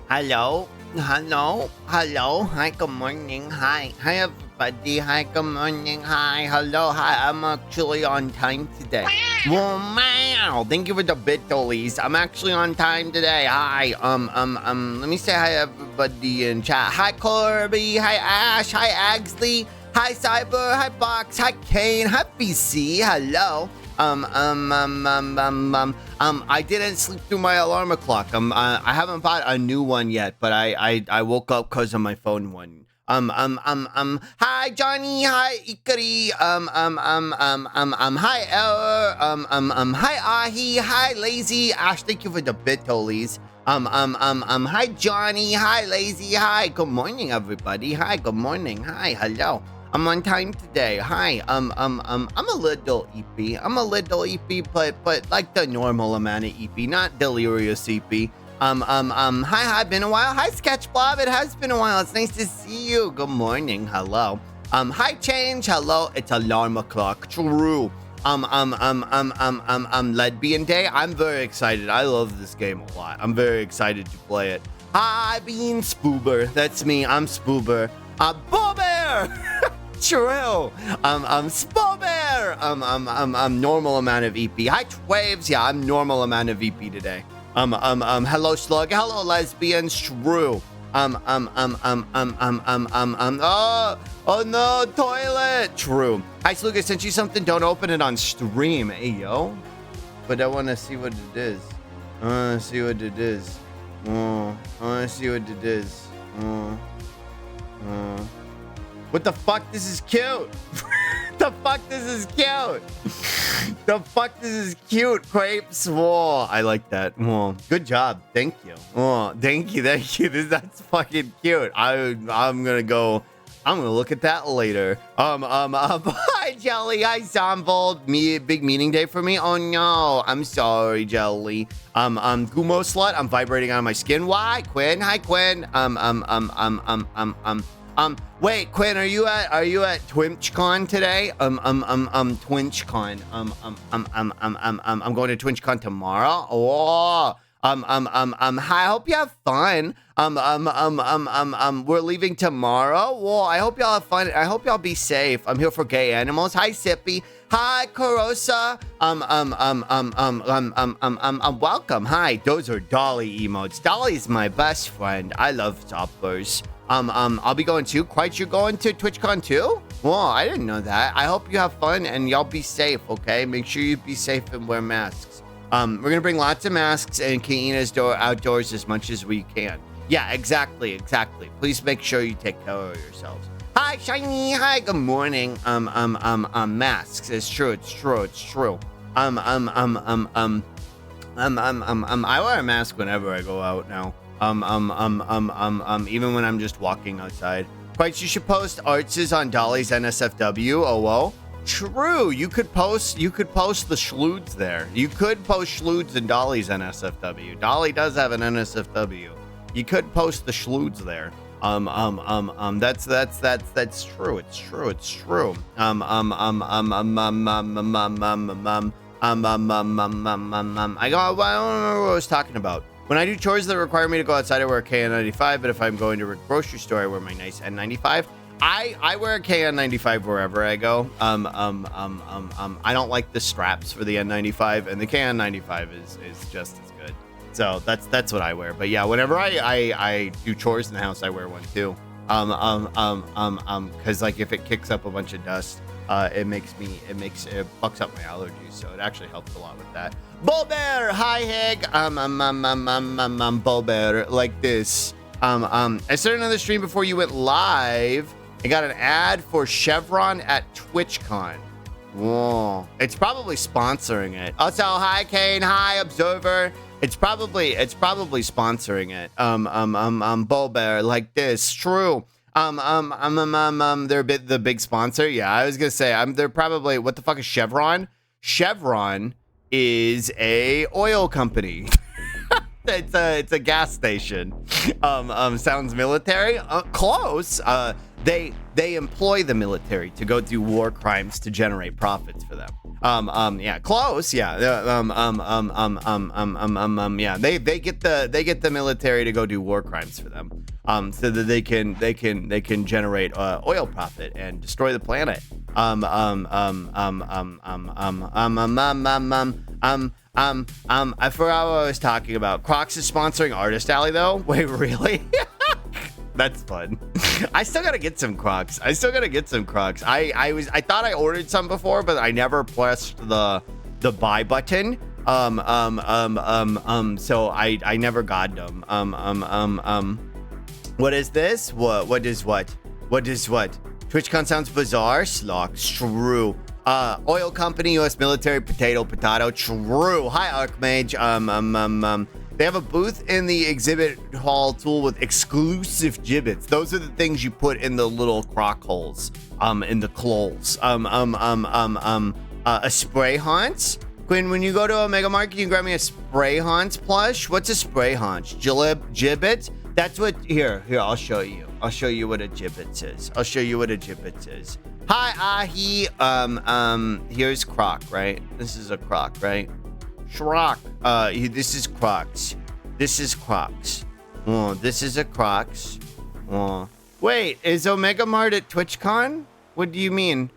Hello, hello, hello. Hi, good morning. Hi, everybody. Hi, good morning. Hi, hello. Hi, I'm actually on time today. Wow! Thank you for the bit, Dollies. I'm actually on time today. Hi, let me say hi, everybody in chat. Hi, Corby. Hi, Ash. Hi, Agsley. Hi, Cyber. Hi, Box. Hi, Kane. Hi, BC. Hello. I didn't sleep through my alarm clock. I haven't bought a new one yet, but I woke up because of my phone one. Hi, Johnny. Hi, Ikari. Hi, Error. Hi, Ahi. Hi, Lazy. Ash, thank you for the bitolies. Hi, Johnny. Hi, Lazy. Hi, good morning, everybody. Hi, good morning. Hi, hello. I'm on time today. Hi. I'm a little EP. I'm a little EP, but like the normal amount of EP, not delirious EP. Hi, been a while. Hi, Sketch Blob. It has been a while. It's nice to see you. Good morning. Hello. Hi, Change. Hello. It's alarm clock. True. Lesbian Day. I'm very excited. I love this game a lot. I'm very excited to play it. Hi, Bean Spoober. That's me. I'm Spoober. Bull Bear. True. Spoober. Normal amount of EP. Hi, Waves. Yeah, I'm normal amount of EP today. Hello, Slug. Hello, lesbians. True. Oh no, toilet. True. Hi, Slug. I sent you something. Don't open it on stream. Hey, yo. But I want to see what it is. I want to see what it is. What the fuck? This is cute. The fuck? This is cute. The fuck? This is cute. Crepes. Whoa, I like that. Whoa, good job. Thank you. Oh, thank you. That's fucking cute. I'm gonna look at that later. Hi, Jelly. Hi, Zombold. Big meeting day for me. Oh no, I'm sorry, Jelly. Gumo slut. I'm vibrating on my skin. Why, Quinn? Hi, Quinn. Wait, Quinn, are you at TwitchCon today? TwitchCon. I'm going to TwitchCon tomorrow. Oh, hi, I hope you have fun. We're leaving tomorrow. Well, I hope y'all have fun. I hope y'all be safe. I'm here for gay animals. Hi, Sippy. Hi, Karosa. Welcome. Hi, those are Dolly emotes. Dolly's my best friend. I love toppers. I'll be going too. Quite, you're going to TwitchCon too? Whoa, I didn't know that. I hope you have fun and y'all be safe, okay? Make sure you be safe and wear masks. We're gonna bring lots of masks and can eat outdoors as much as we can. Yeah, exactly. Please make sure you take care of yourselves. Hi, Shiny. Hi, good morning. Masks. It's true. I wear a mask whenever I go out now. Even when I'm just walking outside. Quite, you should post arts on Dolly's NSFW. Oh, well. True. You could post the schloods there. You could post schloods in Dolly's NSFW. Dolly does have an NSFW. You could post the schloods there. That's true. It's true. I don't remember what I was talking about. When I do chores that require me to go outside, I wear a KN95, but if I'm going to a grocery store, I wear my nice N95. I wear a KN95 wherever I go. I don't like the straps for the N95, and the KN95 is just as good. So that's what I wear. But yeah, whenever I do chores in the house, I wear one too. Because like if it kicks up a bunch of dust, it fucks up my allergies. So it actually helps a lot with that. Bull Bear, hi Hig. Bull Bear, like this. I started another stream before you went live. I got an ad for Chevron at TwitchCon. Whoa, it's probably sponsoring it. Also, hi Kane, hi Observer. It's probably sponsoring it. Bull Bear, like this. True. They're the big sponsor. Yeah, I was gonna say they're probably, what the fuck is Chevron? Chevron is a oil company. It's a gas station. Sounds military. Close. they employ the military to go do war crimes to generate profits for them. Yeah, close. Yeah. Yeah. They get the military to go do war crimes for them. So that they can generate oil profit and destroy the planet. I forgot what I was talking about. Crocs is sponsoring Artist Alley though. Wait, really? That's fun. I still gotta get some Crocs. I thought I ordered some before, but I never pressed the buy button. So I never got them. What is this? What is what? TwitchCon sounds bizarre. Slocks. True. Oil company, U.S. military, potato. True. Hi, Archmage. They have a booth in the exhibit hall tool with exclusive gibbets. Those are the things you put in the little crock holes, in the cloles. A spray haunch. Quinn, when you go to a Mega Market, you can grab me a spray haunch plush. What's a spray haunch? Gibbet? That's what, here, I'll show you. I'll show you what a gibbet is. Hi, Ahi. Here's Croc, right? This is a Croc, right? Shrock. This is Crocs. Oh, this is a Crocs. Oh. Wait, is Omega Mart at TwitchCon? What do you mean?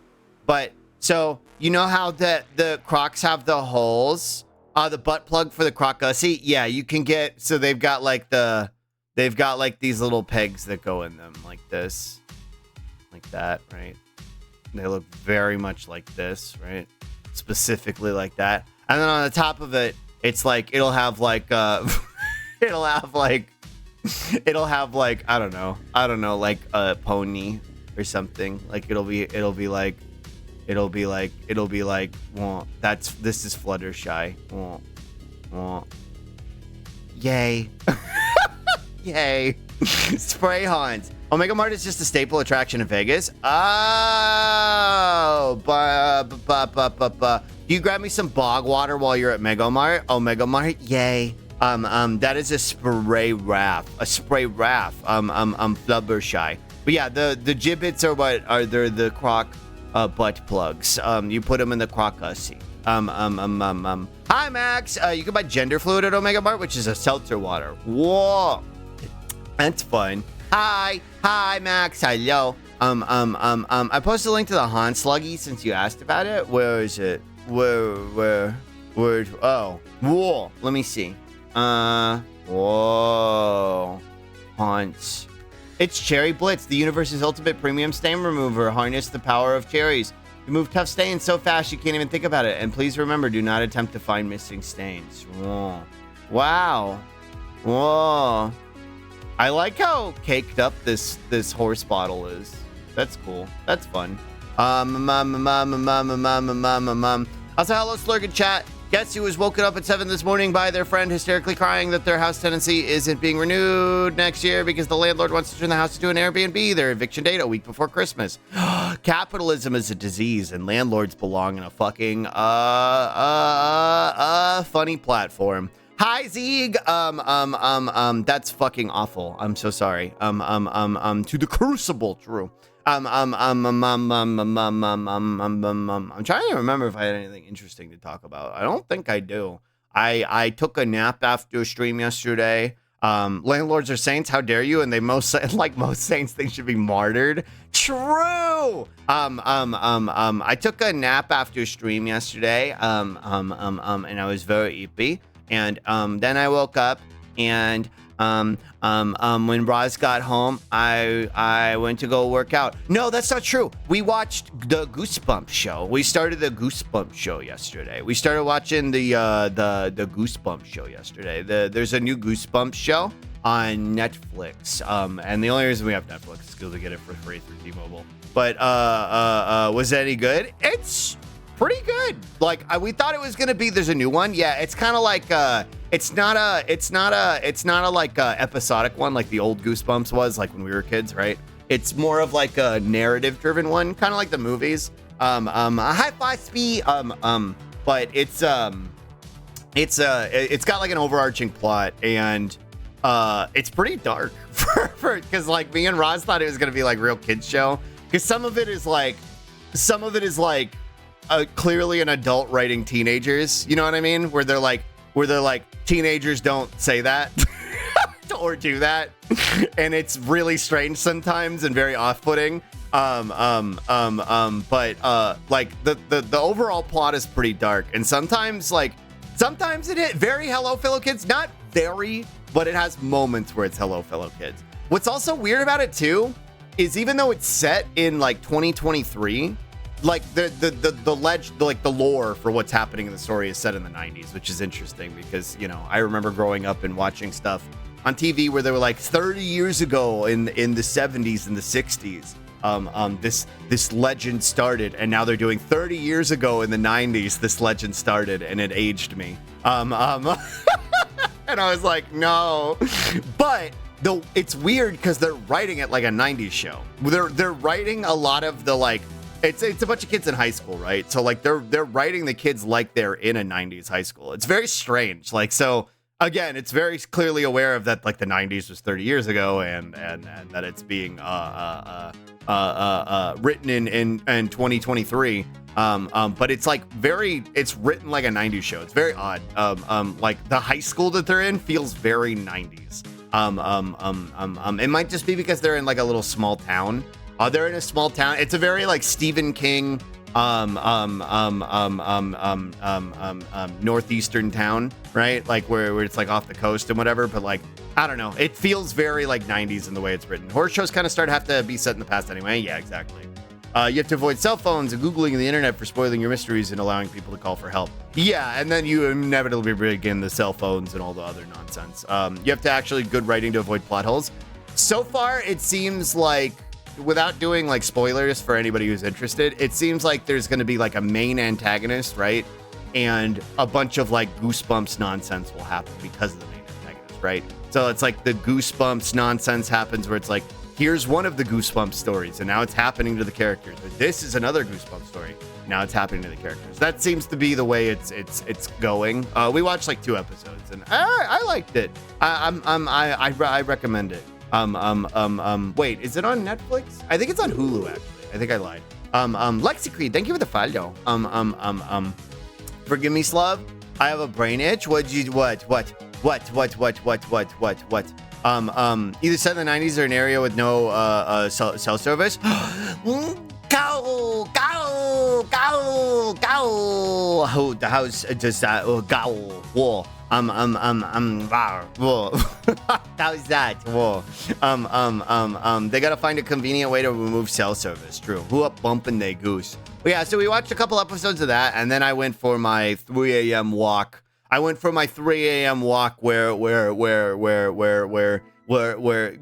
But, so, you know how the Crocs have the holes? The butt plug for the Croc Gussie? Yeah, you can get, so they've got like these little pegs that go in them, like this. Like that, right? They look very much like this, right? Specifically like that. And then on the top of it, it's like, it'll have like, I don't know, like a pony or something. Like it'll be like, well, this is Fluttershy. Well. Yay. Yay. Spray haunts. Omega Mart is just a staple attraction in Vegas. Oh, do you grab me some bog water while you're at Mega Mart? Oh, Mega Mart, yay. That is a spray raft. Flubbershy. But yeah, the gibbets are they're the Croc butt plugs. You put them in the Croc Gussie. Hi, Max. You can buy gender fluid at Omega Mart, which is a seltzer water. Whoa. That's fun. Hi, Max. Hello. I posted a link to the Han Sluggy since you asked about it. Where is it? Where? Oh, whoa. Let me see. Whoa. Haunts. It's Cherry Blitz, the universe's ultimate premium stain remover. Harness the power of cherries. Remove tough stains so fast you can't even think about it. And please remember, do not attempt to find missing stains. Whoa. Wow. Whoa. I like how caked up this horse bottle is. That's cool. That's fun. Also, hello, Slurg chat. Guess who was woken up at 7 this morning by their friend hysterically crying that their house tenancy isn't being renewed next year because the landlord wants to turn the house into an Airbnb. Their eviction date a week before Christmas. Capitalism is a disease, and landlords belong in a fucking funny platform. Hi, Zeeg. That's fucking awful. I'm so sorry. To the crucible, true. I'm trying to remember if I had anything interesting to talk about. I don't think I do. I took a nap after a stream yesterday. Landlords are saints. How dare you? And they like most saints, they should be martyred. True. I took a nap after a stream yesterday. And I was very ippy. And then I woke up and when Roz got home, I went to go work out. No, that's not true. We watched the Goosebumps show. We started the Goosebumps show yesterday. We started watching the Goosebumps show yesterday. There's a new Goosebumps show on Netflix. And the only reason we have Netflix is because we get it for free through T-Mobile. But was it any good? It's pretty good. Like we thought it was gonna be. There's a new one. Yeah, it's kind of like it's not a like episodic one like the old Goosebumps was like when we were kids, right? It's more of like a narrative driven one, kind of like the movies. High five speed. But it's got like an overarching plot, and it's pretty dark because like me and Roz thought it was gonna be like real kids show, because some of it is like clearly an adult writing teenagers, you know what I mean, where they're like teenagers don't say that or do that, and it's really strange sometimes and very off-putting. But like the overall plot is pretty dark, and sometimes it is very Hello Fellow Kids, not very, but it has moments where it's Hello Fellow Kids. What's also weird about it too is even though it's set in like 2023, like the lore for what's happening in the story is set in the 90s, which is interesting because, you know, I remember growing up and watching stuff on TV where they were like 30 years ago in the 70s and the 60s. This legend started, and now they're doing 30 years ago in the 90s. This legend started, and it aged me. And I was like, no, but though it's weird because they're writing it like a 90s show. They're writing a lot of the like. It's a bunch of kids in high school, right? So like they're writing the kids like they're in a 90s high school. It's very strange. Like, so again, it's very clearly aware of that, like the 90s was 30 years ago, and that it's being written in 2023. But it's like it's written like a 90s show. It's very odd. Like the high school that they're in feels very 90s. It might just be because they're in like a little small town. They're in a small town. It's a very like Stephen King, northeastern town, right? Like where it's like off the coast and whatever. But like, I don't know. It feels very like 90s in the way it's written. Horror shows kind of have to be set in the past anyway. Yeah, exactly. You have to avoid cell phones and Googling the internet for spoiling your mysteries and allowing people to call for help. Yeah, and then you inevitably begin the cell phones and all the other nonsense. You have to actually good writing to avoid plot holes. So far, it seems like, without doing like spoilers for anybody who's interested, it seems like there's going to be like a main antagonist, right? And a bunch of like Goosebumps nonsense will happen because of the main antagonist, right? So it's like the Goosebumps nonsense happens where it's like, here's one of the Goosebumps stories, and now it's happening to the characters. But this is another Goosebumps story. Now it's happening to the characters. That seems to be the way it's going. We watched like 2 episodes, and I liked it. I recommend it. Wait, is it on Netflix? I think it's on Hulu, actually. I think I lied. Lexi Creed, thank you for the follow. Forgive me, Slav. I have a brain itch. What? Either set in the 90s or an area with no cell service. Go! The house does that. Go! Whoa. How's that? Whoa. They gotta find a convenient way to remove cell service. True. Who up bumping they goose? But yeah, so we watched a couple episodes of that, and then I went for my 3 a.m. walk. Where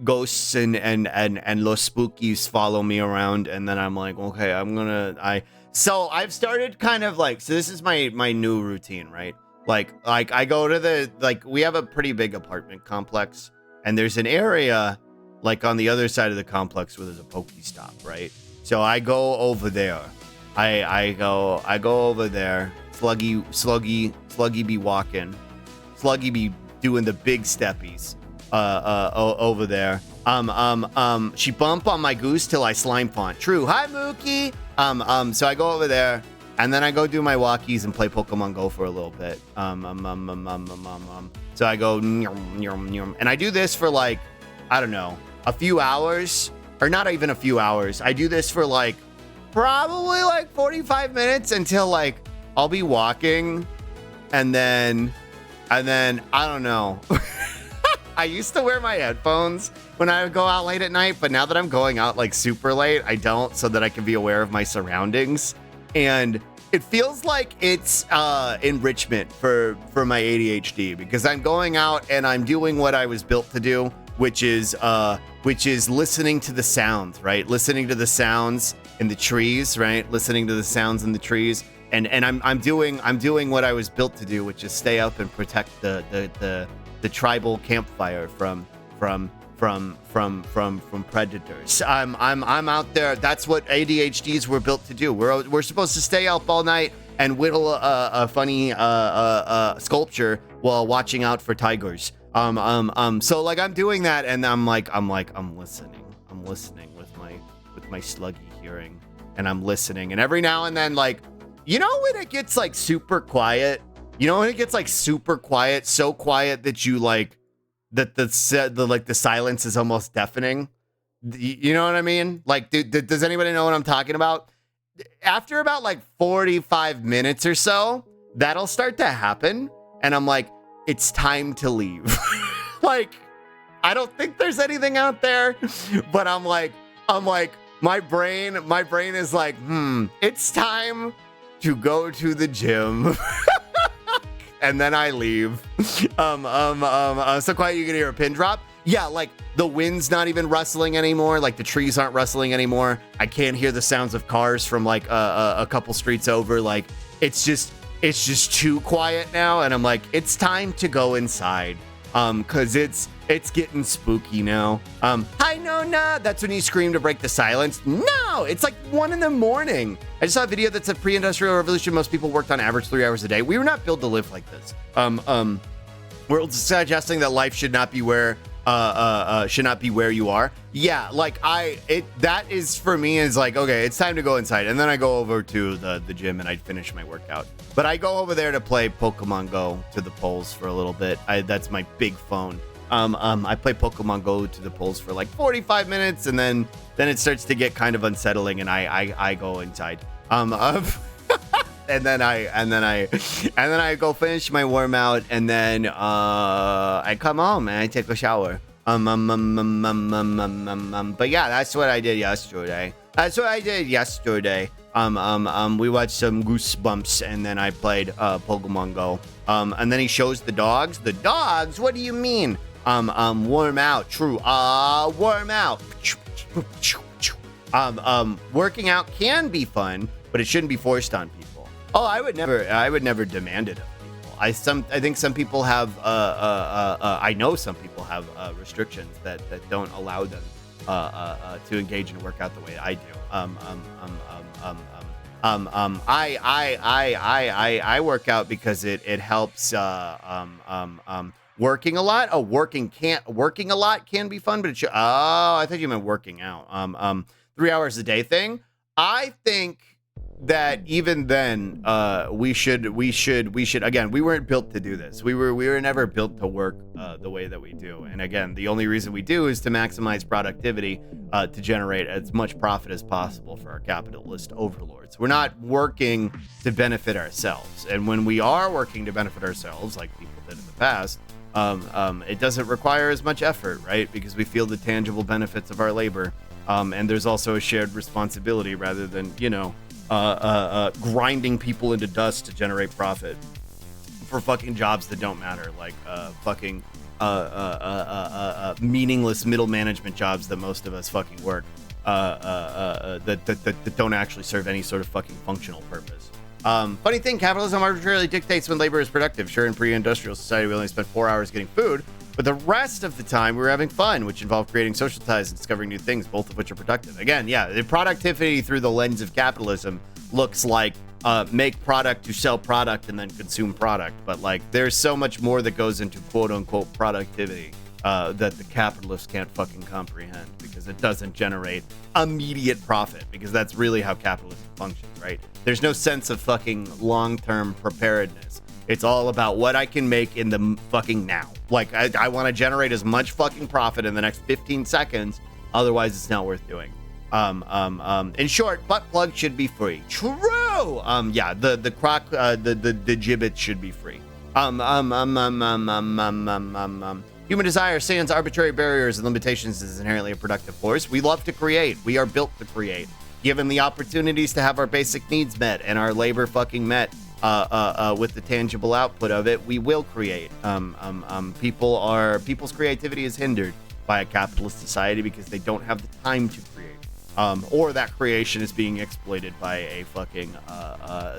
ghosts and los spookies follow me around, and then I'm like, okay, so I've started kind of like, so this is my new routine, right? Like I go to we have a pretty big apartment complex, and there's an area like on the other side of the complex where there's a Pokestop, right? So I go over there. I go over there. Sluggy be walking. Sluggy be doing the big steppies over there. She bump on my goose till I slime font. True. Hi, Mookie. So I go over there, and then I go do my walkies and play Pokemon Go for a little bit. So I go, and I do this for like, I don't know, a few hours, or not even a few hours. I do this for like probably like 45 minutes until like I'll be walking, and then I don't know. I used to wear my headphones when I would go out late at night, but now that I'm going out like super late, I don't, so that I can be aware of my surroundings. And it feels like it's enrichment for my ADHD, because I'm going out and I'm doing what I was built to do, which is listening to the sounds, right? Listening to the sounds in the trees, right? Listening to the sounds in the trees. And I'm doing what I was built to do, which is stay up and protect the tribal campfire from predators. I'm out there. That's what ADHDs were built to do. We're supposed to stay up all night and whittle a funny sculpture while watching out for tigers. So like I'm doing that, and I'm listening with my sluggy hearing, and I'm listening, and every now and then, like, you know when it gets like super quiet, so quiet that you like that the silence is almost deafening. You know what I mean? Like, does anybody know what I'm talking about? After about like 45 minutes or so, that'll start to happen, and I'm like, it's time to leave. Like, I don't think there's anything out there, but I'm like, my brain is like, it's time to go to the gym. And then I leave. So quiet you can hear a pin drop. Yeah, like the wind's not even rustling anymore. Like the trees aren't rustling anymore. I can't hear the sounds of cars from like a couple streets over. Like it's just too quiet now. And I'm like, it's time to go inside. Cause it's getting spooky now. Hi Nona, that's when you scream to break the silence. No, it's like 1 a.m. I just saw a video that said pre-industrial revolution, most people worked on average 3 hours a day. We were not built to live like this. We're suggesting that life should not be where you are. Yeah, like that is for me is like, okay, it's time to go inside. And then I go over to the gym and I finish my workout. But I go over there to play Pokemon Go to the polls for a little bit. That's my big phone. I play Pokemon Go to the polls for like 45 minutes, and then it starts to get kind of unsettling, and I go inside. And then I go finish my warm out, and then I come home and I take a shower. But yeah, that's what I did yesterday. We watched some Goosebumps, and then I played Pokemon Go. And then he shows the dogs. The dogs? What do you mean? Warm out. True. Warm out. Working out can be fun, but it shouldn't be forced on people. Oh, I would never demand it of people. I think some people have I know some people have restrictions that don't allow them to engage in a workout the way I do. I work out because it helps working a lot. Oh, working a lot can be fun, but I thought you meant working out. 3 hours a day thing. I think that even then, we should again, we weren't built to do this. We were never built to work the way that we do. And again, the only reason we do is to maximize productivity, to generate as much profit as possible for our capitalist overlords. We're not working to benefit ourselves. And when we are working to benefit ourselves, like people did in the past, it doesn't require as much effort, right? Because we feel the tangible benefits of our labor. And there's also a shared responsibility rather than, grinding people into dust to generate profit for fucking jobs that don't matter, like meaningless middle management jobs that most of us fucking work, that don't actually serve any sort of fucking functional purpose. Funny thing, capitalism arbitrarily dictates when labor is productive. Sure, in pre-industrial society, we only spent 4 hours getting food, but the rest of the time we were having fun, which involved creating social ties and discovering new things, both of which are productive. Again, yeah, the productivity through the lens of capitalism looks like make product to sell product and then consume product. But like, there's so much more that goes into quote unquote productivity that the capitalists can't fucking comprehend, because it doesn't generate immediate profit, because that's really how capitalism functions, right? There's no sense of fucking long-term preparedness. It's all about what I can make in the fucking now. Like, I want to generate as much fucking profit in the next 15 seconds. Otherwise, it's not worth doing. In short, butt plugs should be free. True. Yeah, the croc, the gibbet should be free. Human desire sans arbitrary barriers and limitations is inherently a productive force. We love to create. We are built to create. Given the opportunities to have our basic needs met and our labor fucking met, with the tangible output of it, we will create. People's creativity is hindered by a capitalist society because they don't have the time to create, or that creation is being exploited by a fucking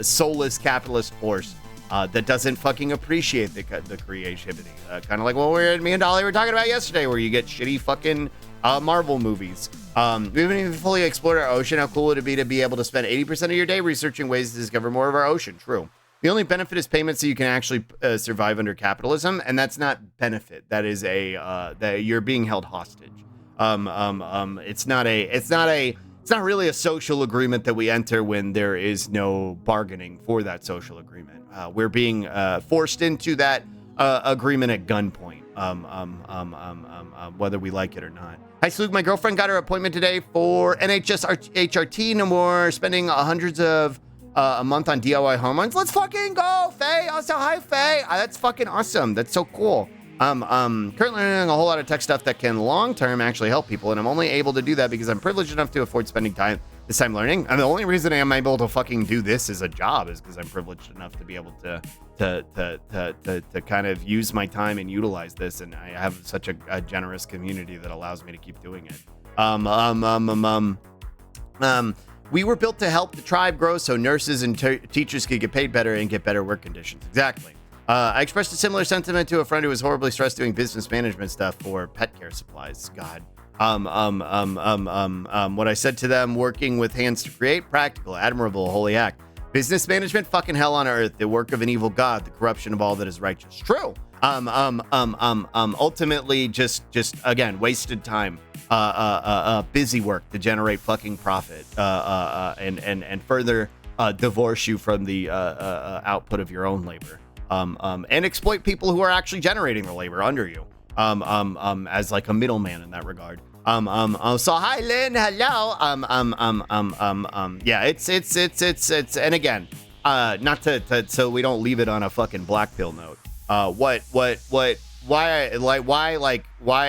soulless capitalist force that doesn't fucking appreciate the creativity. Kind of like what me and Dolly were talking about yesterday, where you get shitty fucking Marvel movies. We haven't even fully explored our ocean. How cool would it be to be able to spend 80% of your day researching ways to discover more of our ocean? True. The only benefit is payments so you can actually survive under capitalism, and that's not benefit. That is that you're being held hostage. It's not really a social agreement that we enter when there is no bargaining for that social agreement. We're being forced into that agreement at gunpoint, whether we like it or not. Hi, Slug. My girlfriend got her appointment today for NHS HRT. No more spending hundreds of a month on DIY hormones. Let's fucking go, Faye. Also, hi, Faye. That's fucking awesome. That's so cool. Currently learning a whole lot of tech stuff that can long-term actually help people, and I'm only able to do that because I'm privileged enough to afford spending this time learning. And the only reason I am able to fucking do this as a job is because I'm privileged enough to be able to kind of use my time and utilize this, and I have such a generous community that allows me to keep doing it. We were built to help the tribe grow so nurses and teachers could get paid better and get better work conditions. Exactly. I expressed a similar sentiment to a friend who was horribly stressed doing business management stuff for pet care supplies. God. What I said to them, working with hands to create, practical, admirable, holy act. Business management, fucking hell on earth, the work of an evil god, the corruption of all that is righteous. True. Ultimately, just again, wasted time. Busy work to generate fucking profit. And further divorce you from the output of your own labor. And exploit people who are actually generating the labor under you. As like a middleman in that regard. So hi, Lynn. Hello. Yeah, it's, and again, not to, so we don't leave it on a fucking black pill note. Why,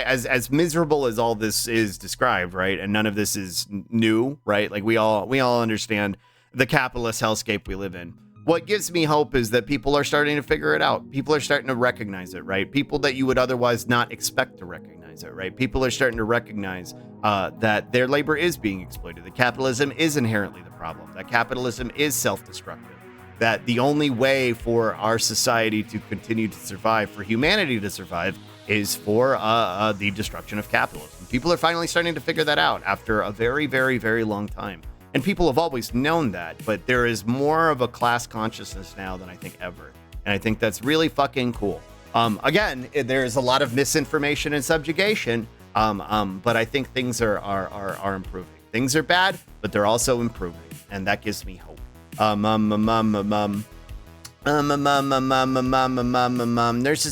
as miserable as all this is described, right? And none of this is new, right? Like we all understand the capitalist hellscape we live in. What gives me hope is that people are starting to figure it out. People are starting to recognize it, right? People that you would otherwise not expect to recognize it, right? People are starting to recognize that their labor is being exploited. That capitalism is inherently the problem. That capitalism is self-destructive. That the only way for our society to continue to survive, for humanity to survive, is for the destruction of capitalism. People are finally starting to figure that out after a very, very, very long time. And people have always known that, but there is more of a class consciousness now than I think ever. And I think that's really fucking cool. Again, there's a lot of misinformation and subjugation, but I think things are improving. Things are bad, but they're also improving, and that gives me hope. Nurses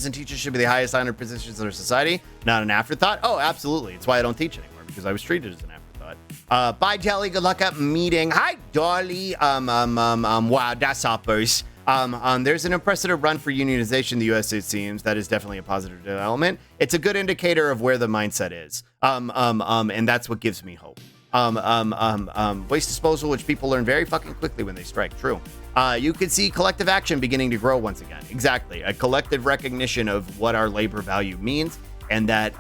and teachers should be the highest honored positions in our society, not an afterthought. Oh, absolutely. It's why I don't teach anymore, because I was treated as an afterthought. Bye, Jelly. Good luck at meeting. Hi, Dolly. Wow, that's uppers. There's an unprecedented run for unionization in the U.S., it seems. That is definitely a positive development. It's a good indicator of where the mindset is. And that's what gives me hope. Waste disposal, which people learn very fucking quickly when they strike. True. You can see collective action beginning to grow once again. Exactly. A collective recognition of what our labor value means, and that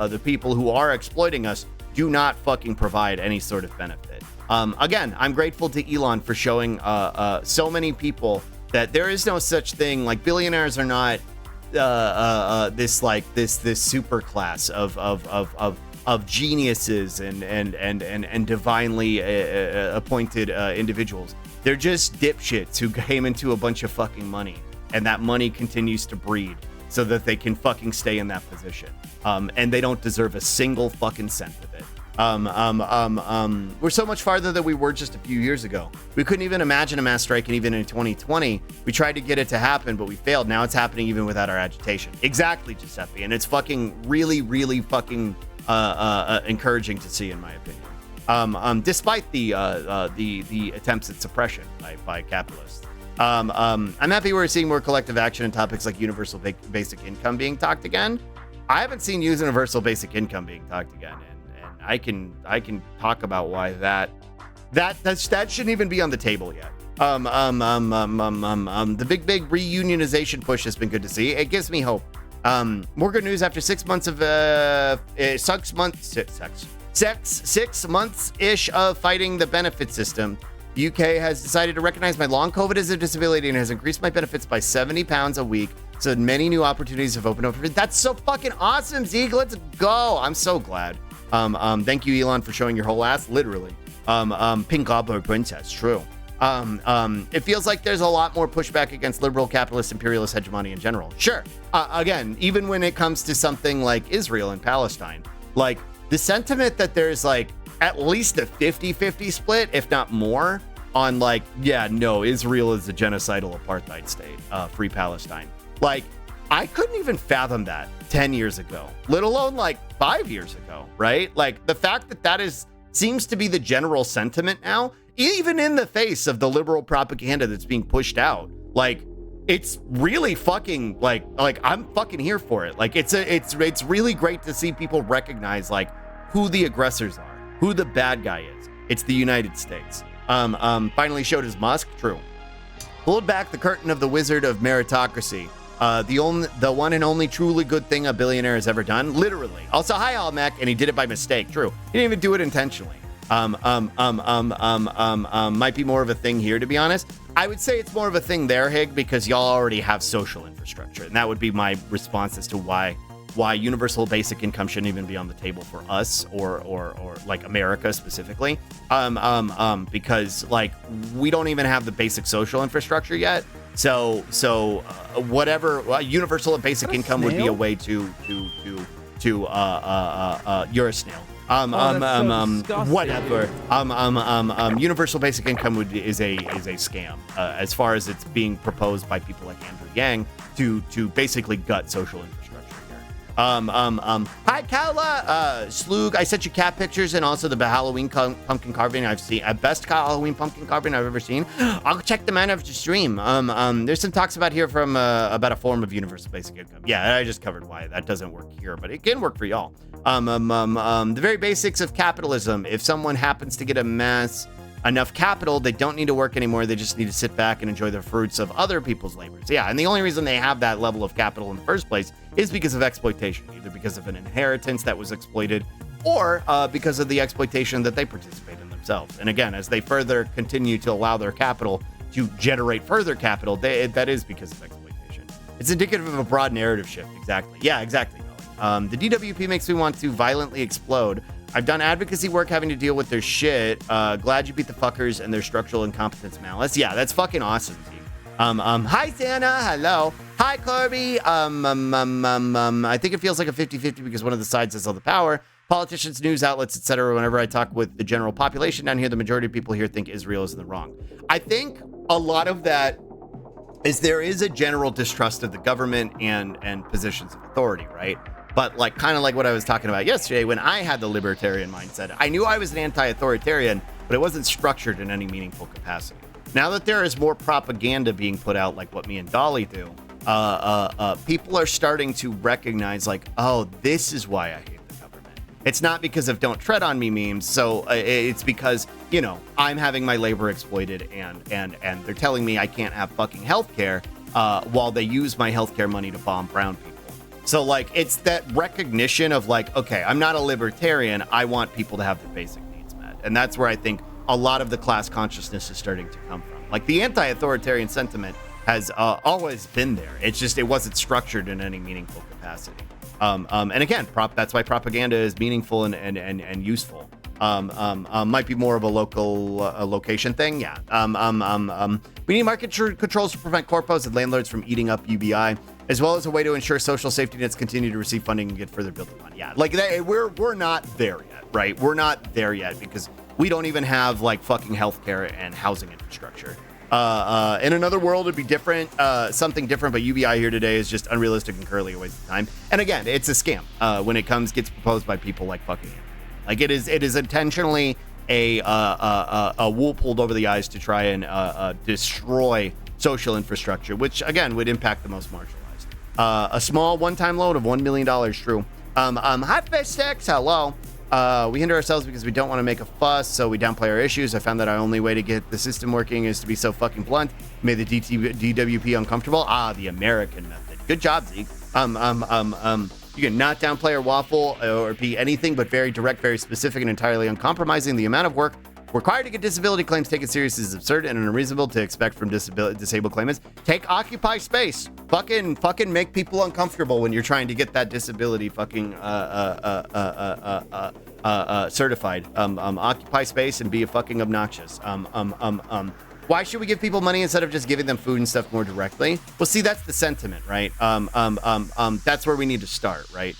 the people who are exploiting us do not fucking provide any sort of benefit. Again, I'm grateful to Elon for showing so many people that there is no such thing. Like, billionaires are not this super class of geniuses and divinely appointed individuals. They're just dipshits who came into a bunch of fucking money, and that money continues to breed so that they can fucking stay in that position. And they don't deserve a single fucking cent of it. We're so much farther than we were just a few years ago. We couldn't even imagine a mass strike, and even in 2020, we tried to get it to happen, but we failed. Now it's happening even without our agitation. Exactly, Giuseppe. And it's fucking really, really fucking encouraging to see, in my opinion. Despite the attempts at suppression by capitalists. I'm happy we're seeing more collective action on topics like universal basic income being talked again. I haven't seen universal basic income being talked again, and I can talk about why that shouldn't even be on the table yet. The big reunionization push has been good to see. It gives me hope. More good news after 6 months of 6 months ish of fighting the benefit system. The UK has decided to recognize my long COVID as a disability and has increased my benefits by £70 a week. So many new opportunities have opened up for me. That's so fucking awesome, Zeke. Let's go. I'm so glad. Thank you, Elon, for showing your whole ass. Literally. Pink Goblin Princess. True. It feels like there's a lot more pushback against liberal capitalist imperialist hegemony in general. Sure. Again, even when it comes to something like Israel and Palestine, like the sentiment that there's like at least a 50-50 split, if not more, on like, yeah, no, Israel is a genocidal apartheid state, free Palestine. Like, I couldn't even fathom that 10 years ago, let alone like 5 years ago, right? Like the fact that that seems to be the general sentiment now, even in the face of the liberal propaganda that's being pushed out. Like, it's really fucking like I'm fucking here for it. Like it's really great to see people recognize like who the aggressors are, who the bad guy is. It's the United States. Finally showed his Musk. True. Pulled back the curtain of the wizard of meritocracy. The one and only truly good thing a billionaire has ever done. Literally. Also, hi, Almec, and he did it by mistake. True. He didn't even do it intentionally. Might be more of a thing here, to be honest. I would say it's more of a thing there, Hig, because y'all already have social infrastructure. And that would be my response as to why universal basic income shouldn't even be on the table for us or like America specifically. Because like we don't even have the basic social infrastructure yet. So whatever universal basic income would be a way to you're a snail. Whatever. Universal basic income is a scam as far as it's being proposed by people like Andrew Yang to basically gut social infrastructure here. Hi Kaula, Sloog. I sent you cat pictures and also the Halloween pumpkin carving I've seen. Best Halloween pumpkin carving I've ever seen. I'll check them out after stream. There's some talks about here from about a form of universal basic income. Yeah, I just covered why that doesn't work here, but it can work for y'all. The very basics of capitalism. If someone happens to get enough capital, they don't need to work anymore. They just need to sit back and enjoy the fruits of other people's labors. Yeah, and the only reason they have that level of capital in the first place is because of exploitation, either because of an inheritance that was exploited or because of the exploitation that they participate in themselves. And again, as they further continue to allow their capital to generate further capital, that is because of exploitation. It's indicative of a broad narrative shift. Exactly. Yeah, exactly. The DWP makes me want to violently explode. I've done advocacy work having to deal with their shit. Glad you beat the fuckers and their structural incompetence malice. Yeah, that's fucking awesome, T. Hi, Santa. Hello. Hi, Corby. I think it feels like a 50-50 because one of the sides has all the power. Politicians, news outlets, etc. Whenever I talk with the general population down here, the majority of people here think Israel is in the wrong. I think a lot of that is there is a general distrust of the government and positions of authority, right? But like kind of like what I was talking about yesterday when I had the libertarian mindset. I knew I was an anti-authoritarian, but it wasn't structured in any meaningful capacity. Now that there is more propaganda being put out, like what me and Dolly do, people are starting to recognize like, oh, this is why I hate the government. It's not because of "Don't tread on me" memes. So it's because, you know, I'm having my labor exploited and they're telling me I can't have fucking healthcare while they use my healthcare money to bomb brown people. So, like, it's that recognition of, like, okay, I'm not a libertarian. I want people to have their basic needs met. And that's where I think a lot of the class consciousness is starting to come from. Like, the anti-authoritarian sentiment has always been there. It's just it wasn't structured in any meaningful capacity. And again, that's why propaganda is meaningful and useful. Might be more of a location thing. Yeah. We need market controls to prevent corpos and landlords from eating up UBI, as well as a way to ensure social safety nets continue to receive funding and get further built upon. Yeah, like we're not there yet, right? We're not there yet because we don't even have like fucking healthcare and housing infrastructure. In another world, it'd be different, something different, but UBI here today is just unrealistic and currently a waste of time. And again, it's a scam when it gets proposed by people like fucking Andrew. Like it is intentionally a wool pulled over the eyes to try and destroy social infrastructure, which again would impact the most marginalized. A small one-time loan of $1 million. True. Hot Fish Sticks. Hello. We hinder ourselves because we don't want to make a fuss, so we downplay our issues. I found that our only way to get the system working is to be so fucking blunt. Made the DWP uncomfortable. The American method. Good job, Zeke. You can not downplay or waffle or be anything but very direct, very specific, and entirely uncompromising. The amount of work required to get disability claims taken seriously is absurd and unreasonable to expect from disabled claimants. Take Occupy space. Fucking make people uncomfortable when you're trying to get that disability fucking certified. Occupy space and be a fucking obnoxious. Why should we give people money instead of just giving them food and stuff more directly? Well, see, that's the sentiment, right? That's where we need to start, right?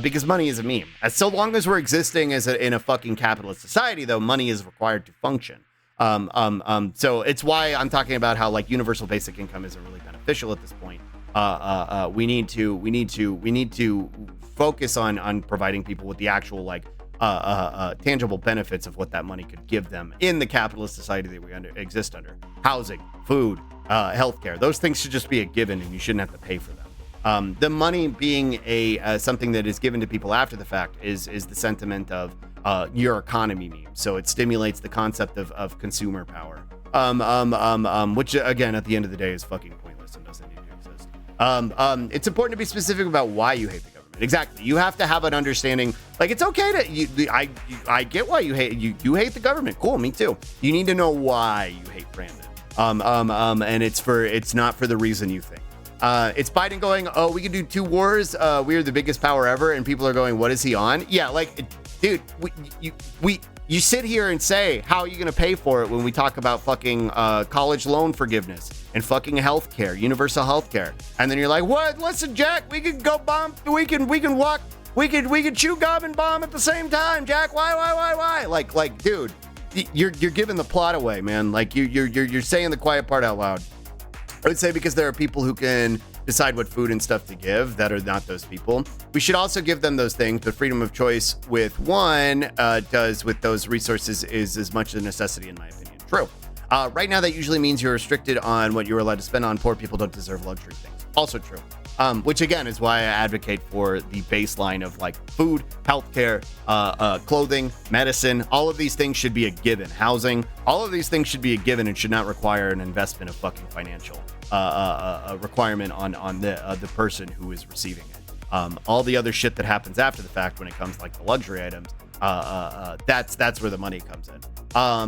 Because money is a meme. As so long as we're existing in a fucking capitalist society, though, money is required to function. So it's why I'm talking about how like universal basic income isn't really beneficial at this point. We need to focus on providing people with the actual like tangible benefits of what that money could give them in the capitalist society that we exist under. Housing, food, healthcare. Those things should just be a given, and you shouldn't have to pay for them. The money being something that is given to people after the fact is the sentiment of your economy meme. So it stimulates the concept of consumer power, which again at the end of the day is fucking pointless and doesn't need to exist. It's important to be specific about why you hate the government. Exactly. You have to have an understanding. Like, it's okay to I get why you hate the government. Cool, me too. You need to know why you hate Brandon. And it's not for the reason you think. It's Biden going, oh, we can do 2 wars. We're the biggest power ever, and people are going, what is he on? Yeah, like, dude, you sit here and say, how are you going to pay for it when we talk about fucking college loan forgiveness and fucking healthcare, universal healthcare, and then you're like, what? Listen, Jack, we can go bomb, we can walk, we can chew gum and bomb at the same time, Jack. Why? Like, dude, you're giving the plot away, man. Like you're saying the quiet part out loud. I would say because there are people who can decide what food and stuff to give that are not those people. We should also give them those things, but freedom of choice with those resources is as much a necessity in my opinion. True. Right now, that usually means you're restricted on what you're allowed to spend on. Poor people don't deserve luxury things. Also true. Which again is why I advocate for the baseline of like food, healthcare, clothing, medicine. All of these things should be a given. Housing, all of these things should be a given and should not require an investment of fucking financial requirement on the person who is receiving it. All the other shit that happens after the fact when it comes like the luxury items, that's where the money comes in.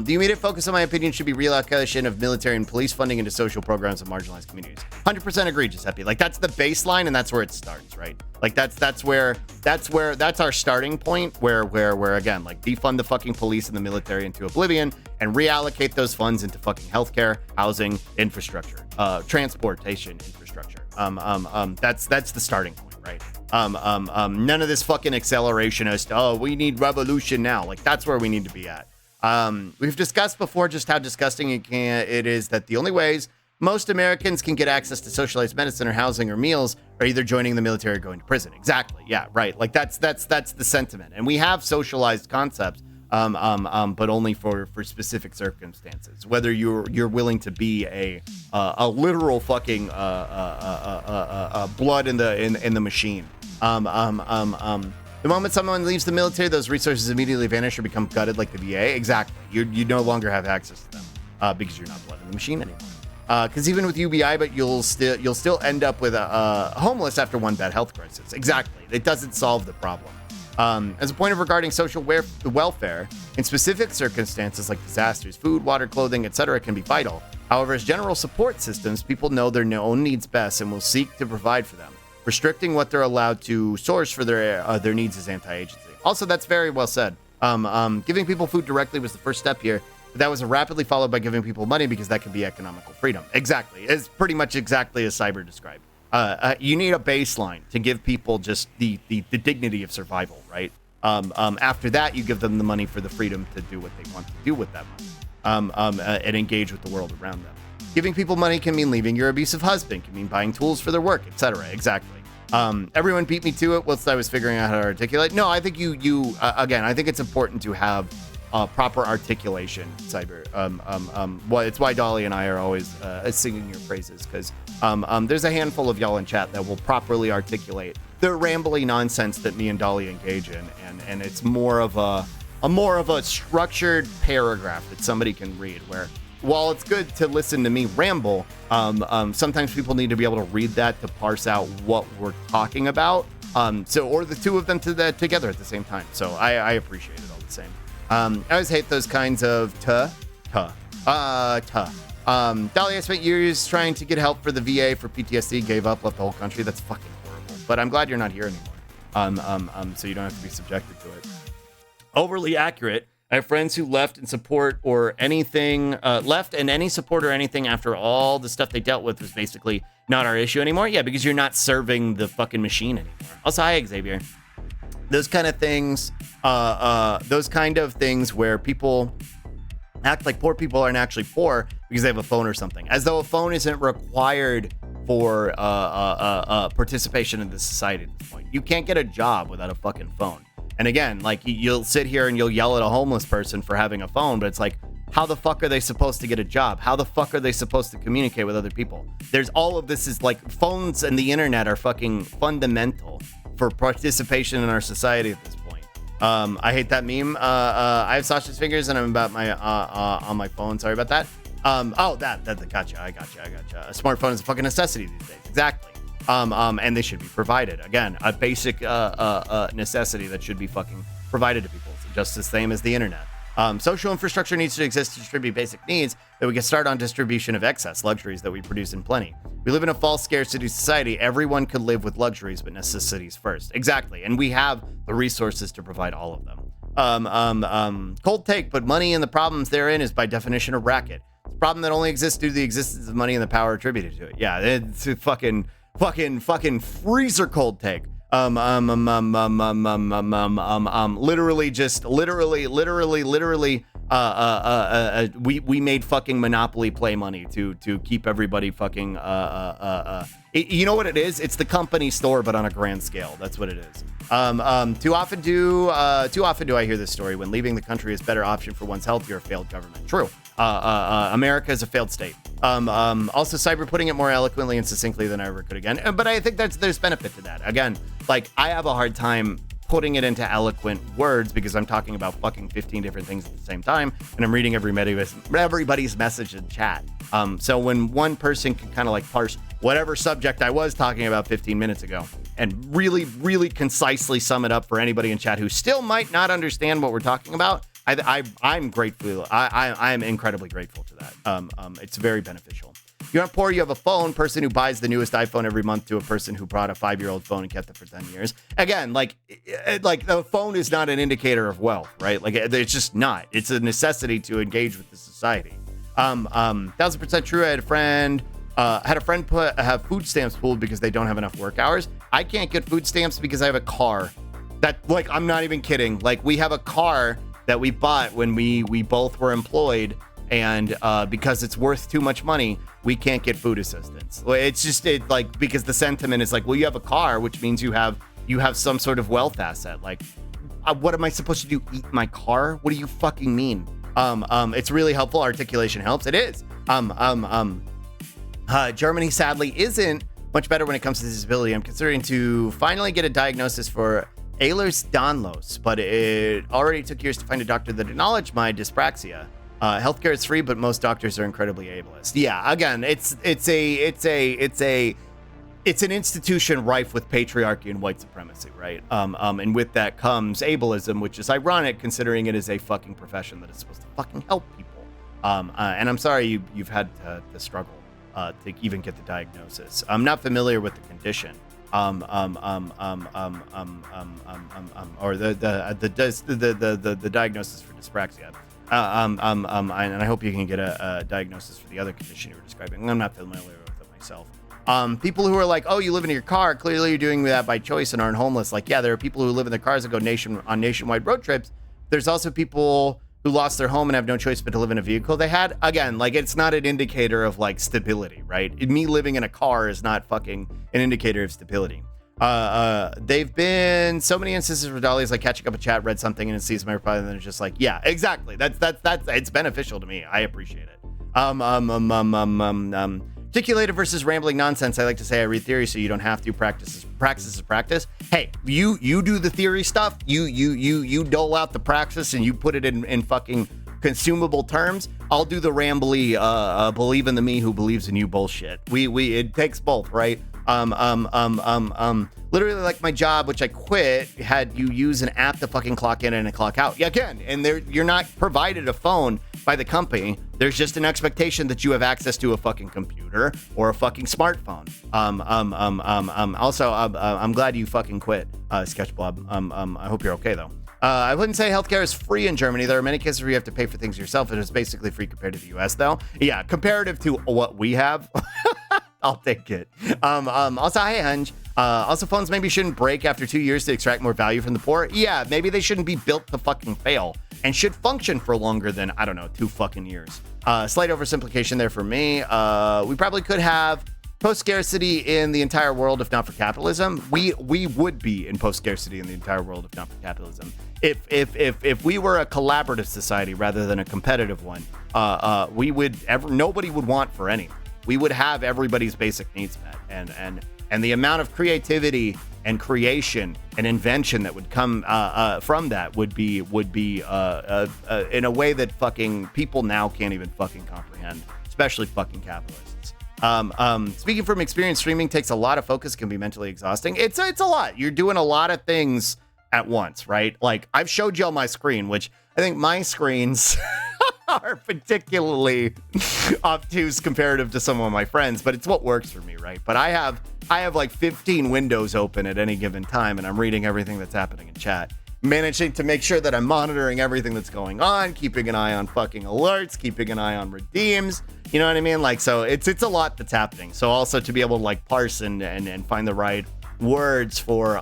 The immediate focus, in my opinion, should be reallocation of military and police funding into social programs of marginalized communities. 100% agree, Giuseppe. Like that's the baseline, and that's where it starts, right? Like that's our starting point. Where again, like defund the fucking police and the military into oblivion, and reallocate those funds into fucking healthcare, housing, infrastructure, transportation infrastructure. That's the starting point, right? None of this fucking accelerationist. Oh, we need revolution now. Like that's where we need to be at. We've discussed before just how disgusting it is that the only ways most Americans can get access to socialized medicine or housing or meals are either joining the military or going to prison. Exactly. Yeah, right. Like that's the sentiment. And we have socialized concepts, but only for specific circumstances. Whether you're willing to be a literal fucking blood in the machine. The moment someone leaves the military, those resources immediately vanish or become gutted like the VA. Exactly. You no longer have access to them because you're not blood in the machine anymore. Because even with UBI, but you'll still end up with a homeless after one bad health crisis. Exactly. It doesn't solve the problem. As a point of regarding social welfare, in specific circumstances like disasters, food, water, clothing, etc. can be vital. However, as general support systems, people know their own needs best and will seek to provide for them. Restricting what they're allowed to source for their needs is anti-agency. Also, that's very well said. Giving people food directly was the first step here, but that was rapidly followed by giving people money because that can be economical freedom. Exactly. It's pretty much exactly as Cyber described. You need a baseline to give people just the dignity of survival, right? After that, you give them the money for the freedom to do what they want to do with that money and engage with the world around them. Giving people money can mean leaving your abusive husband, can mean buying tools for their work, etc. Exactly. Everyone beat me to it whilst I was figuring out how to articulate. No, I think again, I think it's important to have proper articulation, Cyber. It's why Dolly and I are always singing your praises, because there's a handful of y'all in chat that will properly articulate the rambly nonsense that me and Dolly engage in, and it's more of a structured paragraph that somebody can read, where while it's good to listen to me ramble, sometimes people need to be able to read that to parse out what we're talking about. Or the two of them together at the same time. So I appreciate it all the same. I always hate those kinds of Dolly, I spent years trying to get help for the VA for PTSD, gave up, left the whole country. That's fucking horrible. But I'm glad you're not here anymore. So you don't have to be subjected to it. Overly accurate. I have friends who left and support or anything, left and any support or anything after all the stuff they dealt with was basically not our issue anymore. Yeah, because you're not serving the fucking machine anymore. Also, hi, Xavier. Those kind of things where people act like poor people aren't actually poor because they have a phone or something, as though a phone isn't required for participation in the society at this point. You can't get a job without a fucking phone. And again, like, you'll sit here and you'll yell at a homeless person for having a phone, but it's like, how the fuck are they supposed to get a job? How the fuck are they supposed to communicate with other people? There's all of this is like, phones and the internet are fucking fundamental for participation in our society at this point. I hate that meme. I have sausage fingers and I'm about my on my phone. Sorry about that. That gotcha. I gotcha. A smartphone is a fucking necessity these days. Exactly. And they should be provided. Again, a basic necessity that should be fucking provided to people. It's just the same as the internet. Social infrastructure needs to exist to distribute basic needs that we can start on distribution of excess luxuries that we produce in plenty. We live in a false scarcity society. Everyone could live with luxuries, but necessities first. Exactly. And we have the resources to provide all of them. Cold take, but money and the problems therein is by definition a racket. It's a problem that only exists due to the existence of money and the power attributed to it. Yeah, it's a fucking freezer cold take. We made fucking Monopoly play money to keep everybody fucking you know what it is? It's the company store, but on a grand scale. That's what it is. Too often do I hear this story. When leaving the country is better option for one's health, you're a failed government. True. America is a failed state. Also, Cyber putting it more eloquently and succinctly than I ever could again. But I think there's benefit to that. Again, like, I have a hard time putting it into eloquent words because I'm talking about fucking 15 different things at the same time, and I'm reading everybody's message in chat. So when one person can kind of like parse whatever subject I was talking about 15 minutes ago and really, really concisely sum it up for anybody in chat who still might not understand what we're talking about, I'm grateful. I'm incredibly grateful to that. It's very beneficial. You aren't poor, you have a phone. Person who buys the newest iPhone every month to a person who bought a 5-year-old phone and kept it for 10 years. Again, like the phone is not an indicator of wealth, right? Like, it's just not. It's a necessity to engage with the society. 1000% true. I had a friend have food stamps pulled because they don't have enough work hours. I can't get food stamps because I have a car. That, like, I'm not even kidding. Like, we have a car that we bought when we both were employed, and because it's worth too much money, we can't get food assistance. It's just because the sentiment is like, well, you have a car, which means you have some sort of wealth asset. Like, what am I supposed to do? Eat my car? What do you fucking mean? It's really helpful. Articulation helps. It is. Germany sadly isn't much better when it comes to disability. I'm considering to finally get a diagnosis for Ehlers-Danlos, but it already took years to find a doctor that acknowledged my dyspraxia. Healthcare is free, but most doctors are incredibly ableist. Yeah, again, it's an institution rife with patriarchy and white supremacy, right? And with that comes ableism, which is ironic considering it is a fucking profession that is supposed to fucking help people. And I'm sorry you've had to struggle to even get the diagnosis. I'm not familiar with the condition. Or the diagnosis for dyspraxia. And I hope you can get a diagnosis for the other condition you were describing. I'm not familiar with it myself. People who are like, oh, you live in your car, clearly you're doing that by choice and aren't homeless. Like, yeah, there are people who live in their cars and go on nationwide road trips. There's also people who lost their home and have no choice but to live in a vehicle they had. Again, like, it's not an indicator of like stability, right? Me living in a car is not fucking an indicator of stability. They've been so many instances where Dolly's like catching up a chat, read something and it sees my reply, and then it's just like, yeah, exactly. That's it's beneficial to me. I appreciate it. Articulated versus rambling nonsense. I like to say I read theory so you don't have to. Practice is practice. Hey, you do the theory stuff. You dole out the praxis and you put it in fucking consumable terms. I'll do the rambly believe in the me who believes in you bullshit. It takes both, right? Literally, like my job, which I quit, had you use an app to fucking clock in and a clock out. Yeah, again, and you're not provided a phone by the company. There's just an expectation that you have access to a fucking computer or a fucking smartphone. Also, I'm glad you fucking quit, Sketchblob. I hope you're okay though. I wouldn't say healthcare is free in Germany. There are many cases where you have to pay for things yourself. It is basically free compared to the US, though. Yeah, comparative to what we have, I'll take it. Also, hi, Hunj. Also, phones maybe shouldn't break after 2 years to extract more value from the poor. Yeah, maybe they shouldn't be built to fucking fail and should function for longer than, I don't know, 2 fucking years. Slight oversimplification there for me. We probably could have post-scarcity in the entire world if not for capitalism. We would be in post-scarcity in the entire world if not for capitalism. If we were a collaborative society rather than a competitive one, nobody would want for any. We would have everybody's basic needs met, and the amount of creativity and creation and invention that would come from that would be in a way that fucking people now can't even fucking comprehend, especially fucking capitalists. Speaking from experience, streaming takes a lot of focus, can be mentally exhausting. It's a lot. You're doing a lot of things at once, right? Like, I've showed you on my screen, which I think my screens are particularly obtuse comparative to some of my friends, but it's what works for me, right? But I have like 15 windows open at any given time, and I'm reading everything that's happening in chat, managing to make sure that I'm monitoring everything that's going on, keeping an eye on fucking alerts, keeping an eye on redeems. You know what I mean? Like, so it's a lot that's happening. So also to be able to like parse and find the right words for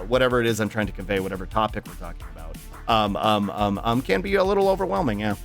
whatever it is I'm trying to convey, whatever topic we're talking about, can be a little overwhelming. Yeah.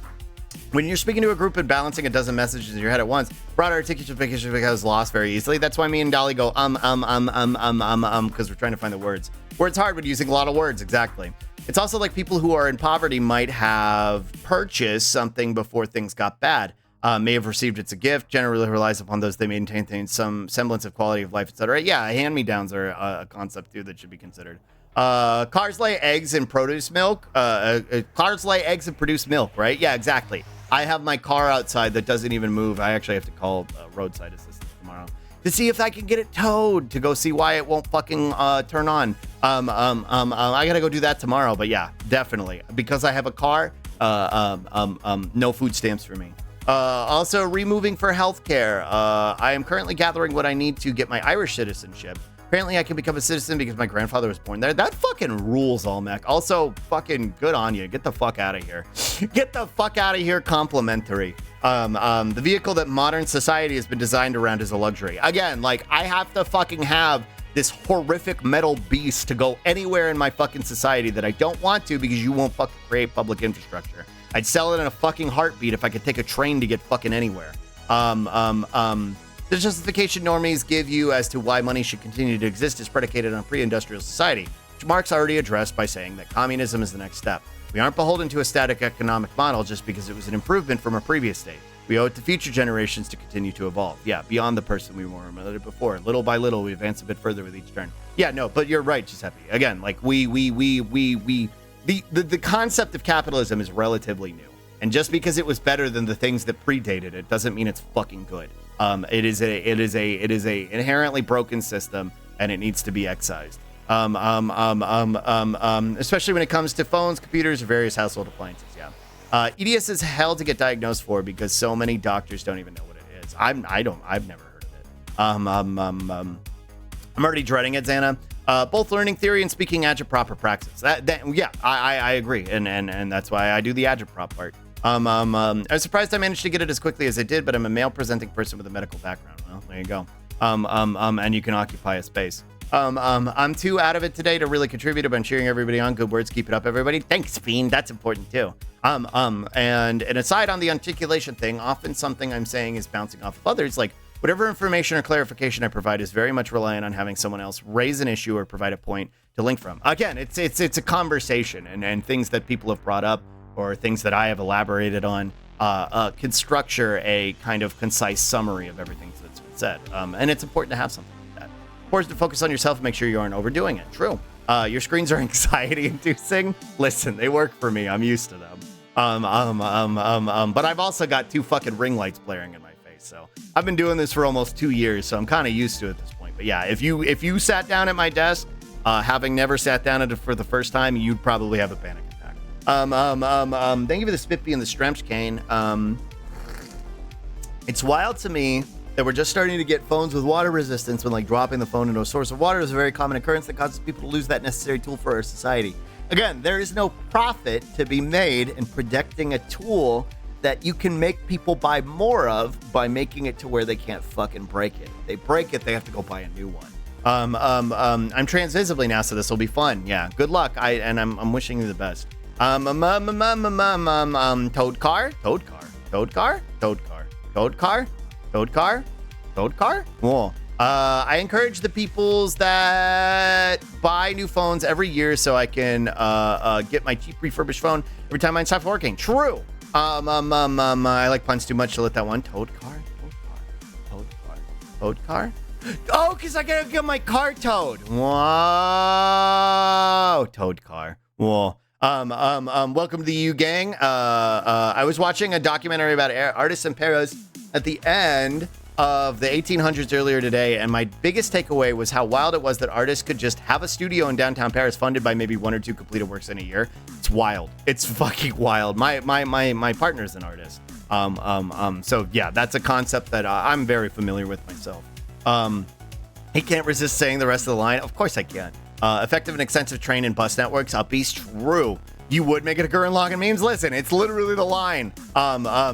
When you're speaking to a group and balancing a dozen messages in your head at once, broad articulation becomes lost very easily. That's why me and Dolly go because we're trying to find the words. Words hard when using a lot of words. Exactly. It's also like people who are in poverty might have purchased something before things got bad. May have received it's a gift, generally relies upon those they maintain some semblance of quality of life, etc. Yeah, hand-me-downs are a concept too that should be considered. Cars lay eggs and produce milk. Cars lay eggs and produce milk, right? Yeah, exactly. I have my car outside that doesn't even move. I actually have to call roadside assistance tomorrow to see if I can get it towed to go see why it won't fucking turn on. I gotta go do that tomorrow, but yeah, definitely. Because I have a car, no food stamps for me. Also, removing for healthcare. I am currently gathering what I need to get my Irish citizenship. Apparently, I can become a citizen because my grandfather was born there. That fucking rules, Olmec. Also, fucking good on you. Get the fuck out of here. Get the fuck out of here, complimentary. The vehicle that modern society has been designed around is a luxury. Again, like, I have to fucking have this horrific metal beast to go anywhere in my fucking society that I don't want to because you won't fucking create public infrastructure. I'd sell it in a fucking heartbeat if I could take a train to get fucking anywhere. The justification normies give you as to why money should continue to exist is predicated on pre-industrial society, which Marx already addressed by saying that communism is the next step. We aren't beholden to a static economic model just because it was an improvement from a previous state. We owe it to future generations to continue to evolve. Yeah, beyond the person we were before. Little by little, we advance a bit further with each turn. Yeah, no, but you're right, Giuseppe. Again, like the concept of capitalism is relatively new. And just because it was better than the things that predated it doesn't mean it's fucking good. It is a inherently broken system, and it needs to be excised. Especially when it comes to phones, computers, or various household appliances. Yeah. EDS is hell to get diagnosed for because so many doctors don't even know what it is. I've never heard of it. I'm already dreading it, Xana. Both learning theory and speaking agitprop are practice. I agree, and that's why I do the agitprop part. I was surprised I managed to get it as quickly as I did, but I'm a male presenting person with a medical background. Well, there you go. And you can occupy a space. I'm too out of it today to really contribute, but I'm cheering everybody on. Good words, keep it up, everybody. Thanks, Fiend. That's important too. And aside on the articulation thing, often something I'm saying is bouncing off of others. Like whatever information or clarification I provide is very much reliant on having someone else raise an issue or provide a point to link from. Again, it's a conversation and things that people have brought up or things that I have elaborated on can structure a kind of concise summary of everything that's been said. And it's important to have something like that. Important to focus on yourself and make sure you aren't overdoing it. True. Your screens are anxiety inducing. Listen, they work for me. I'm used to them. But I've also got 2 fucking ring lights blaring in my face. So I've been doing this for almost 2 years. So I'm kind of used to it at this point. But yeah, if you sat down at my desk, having never sat down at it for the first time, you'd probably have a panic attack. Thank you for the Spippy and the Stremch cane. It's wild to me that we're just starting to get phones with water resistance when like dropping the phone into a source of water is a very common occurrence that causes people to lose that necessary tool for our society. Again, there is no profit to be made in protecting a tool that you can make people buy more of by making it to where they can't fucking break it. If they break it, they have to go buy a new one. I'm transvisibly now, so this will be fun. Yeah, good luck. I'm wishing you the best. Toad car. Whoa. I encourage the peoples that buy new phones every year so I can get my cheap refurbished phone every time mine stops working. True. I like puns too much to let that one. Toad car. Oh, because I gotta get my car towed. Whoa. Toad car. Whoa. Welcome to the U gang. I was watching a documentary about artists in Paris at the end of the 1800s earlier today, and my biggest takeaway was how wild it was that artists could just have a studio in downtown Paris funded by maybe 1 or 2 completed works in a year. It's wild. It's fucking wild. My partner's an artist. So yeah, that's a concept that I'm very familiar with myself. He can't resist saying the rest of the line. Of course I can. Effective and extensive train and bus networks. Beast. True. You would make it a current log and memes. Listen, it's literally the line.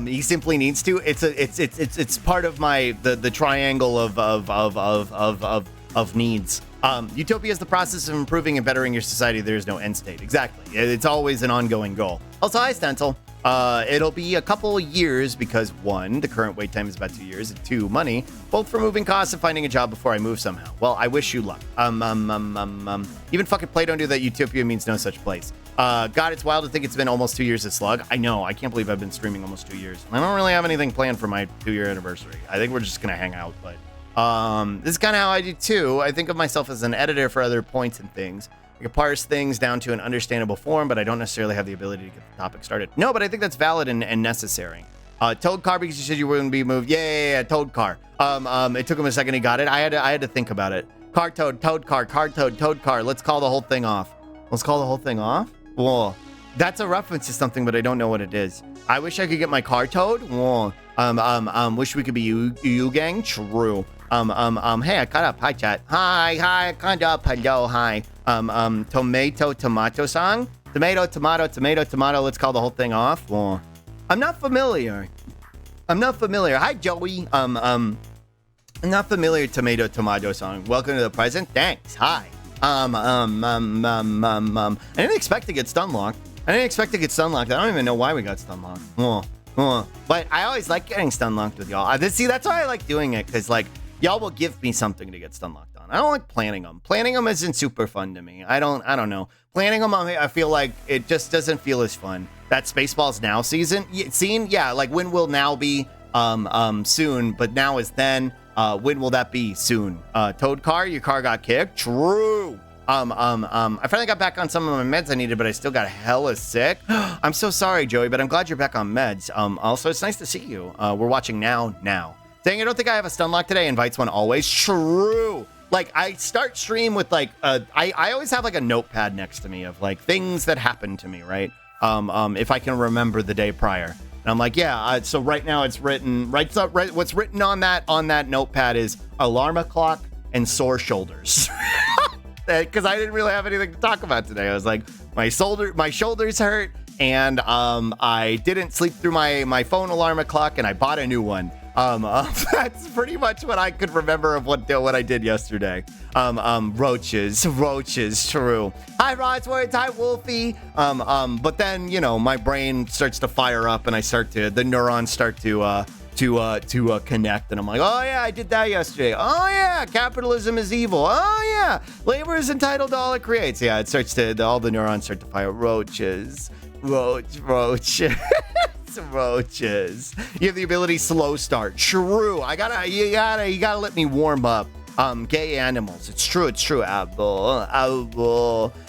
He simply needs to. It's part of the triangle of needs. Utopia is the process of improving and bettering your society. There is no end state. Exactly. It's always an ongoing goal. Also, hi Stencil. It'll be a couple years because 1, the current wait time is about 2 years, and 2, money, both for moving costs and finding a job before I move somehow. Well, I wish you luck. Even fucking Plato knew that Utopia means no such place. God, it's wild to think it's been almost 2 years of Slug. I know, I can't believe I've been streaming almost 2 years. I don't really have anything planned for my 2-year anniversary. I think we're just gonna hang out, but this is kind of how I do too. I think of myself as an editor for other points and things. I can parse things down to an understandable form, but I don't necessarily have the ability to get the topic started. No, but I think that's valid and necessary. Toad car, because you said you wouldn't be moved. Yeah, Toad car. It took him a second, he got it. I had to think about it. Car toad car. Let's call the whole thing off. Whoa. That's a reference to something, but I don't know what it is. I wish I could get my car towed. Whoa. Wish we could be you gang. True. Hey, I caught up. Hi, chat. Hi, I caught up. Hello, hi. Tomato song? Tomato. Let's call the whole thing off. Well, I'm not familiar. Hi, Joey. I'm not familiar. Tomato song. Welcome to the present. Thanks. Hi. I didn't expect to get stun locked. I don't even know why we got stun locked. But I always like getting stun locked with y'all. See, that's why I like doing it, because like y'all will give me something to get stun locked on. I don't like planning them. Planning them isn't super fun to me. I don't know. Planning them, I feel like it just doesn't feel as fun. That Spaceballs Now scene, yeah, like when will now be soon, but now is then. When will that be? Soon. Toad car, your car got kicked. True. I finally got back on some of my meds I needed, but I still got hella sick. I'm so sorry, Joey, but I'm glad you're back on meds. Also, it's nice to see you. We're watching now. Saying I don't think I have a stun lock today invites one always. True. Like, I start stream with, like, I always have, like, a notepad next to me of, like, things that happened to me, right? If I can remember the day prior. And I'm like, yeah, so right now it's written, what's written on that notepad is alarm clock and sore shoulders. Because I didn't really have anything to talk about today. I was like, my shoulders hurt, and I didn't sleep through my phone alarm clock, and I bought a new one. That's pretty much what I could remember of what I did yesterday. Roaches, true. Hi, Rodsworth, hi, Wolfie. But then, you know, my brain starts to fire up, and the neurons start to connect, and I'm like, oh yeah, I did that yesterday. Oh yeah, capitalism is evil. Oh yeah, labor is entitled to all it creates. Yeah, it starts to all the neurons start to fire. Roaches. Roaches. You have the ability slow start. True. You gotta let me warm up. Gay animals. It's true. Apple.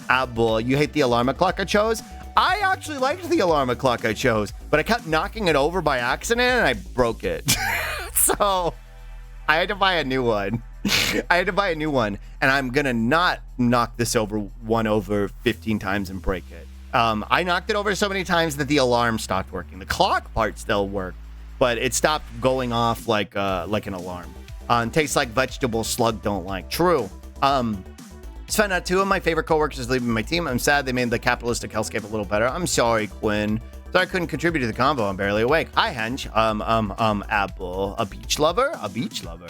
You hate the alarm clock I chose? I actually liked the alarm clock I chose, but I kept knocking it over by accident and I broke it. So I had to buy a new one. And I'm gonna not knock this over 15 times and break it. I knocked it over so many times that the alarm stopped working. The clock part still worked. but it stopped going off like an alarm. Tastes like vegetables slug don't like. True. Just found out 2 of my favorite coworkers leaving my team. I'm sad they made the capitalistic hellscape a little better. I'm sorry, Quinn. So I couldn't contribute to the convo. I'm barely awake. Hi, Hench. Apple. A beach lover? A beach lover.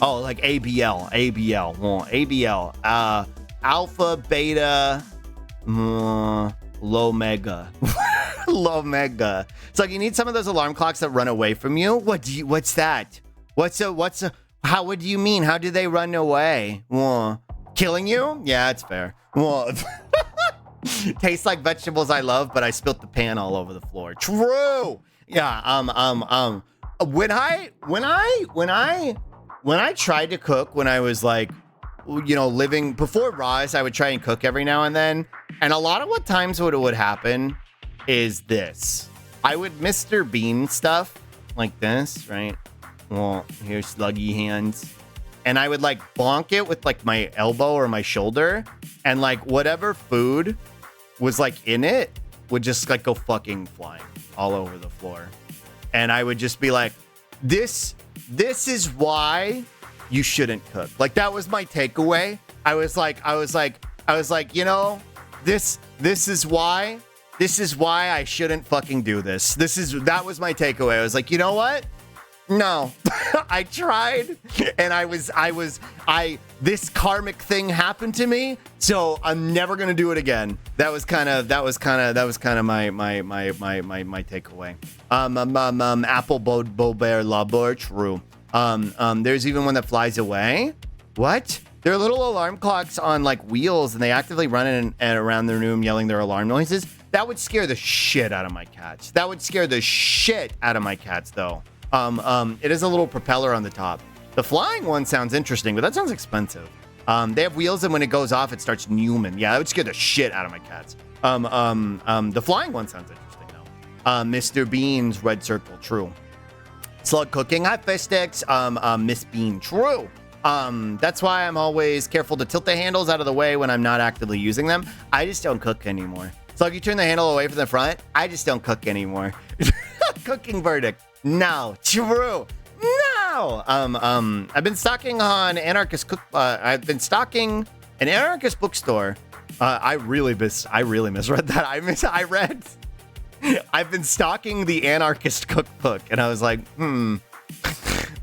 Oh, like ABL. ABL. ABL. Alpha, beta, low mega. Low mega. It's like you need some of those alarm clocks that run away from you. What's that? What do you mean? How do they run away? Killing you? Yeah, it's fair. Tastes like vegetables I love, but I spilt the pan all over the floor. True. Yeah. When I tried to cook when I was like, living before Rise, I would try and cook every now and then. And a lot of what would happen is this. I would Mr. Bean stuff like this, right? Well, here's sluggy hands. And I would like bonk it with like my elbow or my shoulder. And like whatever food was like in it would just like go fucking flying all over the floor. And I would just be like, this is why you shouldn't cook. Like that was my takeaway. I was like, this is why I shouldn't fucking do this. That was my takeaway. I was like, you know what? No, I tried and this karmic thing happened to me. So I'm never going to do it again. That was kind of my takeaway. Apple Bear Labor. True. There's even one that flies away. What? There are little alarm clocks on like wheels and they actively run in and around the room yelling their alarm noises. That would scare the shit out of my cats. Though. It is a little propeller on the top. The flying one sounds interesting, but that sounds expensive. They have wheels and when it goes off, it starts Newman. Yeah, that would scare the shit out of my cats. The flying one sounds interesting though. Mr. Bean's red circle. True. Slug cooking. Hot fish sticks. Miss Bean. True. That's why I'm always careful to tilt the handles out of the way when I'm not actively using them. I just don't cook anymore. Slug, you turn the handle away from the front. I just don't cook anymore. Cooking verdict. No. True. No. I've been stocking on I've been stocking an anarchist bookstore. I really misread that. I've been stocking the anarchist cookbook, and I was like,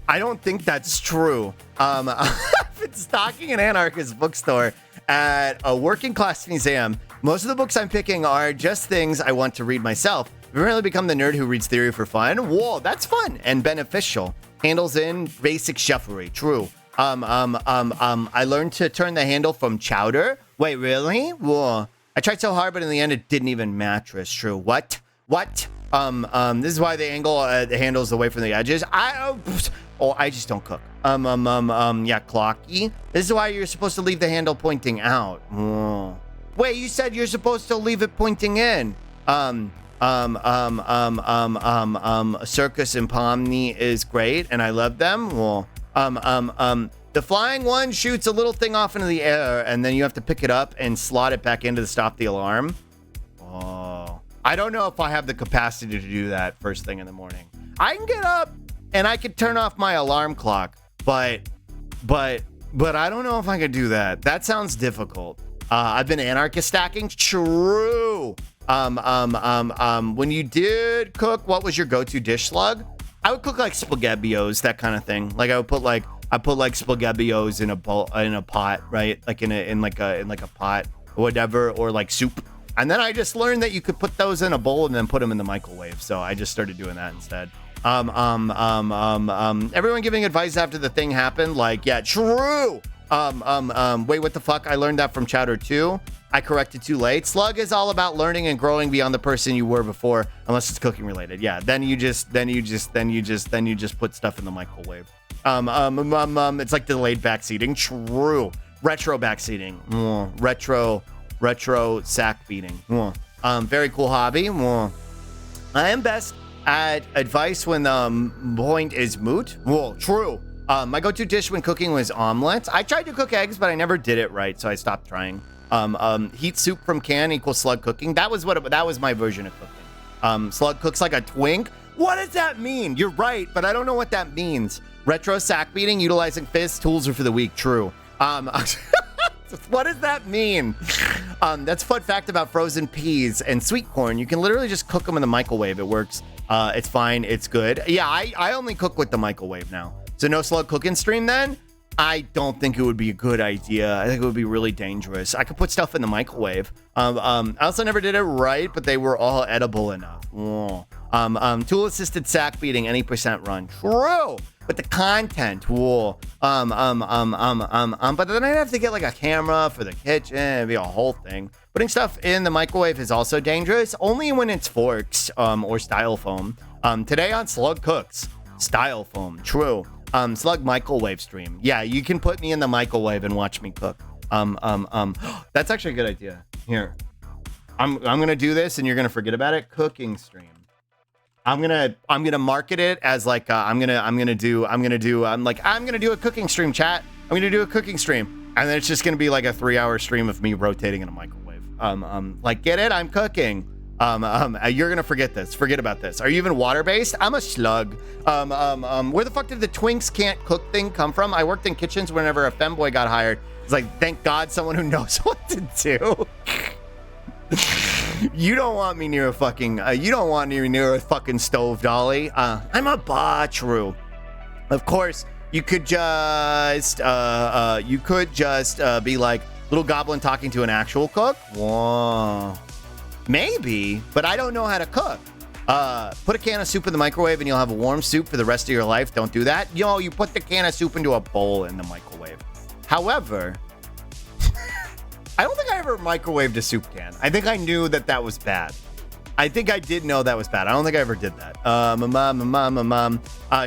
I don't think that's true. I've been stocking an anarchist bookstore at a working class museum. Most of the books I'm picking are just things I want to read myself. I've really become the nerd who reads theory for fun. Whoa, that's fun and beneficial. Handles in basic cheffery. True. I learned to turn the handle from chowder. Wait, really? Whoa. I tried so hard, but in the end, it didn't even mattress. True. What? This is why they angle the handles away from the edges. I just don't cook. Yeah, clocky. This is why you're supposed to leave the handle pointing out. Whoa. Wait, you said you're supposed to leave it pointing in. Circus and Pomni is great, and I love them. Well, the flying one shoots a little thing off into the air, and then you have to pick it up and slot it back into to stop the alarm. Oh, I don't know if I have the capacity to do that first thing in the morning. I can get up and I could turn off my alarm clock, but I don't know if I could do that. That sounds difficult. I've been anarchist stacking. True. When you did cook, what was your go-to dish, Slug? I would cook like spaghettios, that kind of thing. Like I put spaghettios in a pot, right? Like in a pot or whatever, or like soup. And then I just learned that you could put those in a bowl and then put them in the microwave. So I just started doing that instead. Everyone giving advice after the thing happened. Like, yeah, true. Wait, what the fuck? I learned that from Chowder too. I corrected too late. Slug is all about learning and growing beyond the person you were before, unless it's cooking related. Yeah. Then you just put stuff in the microwave. It's like delayed backseating. True. Retro backseating. Retro sack beating. Very cool hobby. I am best at advice when the point is moot. True. My go-to dish when cooking was omelets. I tried to cook eggs, but I never did it right, so I stopped trying. Heat soup from can equals Slug cooking. That was my version of cooking. Slug cooks like a twink. What does that mean? You're right, but I don't know what that means. Retro sack beating, utilizing fists, tools are for the weak. True. What does that mean? That's a fun fact about frozen peas and sweet corn. You can literally just cook them in the microwave. It works. It's fine. It's good. Yeah, I only cook with the microwave now. So no slug cooking stream then? I don't think it would be a good idea. I think it would be really dangerous. I could put stuff in the microwave. I also never did it right, but they were all edible enough. Oh. Tool assisted sack beating, any percent run. True. But the content, whoa. But then I'd have to get like a camera for the kitchen. It'd be a whole thing. Putting stuff in the microwave is also dangerous, only when it's forks, or styrofoam. Today on Slug Cooks, styrofoam. True. Slug microwave stream. Yeah, you can put me in the microwave and watch me cook. That's actually a good idea. Here, I'm gonna do this, and you're gonna forget about it. Cooking stream. I'm gonna market it as like I'm gonna do a cooking stream, chat. I'm gonna do a cooking stream, and then it's just gonna be like a 3-hour stream of me rotating in a microwave. Like, get it? I'm cooking. You're gonna forget this. Forget about this. Are you even water-based? I'm a slug. Where the fuck did the Twinks can't cook thing come from? I worked in kitchens whenever a femboy got hired. It's like, thank God someone who knows what to do. You don't want me near a fucking, near a fucking stove, Dolly. I'm a botchru. Of course, you could just be like little goblin talking to an actual cook. Whoa. Maybe, but I don't know how to cook. Put a can of soup in the microwave and you'll have a warm soup for the rest of your life. Don't do that. You put the can of soup into a bowl in the microwave. However, I don't think I ever microwaved a soup can. I think I knew that was bad. I think I did know that was bad. I don't think I ever did that.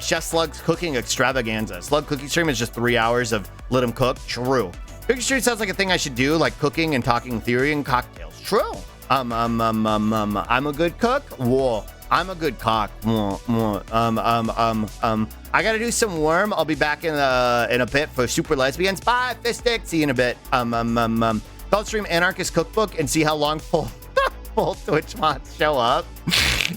Chef Slug's cooking extravaganza. Slug cooking stream is just 3 hours of let him cook. True. Cooking stream sounds like a thing I should do, like cooking and talking theory and cocktails. True. I'm a good cook. Whoa. I'm a good cock. I gotta do some worm. I'll be back in a bit for Super Lesbians. Bye, Fistic. See you in a bit. I'll stream Anarchist Cookbook and see how long full Twitch mods show up.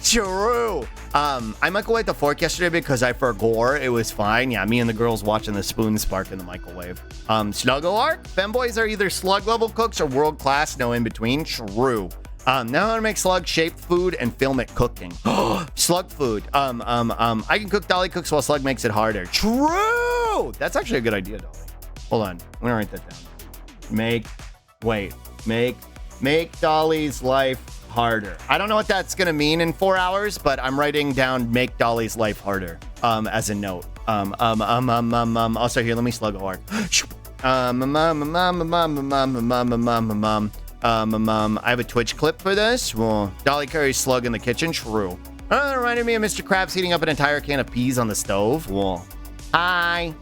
True. I microwaved the fork yesterday because I forgot. It was fine. Yeah, me and the girls watching the spoon spark in the microwave. Sluggo-arc? Femboys are either slug level cooks or world class, no in between. True. Now I'm gonna make slug-shaped food and film it cooking. Slug food. I can cook. Dolly cooks while Slug makes it harder. True. That's actually a good idea, Dolly. Hold on. I'm gonna write that down. Make Dolly's life harder. I don't know what that's gonna mean in 4 hours, but I'm writing down make Dolly's life harder as a note. Also here, let me slug a arc. I have a Twitch clip for this. Well, Dolly carries Slug in the kitchen. True. That reminded me of Mr. Krabs heating up an entire can of peas on the stove. Well, hi.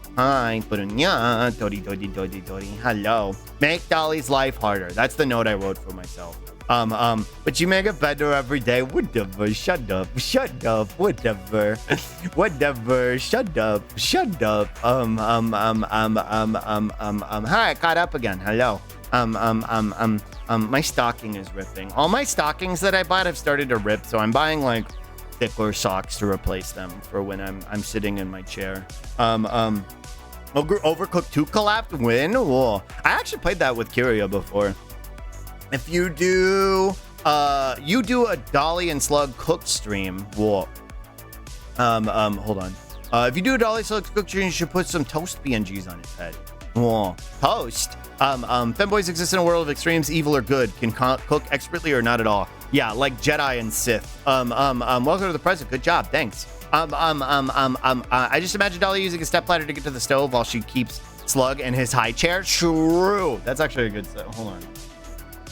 Hello. Make Dolly's life harder. That's the note I wrote for myself. But you make it better every day. Whatever. Shut up. Whatever. Shut up. Hi, I caught up again. Hello. My stocking is ripping. All my stockings that I bought have started to rip, so I'm buying like thicker socks to replace them for when I'm sitting in my chair. Overcooked 2 collapsed win. Whoa. I actually played that with Kyria before. If you do a Dolly and Slug cook stream. Whoa. Hold on. If you do a Dolly Slug cook stream, you should put some toast PNGs on his head. Whoa. Toast. Femboys exist in a world of extremes, evil or good, can cook expertly or not at all. Yeah, like Jedi and Sith. Welcome to the present. Good job. Thanks. I just imagine Dolly using a stepladder to get to the stove while she keeps Slug in his high chair. True. That's actually a good set. Hold on.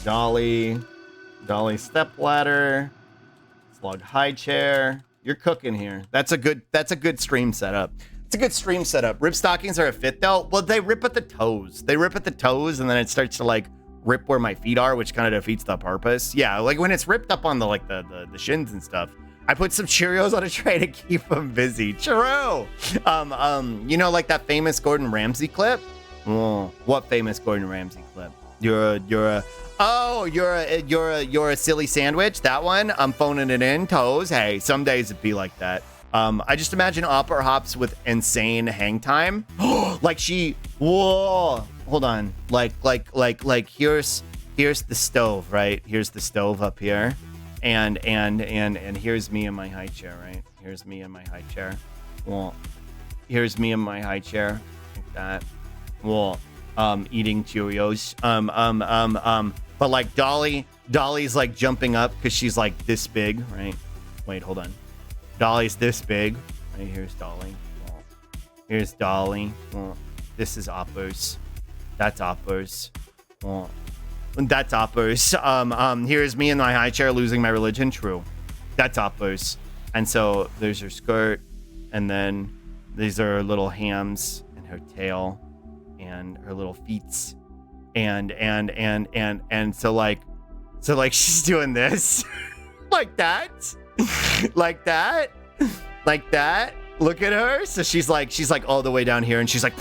Dolly stepladder, Slug high chair. You're cooking here. That's a good stream setup. It's a good stream setup. Rip stockings are a fit though. Well, they rip at the toes. And then it starts to like rip where my feet are, which kind of defeats the purpose. Yeah, like when it's ripped up on the shins and stuff. I put some Cheerios on a tray to keep them busy. True. Like that famous Gordon Ramsay clip? Oh, what famous Gordon Ramsay clip? You're a Oh, you're a silly sandwich. That one, I'm phoning it in. Toes. Hey, some days it be like that. I just imagine Opera Hops with insane hang time. Like she, whoa, hold on. Like here's the stove, right? Here's the stove up here, and here's me in my high chair, right? Here's me in my high chair. Well, here's me in my high chair, like that. Well, eating Cheerios. But like Dolly's like jumping up because she's like this big, right? Wait, hold on. Dolly's this big. Right, here's Dolly. Well, here's Dolly. Well, this is Oppers. That's Oppers. Well, that's Oppers. Here's me in my high chair losing my religion. True. That's Oppers. And so there's her skirt, and then these are her little hams and her tail and her little feets. And so like she's doing this like that. Like that. Look at her. So she's like all the way down here, and she's like,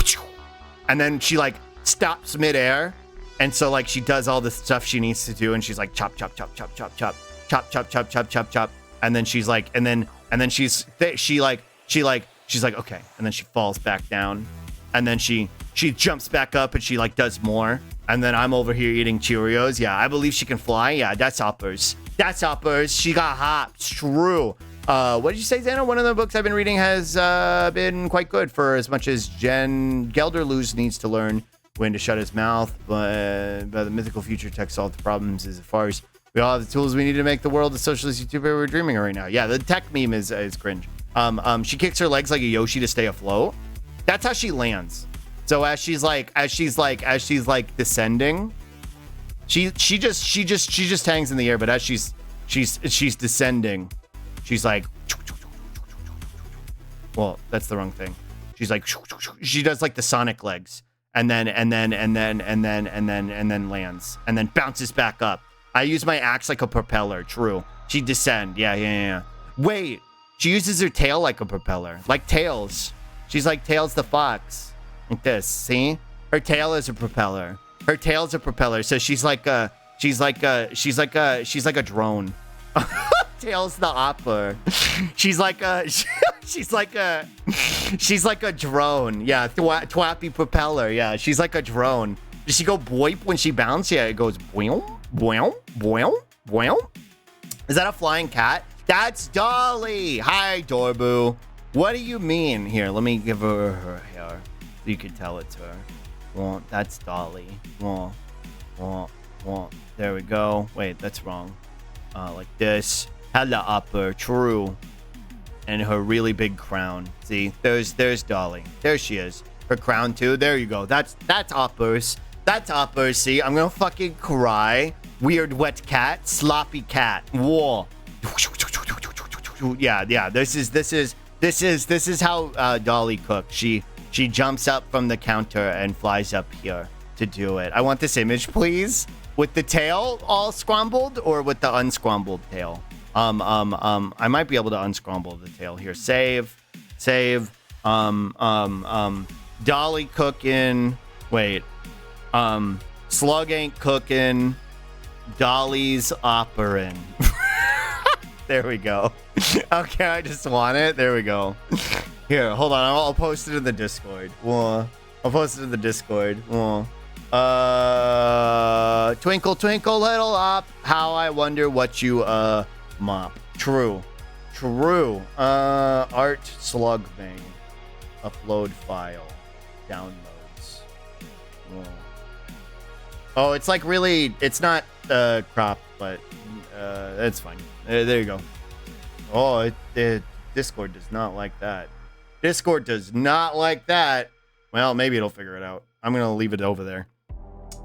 and then she like stops midair, and so like she does all the stuff she needs to do, and she's like chop, and then she's like, and then she's like okay, and then she falls back down, and then she jumps back up, and she like does more, and then I'm over here eating Cheerios. Yeah, I believe she can fly. Yeah, that's Oppers. She got hops. True. What did you say, Xana? One of the books I've been reading has been quite good, for as much as Jen Gelderloos needs to learn when to shut his mouth, but the mythical future tech solve the problems as far as we all have the tools we need to make the world the socialist utopia we're dreaming of right now. Yeah, the tech meme is cringe. She kicks her legs like a Yoshi to stay afloat. That's how she lands. So as she's like descending, she just hangs in the air, but as she's descending, she's like, well, that's the wrong thing. She's like, she does like the Sonic legs, and then lands, and then bounces back up. I use my axe like a propeller. True. She descend. Yeah. Wait, she uses her tail like a propeller, like Tails. She's like Tails the fox, like this. See, her tail is a propeller. So she's like a drone. Tails the opera. She's like a drone. Yeah, thwappy propeller. Yeah, she's like a drone. Does she go boip when she bounces? Yeah, it goes boing, boing, boing, boing. Is that a flying cat? That's Dolly. Hi, Dorbu. What do you mean? Here, let me give her her hair so you can tell it's her. Well, that's Dolly. Well, there we go. Wait, that's wrong. Like this. Hello, upper. True. And her really big crown. See, there's Dolly. There she is. Her crown too. There you go. That's uppers. That's uppers. See, I'm gonna fucking cry. Weird wet cat. Sloppy cat. Whoa. Yeah. This is how Dolly cooks. She jumps up from the counter and flies up here to do it. I want this image, please. With the tail all scrambled, or with the unscrambled tail? I might be able to unscramble the tail here. Save. Dolly cooking. Wait. Slug ain't cooking. Dolly's operin'. There we go. Okay, I just want it. There we go. Here, hold on. I'll post it in the Discord. I'll post it in the Discord. Twinkle, twinkle, little op. How I wonder what you mop. True. Art slug thing. Upload file. Downloads. Oh, it's like really. It's not cropped, but it's fine. There you go. Oh, Discord does not like that. Discord does not like that. Well, maybe it'll figure it out. I'm gonna leave it over there.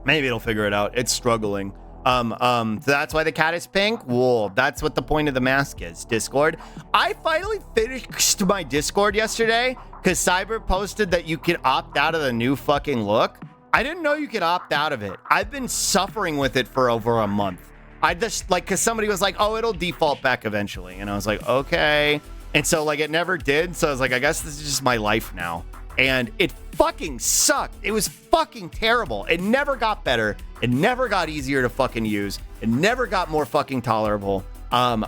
Maybe it'll figure it out. It's struggling. So that's why the cat is pink. Whoa, that's what the point of the mask is. Discord. I finally finished my Discord yesterday because Cyber posted that you can opt out of the new fucking look. I didn't know you could opt out of it. I've been suffering with it for over a month. I just like, cause somebody was like, oh, it'll default back eventually. And I was like, okay. And so like, it never did. So I was like, I guess this is just my life now. and it fucking sucked. It was fucking terrible. It never got better. It never got easier to fucking use. It never got more fucking tolerable. New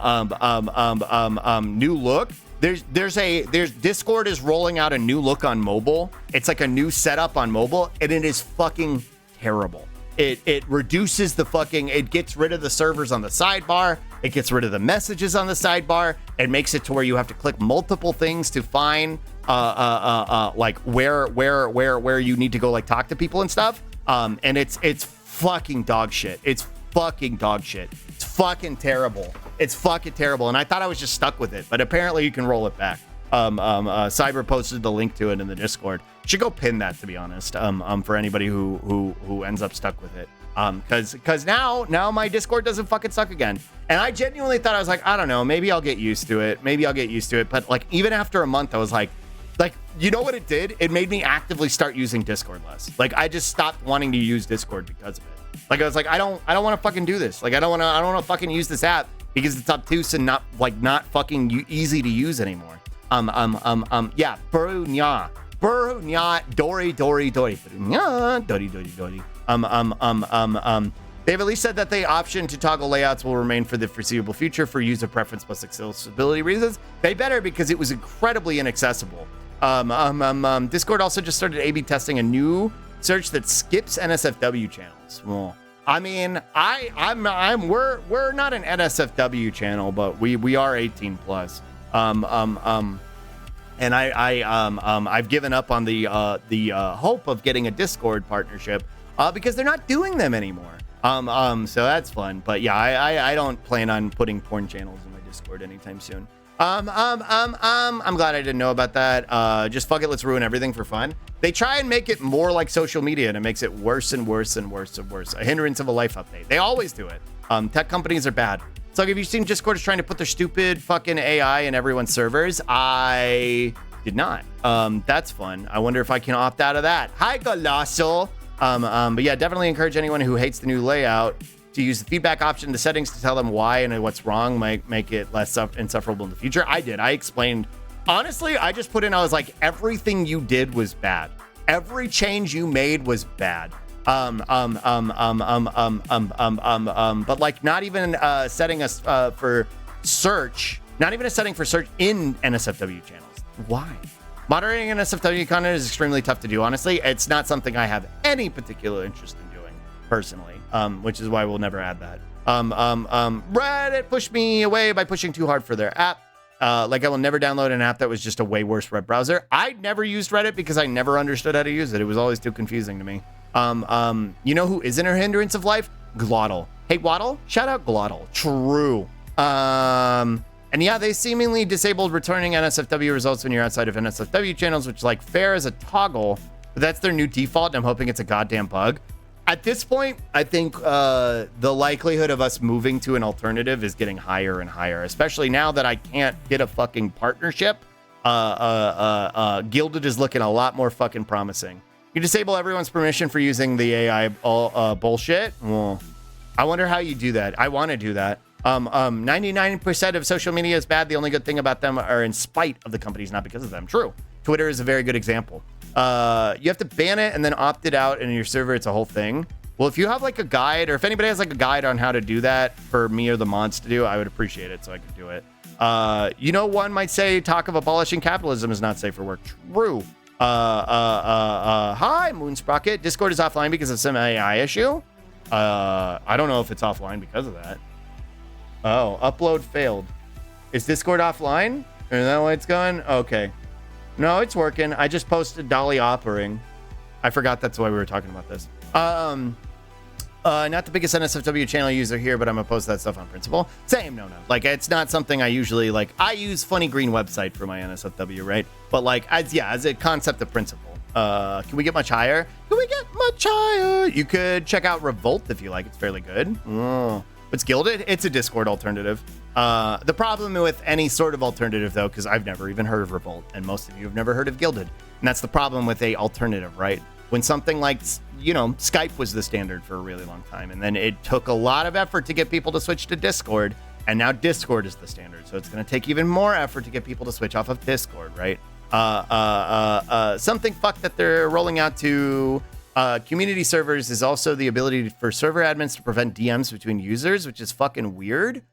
look. There's Discord is rolling out a new look on mobile. It's like a new setup on mobile, and it is fucking terrible. It reduces the fucking, it gets rid of the servers on the sidebar. It gets rid of the messages on the sidebar. It makes it to where you have to click multiple things to find like where you need to go like talk to people and stuff. And it's fucking dog shit. It's fucking dog shit. It's fucking terrible. It's fucking terrible. And I thought I was just stuck with it, but apparently you can roll it back. Cyber posted the link to it in the Discord. Should go pin that, to be honest. For anybody who ends up stuck with it. Cause now my Discord doesn't fucking suck again. And I genuinely thought, I was like, I don't know, maybe I'll get used to it. But like, even after a month, I was like, you know what it did? It made me actively start using Discord less. Like, I just stopped wanting to use Discord because of it. Like, I was like, I don't want to fucking do this. Like, I don't want to fucking use this app because it's obtuse and not fucking easy to use anymore. Yeah, Brunya, Dory, Brunya, Dory. They've at least said that the option to toggle layouts will remain for the foreseeable future for user preference plus accessibility reasons. They better, because it was incredibly inaccessible. Discord also just started A/B testing a new search that skips NSFW channels. Well, I mean, we're not an NSFW channel, but we are 18 plus. And I've given up on the hope of getting a Discord partnership because they're not doing them anymore. So that's fun. But yeah, I don't plan on putting porn channels in my Discord anytime soon. I'm glad I didn't know about that. Just fuck it, let's ruin everything for fun. They try and make it more like social media, and it makes it worse and worse and worse and worse. A hindrance of a life update. They always do it. Tech companies are bad. So have you seen Discord is trying to put their stupid fucking AI in everyone's servers? I did not. That's fun. I wonder if I can opt out of that. Hi, Colossal. But yeah, definitely encourage anyone who hates the new layout to use the feedback option in the settings to tell them why and what's wrong, might make it less insufferable in the future. I did. I explained. Honestly, I just put in, I was like, everything you did was bad. Every change you made was bad. But like not even setting us for search, not even a setting for search in NSFW channels. Why? Moderating NSFW content is extremely tough to do. Honestly, it's not something I have any particular interest in doing personally, which is why we'll never add that. Reddit pushed me away by pushing too hard for their app. Like I will never download an app that was just a way worse web browser. I never used Reddit because I never understood how to use it. It was always too confusing to me. You know who isn't a hindrance of life? Glottal. Hey, Waddle, shout out Glottal. True. And yeah, they seemingly disabled returning NSFW results when you're outside of NSFW channels, which like fair as a toggle, but that's their new default. And I'm hoping it's a goddamn bug. At this point, I think the likelihood of us moving to an alternative is getting higher and higher, especially now that I can't get a fucking partnership. Gilded is looking a lot more fucking promising. You disable everyone's permission for using the AI bullshit. Well, I wonder how you do that. I want to do that. 99% of social media is bad. The only good thing about them are in spite of the companies, not because of them. True. Twitter is a very good example. You have to ban it and then opt it out, and in your server, it's a whole thing. Well, if you have like a guide, or if anybody has like a guide on how to do that for me or the mods to do, I would appreciate it so I could do it. You know, one might say talk of abolishing capitalism is not safe for work. True. Hi, Moonsprocket. Discord is offline because of some AI issue. I don't know if it's offline because of that. Oh, upload failed. Is Discord offline? Is that why it's gone? Okay. No, it's working. I just posted Dolly Oppering. I forgot that's why we were talking about this. Not the biggest NSFW channel user here, but I'm opposed to that stuff on principle. Same, no. Like, it's not something I usually, like, I use Funny Green website for my NSFW, right? But, like, as a concept of principle. Can we get much higher? Can we get much higher? You could check out Revolt if you like. It's fairly good. Oh. What's Gilded? It's a Discord alternative. The problem with any sort of alternative, though, because I've never even heard of Revolt, and most of you have never heard of Gilded. And that's the problem with a alternative, right? When something like, you know, Skype was the standard for a really long time, and then it took a lot of effort to get people to switch to Discord, and now Discord is the standard. So it's going to take even more effort to get people to switch off of Discord, right? Something fucked that they're rolling out to community servers is also the ability for server admins to prevent DMs between users, which is fucking weird.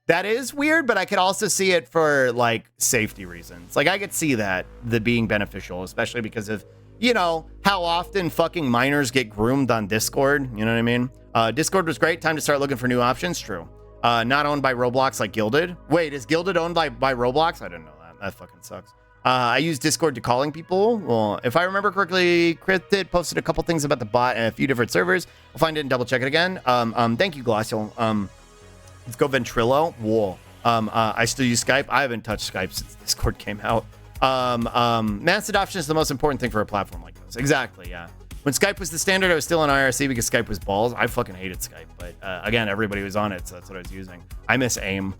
That is weird, but I could also see it for like safety reasons. Like I could see that the being beneficial, especially because of, you know, how often fucking minors get groomed on Discord. You know what I mean? Discord was great. Time to start looking for new options. True. Not owned by Roblox like Gilded. Wait, is Gilded owned by Roblox? I didn't know that. That fucking sucks. I use Discord to calling people. Well, if I remember correctly, Cryptid posted a couple things about the bot and a few different servers. I'll find it and double check it again. Thank you, Glacial. Let's go Ventrilo. Whoa. I still use Skype. I haven't touched Skype since Discord came out. Mass adoption is the most important thing for a platform like this. Exactly, yeah. When Skype was the standard, I was still on IRC because Skype was balls. I fucking hated Skype, but again, everybody was on it, so that's what I was using. I miss AIM.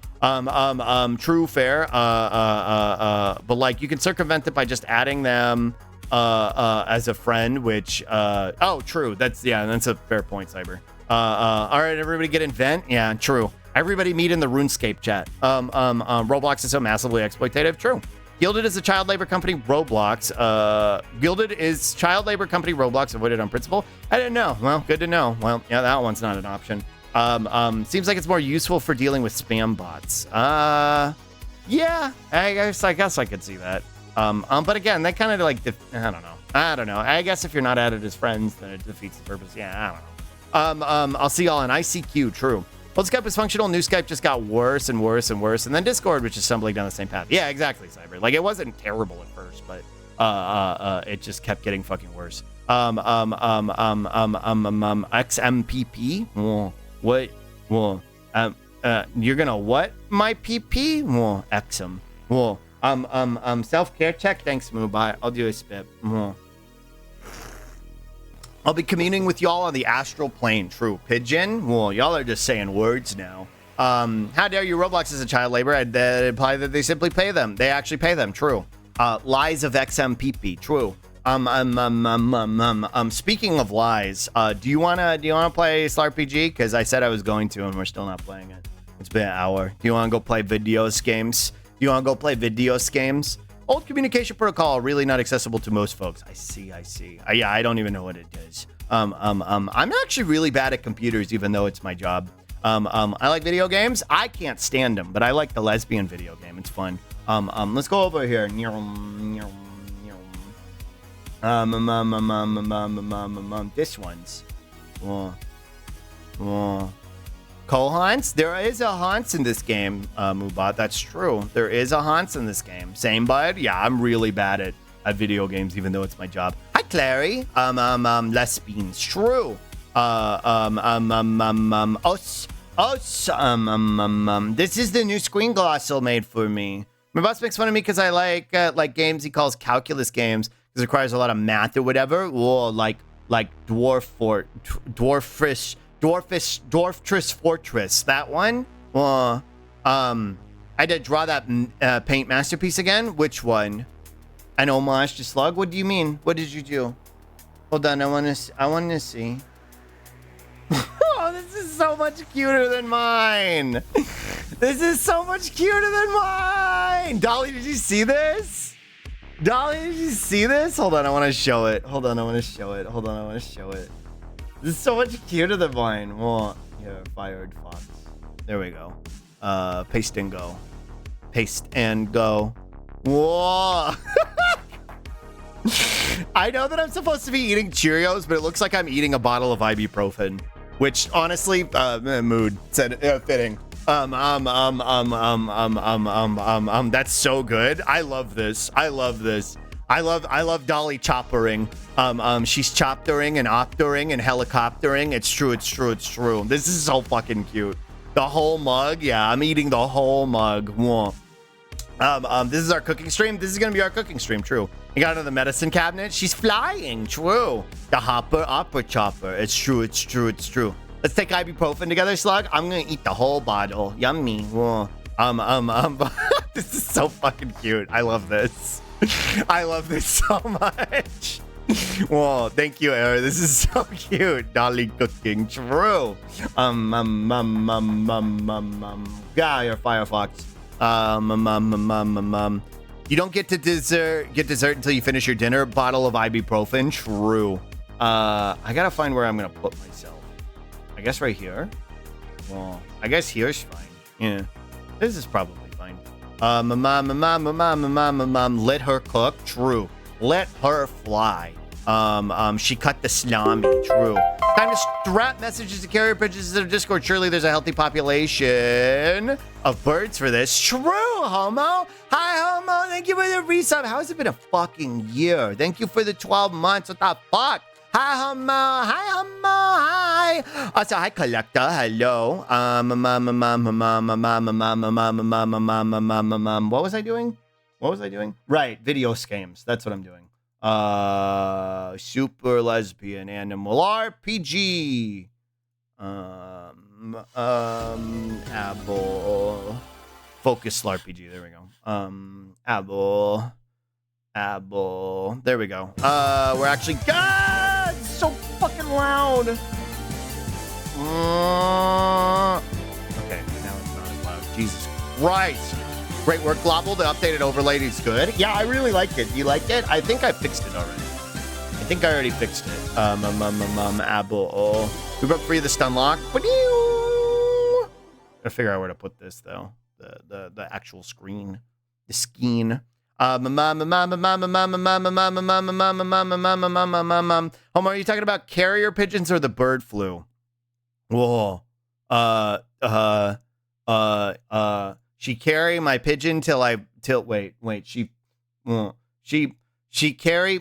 True, fair. But like, you can circumvent it by just adding them as a friend, which oh, true. That's a fair point, Cyber. All right, everybody get invent. Yeah, true. Everybody meet in the RuneScape chat. Roblox is so massively exploitative. True. Gilded is a child labor company, Roblox. Gilded is child labor company, Roblox, avoided on principle. I didn't know. Well, good to know. Well, yeah, that one's not an option. Seems like it's more useful for dealing with spam bots. Yeah, I guess I could see that. But again, that kind of like, I don't know. I guess if you're not added as friends, then it defeats the purpose. Yeah, I don't know. I'll see y'all in ICQ. True. Old Skype was functional. New Skype just got worse and worse and worse. And then Discord, which is stumbling down the same path. Yeah, exactly, Cyber. Like, it wasn't terrible at first, but it just kept getting fucking worse. XMPP? What? You're gonna what? My PP? XM. Self-care check? Thanks, Mubai. I'll do a spit. I'll be communing with y'all on the astral plane. True. Pigeon? Well, y'all are just saying words now. How dare you? Roblox is a child labor. I'd imply that they simply pay them. They actually pay them. True. Lies of XMPP. True. Speaking of lies, do you wanna play slarpg? Because I said I was going to, and we're still not playing it. It's been an hour. Do you wanna go play videos games? Old communication protocol, really not accessible to most folks. I see. Yeah, I don't even know what it is. I'm actually really bad at computers, even though it's my job. I like video games. I can't stand them, but I like the lesbian video game. It's fun. Let's go over here. This one's. Cole Hans? There is a Hans in this game, Mubat. That's true. There is a Hans in this game. Same, bud? Yeah, I'm really bad at video games, even though it's my job. Hi, Clary. Lesbians. True. This is the new screen glossal made for me. My boss makes fun of me because I like games he calls calculus games because it requires a lot of math or whatever. Or like Dwarftress Fortress. That one. I had to draw that paint masterpiece again. Which one? An homage to Slug? What do you mean? What did you do? Hold on, I want to see. Oh, this is so much cuter than mine. This is so much cuter than mine. Dolly, did you see this? Hold on, I want to show it. This is so much cuter than mine. Well, here, fired fox. There we go. Paste and go. Whoa. I know that I'm supposed to be eating Cheerios, but it looks like I'm eating a bottle of ibuprofen, which honestly, mood said fitting. That's so good. I love this. I love Dolly choppering. She's choptering and optering and helicoptering. It's true. This is so fucking cute. The whole mug. Yeah, I'm eating the whole mug. Whoa. This is our cooking stream. This is gonna be our cooking stream. True. You got her in the medicine cabinet. She's flying. True. The opera chopper. It's true. Let's take ibuprofen together, Slug. I'm gonna eat the whole bottle. Yummy. Whoa. This is so fucking cute. I love this. I love this so much. Whoa, thank you, Era. This is so cute. Dolly cooking. True. Yeah, you're Firefox. You don't get to get dessert until you finish your dinner. Bottle of ibuprofen. True. I gotta find where I'm gonna put myself. I guess right here. Well, I guess here's fine. Yeah, this is probably fine. Let her cook. True. Let her fly. She cut the salami. True. Time to strap messages to carrier pigeons to Discord. Surely there's a healthy population of birds for this. True, Homo. Hi, Homo. Thank you for the resub. How has it been a fucking year? Thank you for the 12 months. What the fuck? Hi, Homo. Hi, Homo. Hi. Also, hi, Collector. Hello. What was I doing? What was I doing? Right, video games. That's what I'm doing. Super lesbian animal RPG. Apple. Focus slarpg. There we go. Apple. There we go. We're actually. God, it's so fucking loud. Okay, now it's not as loud. Jesus Christ. Great work, Global. The updated overlay is good. Yeah, I really like it. You like it? I think I fixed it already. I think I already fixed it. Apple. We broke free of the stun lock. Gotta figure out where to put this though. The actual screen. The skeen. Homo, are you talking about carrier pigeons or the bird flu? Whoa. She carry my pigeon till wait, she carry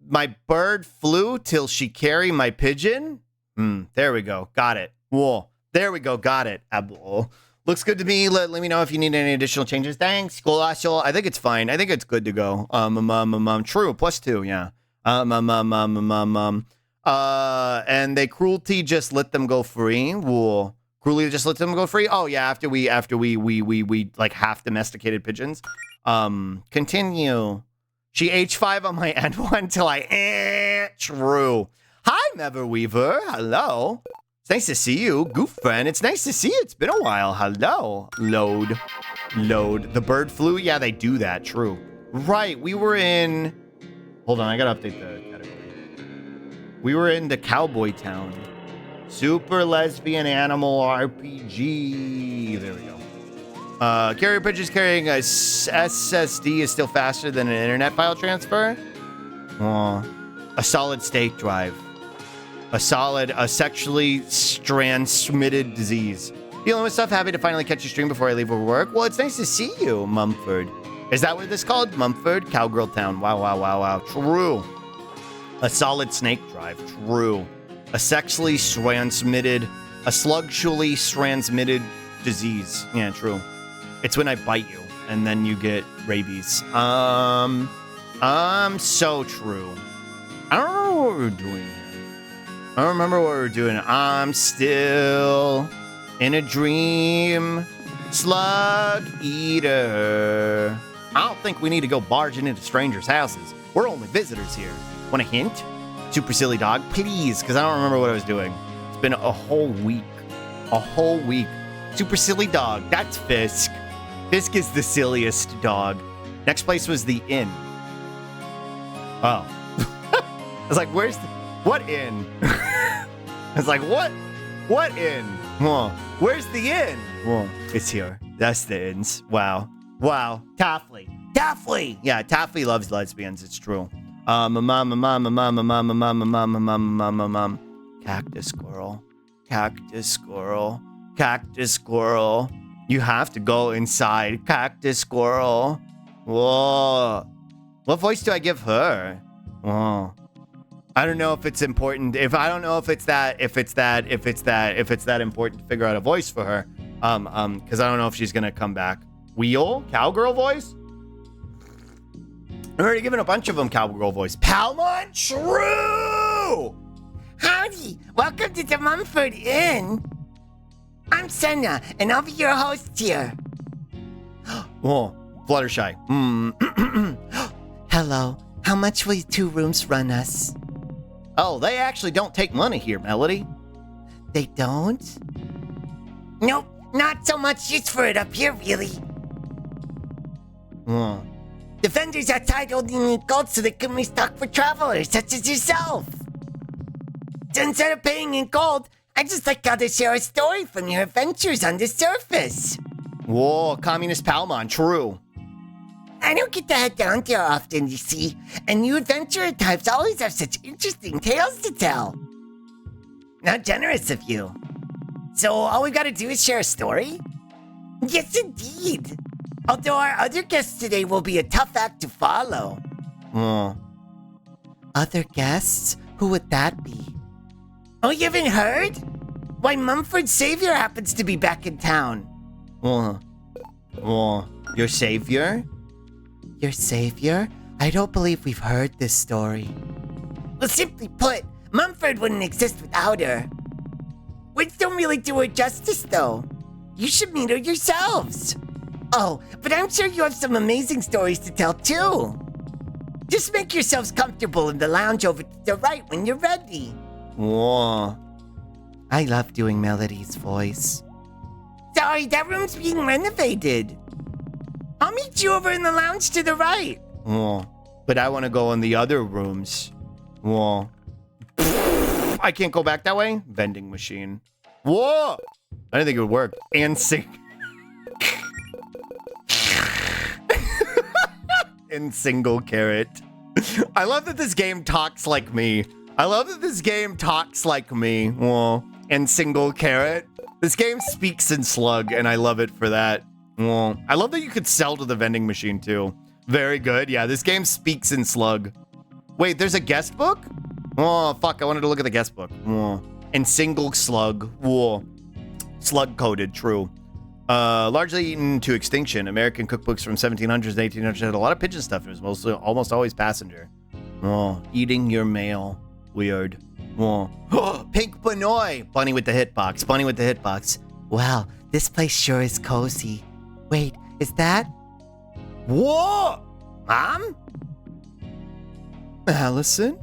my bird flew till she carry my pigeon? There we go. Got it. Whoa. There we go. Got it. Looks good to me. Let me know if you need any additional changes. Thanks, Golasho. I think it's fine. I think it's good to go. True. +2, yeah. And they cruelty just let them go free. Whoa. Cruelly just let them go free? Oh yeah, after we like half domesticated pigeons. Continue. She H5 on my N1 till I true. Hi, Meverweaver. Hello. It's nice to see you. Goof friend. It's nice to see you. It's been a while. Hello. Load. The bird flu? Yeah, they do that. True. Right. We were in. Hold on, I gotta update the category. We were in the cowboy town. Super lesbian animal RPG. There we go. Carrier pigeons carrying a SSD is still faster than an internet file transfer. A solid state drive. A sexually transmitted disease. Dealing with stuff. Happy to finally catch your stream before I leave for work. Well, it's nice to see you, Mumford. Is that what this is called? Mumford? Cowgirl Town. Wow. True. A solid snake drive. True. A sexually transmitted disease. Yeah, true. It's when I bite you and then you get rabies. So true. I don't know what we're doing here. I don't remember what we're doing. I'm still in a dream. Slug eater. I don't think we need to go barging into strangers' houses. We're only visitors here. Want a hint? Super silly dog, please, because I don't remember what I was doing. It's been a whole week. Super silly dog. That's Fisk. Fisk is the silliest dog. Next place was the inn. Oh. I was like, what inn? I was like, what inn? Whoa. Where's the inn? Whoa. It's here. That's the inns. Wow. Taffley. Yeah, Taffley loves lesbians. It's true. Cactus squirrel. You have to go inside. Cactus squirrel. Whoa. What voice do I give her? Whoa. I don't know if it's important. If it's that important to figure out a voice for her. Because I don't know if she's gonna come back. Wheel? Cowgirl voice? I've already given a bunch of them cowgirl voice. Palmon? True! Howdy! Welcome to the Mumford Inn. I'm Senna, and I'll be your host here. Whoa, Fluttershy. Hello. How much will 2 rooms run us? Oh, they actually don't take money here, Melody. They don't? Nope, not so much use for it up here, really. Oh. The vendors outside only need gold so they can restock for travelers such as yourself. So instead of paying in gold, I just like how to share a story from your adventures on the surface. Whoa, Communist Palmon, true. I don't get to head down there often, you see, and you adventurer types always have such interesting tales to tell. How generous of you. So all we gotta do is share a story? Yes, indeed. Although our other guests today will be a tough act to follow. Oh. Other guests? Who would that be? Oh, you haven't heard? Why, Mumford's savior happens to be back in town. Your savior? Your savior? I don't believe we've heard this story. Well, simply put, Mumford wouldn't exist without her. Words don't really do her justice, though. You should meet her yourselves. Oh, but I'm sure you have some amazing stories to tell, too. Just make yourselves comfortable in the lounge over to the right when you're ready. Whoa. I love doing Melody's voice. Sorry, that room's being renovated. I'll meet you over in the lounge to the right. Whoa. But I want to go in the other rooms. Whoa. I can't go back that way? Vending machine. Whoa! I didn't think it would work. And sing. And single carrot. I love that this game talks like me. Whoa. And single carrot. This game speaks in slug, and I love it for that. Whoa. I love that you could sell to the vending machine, too. Very good. Yeah, this game speaks in slug. Wait, there's a guest book? Oh, fuck. I wanted to look at the guest book. Whoa. And single slug. Whoa. Slug coded, true. Largely eaten to extinction. American cookbooks from 1700s and 1800s had a lot of pigeon stuff. It was mostly almost always passenger. Oh, eating your mail. Weird. Oh, Pink Banoy. Bunny with the hitbox. Wow, this place sure is cozy. Wait, is that? Whoa! Mom? Allison?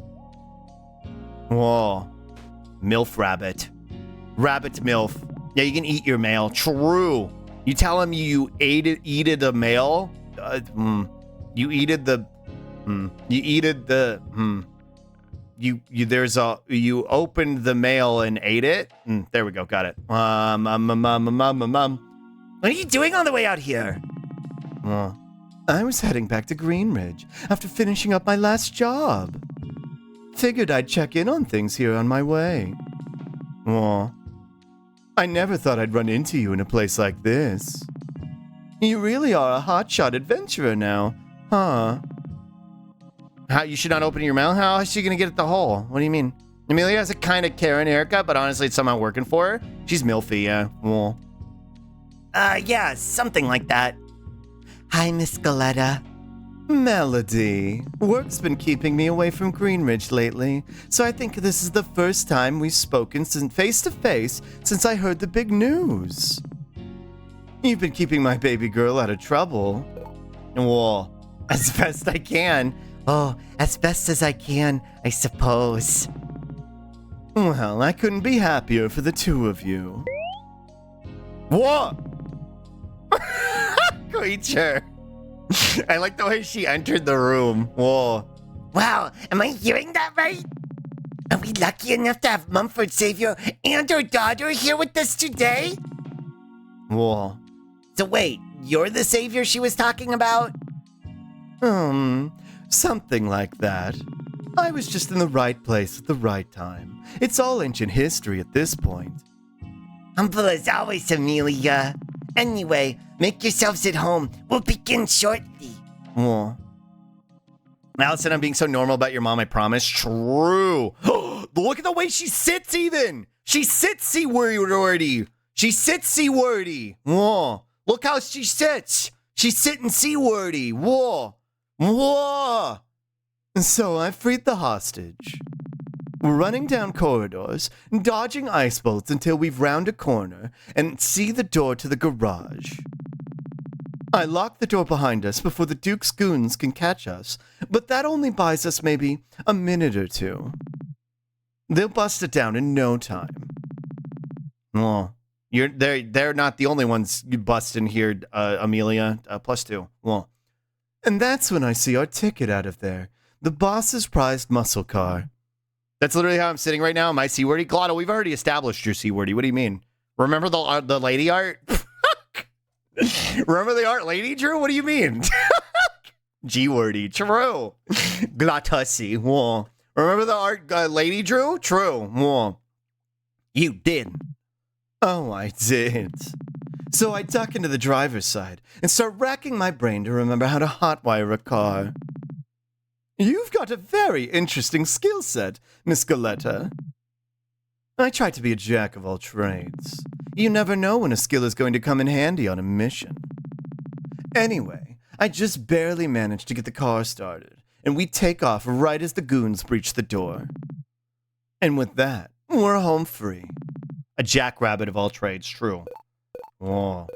Whoa. MILF rabbit. Rabbit MILF. Yeah, you can eat your mail. True. You tell him you eated a mail? You eated the... You opened the mail and ate it? There we go, got it. What are you doing on the way out here? I was heading back to Greenridge after finishing up my last job. Figured I'd check in on things here on my way. I never thought I'd run into you in a place like this. You really are a hotshot adventurer now, huh? How, you should not open your mouth? How is she gonna get at the hole? What do you mean? Amelia has a kind of Karen haircut, but honestly it's somehow working for her. She's milfy, yeah. Well. Yeah, something like that. Hi, Miss Galetta. Melody. Work's been keeping me away from Greenridge lately, so I think this is the first time we've spoken face to face since I heard the big news. You've been keeping my baby girl out of trouble. Well, as best I can. Oh, as best as I can, I suppose. Well, I couldn't be happier for the two of you. What? Creature. I like the way she entered the room. Whoa. Wow, am I hearing that right? Are we lucky enough to have Mumford Savior and her daughter here with us today? Whoa. So wait, you're the savior she was talking about? Something like that. I was just in the right place at the right time. It's all ancient history at this point. Humble as always, Amelia. Anyway, make yourselves at home. We'll begin shortly. Whoa. Allison, I'm being so normal about your mom, I promise. True. Look at the way she sits even. She sits seawordy. She sits seawordy. Whoa. Look how she sits. She's sitting seawordy. Whoa. Whoa. So I freed the hostage. We're running down corridors, dodging ice bolts until we've round a corner and see the door to the garage. I lock the door behind us before the Duke's goons can catch us, but that only buys us maybe a minute or two. They'll bust it down in no time. Oh, they're not the only ones you bust in here, Amelia. +2. Well, And that's when I see our ticket out of there. The boss's prized muscle car. That's literally how I'm sitting right now. My C-wordy. Glotto, we've already established your C-wordy. What do you mean? Remember the lady art? Remember the art lady, Drew? What do you mean? G-wordy. True. Glottussy. Whoa. Remember the art lady, Drew? True. Whoa. You did. Oh, I did. So I duck into the driver's side and start racking my brain to remember how to hotwire a car. You've got a very interesting skill set, Miss Galetta. I try to be a jack of all trades. You never know when a skill is going to come in handy on a mission. Anyway, I just barely managed to get the car started, and we take off right as the goons breach the door. And with that, we're home free. A jackrabbit of all trades. True. Whoa.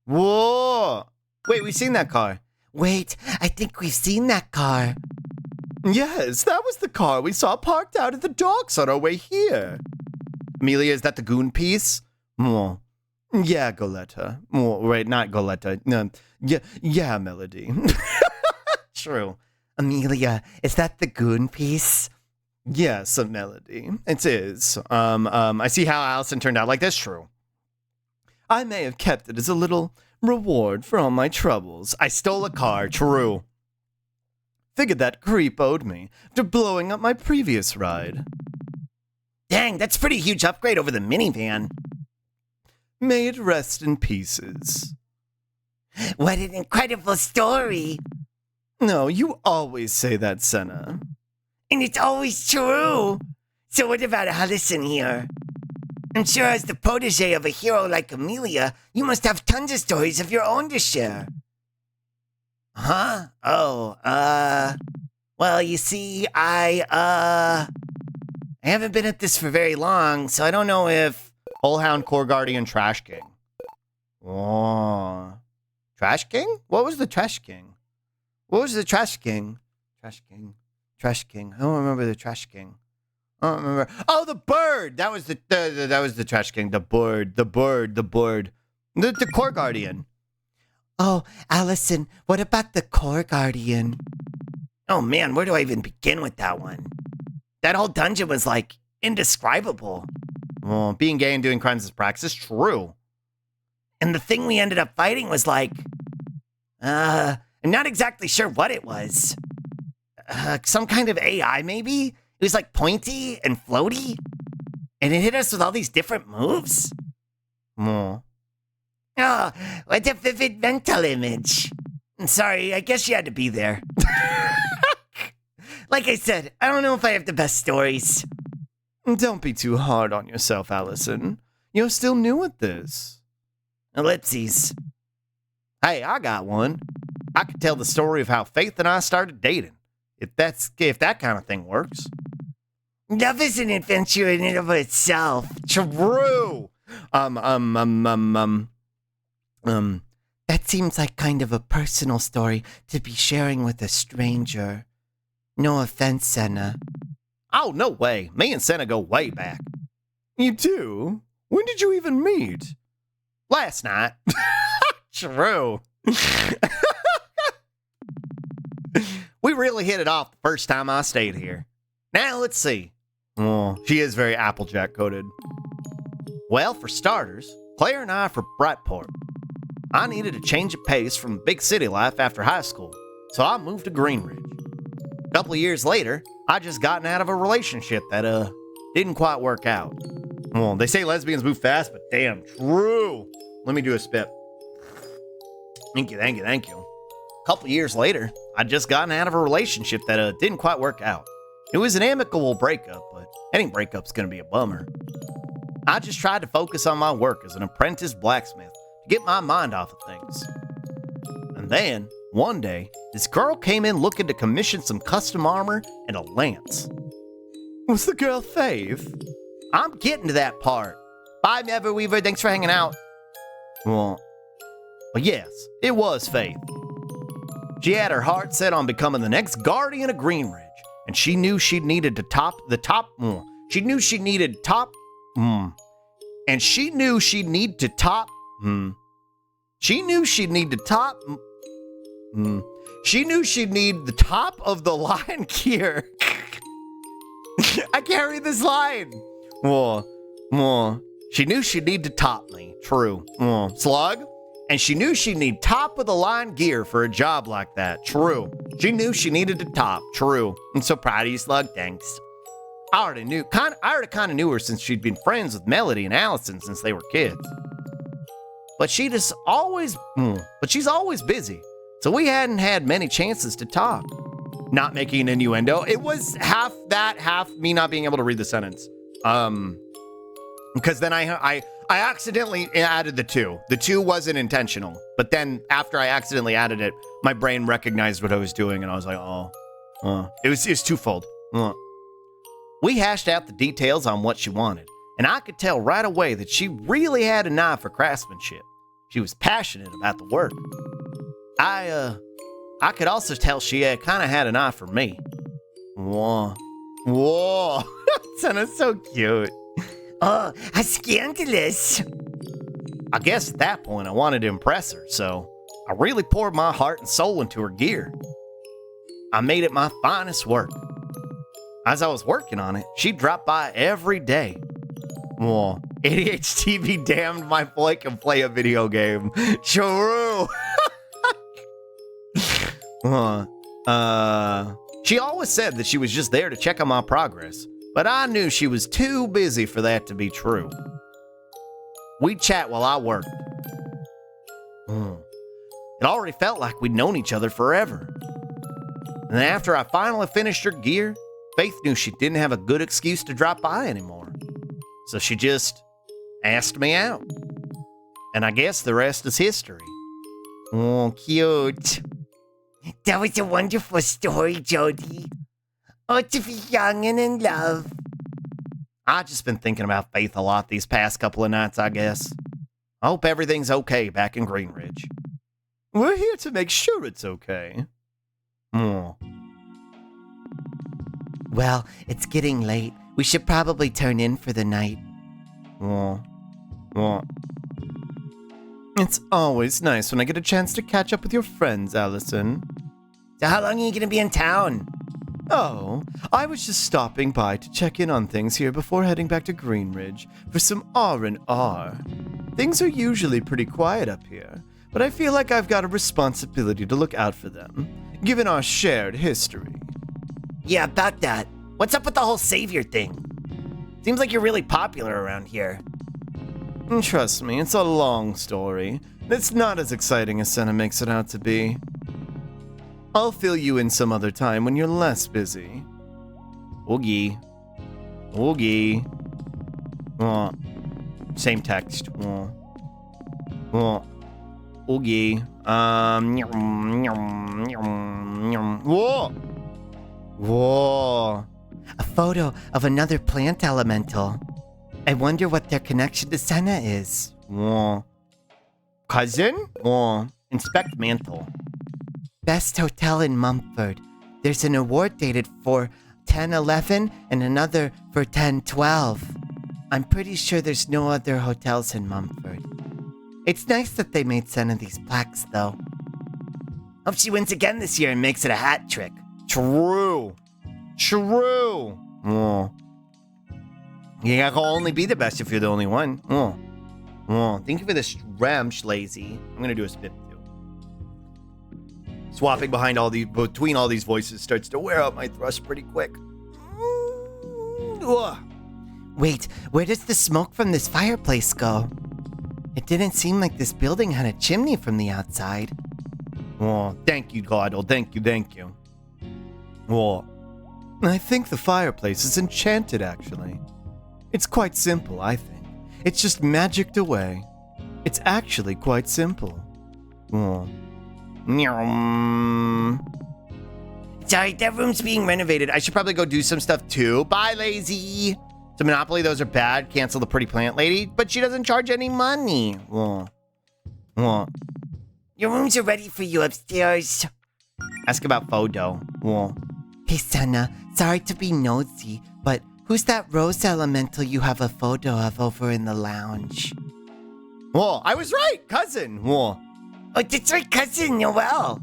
Whoa. Wait, we've seen that car. Wait, I think we've seen that car. Yes, that was the car we saw parked out at the docks on our way here. Amelia, is that the goon piece? Mwah. Yeah, Goletta. Wait, not Goletta. No, yeah, Melody. True. Amelia, is that the goon piece? Yes, a Melody. It is. I see how Allison turned out like this. True. I may have kept it as a little reward for all my troubles. I stole a car. True. Figured that creep owed me after blowing up my previous ride. Dang, that's a pretty huge upgrade over the minivan. May it rest in pieces. What an incredible story. No, you always say that, Senna. And it's always true. So what about Allison here? I'm sure as the protege of a hero like Amelia, you must have tons of stories of your own to share. Huh? Oh, well, you see, I haven't been at this for very long, so I don't know if... Bullhound, Core Guardian, Trash King. Oh. Trash King? What was the Trash King? What was the Trash King? Trash King. Trash King. I don't remember the Trash King. I don't remember. Oh, the bird! That was the Trash King. The bird. The Core Guardian. Oh, Allison, what about the Core Guardian? Oh man, where do I even begin with that one? That whole dungeon was like indescribable. Well, being gay and doing crimes as practice is true. And the thing we ended up fighting was like, I'm not exactly sure what it was. Some kind of AI maybe? It was like pointy and floaty. And it hit us with all these different moves. Oh. Oh, what a vivid mental image. Sorry, I guess you had to be there. Like I said, I don't know if I have the best stories. Don't be too hard on yourself, Allison. You're still new at this. Ellipses. Hey, I got one. I could tell the story of how Faith and I started dating. If that kind of thing works. Love is an adventure in and of itself. True. That seems like kind of a personal story to be sharing with a stranger. No offense, Senna. Oh, no way. Me and Senna go way back. You do? When did you even meet? Last night. True. We really hit it off the first time I stayed here. Now, let's see. Oh, she is very Applejack coded. Well, for starters, Claire and I are from Brightport. I needed a change of pace from big city life after high school, so I moved to Greenridge. A couple of years later, I just gotten out of a relationship that, didn't quite work out. Well, they say lesbians move fast, but damn, true. Let me do a spit. Thank you. A couple years later, I'd just gotten out of a relationship that didn't quite work out. It was an amicable breakup, but any breakup's gonna be a bummer. I just tried to focus on my work as an apprentice blacksmith to get my mind off of things. And then, one day, this girl came in looking to commission some custom armor and a lance. Was the girl Faith? I'm getting to that part. Bye, Neverweaver. Thanks for hanging out. Well, yes, it was Faith. She had her heart set on becoming the next guardian of Greenridge, and she knew she needed to top. She knew she needed top. And she knew she'd need to top. She knew she'd need to top. She knew she'd need the top of the line gear. I can't read this line. She knew she'd need to top me. True. Slug? And she knew she'd need top of the line gear for a job like that. True. She knew she needed to top. True. I'm so proud of you, Slug. Thanks. I already kind of knew her since she'd been friends with Melody and Allison since they were kids. But she's always busy. So we hadn't had many chances to talk. Not making an innuendo. It was half that, half me not being able to read the sentence. Because then I accidentally added the two. The two wasn't intentional. But then after I accidentally added it, my brain recognized what I was doing and I was like, it was twofold. We hashed out the details on what she wanted, and I could tell right away that she really had an eye for craftsmanship. She was passionate about the work. I could also tell she kind of had an eye for me. Whoa. Sounded so cute. Oh, how scandalous. I guess at that point I wanted to impress her, so I really poured my heart and soul into her gear. I made it my finest work. As I was working on it, she'd drop by every day. ADHD be damned, my boy can play a video game. True. She always said that she was just there to check on my progress, but I knew she was too busy for that to be true. We'd chat while I worked. It already felt like we'd known each other forever. And then after I finally finished her gear, Faith knew she didn't have a good excuse to drop by anymore. So she just asked me out. And I guess the rest is history. Oh, cute. That was a wonderful story, Jody. Oh, to be young and in love. I've just been thinking about Faith a lot these past couple of nights, I guess. I hope everything's okay back in Green Ridge. We're here to make sure it's okay. Well, it's getting late. We should probably turn in for the night. It's always nice when I get a chance to catch up with your friends, Allison. So how long are you going to be in town? Oh, I was just stopping by to check in on things here before heading back to Green Ridge for some R&R. Things are usually pretty quiet up here, but I feel like I've got a responsibility to look out for them, given our shared history. Yeah, about that. What's up with the whole savior thing? Seems like you're really popular around here. Trust me, it's a long story. It's not as exciting as Senna makes it out to be. I'll fill you in some other time when you're less busy. Oogie. Same text. Oogie. Whoa. A photo of another plant elemental. I wonder what their connection to Senna is. Cousin? Inspect mantle. Best hotel in Mumford. There's an award dated for 10/11 and another for 10/12. I'm pretty sure there's no other hotels in Mumford. It's nice that they made Senna these plaques, though. Hope she wins again this year and makes it a hat trick. True. Yeah, I can only be the best if you're the only one. Thank you for this ramsh, lazy. I'm gonna do a spit too. Swapping between all these voices starts to wear out my thrust pretty quick. Wait, where does the smoke from this fireplace go? It didn't seem like this building had a chimney from the outside. Thank you, God. Thank you. I think the fireplace is enchanted, actually. It's quite simple, I think. It's just magicked away. It's actually quite simple. Sorry, that room's being renovated. I should probably go do some stuff too. Bye, lazy. So Monopoly, those are bad. Cancel the pretty plant lady, but she doesn't charge any money. Your rooms are ready for you upstairs. Ask about photo. Hey, Senna, sorry to be nosy, but who's that rose elemental you have a photo of over in the lounge? I was right, cousin. Oh, that's my cousin, Noelle.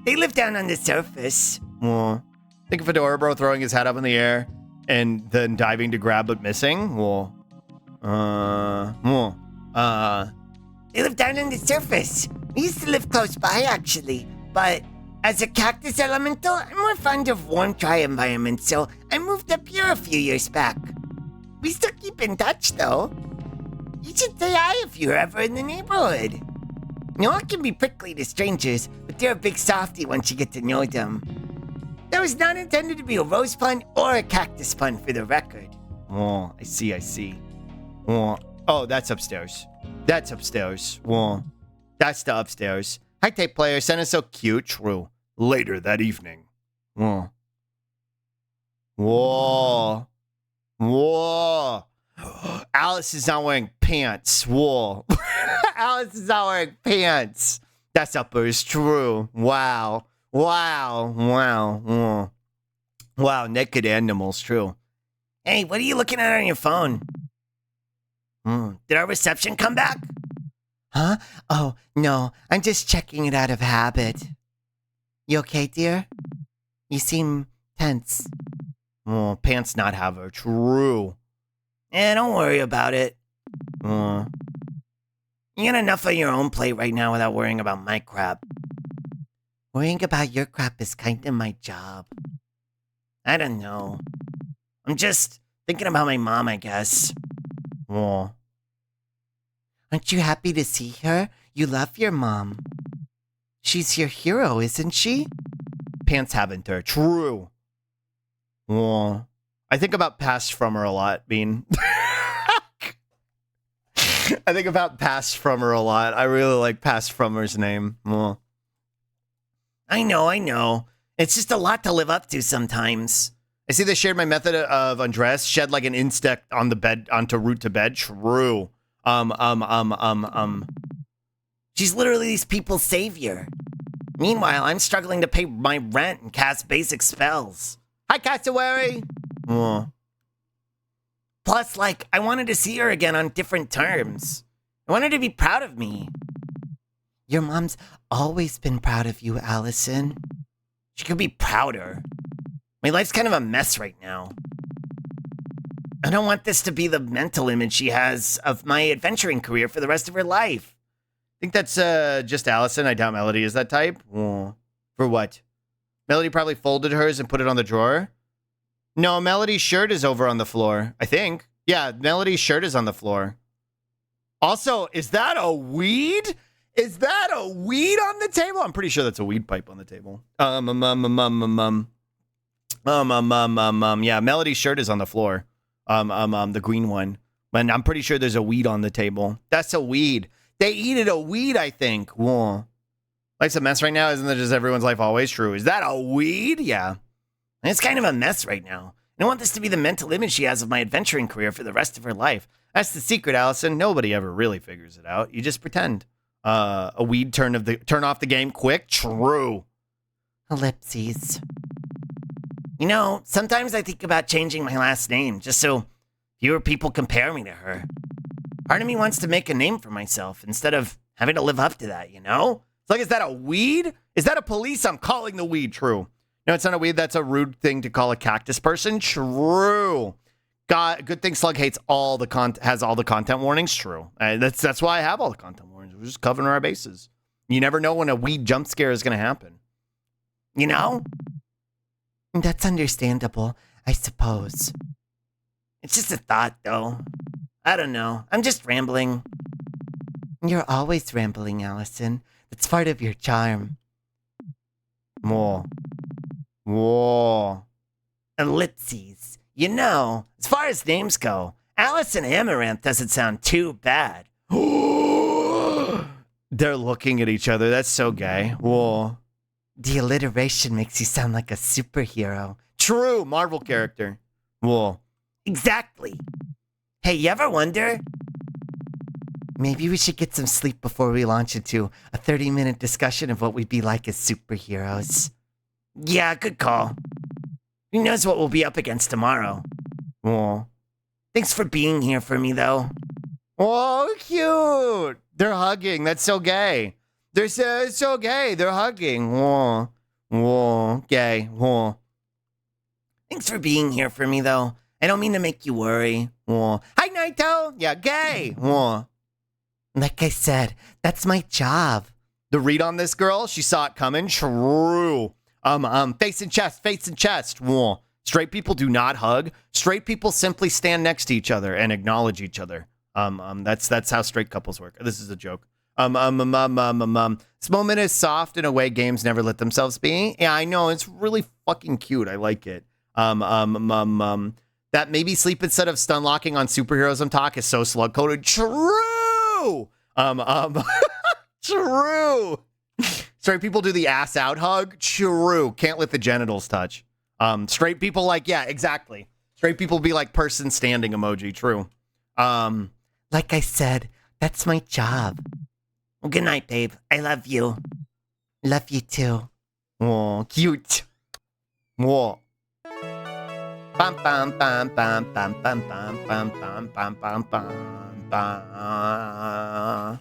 They live down on the surface. Well, think of Fedora throwing his head up in the air and then diving to grab but missing. Well, They live down on the surface. We used to live close by, actually. But as a cactus elemental, I'm more fond of warm, dry environments, so I moved up here a few years back. We still keep in touch, though. You should say hi if you're ever in the neighborhood. No one can be prickly to strangers, but they're a big softy once you get to know them. That was not intended to be a rose pun or a cactus pun, for the record. Oh, I see. Oh, that's upstairs. That's upstairs. Well, that's the upstairs. Hi, tape player. Santa so cute. True. Later that evening. Whoa. Alice is not wearing pants. Whoa. Alice is not wearing pants. That's uppers. True. Wow. Wow, naked animals. True. Hey, what are you looking at on your phone? Did our reception come back? Huh? Oh, no. I'm just checking it out of habit. You okay, dear? You seem tense. Oh, pants not have her. True. Don't worry about it. You got enough on your own plate right now without worrying about my crap. Worrying about your crap is kind of my job. I don't know. I'm just thinking about my mom, I guess. Oh. Aren't you happy to see her? You love your mom. She's your hero, isn't she? Pants haven't her. True. Oh. I think about past from her a lot, Bean. I think about past from her a lot. I really like past from her's name. Oh. I know. It's just a lot to live up to sometimes. I see they shared my method of undress. Shed like an insect on the bed onto route to bed. True. She's literally these people's savior. Meanwhile, I'm struggling to pay my rent and cast basic spells. Hi, Cassowary. Oh. Plus, I wanted to see her again on different terms. I wanted to be proud of me. Your mom's always been proud of you, Allison. She could be prouder. My life's kind of a mess right now. I don't want this to be the mental image she has of my adventuring career for the rest of her life. I think that's just Allison. I doubt Melody is that type. Oh. For what? Melody probably folded hers and put it on the drawer. No, Melody's shirt is over on the floor, I think. Yeah, Melody's shirt is on the floor. Also, is that a weed? Is that a weed on the table? I'm pretty sure that's a weed pipe on the table. Yeah, Melody's shirt is on the floor. The green one. And I'm pretty sure there's a weed on the table. That's a weed. They eated a weed, I think. Whoa. Life's a mess right now. Isn't that just everyone's life always true? Is that a weed? Yeah. It's kind of a mess right now. I don't want this to be the mental image she has of my adventuring career for the rest of her life. That's the secret, Allison. Nobody ever really figures it out. You just pretend. A weed turn off the game quick. True. Ellipses. You know, sometimes I think about changing my last name just so fewer people compare me to her. Part of me wants to make a name for myself instead of having to live up to that, you know? It's like, is that a weed? Is that a police? I'm calling the weed. True. No, it's not a weed. That's a rude thing to call a cactus person. True. God, good thing Slug hates has all the content warnings. True. That's why I have all the content warnings. We're just covering our bases. You never know when a weed jump scare is going to happen. You know? That's understandable, I suppose. It's just a thought, though. I don't know. I'm just rambling. You're always rambling, Allison. That's part of your charm. Whoa. Ellipses. You know, as far as names go, Allison Amaranth doesn't sound too bad. They're looking at each other. That's so gay. Whoa. The alliteration makes you sound like a superhero. True. Marvel character. Whoa. Exactly. Hey, you ever wonder? Maybe we should get some sleep before we launch into a 30-minute discussion of what we'd be like as superheroes. Yeah, good call. Who knows what we'll be up against tomorrow? Whoa. Thanks for being here for me, though. Oh, cute. They're hugging. That's so gay. They're so gay. They're hugging. Whoa. Whoa. Gay. Whoa. Thanks for being here for me, though. I don't mean to make you worry. Whoa. Hi, Naito. Yeah, gay. Whoa. Like I said, that's my job. The read on this girl, she saw it coming. True. Face and chest. Whoa. Straight people do not hug. Straight people simply stand next to each other and acknowledge each other. That's how straight couples work. This is a joke. This moment is soft in a way games never let themselves be. Yeah, I know. It's really fucking cute. I like it. That maybe sleep instead of stun locking on superheroes talk is so slug coded. True. True. Straight people do the ass out hug. True. Can't let the genitals touch. Straight people like, yeah, exactly. Straight people be like person standing emoji. True. Like I said, that's my job. Well, good night, babe. I love you. Love you too. Oh, cute. Whoa. Bam bam bam bam bam bam bam bam bam bam bam bam bam.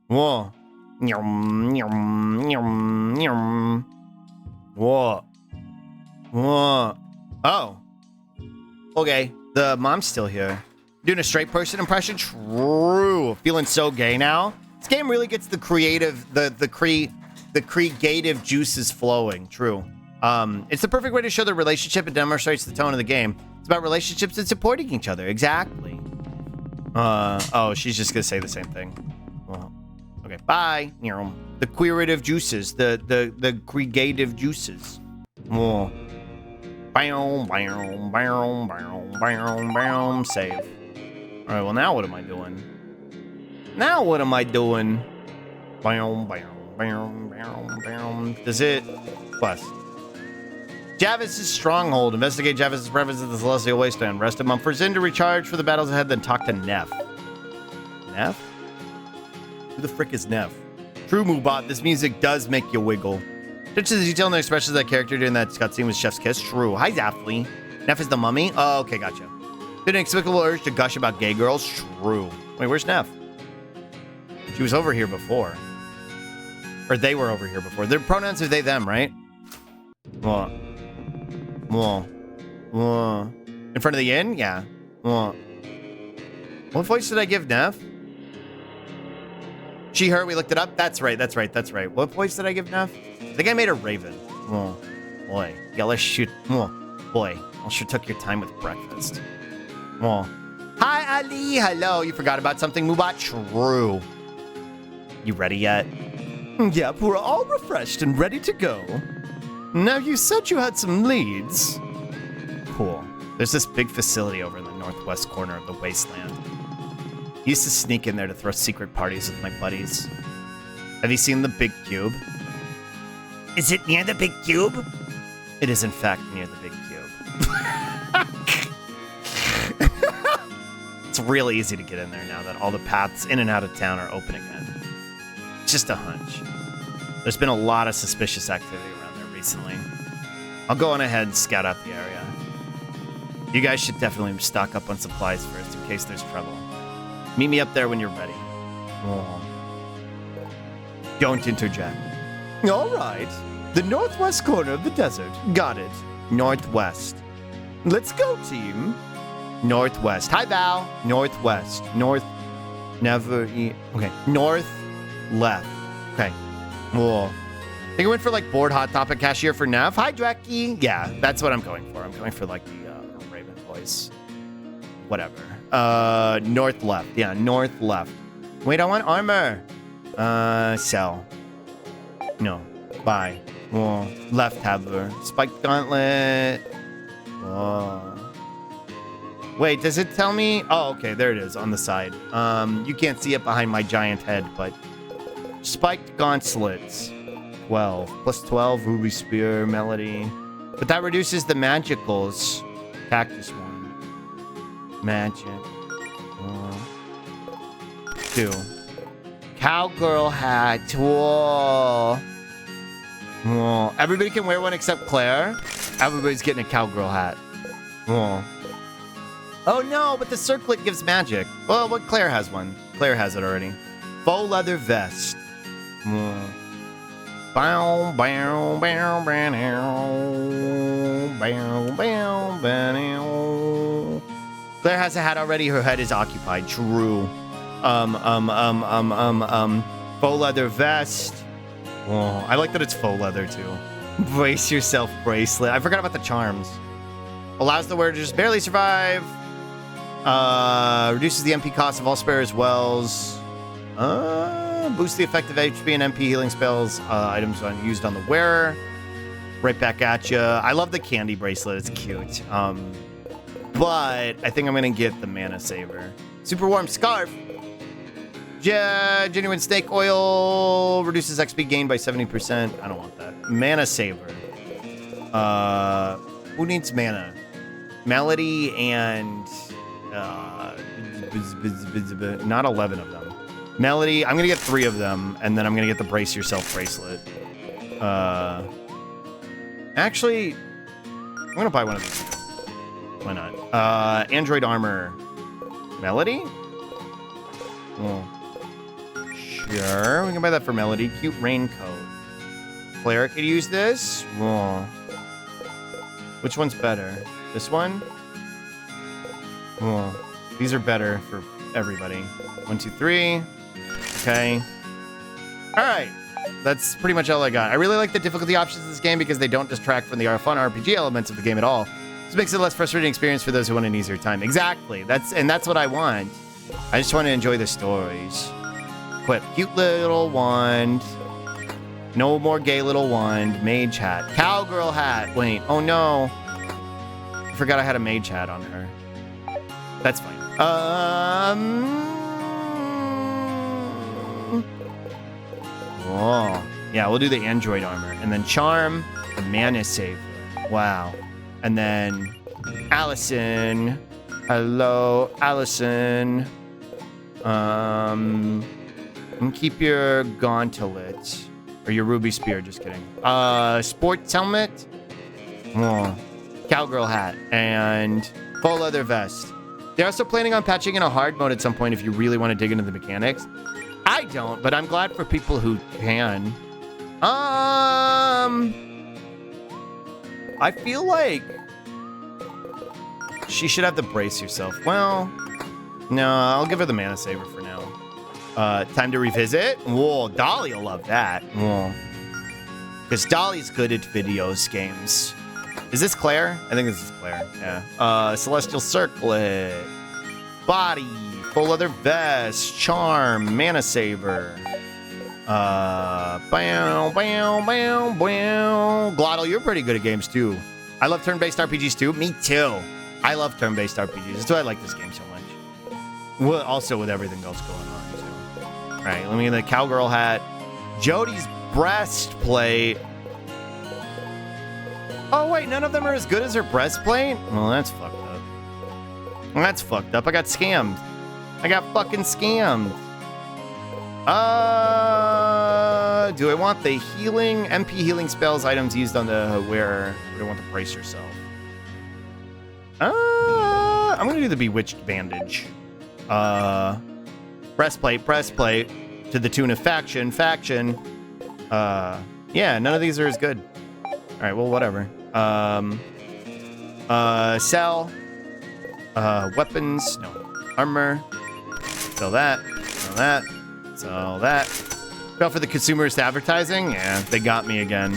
Whoa. Nyum nyum nyum nyum. Whoa. Whoa. Oh. Okay. The mom's still here. Doing a straight person impression? True. Feeling so gay now. This game really gets the creative, the creative juices flowing. True. It's the perfect way to show the relationship and demonstrates the tone of the game. It's about relationships and supporting each other. Exactly. Oh, she's just gonna say the same thing. Well, okay. Bye. The queerative juices, the creative juices. Oh. Bam, bam, bam, bam, bam, bam. Save. All right. Well, now what am I doing? Now what am I doing? Bam, bam, bam, bam, bam. Does it? Quest. Javis' stronghold. Investigate Javis' presence at the Celestial Wasteland. Rest a month for Zin to recharge for the battles ahead, then talk to Neff. Neff? Who the frick is Neff? True, Moobot, this music does make you wiggle. Such as the detail in the expressions of that character during that cutscene with Chef's Kiss. True. Hi, Zaffley. Neff is the mummy? Oh, okay, gotcha. Did an inexplicable urge to gush about gay girls? True. Wait, where's Neff? She was over here before. Or they were over here before. Their pronouns are they, them, right? What? Whoa. Whoa. In front of the inn? Yeah. Whoa. What voice did I give Neff? She, her, we looked it up? That's right. What voice did I give Neff? I think I made her Raven. Whoa. Boy. Yeah, let's shoot. Whoa. Boy. I sure took your time with breakfast. Whoa. Hi, Ali. Hello. You forgot about something, Moobot? True. You ready yet? Yep, we're all refreshed and ready to go. Now, you said you had some leads. Cool. There's this big facility over in the northwest corner of the wasteland. I used to sneak in there to throw secret parties with my buddies. Have you seen the big cube? Is it near the big cube? It is, in fact, near the big cube. It's real easy to get in there now that all the paths in and out of town are open again. It's just a hunch. There's been a lot of suspicious activity around there recently. I'll go on ahead and scout out the area. You guys should definitely stock up on supplies first in case there's trouble. Meet me up there when you're ready. Oh. Don't interject. All right. The northwest corner of the desert. Got it. Northwest. Let's go, team. Northwest. Hi, Val. Northwest. North. Never. Okay. North. Left. Okay. Whoa. I think I went for like board hot topic cashier for Nev. Hi, Drecky. Yeah, that's what I'm going for. I'm going for like the Raven voice. Whatever. North left. Yeah, north left. Wait, I want armor. Sell. No. Buy. Whoa. Left tabler. Spiked gauntlet. Whoa. Wait, does it tell me? Oh, okay, there it is on the side. You can't see it behind my giant head, but spiked gauntlets. 12. Plus 12, ruby spear, melody. But that reduces the magicals. Cactus one. Magic. 2. Cowgirl hat. Whoa. Whoa. Everybody can wear one except Claire. Everybody's getting a cowgirl hat. Whoa. Oh no, but the circlet gives magic. Well, but Claire has one. Claire has it already. Faux leather vest. Whoa. Bow, bow, bow, bow, bow, bow, bow. Claire has a hat already. Her head is occupied. True. Faux leather vest. Oh, I like that it's faux leather too. Brace yourself bracelet. I forgot about the charms. Allows the wearer to just barely survive. Reduces the MP cost of all spares wells. Boosts the effective HP and MP healing spells. Items used on the wearer. Right back at you. I love the candy bracelet. It's cute. But I think I'm gonna get the mana saver. Super warm scarf. Genuine snake oil reduces XP gain by 70%. I don't want that. Mana saver. Who needs mana? Melody and not 11 of them. Melody, I'm gonna get 3 of them, and then I'm gonna get the brace yourself bracelet. Actually, I'm gonna buy one of these. Why not? Android armor. Melody? Oh. Sure, we can buy that for Melody. Cute raincoat. Claire could use this. Oh. Which one's better? This one? Oh. These are better for everybody. 1, 2, 3. Okay. All right. That's pretty much all I got. I really like the difficulty options in this game because they don't distract from the fun RPG elements of the game at all. This makes it a less frustrating experience for those who want an easier time. Exactly. That's what I want. I just want to enjoy the stories. Equip. Cute little wand. No more gay little wand. Mage hat. Cowgirl hat. Wait. Oh no. I forgot I had a mage hat on her. That's fine. Oh. Yeah, we'll do the android armor. And then charm. The mana saver. Wow. And then Allison. Hello, Allison. And keep your gauntlet. Or your ruby spear, just kidding. Sports helmet. Oh. Cowgirl hat. And full leather vest. They're also planning on patching in a hard mode at some point if you really want to dig into the mechanics. I don't, but I'm glad for people who can. I feel like she should have the brace yourself. Well, no, I'll give her the mana saver for now. Time to revisit. Whoa, Dolly will love that. Whoa. Because Dolly's good at videos games. Is this Claire? I think this is Claire. Yeah. Celestial Circlet. Body. Full leather vest. Charm. Mana saver. Bow, bow, bow, bow. Glottal, you're pretty good at games too. I love turn-based RPGs too. Me too. I love turn-based RPGs. That's why I like this game so much. Well, also with everything else going on too. All right, let me get the cowgirl hat. Jody's breastplate. Oh wait, none of them are as good as her breastplate? Well, that's fucked up. That's fucked up. I got scammed. I got fucking scammed. Do I want the healing, MP healing spells items used on the wearer? Or do I want to brace yourself? I'm gonna do the bewitched bandage. Breastplate, to the tune of faction. Yeah, none of these are as good. All right, well, whatever. Sell. Weapons, no. Armor. Sell that. Sell that. Fell for the consumerist advertising? Yeah, they got me again.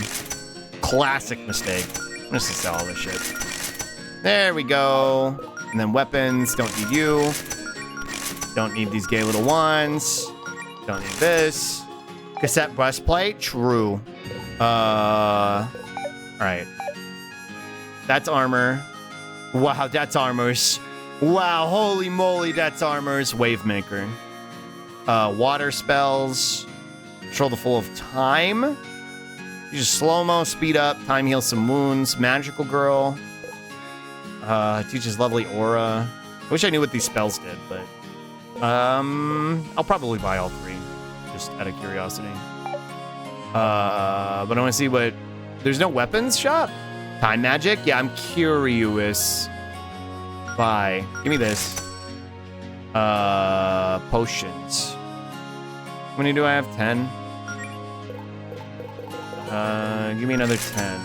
Classic mistake. I'm just gonna sell all this shit. There we go. And then weapons, don't need you. Don't need these gay little wands. Don't need this. Cassette breastplate, true. Alright. That's armor. Wow, that's armors. Wow, holy moly, that's armors. Wavemaker. Water spells. Control the flow of time. You just slow-mo, speed up, time heals some wounds. Magical girl. Teaches lovely aura. I wish I knew what these spells did, but I'll probably buy all 3, just out of curiosity. But I want to see what. There's no weapons shop. Time magic. Yeah, I'm curious. Buy. Give me this. Potions. How many do I have? 10. Give me another 10.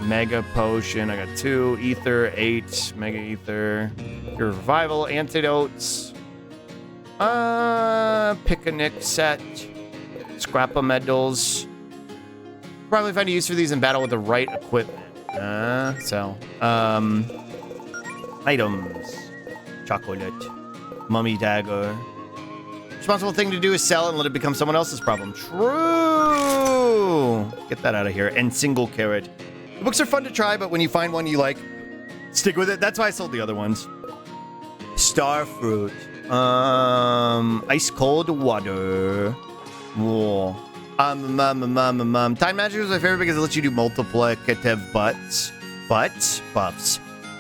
Mega potion. I got 2. Ether, 8. Mega ether. Cure revival. Antidotes. Pick a nick set. Scrap of medals. Probably find a use for these in battle with the right equipment. Items. Chocolate. Mummy dagger. Responsible thing to do is sell it and let it become someone else's problem. True. Get that out of here. And single carrot. The books are fun to try, but when you find one you like, stick with it. That's why I sold the other ones. Star fruit. Ice cold water. Whoa. Time magic is my favorite because it lets you do multiplicative buffs.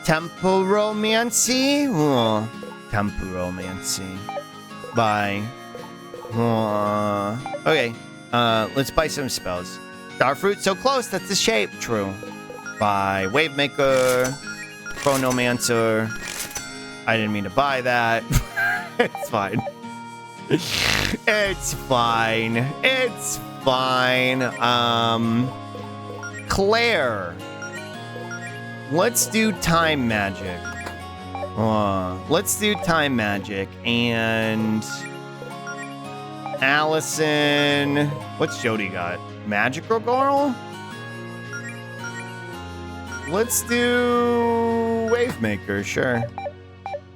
Temporomancy? Oh, temporomancy. Buy. Okay. Let's buy some spells. Starfruit, so close. That's the shape. True. Buy Wavemaker. Chronomancer. I didn't mean to buy that. It's fine. It's fine. It's fine. Claire. Let's do time magic. Let's do time magic. And Allison. What's Jody got? Magical girl? Let's do Wavemaker, sure.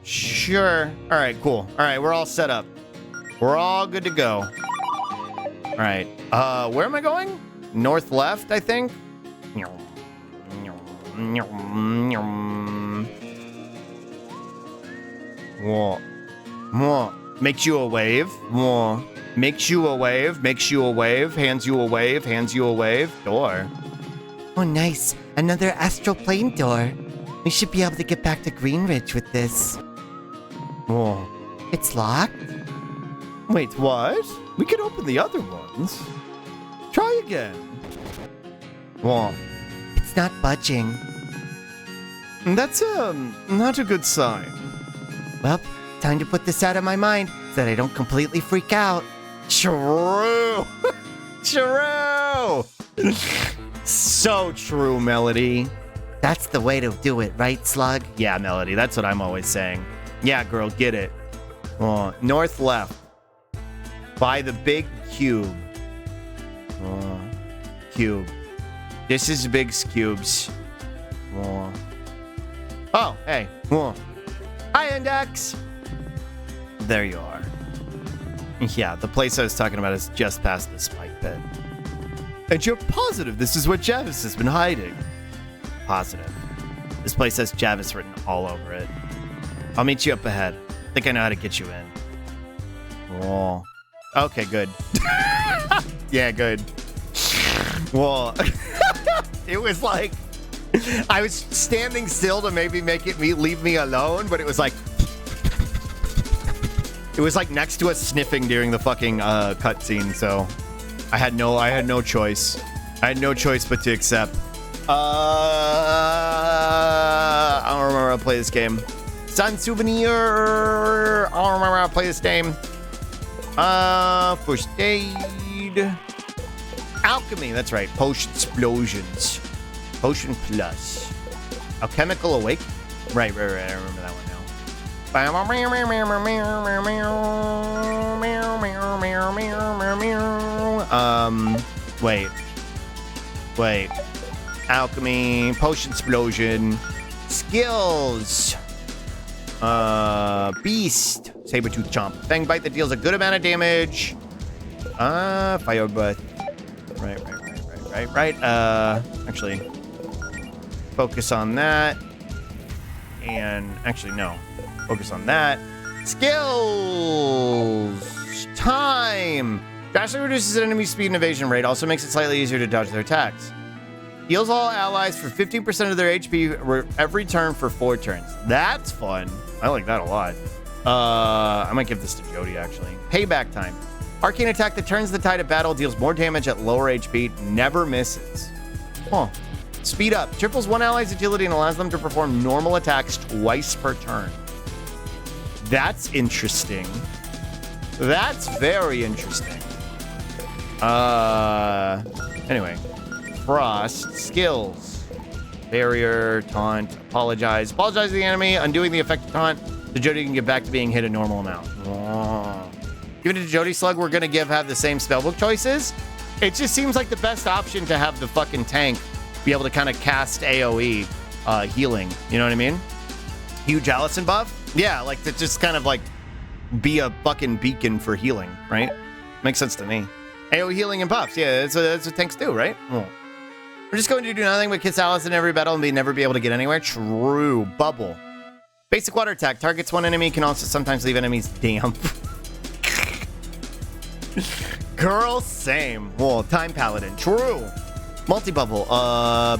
Sure. All right, cool. All right, we're all set up. We're all good to go. All right. Where am I going? North left, I think. Whoa. Whoa. Makes you a wave. Whoa. Makes you a wave. Makes you a wave. Hands you a wave. Hands you a wave. Door. Oh, nice. Another astral plane door. We should be able to get back to Greenridge with this. Whoa. It's locked? Wait, what? We could open the other ones. Try again. Whoa. It's not budging. That's, not a good sign. Well, time to put this out of my mind so that I don't completely freak out. True. True. So true, Melody. That's the way to do it, right, Slug? Yeah, Melody, that's what I'm always saying. Yeah, girl, get it. Oh, north left. By the big cube. Oh, cube. This is big cubes. Oh, hey. Hi, Index. There you are. Yeah, the place I was talking about is just past the spike pit. And you're positive this is what Javis has been hiding? Positive. This place has Javis written all over it. I'll meet you up ahead. I think I know how to get you in. Oh. Okay, good. Yeah, good. Whoa. It was like I was standing still to maybe make it leave me alone, but it was like next to us sniffing during the fucking cutscene, so I had no choice. I had no choice but to accept. I don't remember how to play this game. Sun Souvenir. I don't remember how to play this game. First aid. Alchemy, that's right. Potion explosions. Potion plus. Alchemical awake. Right. I remember that one now. Wait. Alchemy, potion explosion, skills. Beast, saber-tooth chomp, fang bite that deals a good amount of damage. Fire breath. Right. Actually, focus on that. And actually, no. Focus on that. Skills. Time. Drastically reduces an enemy's speed and evasion rate. Also makes it slightly easier to dodge their attacks. Heals all allies for 15% of their HP every turn for 4 turns. That's fun. I like that a lot. I might give this to Jody, actually. Payback time. Arcane attack that turns the tide of battle, deals more damage at lower HP, never misses. Huh. Speed up. Triples one ally's agility and allows them to perform normal attacks twice per turn. That's interesting. That's very interesting. Anyway, Frost skills. Barrier, taunt, apologize. Apologize to the enemy, undoing the effect of taunt. So Jody can get back to being hit a normal amount. Oh. Giving it to Jody Slug, we're gonna have the same spellbook choices. It just seems like the best option to have the fucking tank be able to kind of cast AoE healing. You know what I mean? Huge Allison buff? Yeah, like to just kind of like be a fucking beacon for healing, right? Makes sense to me. AoE healing and buffs. Yeah, that's what tanks do, right? Oh. We're just going to do nothing but kiss Alice in every battle and never be able to get anywhere. True. Bubble. Basic water attack. Targets one enemy, can also sometimes leave enemies damp. Girl, same. Whoa, Time Paladin. True. Multi-bubble.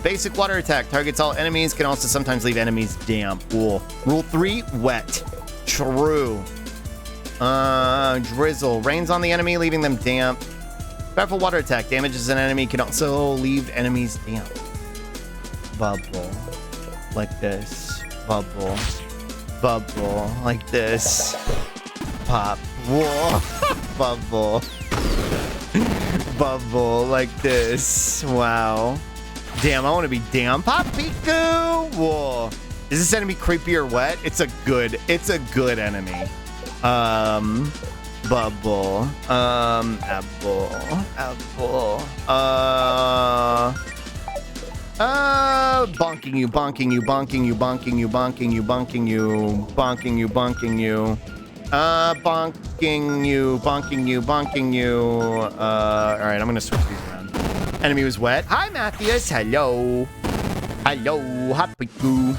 Basic water attack. Targets all enemies, can also sometimes leave enemies damp. Whoa. Rule 3, wet. True. Drizzle. Rains on the enemy, leaving them damp. Powerful water attack. Damages an enemy, can also leave enemies damp. Bubble. Like this. Bubble. Bubble. Like this. Pop. Whoa. Bubble. Bubble. Like this. Wow. Damn, I want to be damn. Pop Piku. Whoa. Is this enemy creepy or wet? It's a good enemy. Bubble. Apple. Bonking you. Bonking you. Bonking you. Bonking you. Bonking you. Bonking you. Bonking you. Bonking you. Bonking you. Bonking you. Bonking you. Alright, I'm gonna switch these around. Enemy was wet. Hi, Matthias. Hello. Hello. Happy goo.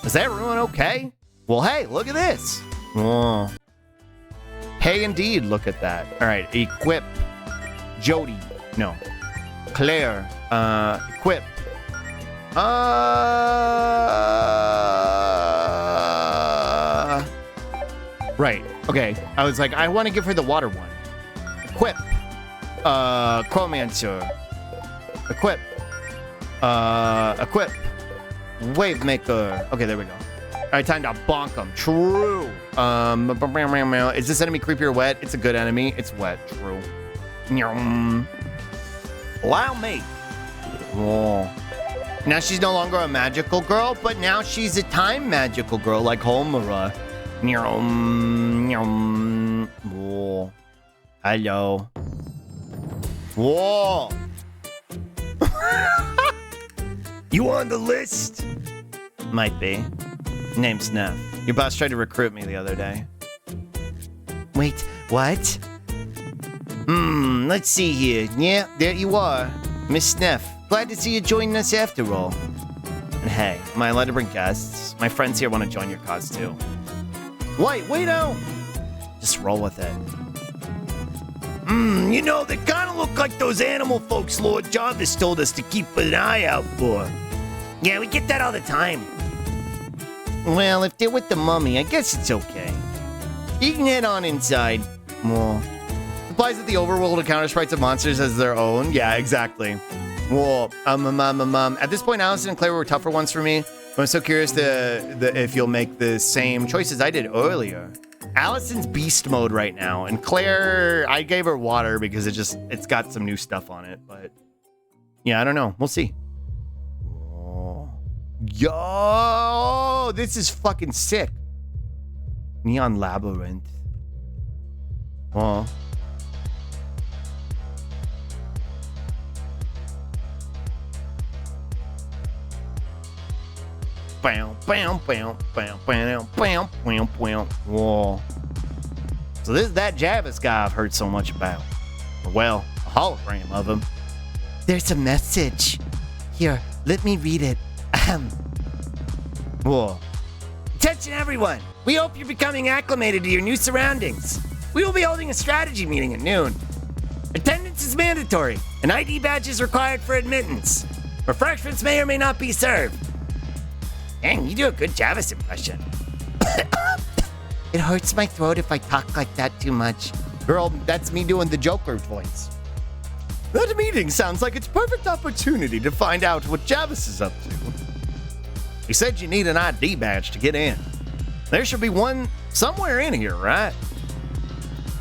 Is everyone okay? Well, hey, look at this. Oh. Hey, indeed, look at that. All right, equip. Jody. No. Claire. Equip. Right. Okay. I was like, I want to give her the water one. Equip. Chromancer. Equip. Equip. Wave Maker. Okay, there we go. All right, time to bonk them. True. Is this enemy creepy or wet? It's a good enemy. It's wet. True. Allow me. Oh. Now she's no longer a magical girl, but now she's a time magical girl like Homura. Whoa. Hello. Whoa. You on the list? Might be. Name's Neff. Your boss tried to recruit me the other day. Wait, what? Let's see here. Yeah, there you are. Miss Neff. Glad to see you joining us after all. And hey, am I allowed to bring guests? My friends here want to join your cause too. Wait now. Just roll with it. You know, they kind of look like those animal folks Lord Jarvis told us to keep an eye out for. Yeah, we get that all the time. Well, if they're with the mummy, I guess it's okay. You can head on inside. Well, implies that the overworld encounters sprites of monsters as their own. Yeah, exactly. Well, at this point, Allison and Claire were tougher ones for me. I'm so curious if you'll make the same choices I did earlier. Allison's beast mode right now, and Claire, I gave her water because it's got some new stuff on it, but yeah, I don't know. We'll see. Oh. Yo, this is fucking sick. Neon Labyrinth. Oh. Bam, bam, bam, bam, bam, bam, bam, bam. Whoa. So this is that Javis guy I've heard so much about. Well, a hologram of him. There's a message. Here, let me read it. Ahem. Whoa. Attention everyone! We hope you're becoming acclimated to your new surroundings. We will be holding a strategy meeting at noon. Attendance is mandatory. An ID badge is required for admittance. Refreshments may or may not be served. Dang, you do a good Javis impression. It hurts my throat if I talk like that too much. Girl, that's me doing the Joker voice. That meeting sounds like it's a perfect opportunity to find out what Javis is up to. He said you need an ID badge to get in. There should be one somewhere in here, right?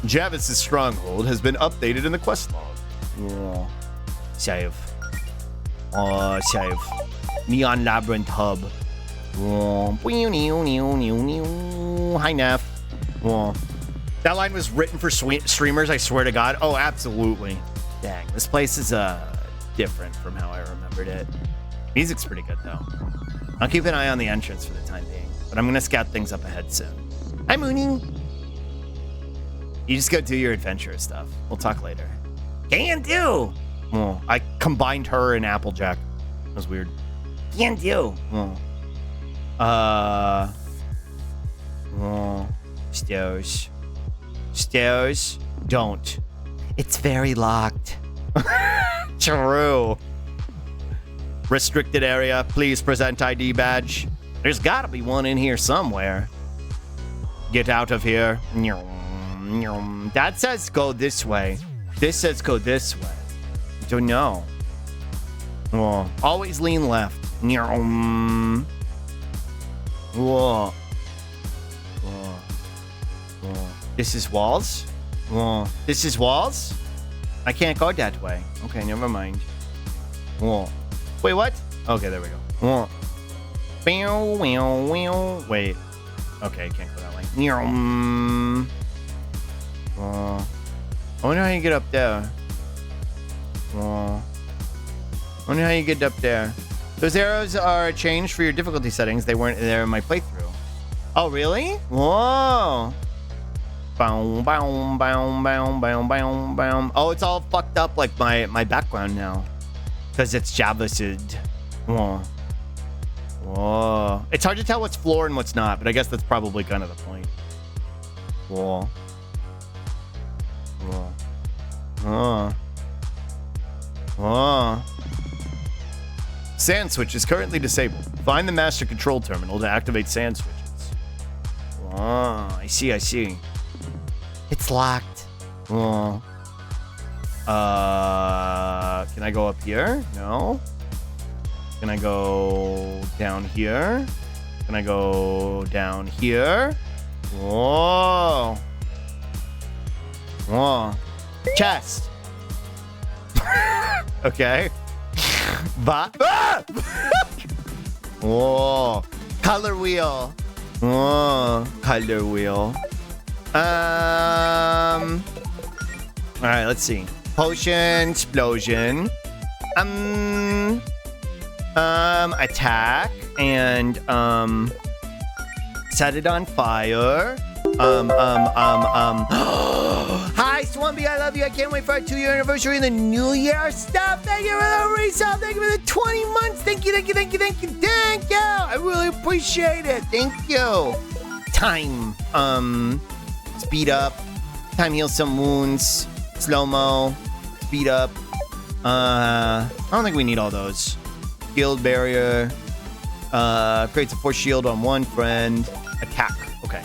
Javis's stronghold has been updated in the quest log. Save. Save. Neon Labyrinth Hub. Hi, Neff. That line was written for streamers, I swear to God. Oh, absolutely. Dang, this place is different from how I remembered it. Music's pretty good, though. I'll keep an eye on the entrance for the time being, but I'm going to scout things up ahead soon. Hi, Mooney. You just go do your adventurous stuff. We'll talk later. Can do. I combined her and Applejack. That was weird. Can do. Stairs. Stairs. Don't. It's very locked. True. Restricted area. Please present ID badge. There's gotta be one in here somewhere. Get out of here. That says go this way. This says go this way. Don't know. Always lean left. Whoa. This is walls? This is walls? I can't go that way. Okay, never mind. Wait, what? Okay, there we go. Wait. Okay, I can't go that way. I wonder how you get up there. I wonder how you get up there. Those arrows are changed for your difficulty settings. They weren't there in my playthrough. Oh, really? Whoa. Oh, it's all fucked up like my background now. Because it's JavaScript. Whoa. It's hard to tell what's floor and what's not, but I guess that's probably kind of the point. Whoa. Sand switch is currently disabled. Find the master control terminal to activate sand switches. I see. It's locked. Can I go up here? No. Can I go down here? Can I go down here? Whoa. Chest. Okay. Whoa. Color wheel. Color wheel. Alright, let's see. Potion, explosion. Attack and set it on fire. Hi, Swampy, I love you. I can't wait for our 2-year anniversary and the New Year stuff. Thank you for the resale. Thank you for the 20 months. Thank you. I really appreciate it. Thank you. Time. Speed up. Time heals some wounds. Slow-mo. Speed up. I don't think we need all those. Shield barrier. Creates a force shield on one friend. Attack. Okay.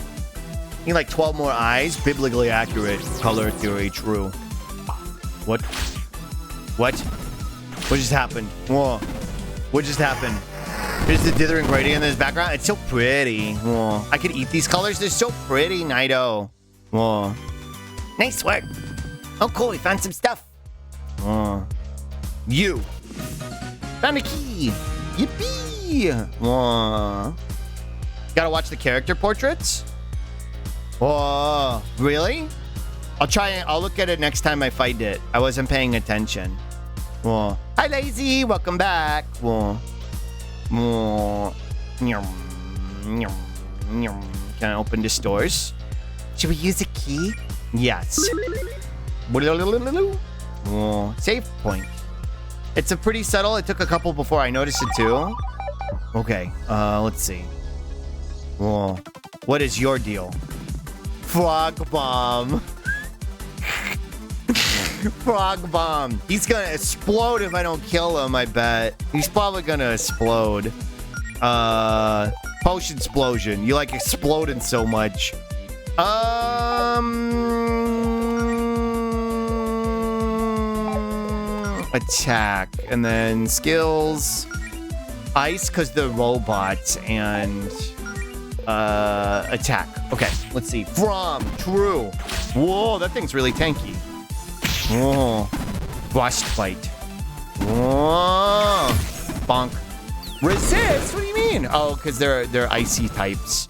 Need like 12 more eyes. Biblically accurate. Color theory true. What? What just happened? Whoa. What just happened? Here's the dithering gradient in this background. It's so pretty. Whoa. I could eat these colors. They're so pretty, Nido. Whoa. Nice work. Oh, cool. We found some stuff. You. Found a key. Yippee. Whoa. Gotta watch the character portraits? Whoa. Really? I'll look at it next time I fight it. I wasn't paying attention. Whoa. Hi, Lazy. Welcome back. Whoa. Whoa. Can I open this doors? Should we use a key? Yes. Whoa. Save point. It's a pretty subtle. It took a couple before I noticed it too. Okay. Let's see. Whoa. What is your deal? Frog bomb. Frog bomb. He's gonna explode if I don't kill him, I bet. He's probably gonna explode. Potion explosion. You like exploding so much. Attack. And then skills. Ice, because they're robots. And attack. Okay, let's see. From. True. Whoa, that thing's really tanky. Whoa. Frost fight. Whoa. Bonk. Resist? What do you mean? Oh, because they're icy types.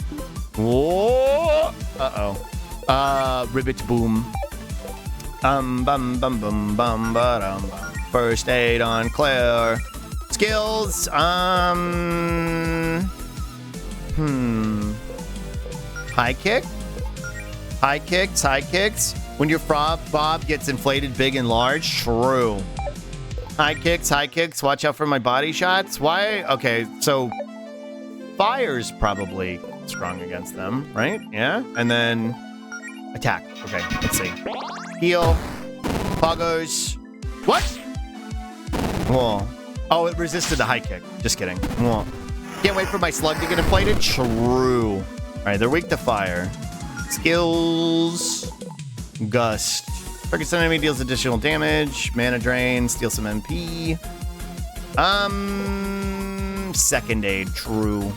Whoa. Uh-oh. Ribbit boom. Bum bum bum bum ba-dum. First aid on Claire. Skills. High kick? High kicks. When your frog bob gets inflated big and large. True. High kicks. Watch out for my body shots. Why? Okay, so fire's probably strong against them, right? Yeah. And then attack. Okay, let's see. Heal. Poggers. What? Whoa. Oh, it resisted the high kick. Just kidding. Whoa. Can't wait for my slug to get inflated. True. All right, they're weak to fire. Skills. Gust. Target enemy deals additional damage. Mana drain. Steal some MP. Second aid. True.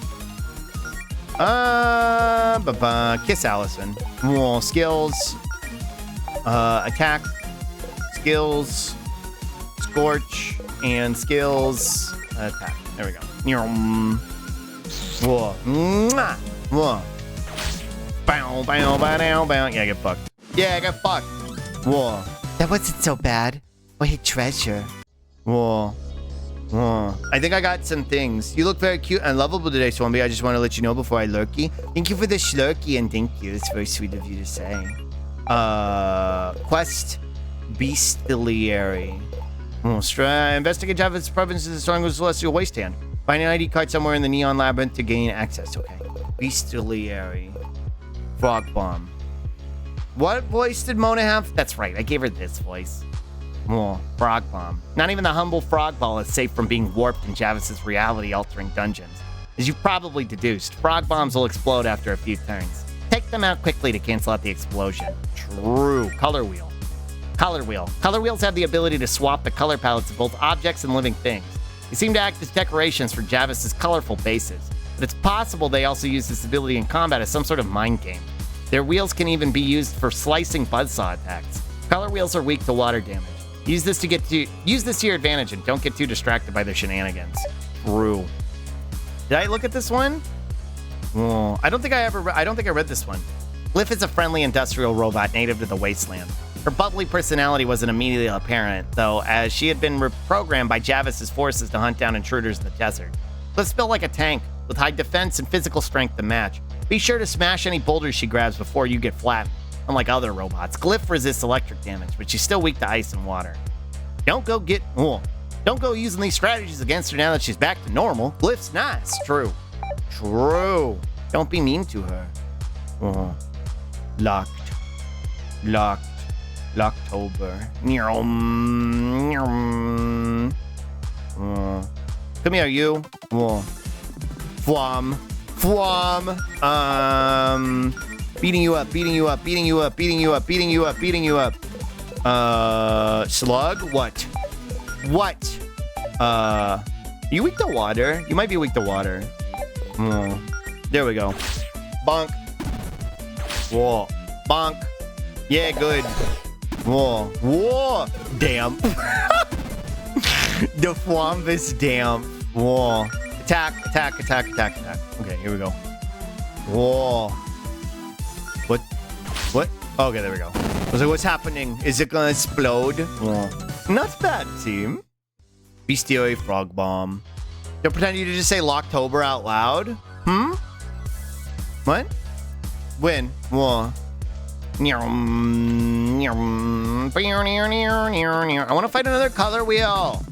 Kiss Allison. Whoa. Skills. Attack. Skills. Scorch. And skills. Attack. There we go. Whoa. Mwah. Whoa. Bow, bow, bow, bow. Yeah, get fucked. Yeah, get fucked. Whoa. That wasn't so bad. Oh, hey, treasure. Whoa. Whoa. I think I got some things. You look very cute and lovable today, Swampy. I just want to let you know before I lurky. Thank you for the slurky and thank you. It's very sweet of you to say. Quest Bestiary. Investigate Java's provinces as strong as Celestial Wasteland. Find an ID card somewhere in the Neon Labyrinth to gain access. Okay. Bestiary. Frog Bomb. What voice did Mona have? That's right, I gave her this voice. Oh, Frog Bomb. Not even the humble frog ball is safe from being warped in Javis's reality-altering dungeons. As you've probably deduced, frog bombs will explode after a few turns. Take them out quickly to cancel out the explosion. True. Color Wheel. Color Wheel. Color Wheels have the ability to swap the color palettes of both objects and living things. They seem to act as decorations for Javis's colorful bases, but it's possible they also use this ability in combat as some sort of mind game. Their wheels can even be used for slicing buzzsaw attacks. Color wheels are weak to water damage. Use this to your advantage and don't get too distracted by their shenanigans. True. Did I look at this one? Oh, I don't think I read this one. Glyph is a friendly industrial robot native to the wasteland. Her bubbly personality wasn't immediately apparent, though, as she had been reprogrammed by Javis's forces to hunt down intruders in the desert. Glyph's built like a tank, with high defense and physical strength to match. Be sure to smash any boulders she grabs before you get flattened. Unlike other robots, Glyph resists electric damage, but she's still weak to ice and water. Don't go using these strategies against her now that she's back to normal. Glyph's nice. True. Don't be mean to her. Locktober. Come here, you. Flom. Beating you up. Slug? What? You weak to water? You might be weak to water. There we go. Bonk. Whoa. Bonk. Yeah, good. Whoa. Damn. The Flumbus damn. Whoa. Attack. Okay, here we go. Whoa. What? Okay, there we go. I was like, what's happening? Is it gonna explode? Whoa. Not bad, team. Bestiary Frog Bomb. Don't pretend you to just say Locktober out loud. What? When? Whoa. I want to fight another color wheel.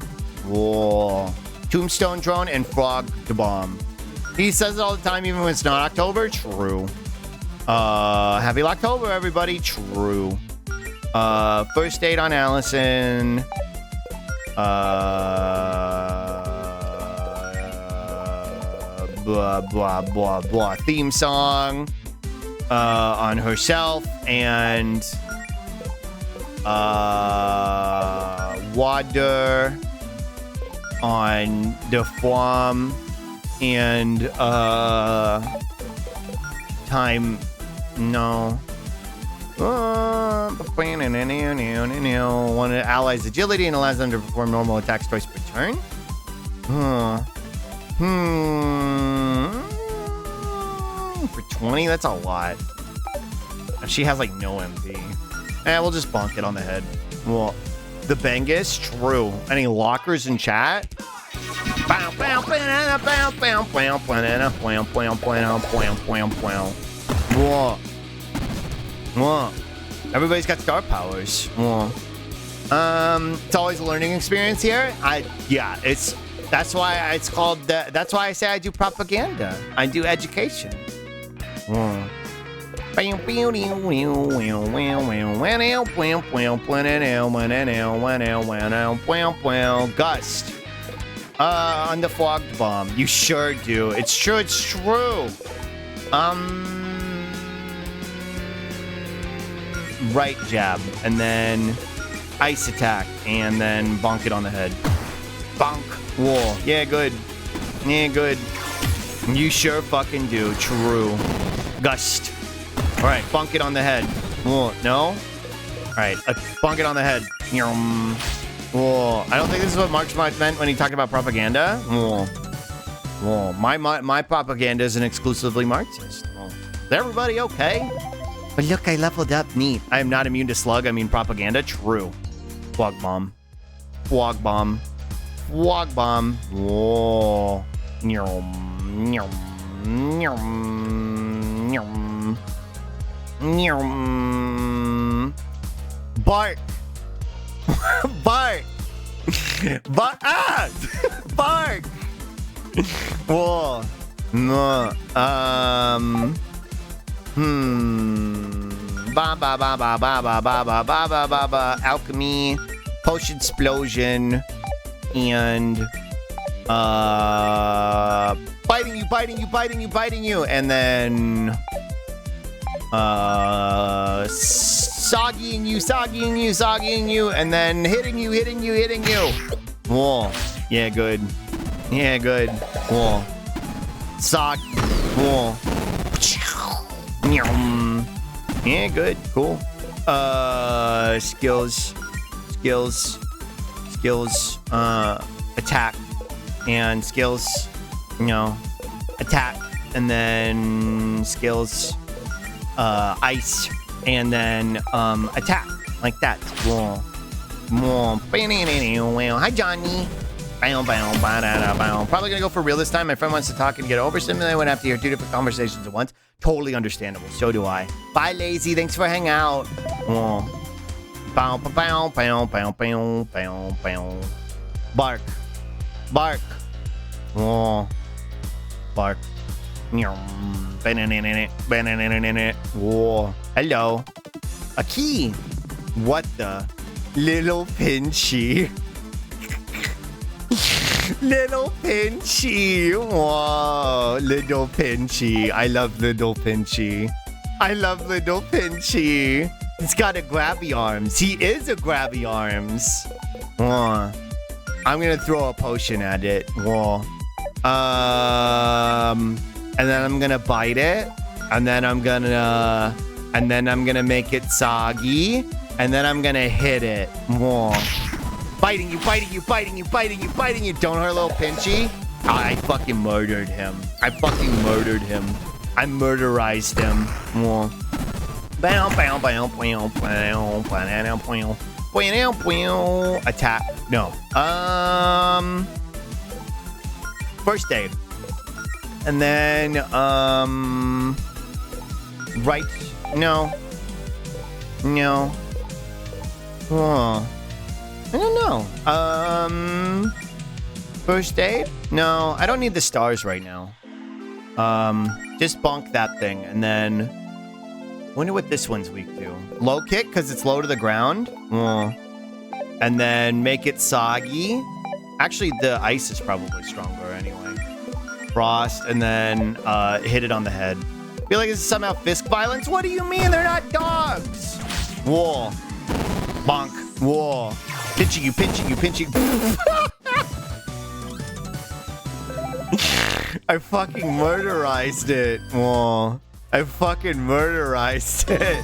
Whoa. Tombstone Drone and Frog Bomb. He says it all the time, even when it's not October. True. Happy Locktober, everybody. True. First aid on Allison. Blah. Theme song. On herself and water on the farm and time One allies' agility and allows them to perform normal attacks twice per turn. For 20, that's a lot. She has like no MP. We'll just bonk it on the head. Well, the Bengus, true. Any lockers in chat? Whoa. Whoa. Everybody's got star powers. Whoa. It's always a learning experience here. That's why it's called. That's why I say I do propaganda. I do education. Whoa. Gust. On the fogged bomb. You sure do. It's true. It's true. Right jab, and then ice attack, and then bonk it on the head. Bonk. Whoa. Yeah, good. Yeah, good. You sure fucking do. True. Gust. All right, bonk it on the head. Whoa. No? All right, bonk it on the head. Whoa. I don't think this is what Marx meant when he talked about propaganda. Whoa. Whoa. My propaganda isn't exclusively Marxist. Whoa. Is everybody okay? But look, I leveled up. Neat. I am not immune to slug. I mean propaganda. True. Flog bomb. Flog bomb. Flog bomb. Whoa. Bark. Bark. Bark. Ah! Bark. Whoa. No. Ba ba ba ba ba ba ba ba ba ba ba ba. Alchemy, potion explosion, and biting you, and then soggying you, and then hitting you. Whoa. Yeah, good. Yeah, good. Whoa. Sock. Whoa. Yeah, good. Cool. Skills. Attack. And skills. Attack. And then skills. Ice. And then, attack. Like that. Whoa. Hi, Johnny. Probably gonna go for real this time. My friend wants to talk and get overstimulated. I would have to hear two different conversations at once. Totally understandable. So do I. Bye, Lazy. Thanks for hanging out. Bark. Bark. Oh. Bark. Whoa. Hello. A key. What the? Little Pinchy. Little Pinchy. Whoa. Little Pinchy. I love Little Pinchy. He's got a grabby arms. He is a grabby arms. Whoa. I'm gonna throw a potion at it. Whoa. And then I'm gonna bite it. And then I'm gonna make it soggy. And then I'm gonna hit it. Whoa. Biting you. Don't hurt little Pinchy. I fucking murdered him. I murderized him. Whoa. Attack. No. First aid. And then, right. No. Oh. I don't know. First aid? No, I don't need the stars right now. Just bonk that thing, and then wonder what this one's weak to. Low kick, because it's low to the ground. Oh. And then make it soggy. Actually, the ice is probably stronger anyway. Frost, and then hit it on the head. Feel like this is somehow fist violence? What do you mean? They're not dogs! Whoa. Bonk. Whoa. Pinching you. I fucking murderized it. Whoa. I fucking murderized it.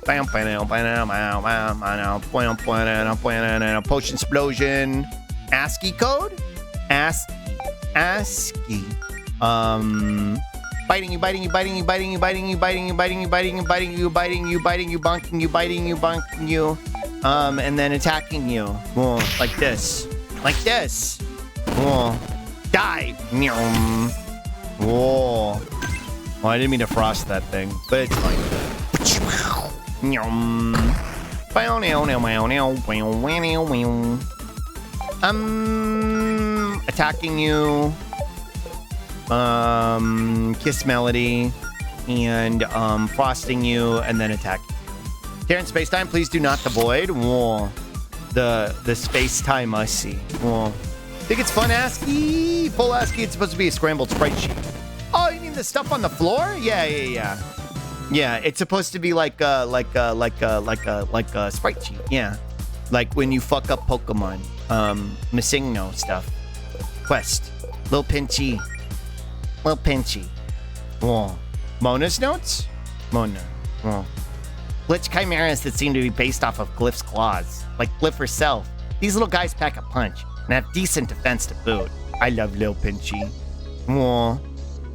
Potion explosion. ASCII code? ASCII. Biting you, biting you, biting you, biting you, biting you, biting you, biting you, biting you, biting you, biting you, biting you, bonking you, biting you, bonking you. And then attacking you. Like this. Like this. Die. Whoa. Well, I didn't mean to frost that thing, but it's fine. Attacking you. Kiss Melody. And frosting you, and then attacking you. Terran Space-Time, please do not the void. The space-time I see. Think it's fun ASCII? Full ASCII, it's supposed to be a scrambled sprite sheet. Oh, you mean the stuff on the floor? Yeah. Yeah, it's supposed to be like a sprite sheet. Yeah, like when you fuck up Pokemon. Missingno stuff. Quest. Lil Pinchy. Mona's notes? Mona. Glitch chimeras that seem to be based off of Glyph's claws. Like Glyph herself. These little guys pack a punch and have decent defense to boot. I love Lil Pinchy.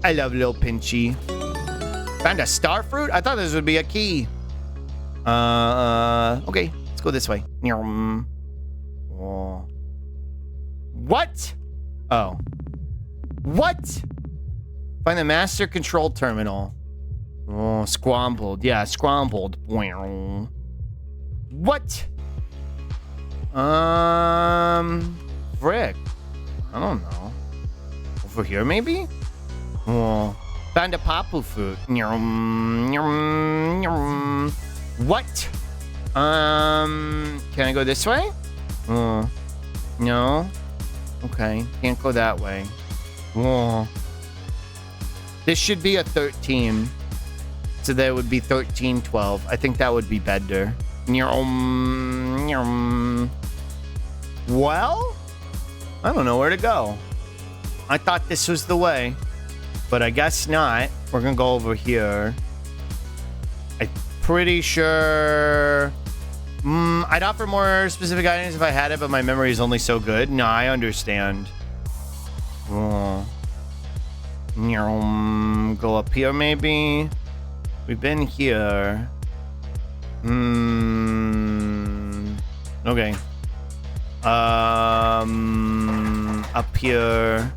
I love Lil Pinchy. Found a star fruit? I thought this would be a key. Okay, let's go this way. What? Oh. What? Find the master control terminal. Scrambled. Yeah, scrambled. What? Frick. I don't know. Over here, maybe? Found a papu fruit. What? Can I go this way? No. Okay, can't go that way. This should be a 13. So that would be 13, 12. I think that would be better. Well, I don't know where to go. I thought this was the way, but I guess not. We're gonna go over here. I'm pretty sure. I'd offer more specific guidance if I had it, but my memory is only so good. No, I understand. Go up here, maybe. We've been here. Okay. Up here.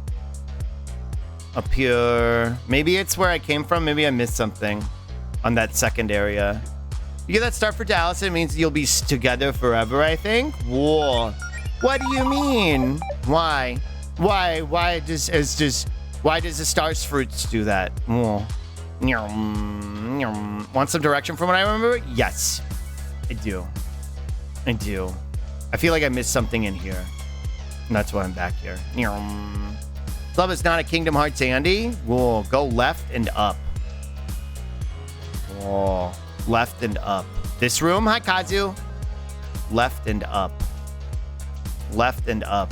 Up here. Maybe it's where I came from. Maybe I missed something on that second area. You get that start for Dallas, it means you'll be together forever, I think? Whoa. What do you mean? Why? Why does the stars fruits do that? Whoa. Want some direction from what I remember? Yes. I do. I feel like I missed something in here. And that's why I'm back here. Love is not a Kingdom Hearts Andy. Whoa, go left and up. Whoa, left and up. This room? Hi, Kazu. Left and up. Left and up.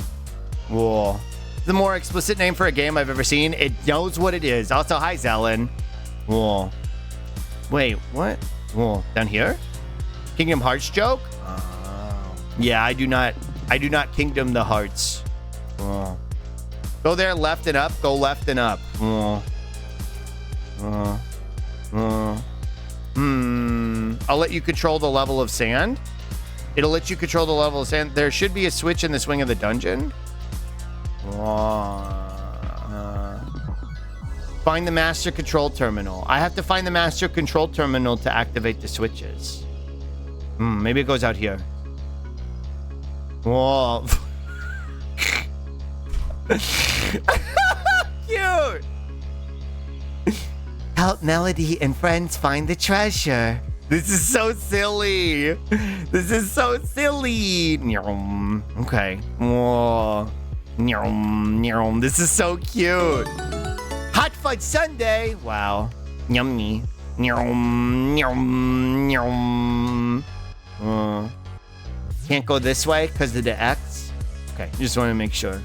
Whoa. The more explicit name for a game I've ever seen. It knows what it is. Also, hi, Zelen. Whoa. Wait, what? Whoa, down here? Kingdom Hearts joke? Yeah, I do not Kingdom the Hearts. Go there, left and up. Go left and up. I'll let you control the level of sand. It'll let you control the level of sand. There should be a switch in the swing of the dungeon. Find the master control terminal. I have to find the master control terminal to activate the switches. Maybe it goes out here. Whoa. Cute. Help Melody and friends find the treasure. This is so silly. This is so silly. Okay. Whoa. This is so cute. Hot fudge sundae. Wow. Yummy. Can't go this way because of the X. Okay, just want to make sure.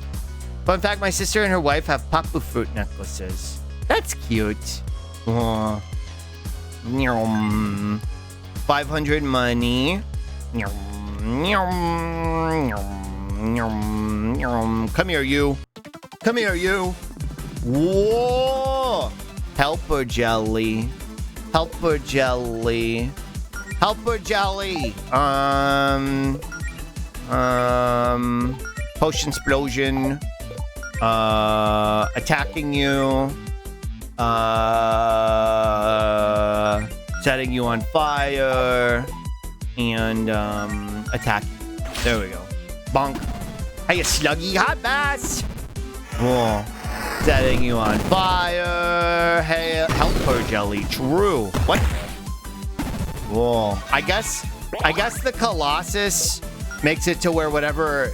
Fun fact, my sister and her wife have papu fruit necklaces. That's cute. 500 money. Come here, you. Come here, you. Whoa. Helper jelly. Helper jelly. Helper jelly. Potion explosion. Attacking you. Setting you on fire. And attacking. There we go. Bonk. Hey, you sluggy hot bass. Whoa. Setting you on fire. Hey, helper jelly. True. What? Whoa. I guess the Colossus makes it to where whatever.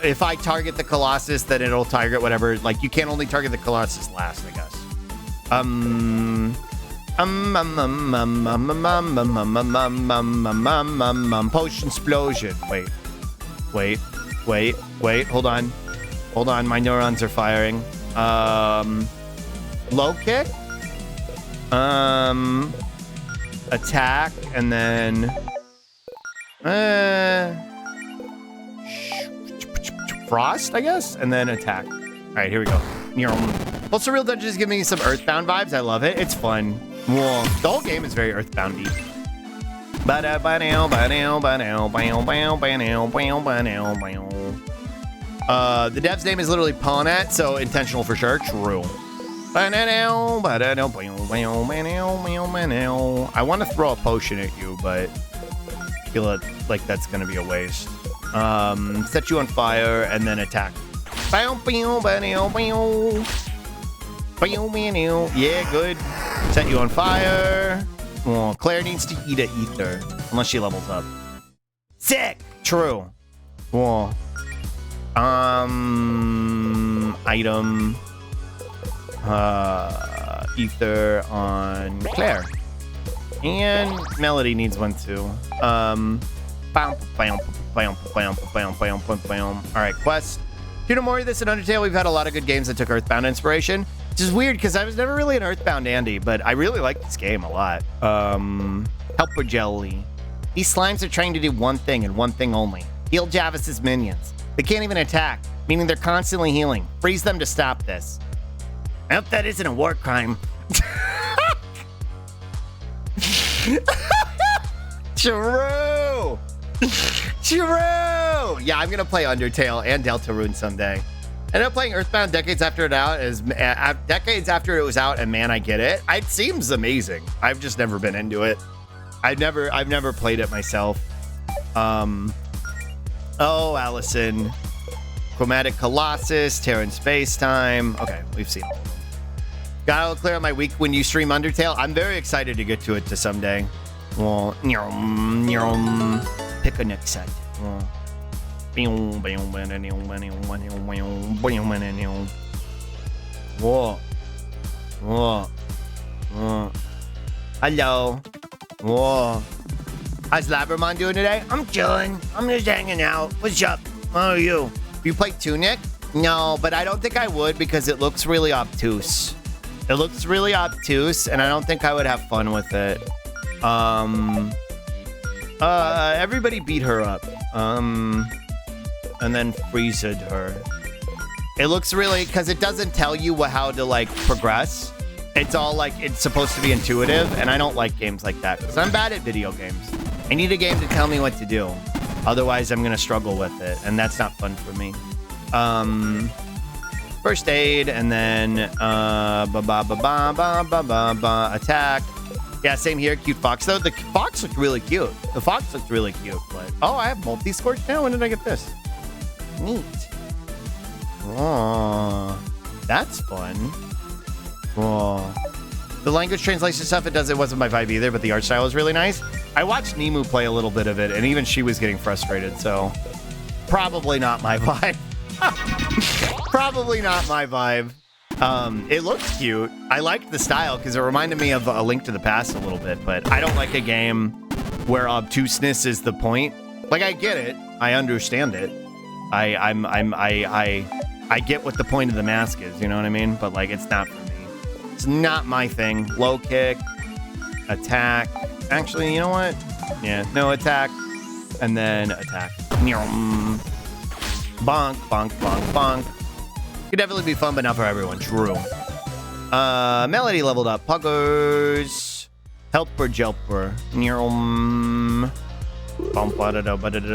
If I target the Colossus, then it'll target whatever. Like, you can't only target the Colossus last, I guess. Potion explosion. Wait. Hold on. My neurons are firing. Low kick. Attack, and then frost, I guess, and then attack. All right, here we go. Well, Surreal Dungeons give me some Earthbound vibes. I love it. It's fun. Whoa. The whole game is very Earthbound-y. The dev's name is literally Pawnat, so intentional for sure. True. I want to throw a potion at you, but I feel like that's going to be a waste. Set you on fire and then attack. Yeah, good. Set you on fire. Oh, Claire needs to eat an ether unless she levels up. Sick. True. Whoa. Item. Ether on Claire. And Melody needs one too. Alright, quest. To know more of this in Undertale, we've had a lot of good games that took Earthbound inspiration. Which is weird because I was never really an Earthbound Andy, but I really like this game a lot. Helper Jelly. These slimes are trying to do one thing and one thing only. Heal Javis's minions. They can't even attack, meaning they're constantly healing. Freeze them to stop this. I hope that isn't a war crime. True. Yeah, I'm gonna play Undertale and Deltarune someday. I ended up playing Earthbound decades after it was out, and man, I get it. It seems amazing. I've just never been into it. I've never played it myself. Oh, Allison. Chromatic Colossus, Terran Space Time. Okay, we've seen all of them. Gotta clear out my week when you stream Undertale. I'm very excited to get to it someday. Well, pick a next set. Whoa. Hello. Whoa. How's Labramon doing today? I'm chilling. I'm just hanging out. What's up? How are you? You play Tunic? No, but I don't think I would because it looks really obtuse. It looks really obtuse, and I don't think I would have fun with it. Everybody beat her up. And then freezed her. It looks really, because it doesn't tell you how to, like, progress. It's all, like, it's supposed to be intuitive, and I don't like games like that, because I'm bad at video games. I need a game to tell me what to do. Otherwise, I'm going to struggle with it, and that's not fun for me. First aid, and then attack. Yeah, same here. Cute fox, though. The fox looked really cute. But oh, I have multi-scorch now. When did I get this? Neat. Oh, that's fun. Oh. The language translation stuff, it wasn't my vibe either, but the art style was really nice. I watched Nemu play a little bit of it, and even she was getting frustrated, so probably not my vibe. Probably not my vibe. It looks cute. I liked the style because it reminded me of A Link to the Past a little bit, but I don't like a game where obtuseness is the point. Like, I get it. I understand it. I get what the point of the mask is, you know what I mean? But, like, it's not for me. It's not my thing. Low kick, attack, Actually, you know what? Yeah, no, attack. And then attack. Bonk, bonk, bonk, bonk. Could definitely be fun, but not for everyone. True. Melody leveled up. Puggers. Helper, Jelper.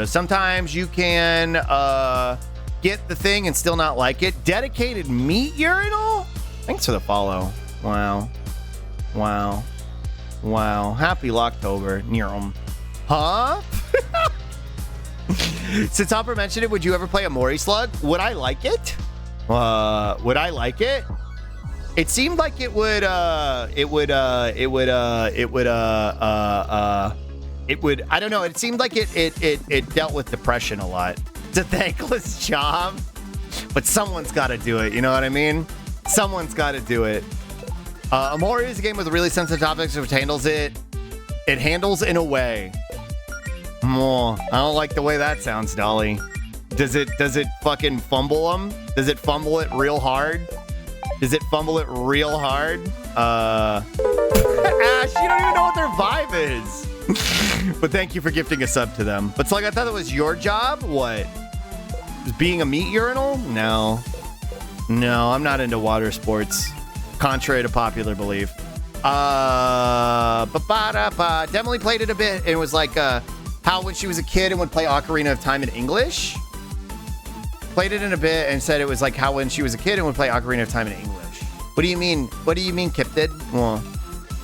Sometimes you can get the thing and still not like it. Dedicated meat urinal? Thanks for the follow. Wow. Wow. Wow. Happy Locktober. Huh? Since Hopper mentioned it, would you ever play a Mori Slug? Would I like it? Would I like it? It seemed like it would, I don't know. It seemed like it dealt with depression a lot. It's a thankless job, but someone's got to do it. You know what I mean? Someone's got to do it. Amori is a game with really sensitive topics, which handles it. It handles in a way. I don't like the way that sounds, Dolly. Does it fucking fumble them? Does it fumble it real hard? Does it fumble it real hard? Ash, you don't even know what their vibe is. But thank you for gifting a sub to them. But it's like, I thought it was your job? What? Being a meat urinal? No. No, I'm not into water sports. Contrary to popular belief. Definitely played it a bit. It was like how when she was a kid and would play Ocarina of Time in English. Played it in a bit and said it was like how when she was a kid and would play Ocarina of Time in English. What do you mean? What do you mean, Kipted? Well,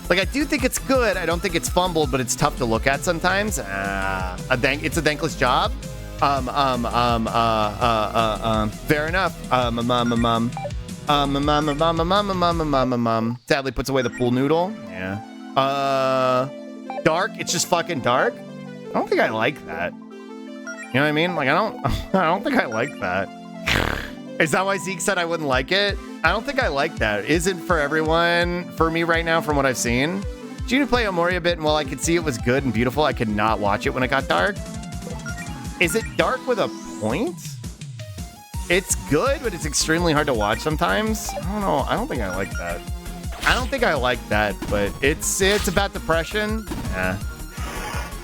like, I do think it's good. I don't think it's fumbled, but it's tough to look at sometimes. It's a thankless job. Fair enough. Sadly puts away the pool noodle. Yeah. Dark. It's just fucking dark. I don't think I like that. You know what I mean? Like, I don't think I like that. Is that why Zeke said I wouldn't like it? I don't think I like that. Isn't for everyone, for me right now, from what I've seen. Did you play Omori a bit, and while I could see it was good and beautiful, I could not watch it when it got dark? Is it dark with a point? It's good, but it's extremely hard to watch sometimes. I don't know. I don't think I like that. I don't think I like that, but it's about depression. Yeah.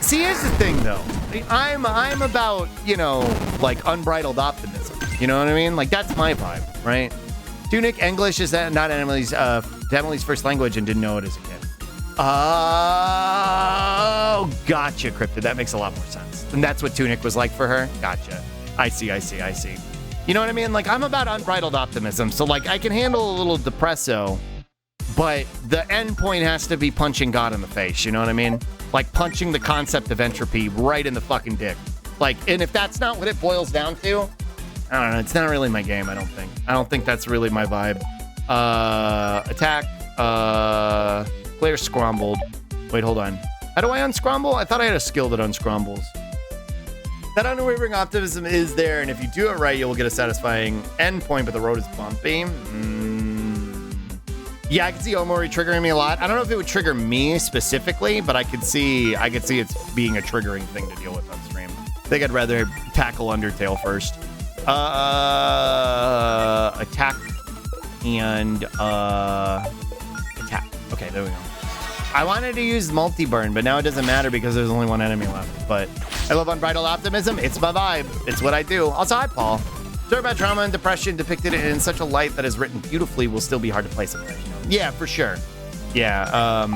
See, here's the thing, though. I'm about, you know, like, unbridled optimism. You know what I mean? Like, that's my vibe, right? Tunic English is not Emily's first language and didn't know it as a kid. Oh, gotcha, Cryptid. That makes a lot more sense. And that's what Tunic was like for her? Gotcha. I see. You know what I mean? Like, I'm about unbridled optimism. So, like, I can handle a little depresso, but the end point has to be punching God in the face. You know what I mean? Like, punching the concept of entropy right in the fucking dick. Like, and if that's not what it boils down to, I don't know. It's not really my game, I don't think. I don't think that's really my vibe. Attack. Player scrambled. Wait, hold on. How do I unscramble? I thought I had a skill that unscrambles. That unwavering optimism is there, and if you do it right, you'll get a satisfying endpoint, but the road is bumpy. Yeah, I can see Omori triggering me a lot. I don't know if it would trigger me specifically, but I could see it's being a triggering thing to deal with on stream. I think I'd rather tackle Undertale first. Attack and attack. Okay, there we go. I wanted to use multi-burn, but now it doesn't matter because there's only one enemy left. But I love unbridled optimism. It's my vibe. It's what I do. Also, hi, Paul. Story about trauma and depression depicted in such a light that is written beautifully will still be hard to play someday. Yeah, for sure. Yeah.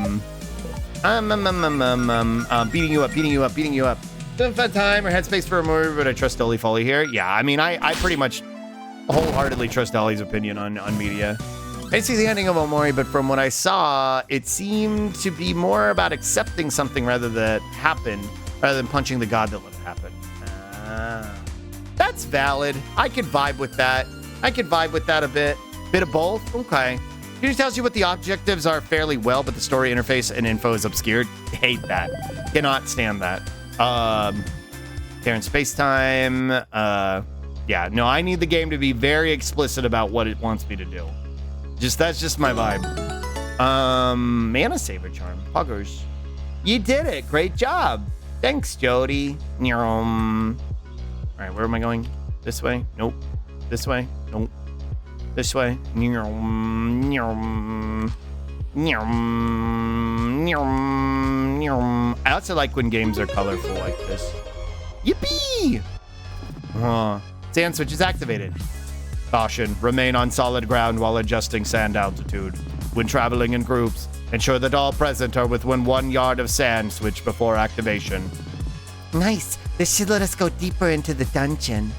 Beating you up. Been a fun time or headspace for a movie, but I trust Dolly Foley here. Yeah, I mean, I pretty much wholeheartedly trust Dolly's opinion on media. I didn't see the ending of Omori, but from what I saw, it seemed to be more about accepting something rather than punching the god that let it happen. That's valid. I could vibe with that. A bit. Bit of both. Okay. It just tells you what the objectives are fairly well, but the story interface and info is obscured. Hate that. Cannot stand that. They're in space-time. Yeah, no, I need the game to be very explicit about what it wants me to do. That's just my vibe. Mana Saver Charm. Puggers. You did it. Great job. Thanks, Jody. All right, where am I going? This way? Nope. This way? Nope. This way? I also like when games are colorful like this. Yippee! Sand switch is activated. Caution, remain on solid ground while adjusting sand altitude. When traveling in groups, ensure that all present are within 1 yard of sand switch before activation. Nice. This should let us go deeper into the dungeon.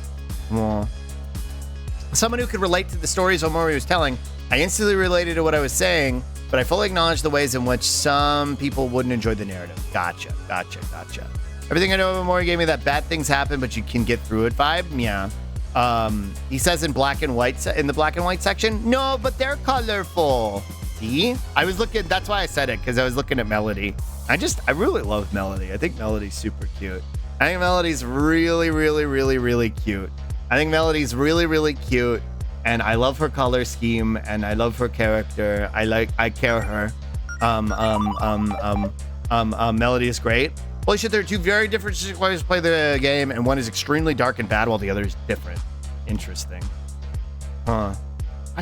Someone who could relate to the stories Omori was telling, I instantly related to what I was saying, but I fully acknowledge the ways in which some people wouldn't enjoy the narrative. Gotcha. Everything I know of Omori gave me that bad things happen, but you can get through it vibe. Yeah. He says in black and white, in the black and white section, no, but they're colorful. See? I was looking, that's why I said it, because I was looking at Melody. I really love Melody. I think Melody's super cute. I think Melody's really, really, really, really cute. I think Melody's really, really cute, and I love her color scheme, and I love her character. I care her. Melody is great. Holy shit, there are two very different ways to play the game, and one is extremely dark and bad while the other is different. Interesting. I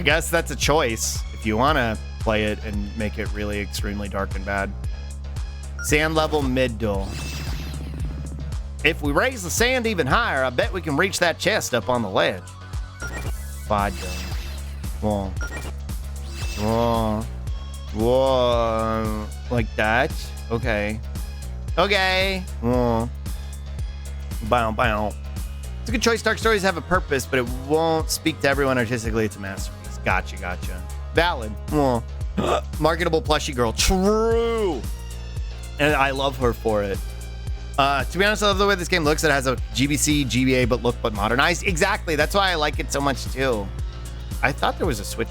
guess that's a choice if you want to play it and make it really extremely dark and bad. Sand level middle. If we raise the sand even higher, I bet we can reach that chest up on the ledge. Whoa. Like that? Okay. Bow. It's a good choice. Dark stories have a purpose, but it won't speak to everyone artistically. It's a masterpiece. Gotcha. Valid. Marketable plushie girl. True. And I love her for it. To be honest, I love the way this game looks. It has a GBC, GBA, but modernized. Exactly. That's why I like it so much too. I thought there was a switch.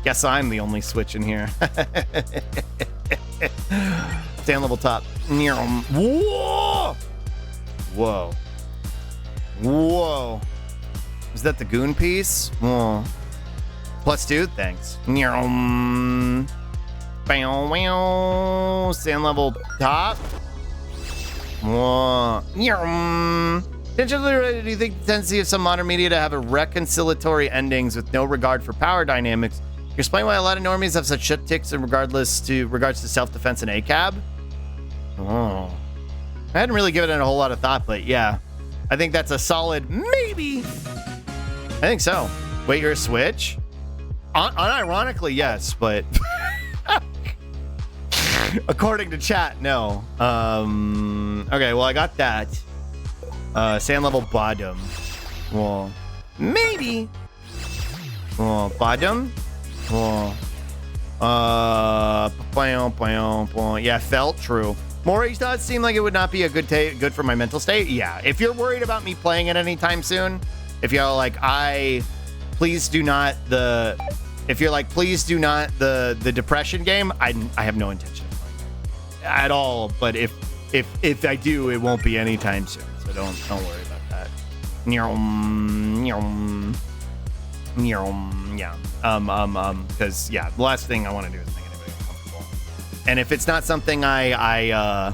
Guess I'm the only switch in here. Stand level top. Whoa. Is that the goon piece? Whoa. +2, thanks. Sand level top. Potentially related, do you think the tendency of some modern media to have a reconciliatory endings with no regard for power dynamics? You explain why a lot of normies have such shit ticks in regards to self-defense and ACAB? I hadn't really given it a whole lot of thought, but yeah. I think that's a solid maybe. I think so. Wait, you're a switch? Unironically, yes, but according to chat, no. Okay, well, I got that. Sand level bottom. Well, maybe. Bottom. Yeah, felt true. Maury does seem like it would not be a good for my mental state. Yeah, if you're worried about me playing it anytime soon, if you're like, please do not the depression game, I have no intention of playing it at all. But if I do, it won't be anytime soon. So don't worry about that. Yeah. Because yeah, the last thing I want to do is make anybody uncomfortable. And if it's not something I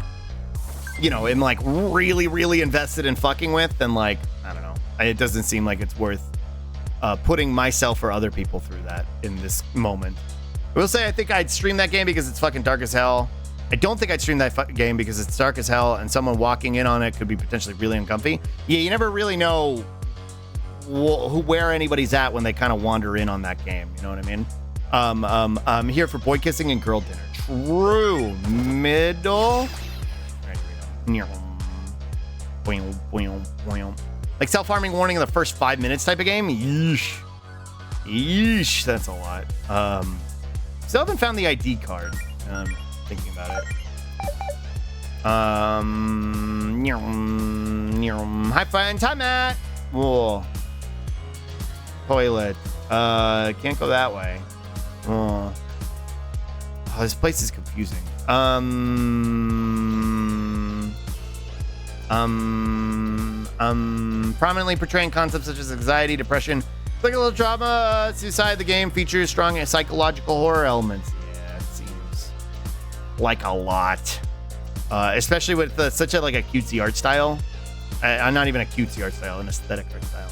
am like really, really invested in fucking with, then like, I don't know. It doesn't seem like it's worth putting myself or other people through that in this moment. I will say I think I'd stream that game because it's fucking dark as hell. I don't think I'd stream that game because it's dark as hell and someone walking in on it could be potentially really uncomfy. Yeah, you never really know where anybody's at when they kind of wander in on that game. You know what I mean? I'm here for boy kissing and girl dinner. True. Middle. Right, here we go. Like self-harming warning in the first 5 minutes type of game. Yeesh. That's a lot. Still haven't found the ID card. Thinking about it. High five time, Matt. Whoa. Toilet. Can't go that way. Oh, this place is confusing. Prominently portraying concepts such as anxiety, depression, clinical trauma, suicide. The game features strong psychological horror elements. Yeah, it seems like a lot, especially with such a cutesy art style. Not even a cutesy art style, an aesthetic art style.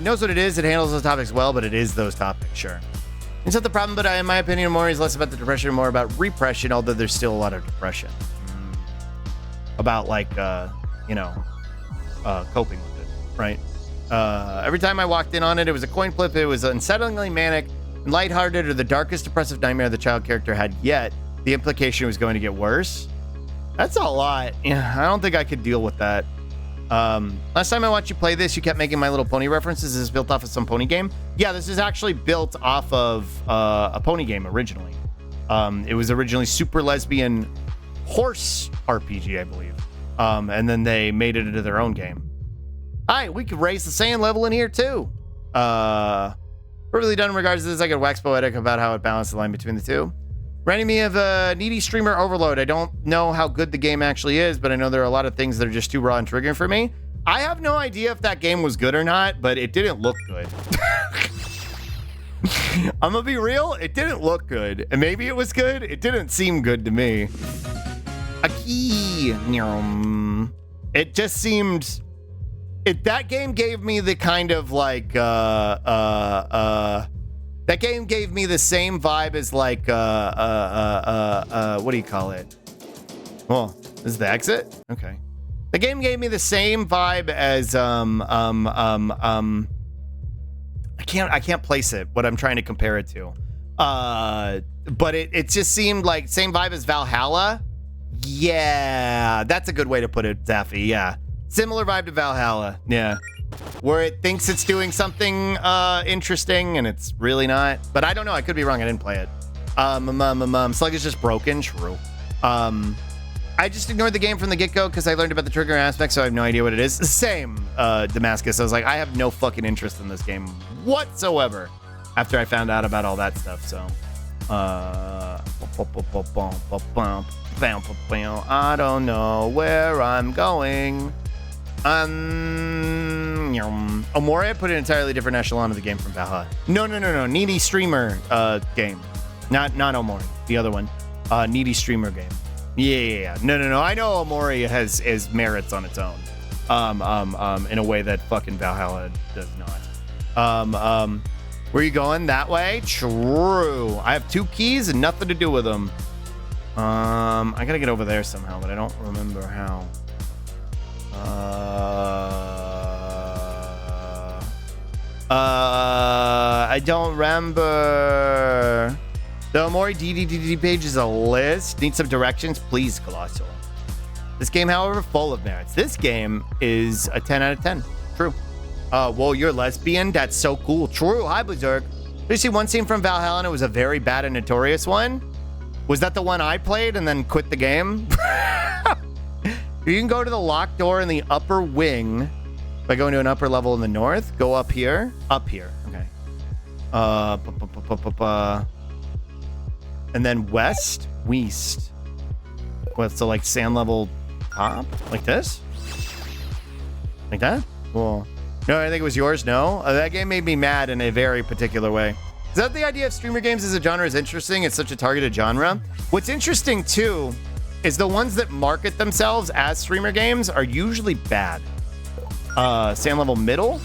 Knows what it is. It handles those topics well, but it is those topics, sure. It's not the problem, but in my opinion, more is less about the depression and more about repression, although there's still a lot of depression. About like, coping with it, right? Every time I walked in on it, it was a coin flip. It was unsettlingly manic and lighthearted or the darkest depressive nightmare the child character had yet. The implication was going to get worse. That's a lot. Yeah, I don't think I could deal with that. Last time I watched you play this, you kept making My Little Pony references. Is this built off of some pony game? Yeah, this is actually built off of a pony game originally. It was originally Super Lesbian Horse RPG, I believe. And then they made it into their own game. All right, we could raise the sand level in here too. Perfectly done in regards to this. I could wax poetic about how it balanced the line between the two. Reminding me of a needy streamer overload. I don't know how good the game actually is, but I know there are a lot of things that are just too raw and triggering for me. I have no idea if that game was good or not, but it didn't look good. I'm gonna be real, it didn't look good. And maybe it was good, it didn't seem good to me. A key. It just seemed... that game gave me the kind of like, that game gave me the same vibe as like, what do you call it? Well, this is the exit? Okay. The game gave me the same vibe as, I can't place it, what I'm trying to compare it to. But it just seemed like same vibe as Valhalla. Yeah, that's a good way to put it, Zaffy, yeah. Similar vibe to Valhalla, yeah. Where it thinks it's doing something interesting and it's really not. But I don't know, I could be wrong, I didn't play it. Slug is just broken, true. I just ignored the game from the get-go because I learned about the trigger aspect, so I have no idea what it is. Same, Damascus. I was like, I have no fucking interest in this game whatsoever after I found out about all that stuff, so. I don't know where I'm going. Omori put an entirely different echelon of the game from Valhalla. No. Needy streamer game. Not Omori. The other one. Needy streamer game. Yeah. No. I know Omori has merits on its own. In a way that fucking Valhalla does not. Where you going? That way? True. I have 2 keys and nothing to do with them. I gotta get over there somehow, but I don't remember how. I don't remember. The Omori DDDD page is a list. Need some directions, please, Colossal. This game, however, full of merits. This game is a 10 out of 10. True. Whoa, you're lesbian? That's so cool. True. Hi, Blizzard. Did you see one scene from Valhalla and it was a very bad and notorious one? Was that the one I played and then quit the game? You can go to the locked door in the upper wing by going to an upper level in the north. Go up here. Up here. Okay. And then west. What, so like sand level top? Like this? Like that? Cool. No, I think it was yours. No? That game made me mad in a very particular way. Is that the idea of streamer games as a genre is interesting? It's such a targeted genre. What's interesting too is the ones that market themselves as streamer games are usually bad. Sand level middle.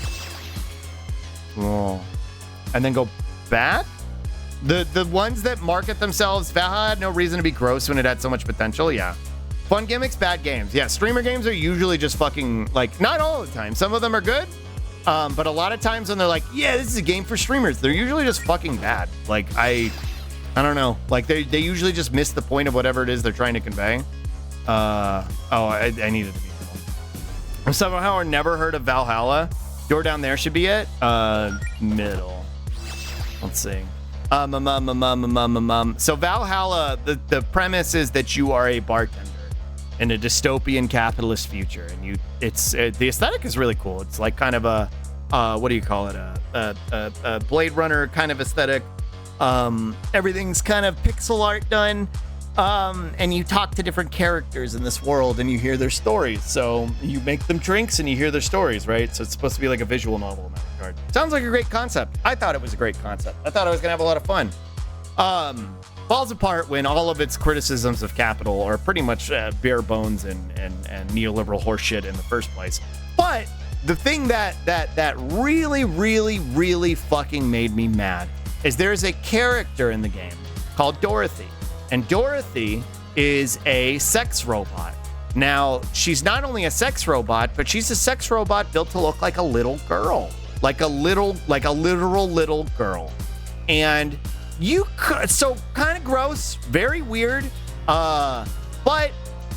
Oh. And then go back. The ones that market themselves, Valhalla had no reason to be gross when it had so much potential. Yeah. Fun gimmicks, bad games. Yeah, streamer games are usually just fucking, like, not all the time. Some of them are good. But a lot of times when they're like, yeah, this is a game for streamers, they're usually just fucking bad. Like, I don't know. Like, they usually just miss the point of whatever it is they're trying to convey. I needed to be cool. Somehow I never heard of Valhalla. Door down there should be it. Middle. Let's see. So Valhalla, the premise is that you are a bartender in a dystopian capitalist future, and the aesthetic is really cool. It's like kind of a what do you call it? A Blade Runner kind of aesthetic. Everything's kind of pixel art done. And you talk to different characters in this world and you hear their stories. So you make them drinks and you hear their stories, right? So it's supposed to be like a visual novel in that regard. Sounds like a great concept. I thought it was a great concept. I thought I was gonna have a lot of fun. Falls apart when all of its criticisms of capital are pretty much bare bones and neoliberal horseshit in the first place. But the thing that really, really, really fucking made me mad is there's a character in the game called Dorothy. And Dorothy is a sex robot. Now, she's not only a sex robot, but she's a sex robot built to look like a little girl. Like a literal little girl. And so kind of gross, very weird, but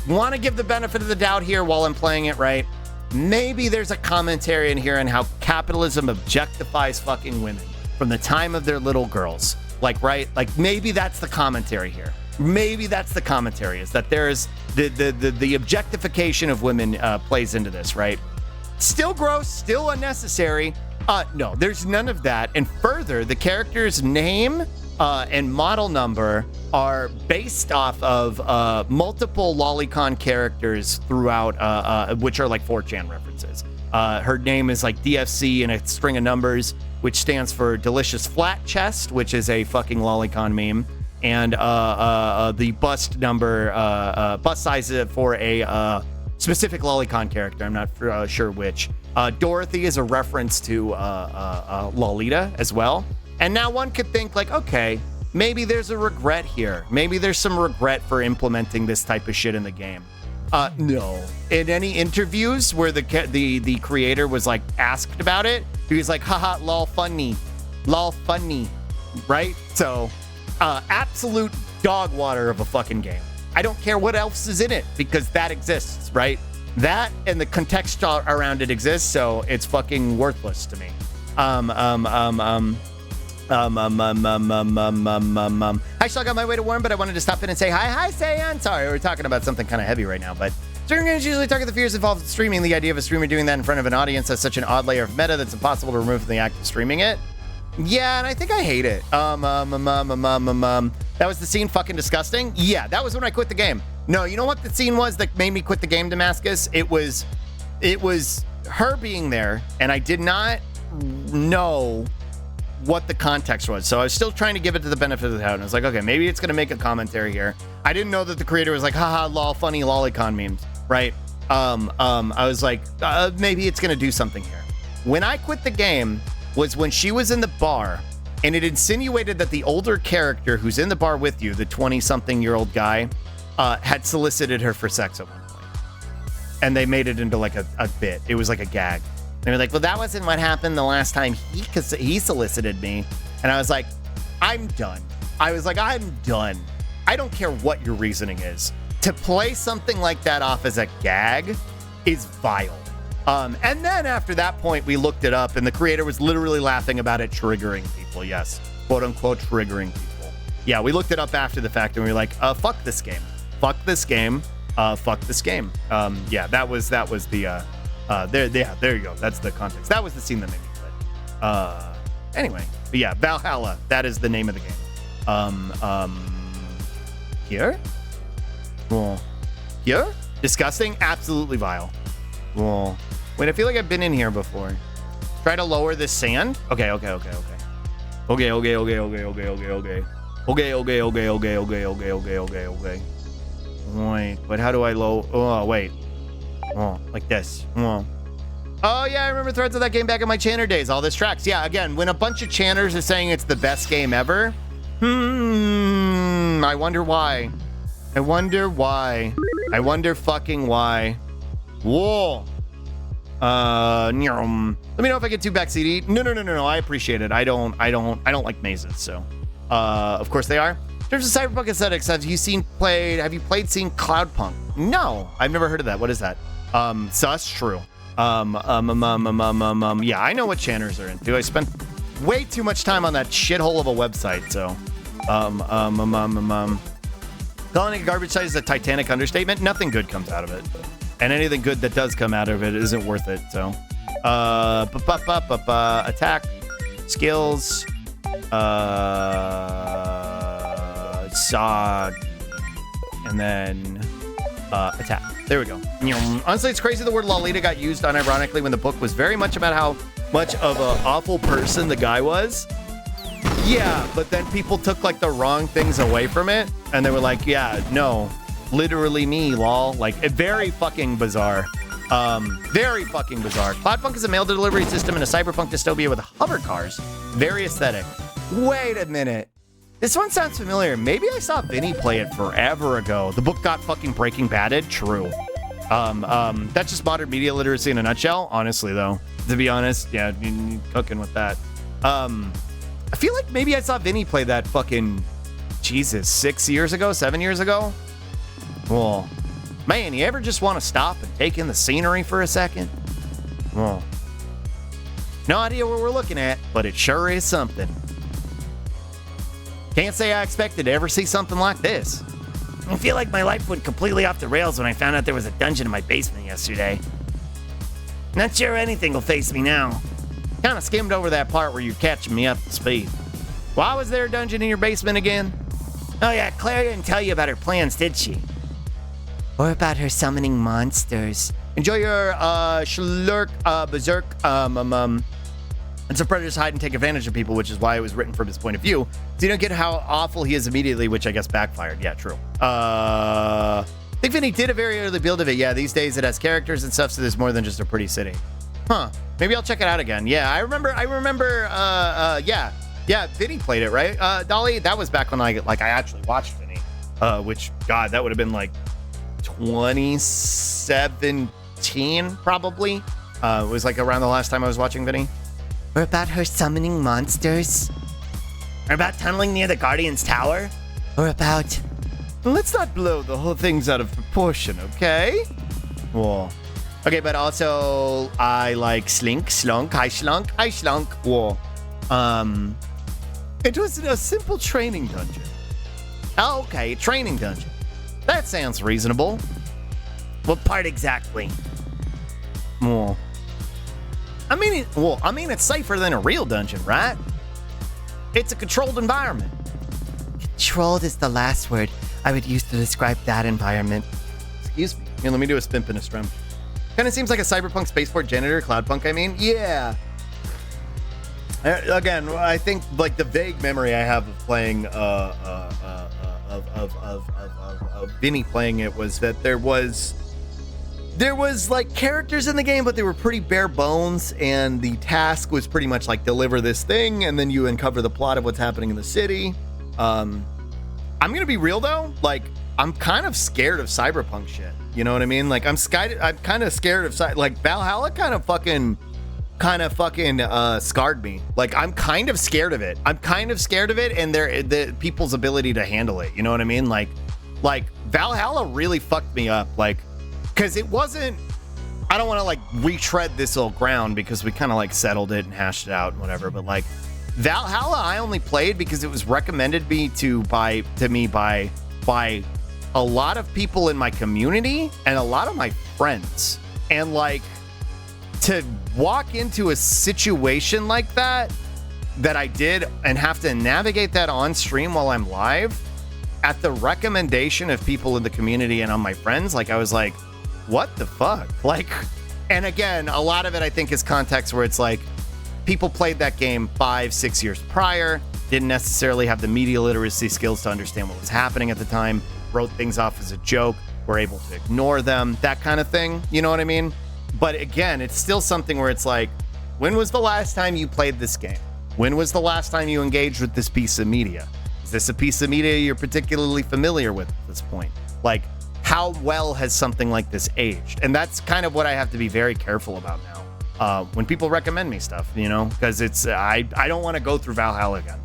want to give the benefit of the doubt here while I'm playing it right. Maybe there's a commentary in here on how capitalism objectifies fucking women from the time of their little girls. Like, right? Like, maybe that's the commentary here. Maybe that's the commentary, is that there's the objectification of women plays into this, right? Still gross, still unnecessary. No, there's none of that. And further, the character's name and model number are based off of multiple lolicon characters throughout, which are like 4chan references. Her name is like DFC and a string of numbers, which stands for Delicious Flat Chest, which is a fucking lolicon meme. And the bust number, bust size for a specific lolicon character. I'm not sure which. Dorothy is a reference to Lolita as well. And now one could think like, okay, maybe there's a regret here. Maybe there's some regret for implementing this type of shit in the game. No. In any interviews where the creator was like asked about it, he was like, haha, lol funny, right? So, absolute dog water of a fucking game. I don't care what else is in it because that exists, right? That and the context around it exists, so it's fucking worthless to me. I still got my way to warm, but I wanted to stop in and say hi, Sayan. Sorry, we're talking about something kind of heavy right now, but streaming games usually target the fears involved in streaming. The idea of a streamer doing that in front of an audience has such an odd layer of meta that's impossible to remove from the act of streaming it. Yeah, and I think I hate it. That was the scene fucking disgusting? Yeah, that was when I quit the game. No, you know what the scene was that made me quit the game, Damascus? It was her being there, and I did not know what the context was. So I was still trying to give it to the benefit of the doubt. And I was like, okay, maybe it's going to make a commentary here. I didn't know that the creator was like, haha, lol, funny lolicon memes, right? I was like, maybe it's going to do something here. When I quit the game was when she was in the bar and it insinuated that the older character who's in the bar with you, the 20-something-year-old guy, had solicited her for sex at one point. And they made it into like a bit. It was like a gag. They were like, well, that wasn't what happened the last time he solicited me. And I was like, I'm done. I'm done. I don't care what your reasoning is. To play something like that off as a gag is vile. And then after that point, we looked it up and the creator was literally laughing about it triggering people. Yes, quote unquote, triggering people. Yeah, we looked it up after the fact and we were like, fuck this game. Fuck this game. Fuck this game. Yeah, that was the, there you go. That's the context. That was the scene that made me quit. Anyway, but yeah, Valhalla. That is the name of the game. Here? Well, here? Disgusting? Absolutely vile. Well, wait, I feel like I've been in here before. Try to lower this sand? Okay. Wait, but how do I low? Oh, wait. Oh, like this. Oh. Oh, yeah, I remember threads of that game back in my Channer days. All this tracks. Yeah, again, when a bunch of Channers are saying it's the best game ever, I wonder why. I wonder fucking why. Whoa. Let me know if I get 2 back CD. No. I appreciate it. I don't like mazes, so. Of course they are. In terms of cyberpunk aesthetics, have you seen Cloudpunk? No, I've never heard of that. What is that? Sus, true. Yeah, I know what Channers are into. I spent way too much time on that shithole of a website, so. Calling it a garbage site is a Titanic understatement. Nothing good comes out of it. And anything good that does come out of it isn't worth it, so. Attack, skills, sog, and then attack. There we go. Honestly, it's crazy the word Lolita got used unironically when the book was very much about how much of an awful person the guy was. Yeah, but then people took like the wrong things away from it, and they were like, yeah, no, literally me, lol. Like, very fucking bizarre. Very fucking bizarre. Cloudpunk is a mail delivery system in a cyberpunk dystopia with hover cars. Very aesthetic. Wait a minute. This one sounds familiar. Maybe I saw Vinny play it forever ago. The book got fucking Breaking Badded. True. That's just modern media literacy in a nutshell. Honestly, though, to be honest, yeah, cooking with that. I feel like maybe I saw Vinny play that fucking, Jesus, 7 years ago. Well, man, you ever just want to stop and take in the scenery for a second? Well, no idea what we're looking at, but it sure is something. Can't say I expected to ever see something like this. I feel like my life went completely off the rails when I found out there was a dungeon in my basement yesterday. Not sure anything will face me now. Kind of skimmed over that part where you're catching me up to speed. Why was there a dungeon in your basement again? Oh yeah, Claire didn't tell you about her plans, did she? Or about her summoning monsters. Enjoy your berserk. And some predators hide and take advantage of people, which is why it was written from his point of view. So you don't get how awful he is immediately, which I guess backfired. Yeah, true. I think Vinny did a very early build of it. Yeah, these days it has characters and stuff, so there's more than just a pretty city. Huh. Maybe I'll check it out again. Yeah, I remember, yeah, Vinny played it, right? Dolly, that was back when I actually watched Vinny, which, God, that would have been like 2017, probably. It was like around the last time I was watching Vinny. Or about her summoning monsters? Or about tunneling near the Guardian's Tower? Or about... Let's not blow the whole things out of proportion, okay? Whoa. Okay, but also, I like I slunk. Whoa. It was a simple training dungeon. Oh, okay, training dungeon. That sounds reasonable. What part exactly? Whoa. I mean, it's safer than a real dungeon, right? It's a controlled environment. Controlled is the last word I would use to describe that environment. Excuse me. Here, let me do a spin and a strum. Kind of seems like a cyberpunk spaceport janitor, cloudpunk, I mean. Yeah. Again, I think like the vague memory I have of playing of Vinny playing it was that there was like characters in the game, but they were pretty bare bones, and the task was pretty much like deliver this thing, and then you uncover the plot of what's happening in the city. I'm gonna be real though, like I'm kind of scared of cyberpunk shit. You know what I mean? Like I'm kind of scared of like Valhalla kind of fucking scarred me. Like I'm kind of scared of it. And the people's ability to handle it. You know what I mean? Like Valhalla really fucked me up. Like, cause it wasn't, I don't want to like retread this old ground because we kind of like settled it and hashed it out and whatever. But like Valhalla, I only played because it was recommended to me by a lot of people in my community and a lot of my friends. And like, to walk into a situation like that I did and have to navigate that on stream while I'm live at the recommendation of people in the community and on my friends, like I was like, what the fuck? Like, and again, a lot of it I think is context where it's like people played that game 5-6 years prior, didn't necessarily have the media literacy skills to understand what was happening at the time, wrote things off as a joke, were able to ignore them, that kind of thing. You know what I mean? But again, it's still something where it's like, when was the last time you played this game? When was the last time you engaged with this piece of media? Is this a piece of media you're particularly familiar with at this point? Like, how well has something like this aged? And that's kind of what I have to be very careful about now. When people recommend me stuff, you know, because it's, I don't want to go through Valhalla again.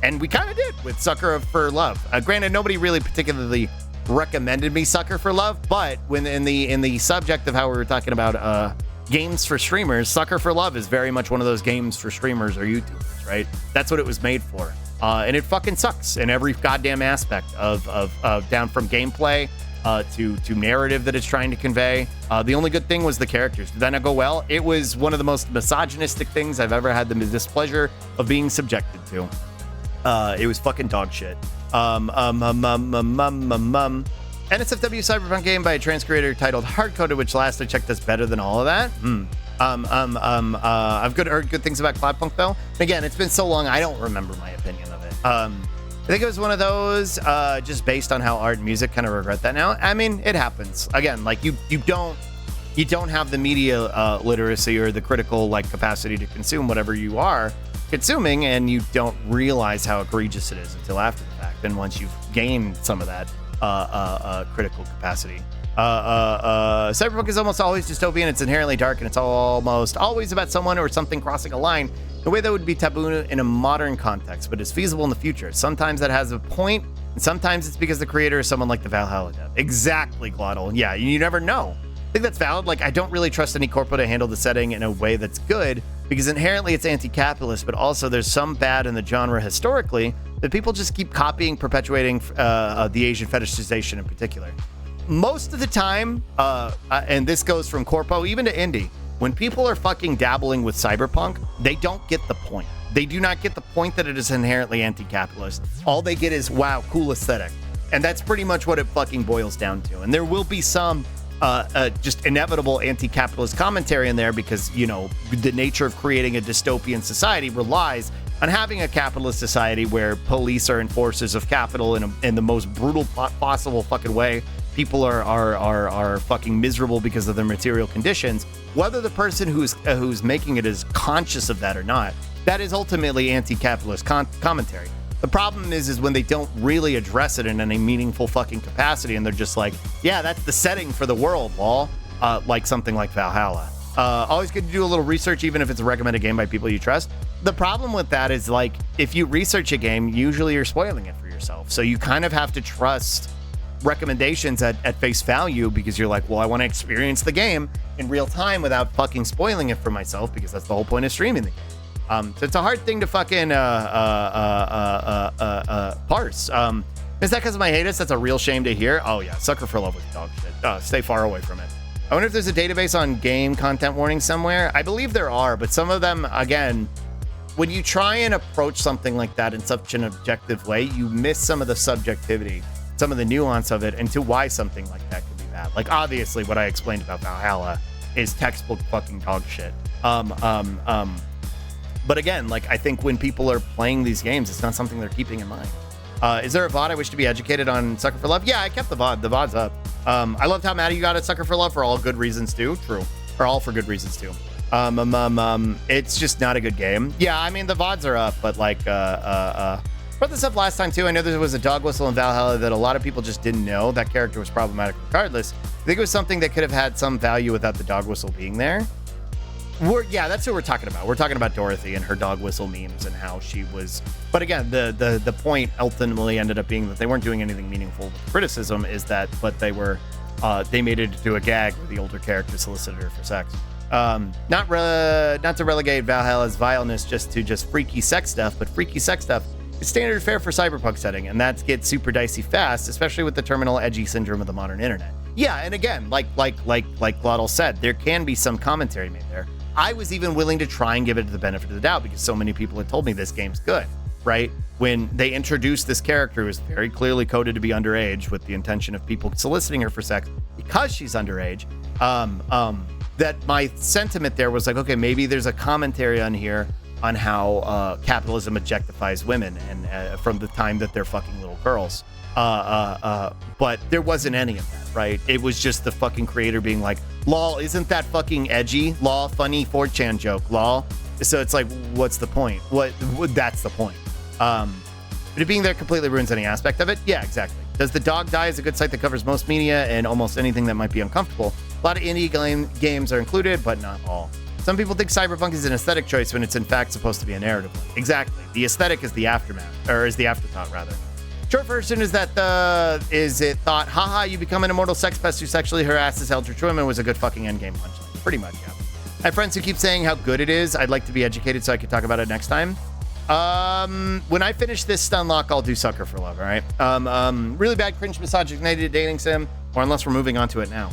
And we kind of did with Sucker for Love. Granted, nobody really particularly recommended me Sucker for Love, but when in the subject of how we were talking about games for streamers, Sucker for Love is very much one of those games for streamers or YouTubers, right? That's what it was made for. And it fucking sucks in every goddamn aspect of down from gameplay to narrative that it's trying to convey. The only good thing was the characters. Did that not go well? It was one of the most misogynistic things I've ever had the displeasure of being subjected to. It was fucking dog shit. NSFW Cyberpunk game by a trans creator titled Hardcoded, which last I checked is better than all of that. I've heard good things about Cloudpunk though. Again, it's been so long, I don't remember my opinion of it. I think it was one of those, just based on how art and music, kind of regret that now. I mean, it happens. Again, like you don't have the media literacy or the critical like capacity to consume whatever you are. consuming, and you don't realize how egregious it is until after the fact. And once you've gained some of that critical capacity. Cyberpunk is almost always dystopian. It's inherently dark, and it's almost always about someone or something crossing a line in a way that would be taboo in a modern context, but is feasible in the future. Sometimes that has a point, and sometimes it's because the creator is someone like the Valhalla dev. Exactly, Glottal. Yeah, you never know. I think that's valid. Like, I don't really trust any corpo to handle the setting in a way that's good, because inherently it's anti-capitalist, but also there's some bad in the genre historically that people just keep copying, perpetuating the Asian fetishization in particular. Most of the time, and this goes from corpo even to indie, when people are fucking dabbling with cyberpunk, they don't get the point. They do not get the point that it is inherently anti-capitalist. All they get is, wow, cool aesthetic. And that's pretty much what it fucking boils down to. And there will be some just inevitable anti-capitalist commentary in there because, you know, the nature of creating a dystopian society relies on having a capitalist society where police are enforcers of capital in the most brutal possible fucking way. People are fucking miserable because of their material conditions. Whether the person who's making it is conscious of that or not, that is ultimately anti-capitalist commentary. The problem is when they don't really address it in any meaningful fucking capacity, and they're just like, yeah, that's the setting for the world, lol. Like something like Valhalla. Always good to do a little research, even if it's a recommended game by people you trust. The problem with that is, like, if you research a game, usually you're spoiling it for yourself. So you kind of have to trust recommendations at face value because you're like, well, I want to experience the game in real time without fucking spoiling it for myself, because that's the whole point of streaming the game. So it's a hard thing to fucking parse. Is that because of my haters? That's a real shame to hear. Oh yeah, Sucker for Love with dog shit. Stay far away from it. I wonder if there's a database on game content warnings somewhere. I believe there are, but some of them, again, when you try and approach something like that in such an objective way, you miss some of the subjectivity, some of the nuance of it, into why something like that could be bad. Like, obviously, what I explained about Valhalla is textbook fucking dog shit. But again, like, I think when people are playing these games, it's not something they're keeping in mind. Is there a VOD I wish to be educated on Sucker for Love? Yeah, I kept the VOD. The VOD's up. I loved how mad you got at Sucker for Love for all good reasons too. True. Or all for good reasons too. It's just not a good game. Yeah, I mean, the VODs are up, but like, brought this up last time too. I know there was a dog whistle in Valhalla that a lot of people just didn't know. That character was problematic regardless. I think it was something that could have had some value without the dog whistle being there. Yeah, that's who we're talking about. We're talking about Dorothy and her dog whistle memes and how she was. But again, the point ultimately ended up being that they weren't doing anything meaningful with criticism. Is that, but they were, they made it into a gag where the older character solicited her for sex. Not to relegate Valhalla's vileness just to freaky sex stuff, but freaky sex stuff is standard fare for cyberpunk setting, and that gets super dicey fast, especially with the terminal edgy syndrome of the modern internet. Yeah, and again, like Glottal said, there can be some commentary made there. I was even willing to try and give it the benefit of the doubt because so many people had told me this game's good, right? When they introduced this character who is very clearly coded to be underage with the intention of people soliciting her for sex because she's underage, that my sentiment there was like, okay, maybe there's a commentary on here on how capitalism objectifies women and from the time that they're fucking little girls. But there wasn't any of that, right? It was just the fucking creator being like, lol, isn't that fucking edgy? Lol, funny 4chan joke, lol. So it's like, what's the point? What that's the point. But it being there completely ruins any aspect of it. Yeah, exactly. Does the dog die is a good site that covers most media and almost anything that might be uncomfortable. A lot of indie games are included, but not all. Some people think cyberpunk is an aesthetic choice when it's in fact supposed to be a narrative one. Exactly. The aesthetic is the aftermath, or is the afterthought rather. Short version is that it thought, haha, you become an immortal sex pest who sexually harasses elderly women was a good fucking endgame punchline. Pretty much, yeah. I have friends who keep saying how good it is. I'd like to be educated so I could talk about it next time. When I finish this Stunlock, I'll do Sucker for Love, all right? Really bad cringe misogynated dating sim, or unless we're moving on to it now.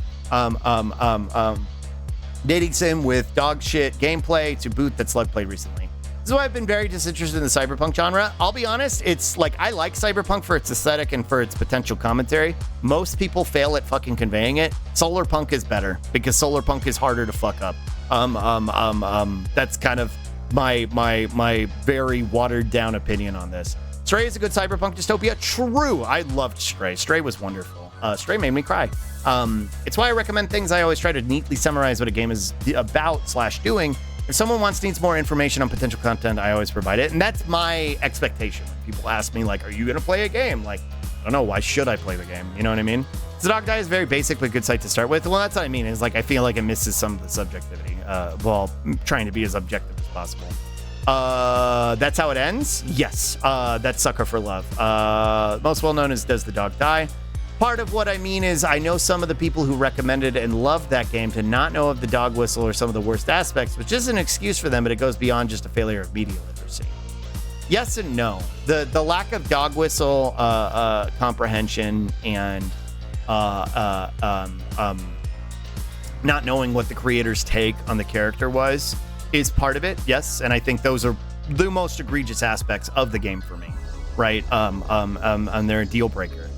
Dating sim with dog shit gameplay to boot that Slug played recently. This is why I've been very disinterested in the cyberpunk genre. I'll be honest, it's like, I like cyberpunk for its aesthetic and for its potential commentary. Most people fail at fucking conveying it. Solarpunk is better because Solarpunk is harder to fuck up. That's kind of my very watered down opinion on this. Stray is a good cyberpunk dystopia. True. I loved Stray. Stray was wonderful. Stray made me cry. It's why I recommend things. I always try to neatly summarize what a game is about / doing If someone needs more information on potential content, I always provide it. And that's my expectation. When people ask me, like, are you going to play a game? Like, I don't know. Why should I play the game? You know what I mean? The Dog Die is very basic, but good site to start with. Well, that's what I mean. Is like, I feel like it misses some of the subjectivity while trying to be as objective as possible. That's how it ends? Yes. That's Sucker for Love. Most well known as Does the Dog Die? Part of what I mean is I know some of the people who recommended and loved that game to not know of the dog whistle or some of the worst aspects, which is an excuse for them, but it goes beyond just a failure of media literacy. Yes and no. The lack of dog whistle comprehension and not knowing what the creator's take on the character is part of it, yes, and I think those are the most egregious aspects of the game for me, right? And they're a deal breaker.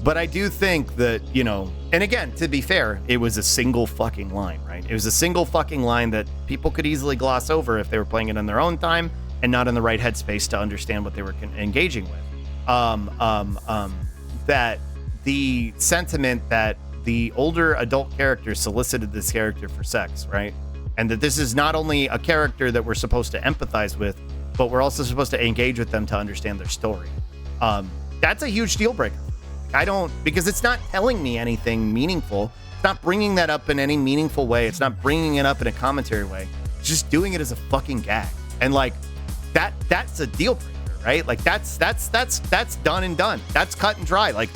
But I do think that, you know, and again, to be fair, it was a single fucking line, right? It was a single fucking line that people could easily gloss over if they were playing it in their own time and not in the right headspace to understand what they were engaging with. That the sentiment that the older adult character solicited this character for sex, right? And that this is not only a character that we're supposed to empathize with, but we're also supposed to engage with them to understand their story. That's a huge deal breaker. Because it's not telling me anything meaningful. It's not bringing that up in any meaningful way. It's not bringing it up in a commentary way. It's just doing it as a fucking gag. And like, that's a deal breaker, right? Like that's done and done. That's cut and dry. Like,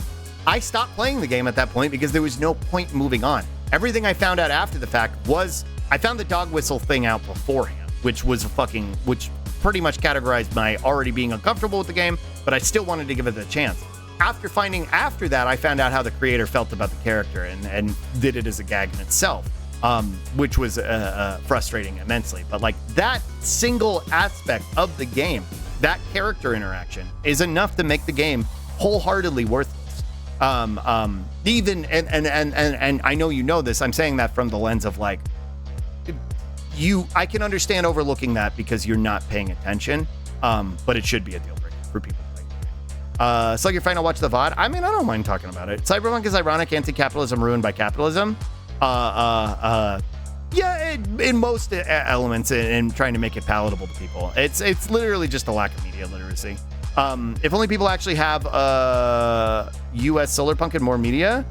I stopped playing the game at that point because there was no point moving on. Everything I found out after the fact was, I found the dog whistle thing out beforehand, which pretty much categorized my already being uncomfortable with the game, but I still wanted to give it a chance. After that, I found out how the creator felt about the character and did it as a gag in itself, which was frustrating immensely. But like that single aspect of the game, that character interaction is enough to make the game wholeheartedly worthless. Even and I know you know this. I'm saying that from the lens of like, I can understand overlooking that because you're not paying attention, but it should be a deal breaker for people. Slug your final watch the VOD. I mean, I don't mind talking about it. Cyberpunk is ironic, anti-capitalism ruined by capitalism. Yeah, in most elements, in trying to make it palatable to people. It's literally just a lack of media literacy. If only people actually have U.S. Solarpunk and more media.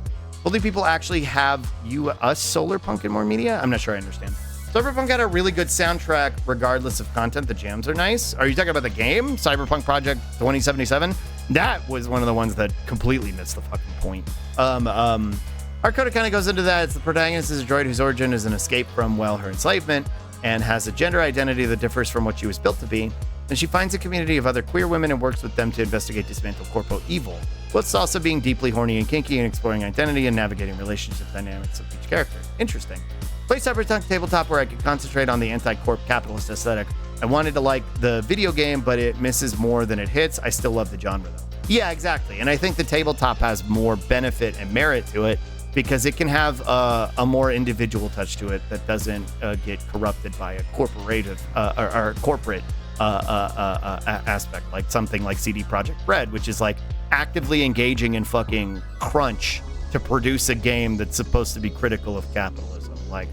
Only people actually have U.S. Solarpunk and more media. I'm not sure I understand. Cyberpunk had a really good soundtrack regardless of content. The jams are nice. Are you talking about the game? Cyberpunk Project 2077? That was one of the ones that completely missed the fucking point. Our coda kind of goes into that. It's the protagonist is a droid whose origin is an escape from, well, her enslavement and has a gender identity that differs from what she was built to be. And she finds a community of other queer women and works with them to investigate dismantle corpo evil, whilst also being deeply horny and kinky and exploring identity and navigating relationship dynamics of each character. Interesting. Play Cyberpunk tabletop where I could concentrate on the anti-corp capitalist aesthetic. I wanted to like the video game, but it misses more than it hits. I still love the genre though. Yeah, exactly. And I think the tabletop has more benefit and merit to it because it can have a more individual touch to it that doesn't get corrupted by a corporate aspect, like something like CD Projekt Red, which is like actively engaging in fucking crunch to produce a game that's supposed to be critical of capitalism. Like,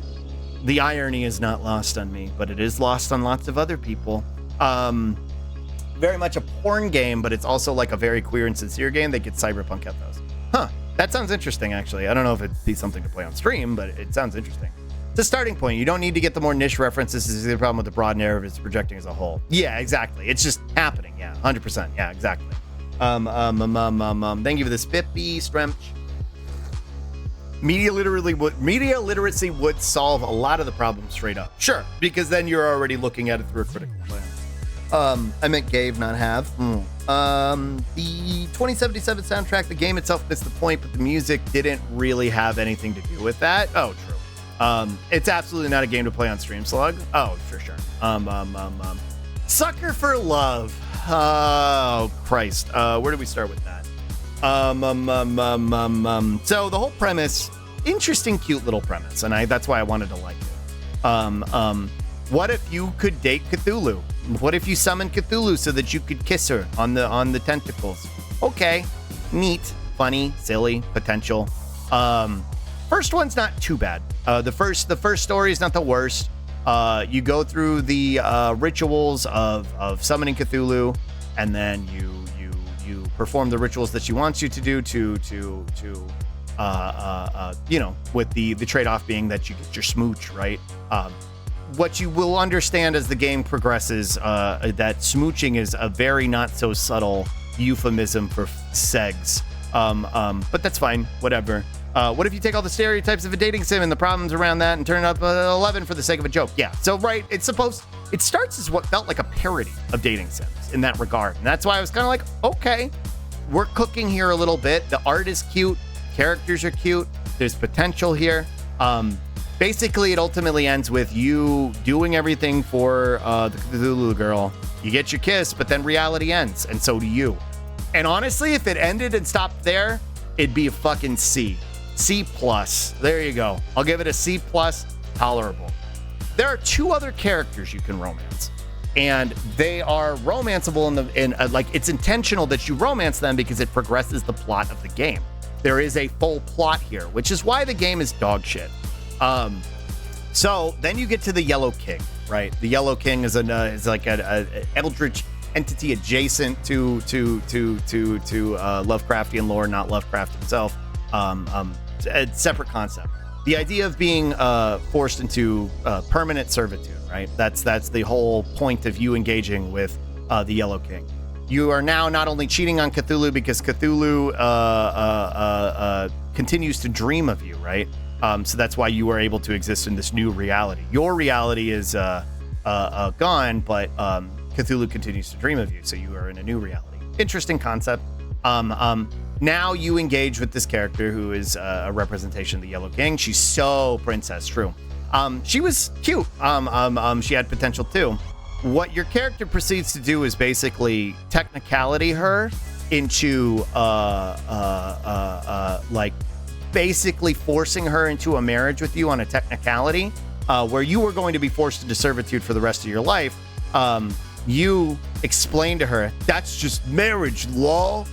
the irony is not lost on me, but it is lost on lots of other people. Very much a porn game, but it's also like a very queer and sincere game. They get Cyberpunk ethos. Huh, that sounds interesting, actually. I don't know if it'd be something to play on stream, but it sounds interesting. It's a starting point. You don't need to get the more niche references. This is the problem with the broad narrative it's projecting as a whole. Yeah, exactly. It's just happening. Yeah, 100%. Yeah, exactly. Thank you for this 50 Stremch. Media literacy would solve a lot of the problems straight up. Sure, because then you're already looking at it through a critical lens. I meant gave, not have. The 2077 soundtrack, the game itself missed the point, but the music didn't really have anything to do with that. Oh, true. It's absolutely not a game to play on stream, Slug. Oh, for sure. Sucker for Love. Oh, Christ. Where do we start with that? So the whole premise, interesting, cute little premise, and that's why I wanted to like it. What if you could date Cthulhu? What if you summoned Cthulhu so that you could kiss her on the tentacles? Okay, neat, funny, silly, potential. First one's not too bad. The first story is not the worst. You go through the rituals of summoning Cthulhu, and then you perform the rituals that she wants you to do with the trade-off being that you get your smooch, right? What you will understand as the game progresses, that smooching is a very not so subtle euphemism for segs. But that's fine, whatever. What if you take all the stereotypes of a dating sim and the problems around that and turn it up 11 for the sake of a joke? Yeah, so right, it starts as what felt like a parody of dating sims in that regard. And that's why I was kind of like, okay, we're cooking here a little bit. The art is cute, characters are cute, there's potential here. Basically, it ultimately ends with you doing everything for the Cthulhu girl. You get your kiss, but then reality ends, and so do you. And honestly, if it ended and stopped there, it'd be a fucking C. C+. There you go. I'll give it a C+, tolerable. There are 2 other characters you can romance, and they are romanceable like it's intentional that you romance them because it progresses the plot of the game. There is a full plot here, which is why the game is dog shit. So then you get to the Yellow King, right? The Yellow King is like an eldritch entity adjacent to Lovecraftian lore, not Lovecraft himself. A separate concept. The idea of being forced into permanent servitude, right? That's the whole point of you engaging with the Yellow King. You are now not only cheating on Cthulhu because Cthulhu continues to dream of you, right? So that's why you are able to exist in this new reality. Your reality is gone, but Cthulhu continues to dream of you, so you are in a new reality. Interesting concept. Now you engage with this character who is a representation of the Yellow King. She's so princess, true. She was cute. She had potential too. What your character proceeds to do is basically technicality her into like basically forcing her into a marriage with you on a technicality, where you were going to be forced into servitude for the rest of your life. You explain to her, that's just marriage, lol,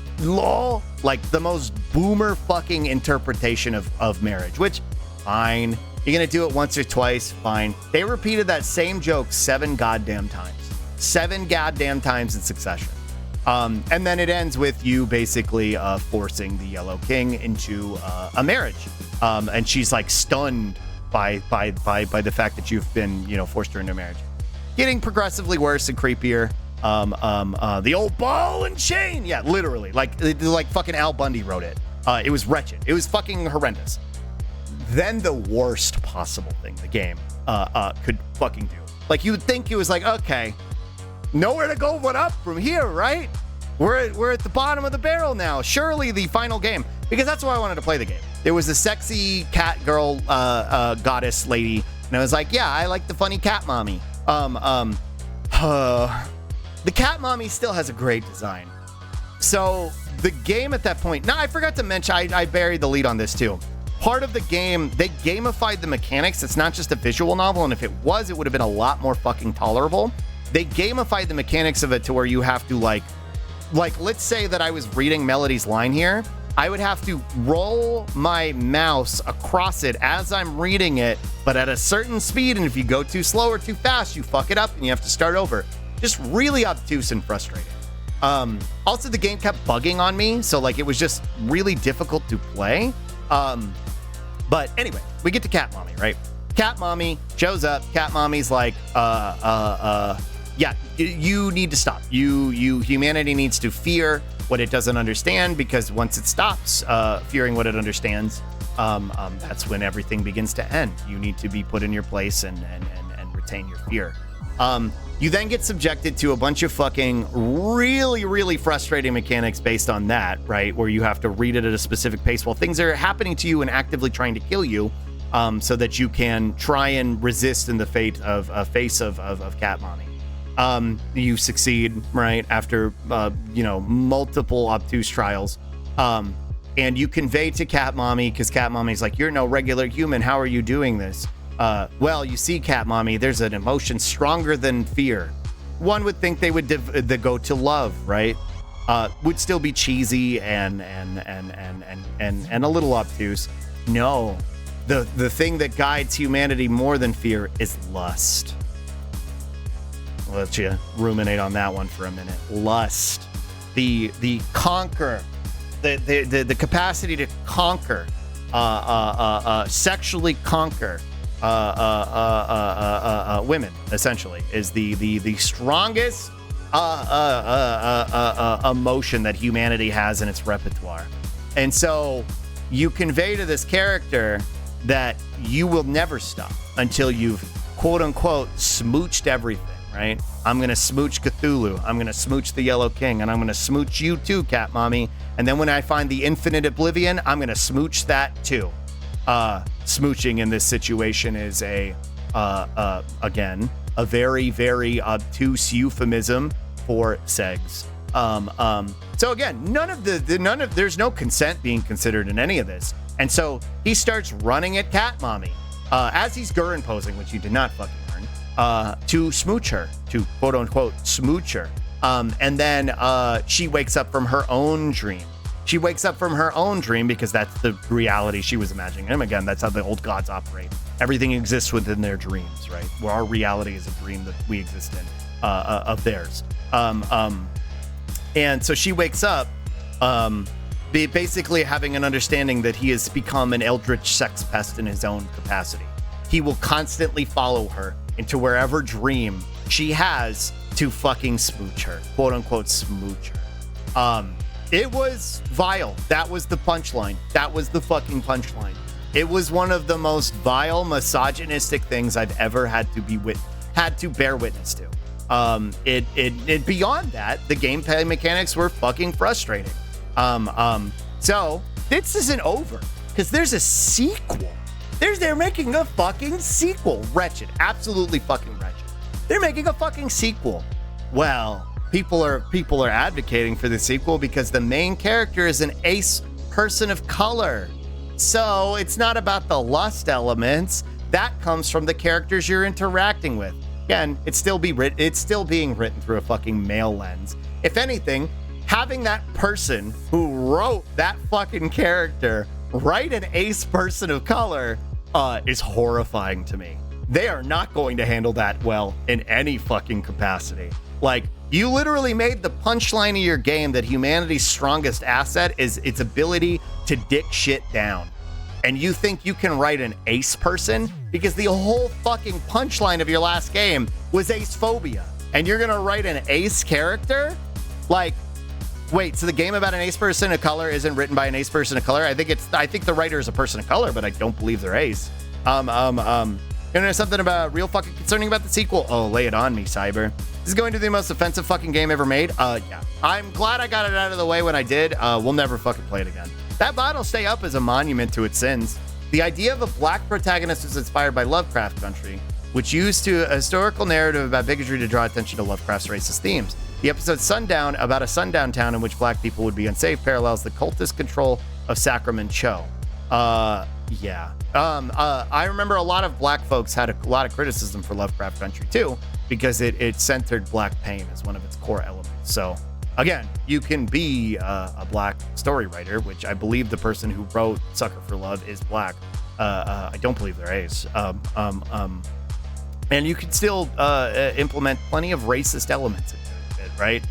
like the most boomer fucking interpretation of marriage, which, fine. You're gonna do it once or twice, fine. They repeated that same joke 7 goddamn times. 7 goddamn times in succession. And then it ends with you basically forcing the Yellow King into a marriage. And she's like stunned by the fact that you've been, forced her into marriage. Getting progressively worse and creepier. The old ball and chain. Yeah, literally. Like fucking Al Bundy wrote it. It was wretched. It was fucking horrendous. Then the worst possible thing the game could fucking do. Like, you would think it was like, okay, nowhere to go but up from here, right? We're at the bottom of the barrel now. Surely the final game. Because that's why I wanted to play the game. There was a sexy cat girl goddess lady. And I was like, yeah, I like the funny cat mommy. The cat mommy still has a great design. So the game at that point, now I forgot to mention, I buried the lead on this too. Part of the game, they gamified the mechanics. It's not just a visual novel, and if it was, it would have been a lot more fucking tolerable. They gamified the mechanics of it to where you have to like let's say that I was reading Melody's line here. I would have to roll my mouse across it as I'm reading it, but at a certain speed, and if you go too slow or too fast, you fuck it up and you have to start over. Just really obtuse and frustrating. Also, the game kept bugging on me, so like it was just really difficult to play. But anyway, we get to Cat Mommy, right? Cat Mommy shows up. Cat Mommy's like, yeah, you need to stop. Humanity needs to fear what it doesn't understand, because once it stops fearing what it understands, that's when everything begins to end. You need to be put in your place and retain your fear. You then get subjected to a bunch of fucking really, really frustrating mechanics based on that, right? Where you have to read it at a specific pace while things are happening to you and actively trying to kill you, so that you can try and resist in the face of Cat Mommy. You succeed, right? After, multiple obtuse trials. And you convey to Cat Mommy, because Cat Mommy's like, you're no regular human. How are you doing this? Well, you see, Cat Mommy, there's an emotion stronger than fear. One would think they would go to love, right? Would still be cheesy and a little obtuse. No, the thing that guides humanity more than fear is lust. I'll let you ruminate on that one for a minute. Lust, the conquer, the capacity to conquer, sexually conquer women, essentially, is the strongest emotion that humanity has in its repertoire. And so you convey to this character that you will never stop until you've quote unquote smooched everything, right? I'm gonna smooch Cthulhu, I'm gonna smooch the Yellow King, and I'm gonna smooch you too, Cat Mommy. And then when I find the infinite oblivion, I'm gonna smooch that too. Smooching in this situation is again, a very, very obtuse euphemism for sex. So again, there's no consent being considered in any of this. And so he starts running at Cat Mommy, as he's Gurren posing, which you did not fucking learn, to smooch her, to quote unquote smooch her. And then she wakes up from her own dream. She wakes up from her own dream because that's the reality she was imagining him. Again, that's how the old gods operate. Everything exists within their dreams, right? Where our reality is a dream that we exist in, of theirs. And so she wakes up, basically having an understanding that he has become an eldritch sex pest in his own capacity. He will constantly follow her into wherever dream she has to fucking smooch her, quote unquote smooch her. It was vile. That was the punchline. That was the fucking punchline. It was one of the most vile, misogynistic things I've ever had to bear witness to. It beyond that, the gameplay mechanics were fucking frustrating. So this isn't over because there's a sequel. They're making a fucking sequel. Wretched, absolutely fucking wretched. They're making a fucking sequel. Well, people are advocating for the sequel because the main character is an ace person of color. So it's not about the lust elements. That comes from the characters you're interacting with. Again, it's still being written through a fucking male lens. If anything, having that person who wrote that fucking character write an ace person of color is horrifying to me. They are not going to handle that well in any fucking capacity. Like, you literally made the punchline of your game that humanity's strongest asset is its ability to dick shit down. And you think you can write an ace person? Because the whole fucking punchline of your last game was ace phobia. And you're gonna write an ace character? Like, wait, so the game about an ace person of color isn't written by an ace person of color? I think the writer is a person of color, but I don't believe they're ace. You know something about real fucking concerning about the sequel? Oh, lay it on me, Cyber. This is going to be the most offensive fucking game ever made. Yeah. I'm glad I got it out of the way when I did. We'll never fucking play it again. That bot will stay up as a monument to its sins. The idea of a black protagonist was inspired by Lovecraft Country, which used a historical narrative about bigotry to draw attention to Lovecraft's racist themes. The episode Sundown, about a sundown town in which black people would be unsafe, parallels the cultist control of Sacramento. Yeah. I remember a lot of black folks had a lot of criticism for Lovecraft Country too, because it centered black pain as one of its core elements. So again, you can be a black story writer, which I believe the person who wrote Sucker for Love is black. I don't believe they're ace. And you can still implement plenty of racist elements into it, right?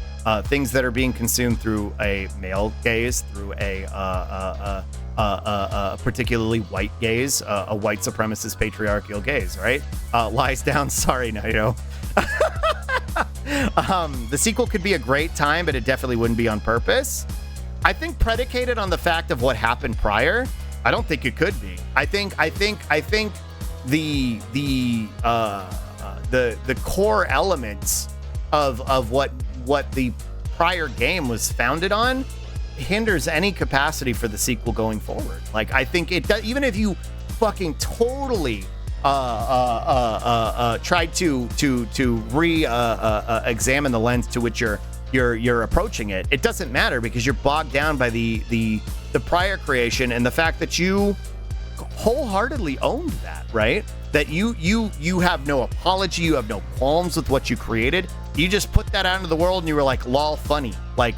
Things that are being consumed through a male gaze, through a particularly white gaze, a white supremacist patriarchal gaze, right? Lies down, sorry, Naito. The sequel could be a great time, but it definitely wouldn't be on purpose. I think predicated on the fact of what happened prior, I don't think it could be. I think the core elements of what the prior game was founded on hinders any capacity for the sequel going forward. Like, I think it does, even if you fucking totally tried to examine the lens to which you're approaching it, it doesn't matter because you're bogged down by the prior creation and the fact that you wholeheartedly owned that, right? That you have no apology, you have no qualms with what you created. You just put that out into the world and you were like, lol, funny. Like,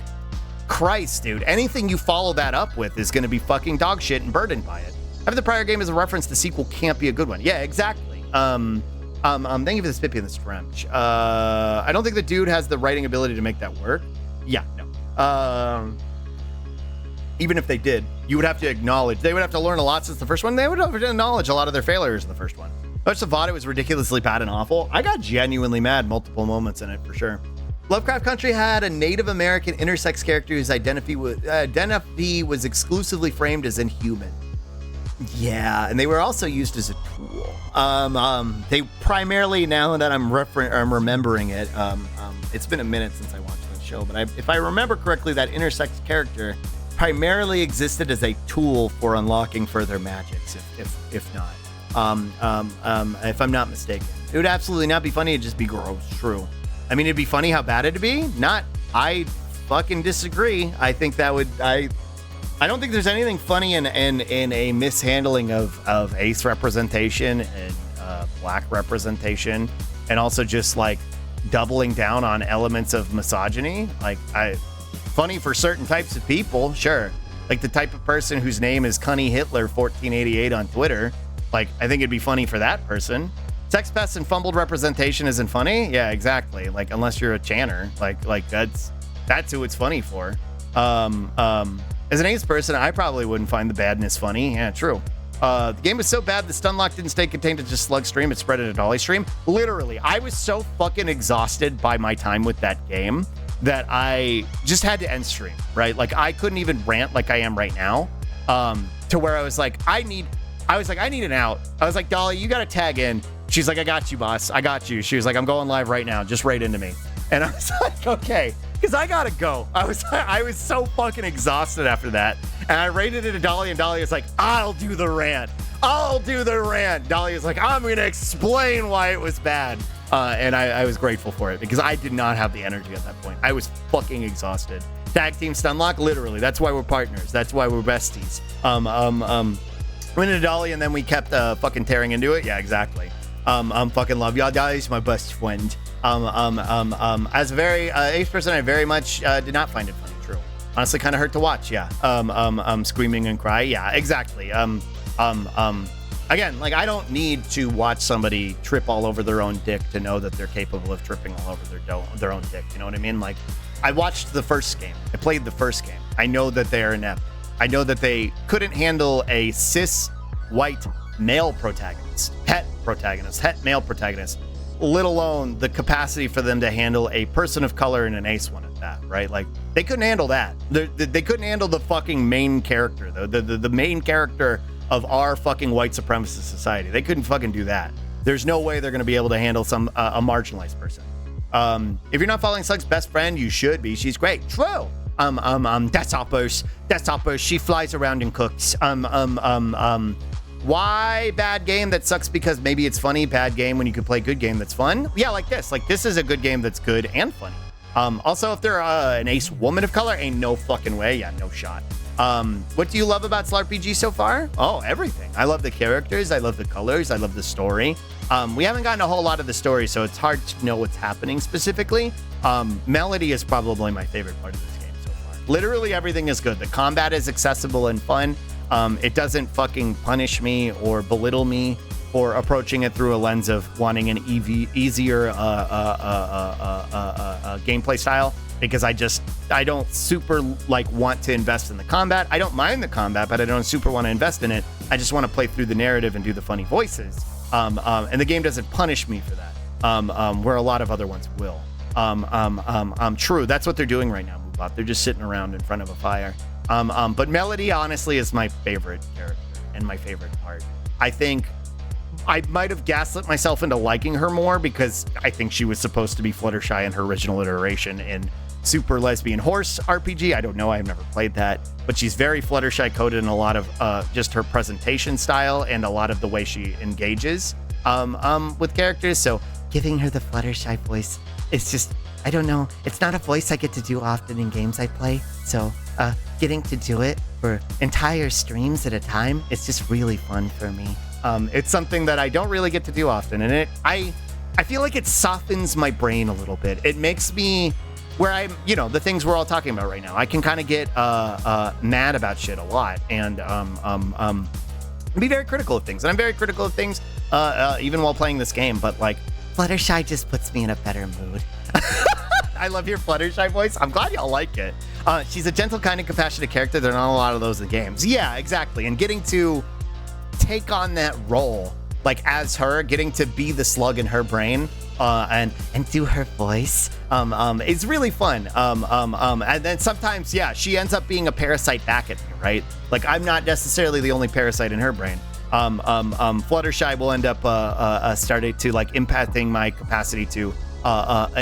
Christ, dude, anything you follow that up with is going to be fucking dog shit and burdened by it. Having the prior game as a reference, the sequel can't be a good one. Yeah, exactly. Thank you for the Spippy and the Strench. I don't think the dude has the writing ability to make that work. Yeah, no. Even if they did, you would have to acknowledge, they would have to learn a lot since the first one. They would have to acknowledge a lot of their failures in the first one. Much Savada was ridiculously bad and awful. I got genuinely mad multiple moments in it, for sure. Lovecraft Country had a Native American intersex character whose identity was exclusively framed as inhuman. Yeah, and they were also used as a tool. They primarily, now that I'm remembering it, it's been a minute since I watched the show, but if I remember correctly, that intersex character primarily existed as a tool for unlocking further magics, if not. If I'm not mistaken. It would absolutely not be funny, it'd just be gross, true. I mean, it'd be funny how bad it'd be? Not. I fucking disagree. I think that would, I don't think there's anything funny in a mishandling of ace representation and black representation, and also just like doubling down on elements of misogyny. Like, funny for certain types of people, sure. Like the type of person whose name is Cunny Hitler 1488 on Twitter. Like, I think it'd be funny for that person. Sex pests and fumbled representation isn't funny? Yeah, exactly. Like, unless you're a channer, like that's who it's funny for. As an ace person, I probably wouldn't find the badness funny. Yeah, true. The game was so bad the stun lock didn't stay contained to just slug stream, it spread it to dolly stream. Literally, I was so fucking exhausted by my time with that game that I just had to end stream, right? Like, I couldn't even rant like I am right now, to where I was like, I need an out. I was like, Dolly, you gotta tag in. She's like, I got you, boss. I got you. She was like, I'm going live right now. Just raid into me. And I was like, okay, because I gotta go. I was so fucking exhausted after that. And I raided into Dolly, and Dolly was like, I'll do the rant. Dolly was like, I'm gonna explain why it was bad. And I was grateful for it because I did not have the energy at that point. I was fucking exhausted. Tag team stunlock, literally. That's why we're partners. That's why we're besties. Went into Dolly, and then we kept fucking tearing into it. Yeah, exactly. Fucking love y'all. Dolly's my best friend. As a very ace person, I very much did not find it funny. True. Honestly, kind of hurt to watch. Yeah. Screaming and cry. Yeah, exactly. Again, like, I don't need to watch somebody trip all over their own dick to know that they're capable of tripping all over their own dick. You know what I mean? Like, I watched the first game. I played the first game. I know that they are inept. I know that they couldn't handle a cis white male protagonist, het male protagonist, let alone the capacity for them to handle a person of color and an ace one at that, right? Like, they couldn't handle that. They couldn't handle the fucking main character, the main character of our fucking white supremacist society. They couldn't fucking do that. There's no way they're going to be able to handle a marginalized person. If you're not following Slug's best friend, you should be. She's great. True. Desktoppers. She flies around and cooks. Why bad game that sucks because maybe it's funny? Bad game when you could play good game that's fun? Yeah, like this. Like, this is a good game that's good and funny. Also, if they're an ace woman of color, ain't no fucking way. Yeah, no shot. What do you love about slarpg so far? Oh, everything. I love the characters. I love the colors. I love the story. We haven't gotten a whole lot of the story, so it's hard to know what's happening specifically. Melody is probably my favorite part of this game so far. Literally everything is good. The combat is accessible and fun. It doesn't fucking punish me or belittle me for approaching it through a lens of wanting an easier gameplay style, because I don't super like want to invest in the combat. I don't mind the combat, but I don't super want to invest in it. I just want to play through the narrative and do the funny voices. And the game doesn't punish me for that, where a lot of other ones will. True, that's what they're doing right now, Moobot. They're just sitting around in front of a fire. But Melody, honestly, is my favorite character and my favorite part. I think I might have gaslit myself into liking her more because I think she was supposed to be Fluttershy in her original iteration in Super Lesbian Horse RPG. I don't know. I've never played that. But she's very Fluttershy coded in a lot of just her presentation style and a lot of the way she engages with characters. So Giving her the Fluttershy voice, it's just, I don't know. It's not a voice I get to do often in games I play. So getting to do it for entire streams at a time, it's just really fun for me. It's something that I don't really get to do often, and I feel like it softens my brain a little bit. It makes me where I'm, the things we're all talking about right now. I can kind of get mad about shit a lot, and be very critical of things. And I'm very critical of things even while playing this game. But like, Fluttershy just puts me in a better mood. I love your Fluttershy voice. I'm glad y'all like it. She's a gentle, kind, and compassionate character. There are not a lot of those in games. Yeah, exactly. And getting to take on that role, like as her, getting to be the slug in her brain, and do her voice, it's really fun. And then sometimes, yeah, she ends up being a parasite back at me, right? Like I'm not necessarily the only parasite in her brain. Fluttershy will end up starting to like impacting my capacity to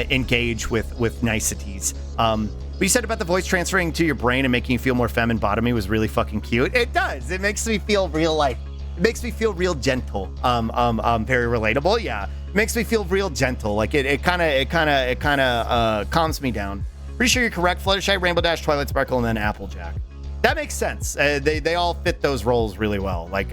engage with niceties. What you said about the voice transferring to your brain and making you feel more femme and bottomy was really fucking cute. It does. It makes me feel real like. It makes me feel real gentle. Very relatable. Yeah, it makes me feel real gentle. Like it kind of calms me down. Pretty sure you're correct. Fluttershy, Rainbow Dash, Twilight Sparkle, and then Applejack. That makes sense. They all fit those roles really well. Like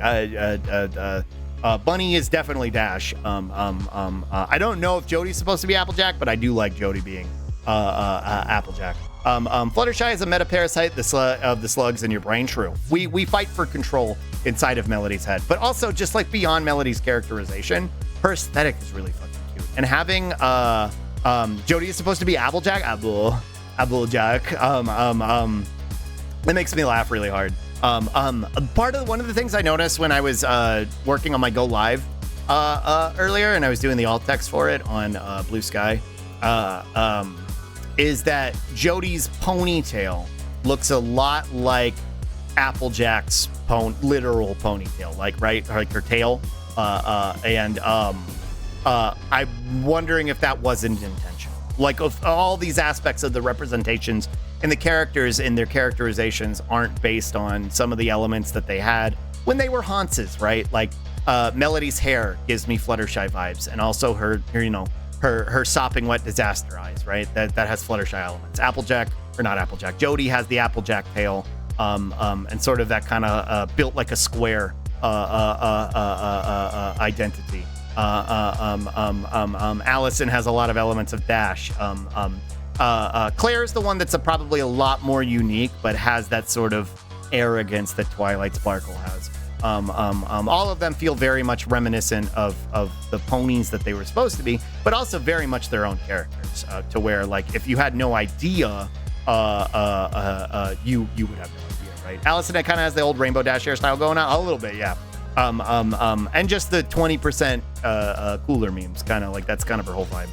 Bunny is definitely Dash. I don't know if Jody's supposed to be Applejack, but I do like Jody being Applejack. Fluttershy is a meta parasite of the slugs in your brain. True. We fight for control inside of Melody's head, but also just like beyond Melody's characterization, her aesthetic is really fucking cute. And having Jody is supposed to be Applejack. Applejack. It makes me laugh really hard. One of the things I noticed when I was working on my Go Live earlier, and I was doing the alt text for it on Blue Sky, is that Jody's ponytail looks a lot like Applejack's literal ponytail, like right, like her tail. I'm wondering if that wasn't intentional. Like of all these aspects of the representations and the characters in their characterizations aren't based on some of the elements that they had when they were Hanses, right? Like Melody's hair gives me Fluttershy vibes, and also her sopping wet disaster eyes, right? That has Fluttershy elements. Jody has the Applejack tail, and sort of that kind of built like a square identity. Allison has a lot of elements of Dash. Claire's the one that's probably a lot more unique, but has that sort of arrogance that Twilight Sparkle has. All of them feel very much reminiscent of the ponies that they were supposed to be, but also very much their own characters, to where like if you had no idea, you would have no idea, right? Allison kind of has the old Rainbow Dash hairstyle going on a little bit, yeah. And just the 20% cooler memes, kind of like that's kind of her whole vibe.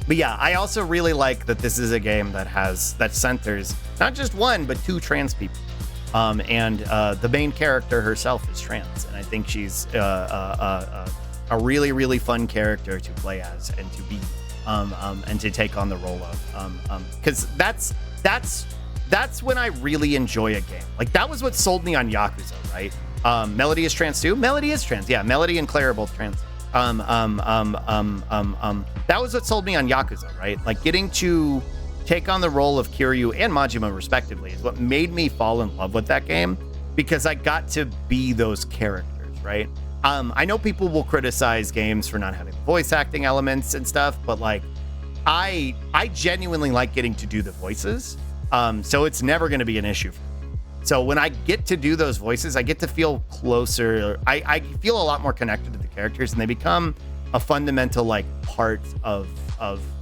But yeah, I also really like that this is a game that centers not just one but two trans people. And the main character herself is trans, and I think she's a really, really fun character to play as and to be, and to take on the role of, because that's when I really enjoy a game. Like that was what sold me on Yakuza, right? Melody is trans too. Melody is trans, yeah. Melody and Claire are both trans. That was what sold me on Yakuza, right? Like getting to take on the role of Kiryu and Majima respectively is what made me fall in love with that game, because I got to be those characters, right? I know people will criticize games for not having voice acting elements and stuff, but like I genuinely like getting to do the voices, so it's never going to be an issue for me. So when I get to do those voices, I get to feel closer. I feel a lot more connected to the characters, and they become a fundamental like part of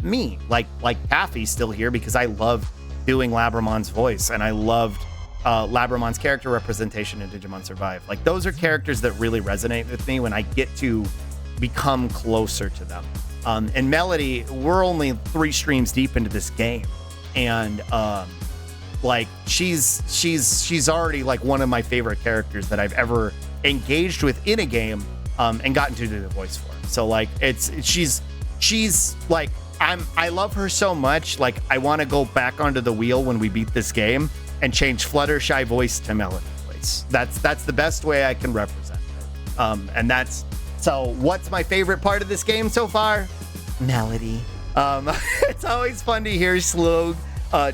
me. Like Taffy's still here because I loved doing Labramon's voice, and I loved Labramon's character representation in Digimon Survive. Like those are characters that really resonate with me when I get to become closer to them. And Melody, we're only 3 streams deep into this game, and like she's already like one of my favorite characters that I've ever engaged with in a game, and gotten to do the voice for. So like she's like I love her so much. Like I want to go back onto the wheel when we beat this game and change Fluttershy voice to Melody voice. That's the best way I can represent it. And that's so. What's my favorite part of this game so far? Melody. It's always fun to hear Slug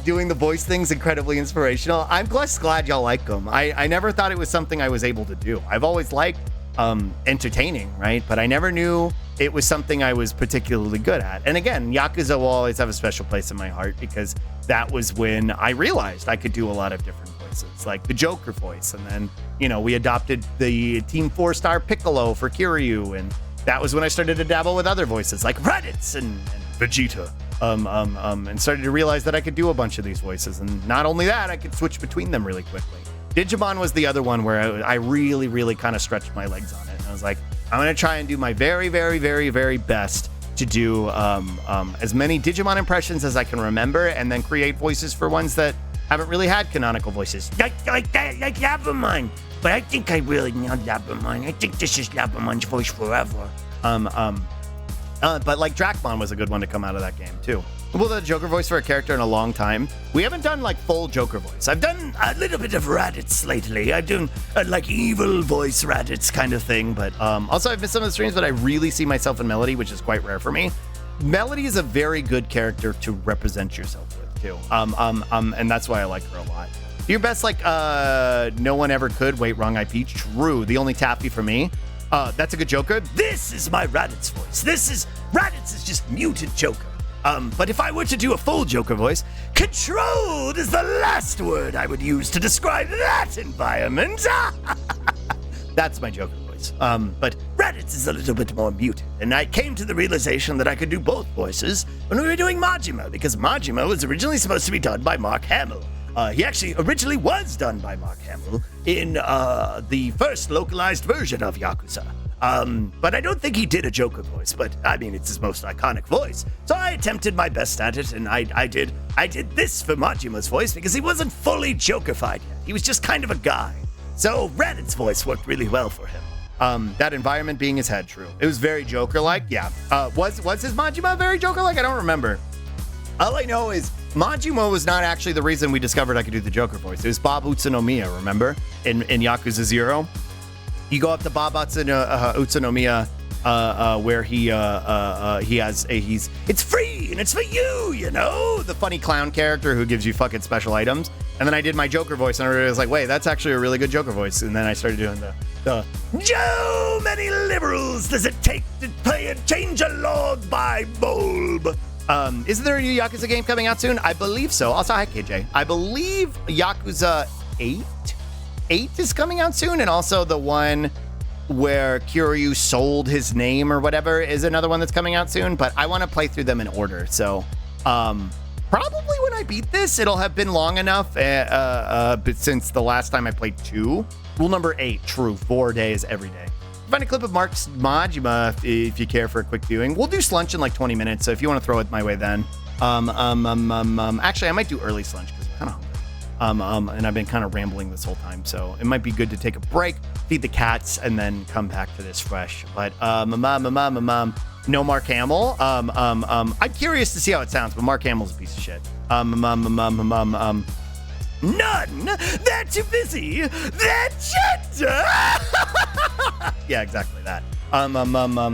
doing the voice things. Incredibly inspirational. I'm just glad y'all like them. I never thought it was something I was able to do. I've always liked entertaining, right? But I never knew it was something I was particularly good at. And again, Yakuza will always have a special place in my heart, because that was when I realized I could do a lot of different voices. voices, like the Joker voice. And then, we adopted the Team 4-Star Piccolo for Kiryu. And that was when I started to dabble with other voices like Raditz and Vegeta. And started to realize that I could do a bunch of these voices. And not only that, I could switch between them really quickly. Digimon was the other one where I really, really kind of stretched my legs on it. And I was like, I'm going to try and do my very, very, very, very best to do as many Digimon impressions as I can remember, and then create voices for ones that haven't really had canonical voices. Like Labramon. But I think I really nailed Labramon. I think this is Labramon's voice forever. But like Dracmon was a good one to come out of that game too. Well, the Joker voice for a character in a long time. We haven't done like full Joker voice. I've done a little bit of Raditz lately. I've done like evil voice Raditz kind of thing. But also I've missed some of the streams, but I really see myself in Melody, which is quite rare for me. Melody is a very good character to represent yourself with too. And that's why I like her a lot. Your best like no one ever could. Wait, wrong IP. True. The only taffy for me. That's a good Joker. This is my Raditz voice. Raditz is just muted Joker. But if I were to do a full Joker voice, controlled is the last word I would use to describe that environment. That's my Joker voice. But Raditz is a little bit more muted, and I came to the realization that I could do both voices when we were doing Majima, because Majima was originally supposed to be done by Mark Hamill. He actually originally was done by Mark Hamill in the first localized version of Yakuza. But I don't think he did a Joker voice, but I mean, it's his most iconic voice. So I attempted my best at it, and I did this for Majima's voice because he wasn't fully Joker-fied yet. He was just kind of a guy. So Raditz's voice worked really well for him. That environment being his head, true. It was very Joker-like, yeah. Was his Majima very Joker-like? I don't remember. All I know is Majima was not actually the reason we discovered I could do the Joker voice. It was Bob Utsunomiya, remember? In Yakuza 0. You go up to Bob Utsunomiya, where it's free and it's for you, the funny clown character who gives you fucking special items. And then I did my Joker voice, and I was like, wait, that's actually a really good Joker voice. And then I started doing the Joe, many liberals does it take to play and change a log by bulb? Isn't there a new Yakuza game coming out soon? I believe so. Also, hi, KJ. I believe Yakuza 8 is coming out soon, and also the one where Kiryu sold his name or whatever is another one that's coming out soon, but I want to play through them in order. So probably when I beat this, it'll have been long enough, but since the last time I played 2. Rule number 8, true, 4 days every day. Find a clip of Mark's Majima if you care for a quick viewing. We'll do Slunch in like 20 minutes, so if you want to throw it my way then. Actually, I might do early Slunch because I'm kind of hungry. And I've been kind of rambling this whole time, so it might be good to take a break, feed the cats, and then come back to this fresh. But no Mark Hamill. I'm curious to see how it sounds, but Mark Hamill's a piece of shit. None. They're too busy. They're gender. Yeah, exactly that.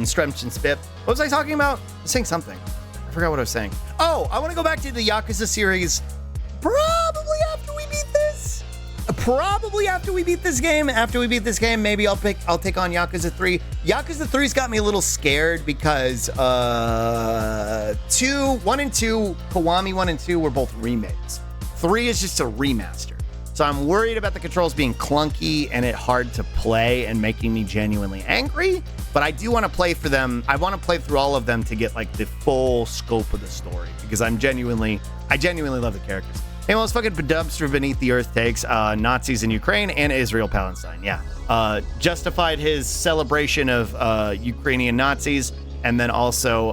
Stretch and Spit. What was I talking about? I was saying something. I forgot what I was saying. Oh, I want to go back to the Yakuza series. Probably after we beat this. After we beat this game, maybe I'll take on Yakuza 3. Yakuza 3's got me a little scared because 1 and 2, Kiwami 1 and 2 were both remakes. 3 is just a remaster. So I'm worried about the controls being clunky and it hard to play and making me genuinely angry. But I do want to play for them. I want to play through all of them to get like the full scope of the story because I genuinely love the characters. Hey, well, it's fucking dumpster beneath the earth takes Nazis in Ukraine and Israel Palestine. Yeah, justified his celebration of Ukrainian Nazis, and then also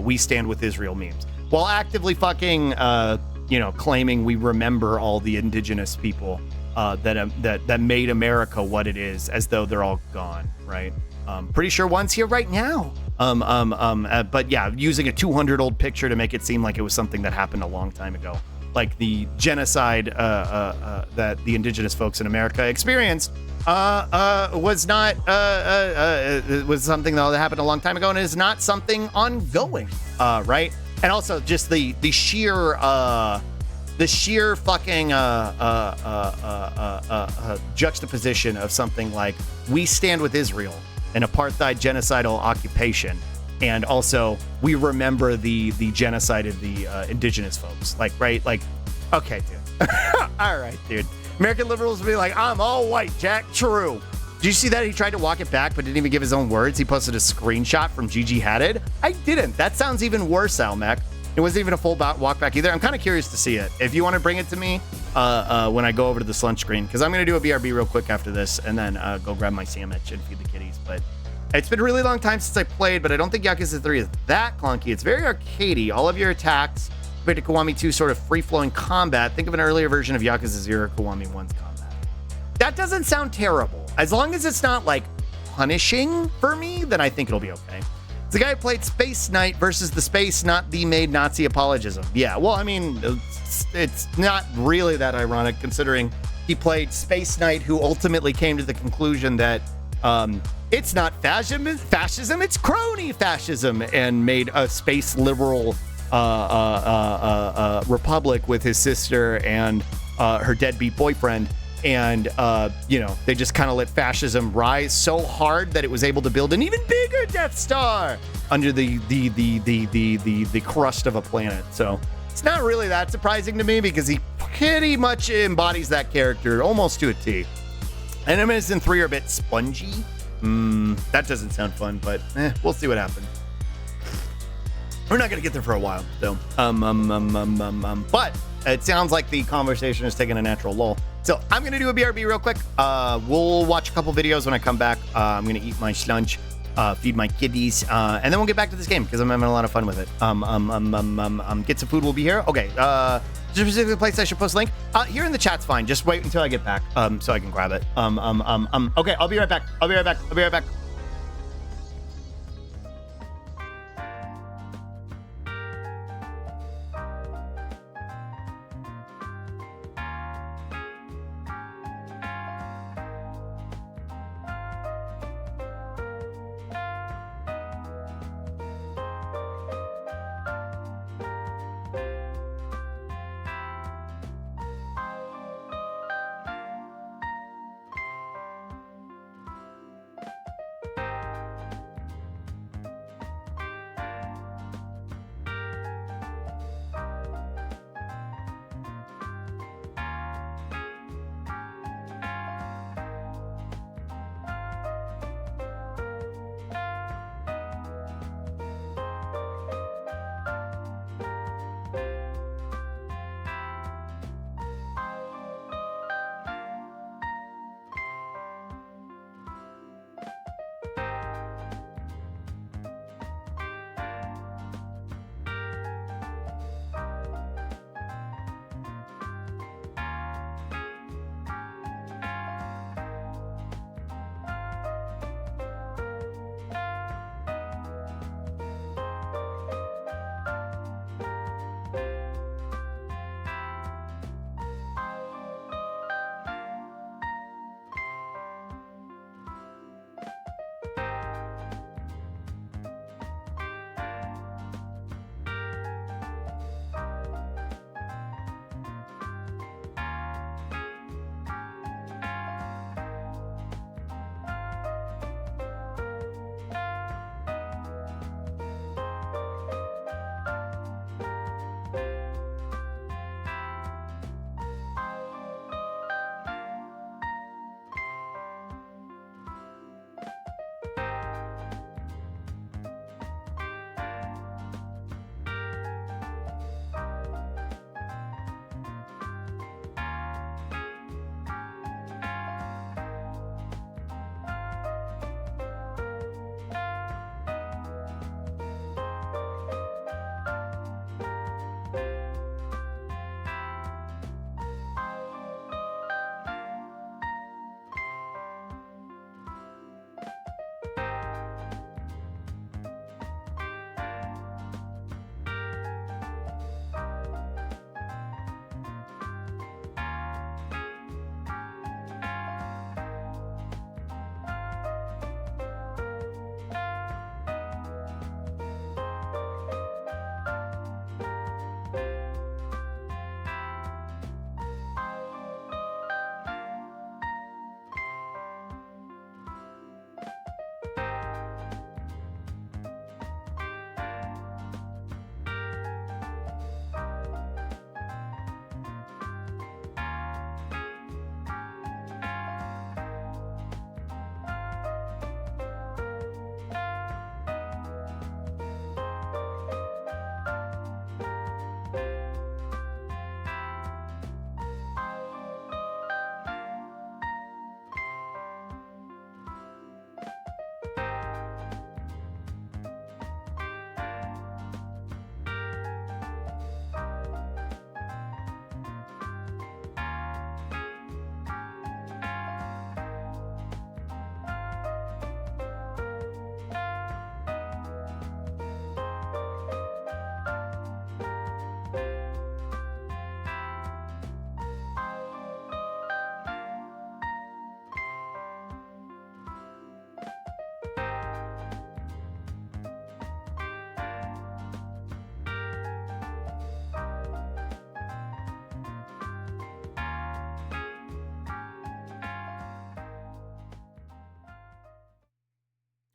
we stand with Israel memes, while actively fucking claiming we remember all the indigenous people that made America what it is, as though they're all gone. Right? Pretty sure one's here right now. But yeah, using a 200-old picture to make it seem like it was something that happened a long time ago, like the genocide that the indigenous folks in America experienced was not was something that happened a long time ago, and is not something ongoing, right? And also just the sheer fucking juxtaposition of something like we stand with Israel, an apartheid genocidal occupation, and also we remember the genocide of the indigenous folks. Like, right? Like Okay, dude. All right, dude. American liberals will be like, I'm all white, Jack. True. Did you see that? He tried to walk it back, but didn't even give his own words. He posted a screenshot from Gigi Hadid. I didn't. That sounds even worse, Almec. It wasn't even a full walk back either. I'm kind of curious to see it. If you want to bring it to me when I go over to this lunch screen, because I'm going to do a BRB real quick after this and then go grab my sandwich and feed the kitties. But it's been a really long time since I played, but I don't think Yakuza 3 is that clunky. It's very arcadey. All of your attacks compared to Kiwami 2 sort of free-flowing combat. Think of an earlier version of Yakuza 0 Kiwami 1's combat. That doesn't sound terrible. As long as it's not like punishing for me, then I think it'll be okay. The guy who played Space Knight versus the space not the made Nazi apologism. Yeah, well, I mean, it's not really that ironic considering he played Space Knight who ultimately came to the conclusion that it's not fascism, it's crony fascism, and made a space liberal republic with his sister and her deadbeat boyfriend. And, they just kind of let fascism rise so hard that it was able to build an even bigger Death Star under the crust of a planet. So it's not really that surprising to me because he pretty much embodies that character almost to a T. Enemies in 3 are a bit spongy. That doesn't sound fun, but we'll see what happens. We're not going to get there for a while, so. But it sounds like the conversation is taking a natural lull. So I'm going to do a BRB real quick. We'll watch a couple videos when I come back. I'm going to eat my lunch, feed my kiddies, and then we'll get back to this game because I'm having a lot of fun with it. Get some food. We'll be here. Okay. Is there a specific place I should post a link? Here in the chat's fine. Just wait until I get back, so I can grab it. Okay. I'll be right back.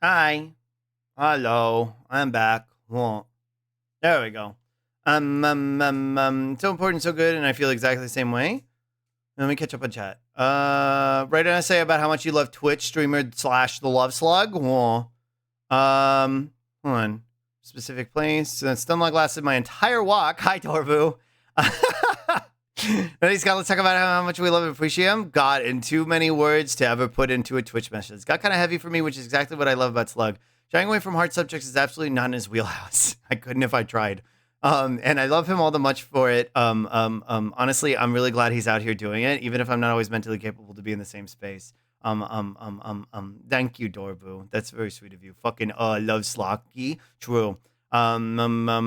Hi. Hello. I'm back. Whoa. There we go. So important, so good, and I feel exactly the same way. Let me catch up on chat. Write an essay about how much you love Twitch streamer / the love slug. Whoa. Hold on. Specific place. Stunlock lasted my entire walk. Hi, Torbu. Let's talk about how much we love and appreciate him. God, in too many words to ever put into a Twitch message. It's got kind of heavy for me, which is exactly what I love about Slug. Shying away from hard subjects is absolutely not in his wheelhouse. I couldn't if I tried. And I love him all the much for it. Honestly, I'm really glad he's out here doing it, even if I'm not always mentally capable to be in the same space. Thank you, Dorbu. That's very sweet of you. Fucking love Slocky. True. Goopy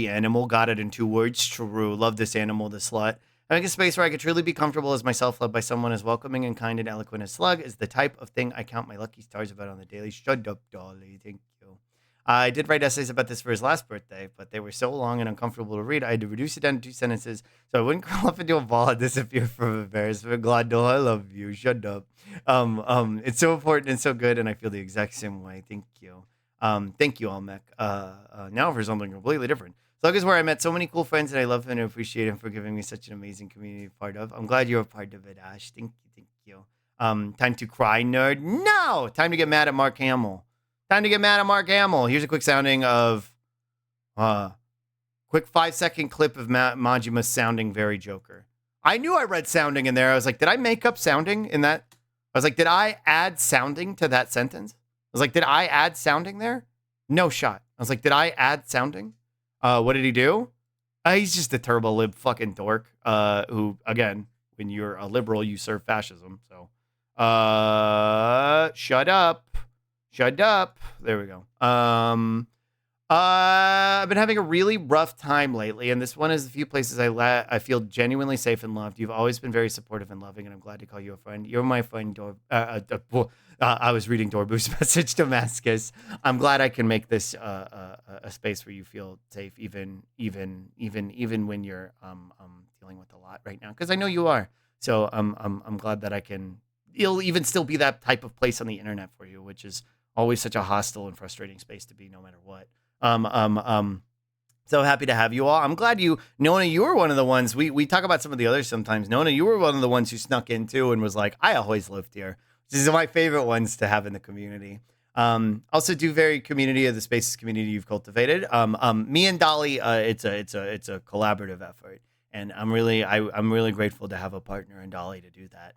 animal. Got it in 2 words. True. Love this animal, the slut. Having a space where I could truly be comfortable as myself, led by someone as welcoming and kind and eloquent as Slug, is the type of thing I count my lucky stars about on the daily. Shut up, Dolly. Thank you. I did write essays about this for his last birthday, but they were so long and uncomfortable to read, I had to reduce it down to 2 sentences so I wouldn't curl up into a ball and disappear from embarrassment. Glado, I love you. Shut up. It's so important and so good, and I feel the exact same way. Thank you. Thank you, Almec. Now for something completely different. Slug is where I met so many cool friends, and I love and appreciate him for giving me such an amazing community to be part of. I'm glad you're a part of it, Ash. Thank you. Time to cry, nerd? No! Time to get mad at Mark Hamill. Here's a quick sounding of, quick 5-second clip of Majima sounding very Joker. I knew I read sounding in there. I was like, did I make up sounding in that? I was like, did I add sounding to that sentence? I was like, did I add sounding there? No shot. I was like, did I add sounding? What did he do? He's just a turbo lib fucking dork. Who, again, when you're a liberal, you serve fascism. So, shut up. There we go. I've been having a really rough time lately, and this one is the few places I feel genuinely safe and loved. You've always been very supportive and loving, and I'm glad to call you a friend. You're my friend, I was reading Dorbu's message, Damascus. I'm glad I can make this a space where you feel safe, even when you're dealing with a lot right now, because I know you are. So I'm glad that it'll even still be that type of place on the internet for you, which is always such a hostile and frustrating space to be, no matter what. So happy to have you all. I'm glad Nona, you were one of the ones, we talk about some of the others sometimes. Nona, you were one of the ones who snuck into and was like, I always lived here. These are my favorite ones to have in the community. Also do very community of the spaces community you've cultivated. Me and Dolly, it's a collaborative effort. And I'm really grateful to have a partner in Dolly to do that.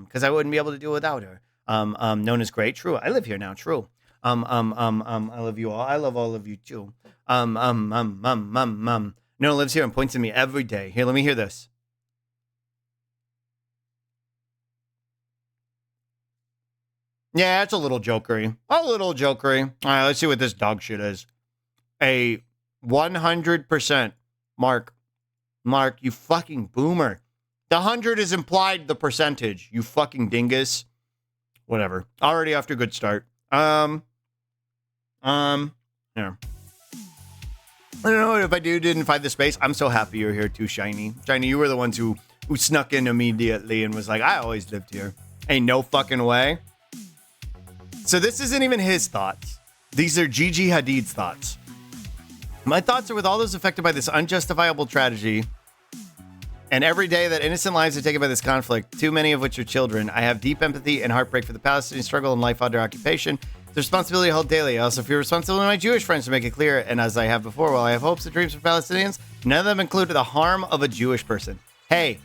Because I wouldn't be able to do it without her. Nona's great. True. I live here now. True. I love you all. I love all of you too. Nona lives here and points at me every day. Here, let me hear this. Yeah, it's a little jokery. All right, let's see what this dog shit is. A 100%. Mark, you fucking boomer. The 100 is implied the percentage. You fucking dingus. Whatever. Already off to a good start. Yeah. I don't know if I didn't find the space. I'm so happy you're here too, Shiny. Shiny, you were the ones who snuck in immediately and was like, I always lived here. Ain't no fucking way. So this isn't even his thoughts. These are Gigi Hadid's thoughts. My thoughts are with all those affected by this unjustifiable tragedy, and every day that innocent lives are taken by this conflict, too many of which are children. I have deep empathy and heartbreak for the Palestinian struggle and life under occupation. The responsibility I hold daily. I also feel responsible to my Jewish friends to make it clear, and as I have before, while I have hopes and dreams for Palestinians, none of them include the harm of a Jewish person. Hey,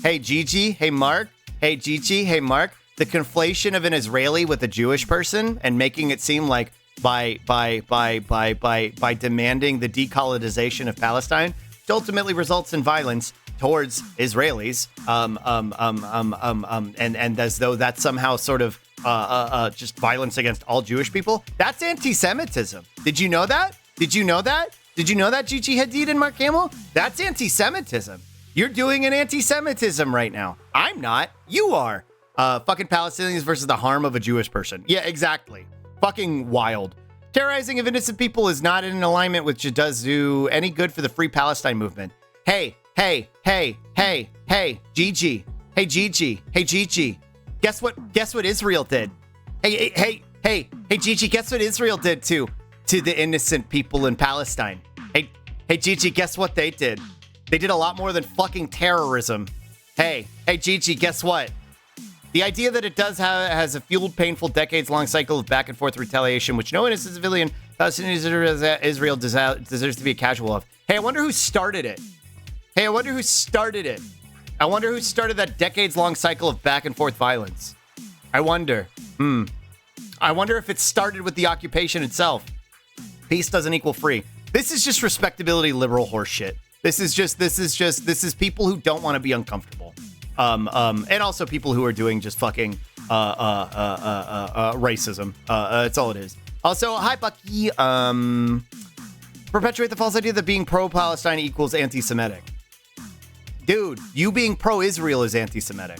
Gigi, hey, Mark, hey, Gigi, hey, Mark. The conflation of an Israeli with a Jewish person and making it seem like by demanding the decolonization of Palestine, which ultimately results in violence towards Israelis, and as though that's somehow sort of just violence against all Jewish people. That's anti-Semitism. Did you know that? Did you know that, Gigi Hadid and Mark Hamill? That's anti-Semitism. You're doing an anti-Semitism right now. I'm not. You are. Fucking Palestinians versus the harm of a Jewish person. Yeah, exactly. Fucking wild. Terrorizing of innocent people is not in alignment with what does do any good for the Free Palestine movement. Hey, Gigi. Hey, Gigi. Guess what Israel did? Hey, Gigi, guess what Israel did to the innocent people in Palestine? Hey, Gigi, guess what they did? They did a lot more than fucking terrorism. Hey, Gigi, guess what? The idea that it has a fueled, painful, decades-long cycle of back and forth retaliation, which no innocent civilian Palestinian Israel deserves to be a casual of. Hey, I wonder who started it. I wonder who started that decades-long cycle of back and forth violence. I wonder if it started with the occupation itself. Peace doesn't equal free. This is just respectability liberal horseshit. This is people who don't want to be uncomfortable. And also people who are doing just fucking racism. That's all it is. Also, hi Bucky. Perpetuate the false idea that being pro-Palestine equals anti-Semitic. Dude, you being pro-Israel is anti-Semitic.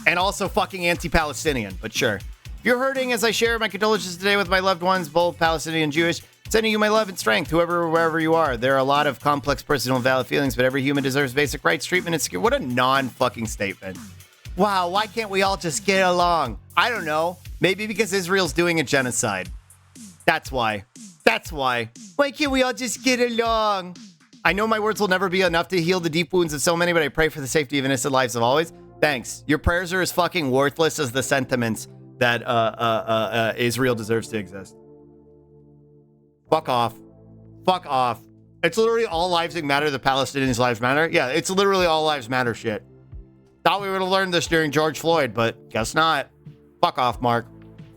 And also fucking anti-Palestinian, but sure. If you're hurting as I share my condolences today with my loved ones, both Palestinian and Jewish, sending you my love and strength, wherever you are. There are a lot of complex personal and valid feelings, but every human deserves basic rights, treatment, and security. What a non-fucking statement. Wow, why can't we all just get along? I don't know. Maybe because Israel's doing a genocide. That's why. Why can't we all just get along? I know my words will never be enough to heal the deep wounds of so many, but I pray for the safety of innocent lives of always. Thanks. Your prayers are as fucking worthless as the sentiments that Israel deserves to exist. Fuck off. It's literally all lives matter. The Palestinians' lives matter. Yeah, it's literally all lives matter shit. Thought we would have learned this during George Floyd, but guess not. Fuck off, Mark.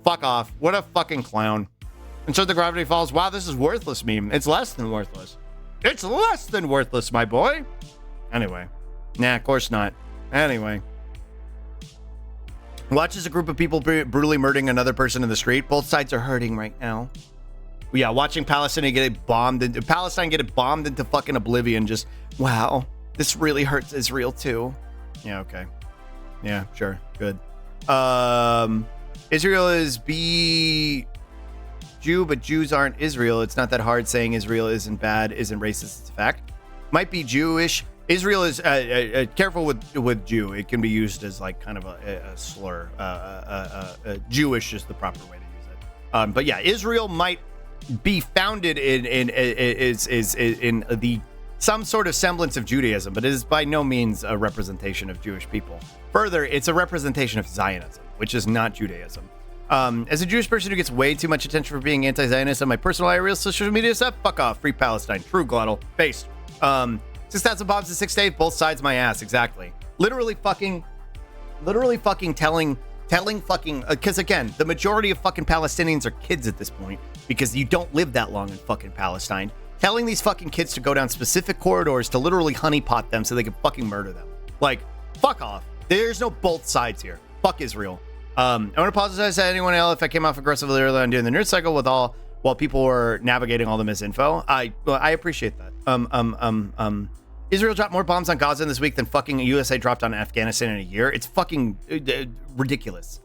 Fuck off. What a fucking clown. And so the gravity falls. Wow, this is worthless meme. It's less than worthless. It's less than worthless, my boy. Anyway. Nah, of course not. Anyway. Watch as a group of people brutally murdering another person in the street. Both sides are hurting right now. Yeah, watching Palestine get it bombed into fucking oblivion. Just, wow, this really hurts Israel too. Yeah, okay. Yeah, sure. Good. Israel is Jew, but Jews aren't Israel. It's not that hard saying Israel isn't bad, isn't racist. It's a fact. Might be Jewish. Israel is careful with Jew. It can be used as like kind of a slur. Jewish is the proper way to use it. But yeah, Israel might be founded in the some sort of semblance of Judaism, but it is by no means a representation of Jewish people. Further, it's a representation of Zionism, which is not Judaism. As a Jewish person who gets way too much attention for being anti-Zionist on my personal real social media stuff, fuck off. Free Palestine. True glottal. Based. 6,000 bombs in 6 days, both sides my ass. Exactly. Literally fucking telling fucking, because again, the majority of fucking Palestinians are kids at this point, because you don't live that long in fucking Palestine. Telling these fucking kids to go down specific corridors to literally honeypot them so they can fucking murder them. Like, fuck off. There's no both sides here. Fuck Israel. I want to apologize to anyone else if I came off aggressively earlier on doing the nerd cycle while people were navigating all the misinfo. I appreciate that. Israel dropped more bombs on Gaza this week than fucking USA dropped on Afghanistan in a year. It's fucking ridiculous.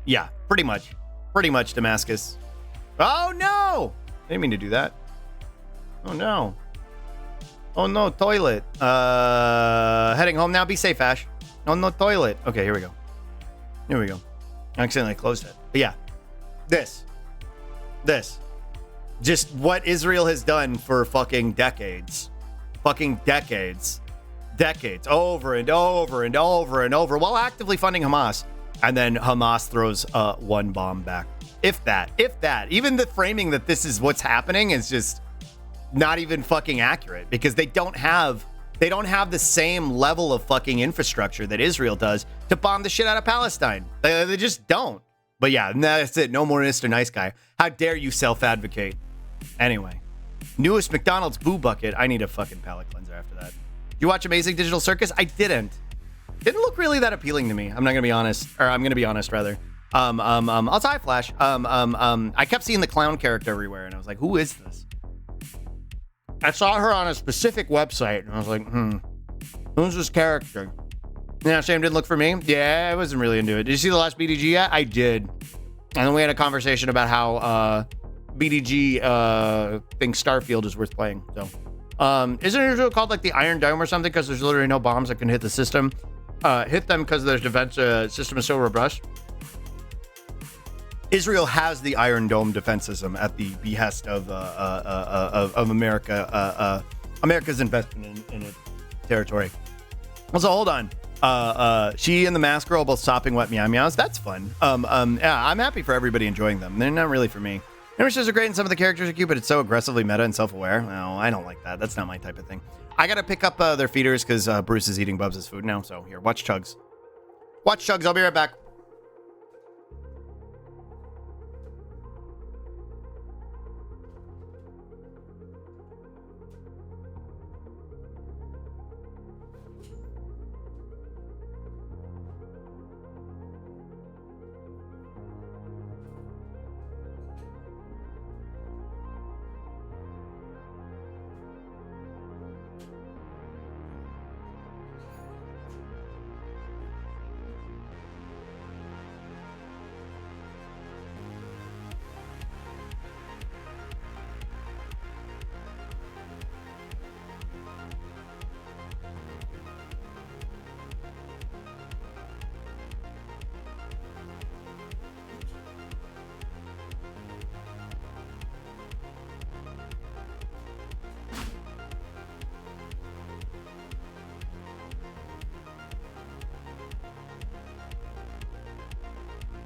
Yeah, pretty much Damascus. Oh no! I didn't mean to do that. Oh no, toilet. Heading home now. Be safe, Ash. No, toilet. Okay, here we go. I accidentally closed it. But yeah, this. Just what Israel has done for fucking decades. Decades. Over and over while actively funding Hamas. And then Hamas throws one bomb back. If that. Even the framing that this is what's happening is just not even fucking accurate, because they don't have the same level of fucking infrastructure that Israel does to bomb the shit out of Palestine. They just don't. But yeah, that's it. No more Mr. Nice Guy. How dare you self-advocate? Anyway, newest McDonald's boo bucket. I need a fucking palate cleanser after that. Did you watch Amazing Digital Circus? I didn't. Didn't look really that appealing to me. I'm gonna be honest rather. Also, hi Flash. I kept seeing the clown character everywhere, and I was like, who is this? I saw her on a specific website, and I was like, who's this character? Yeah, shame didn't look for me. Yeah, I wasn't really into it. Did you see the last BDG yet? I did. And then we had a conversation about how BDG thinks Starfield is worth playing. So Isn't Israel called like the Iron Dome or something because there's literally no bombs that can hit the system? Hit them because their defense system is so robust. Israel has the Iron Dome defense system at the behest of America. America's investment in its territory. So hold on. She and the mask girl both sopping wet meow meows. That's fun. Yeah, I'm happy for everybody enjoying them. They're not really for me. Animations are great and some of the characters are cute, but it's so aggressively meta and self-aware. No, I don't like that. That's not my type of thing. I gotta pick up their feeders because Bruce is eating Bubs' food now. So here, watch Chugs. Watch Chugs. I'll be right back.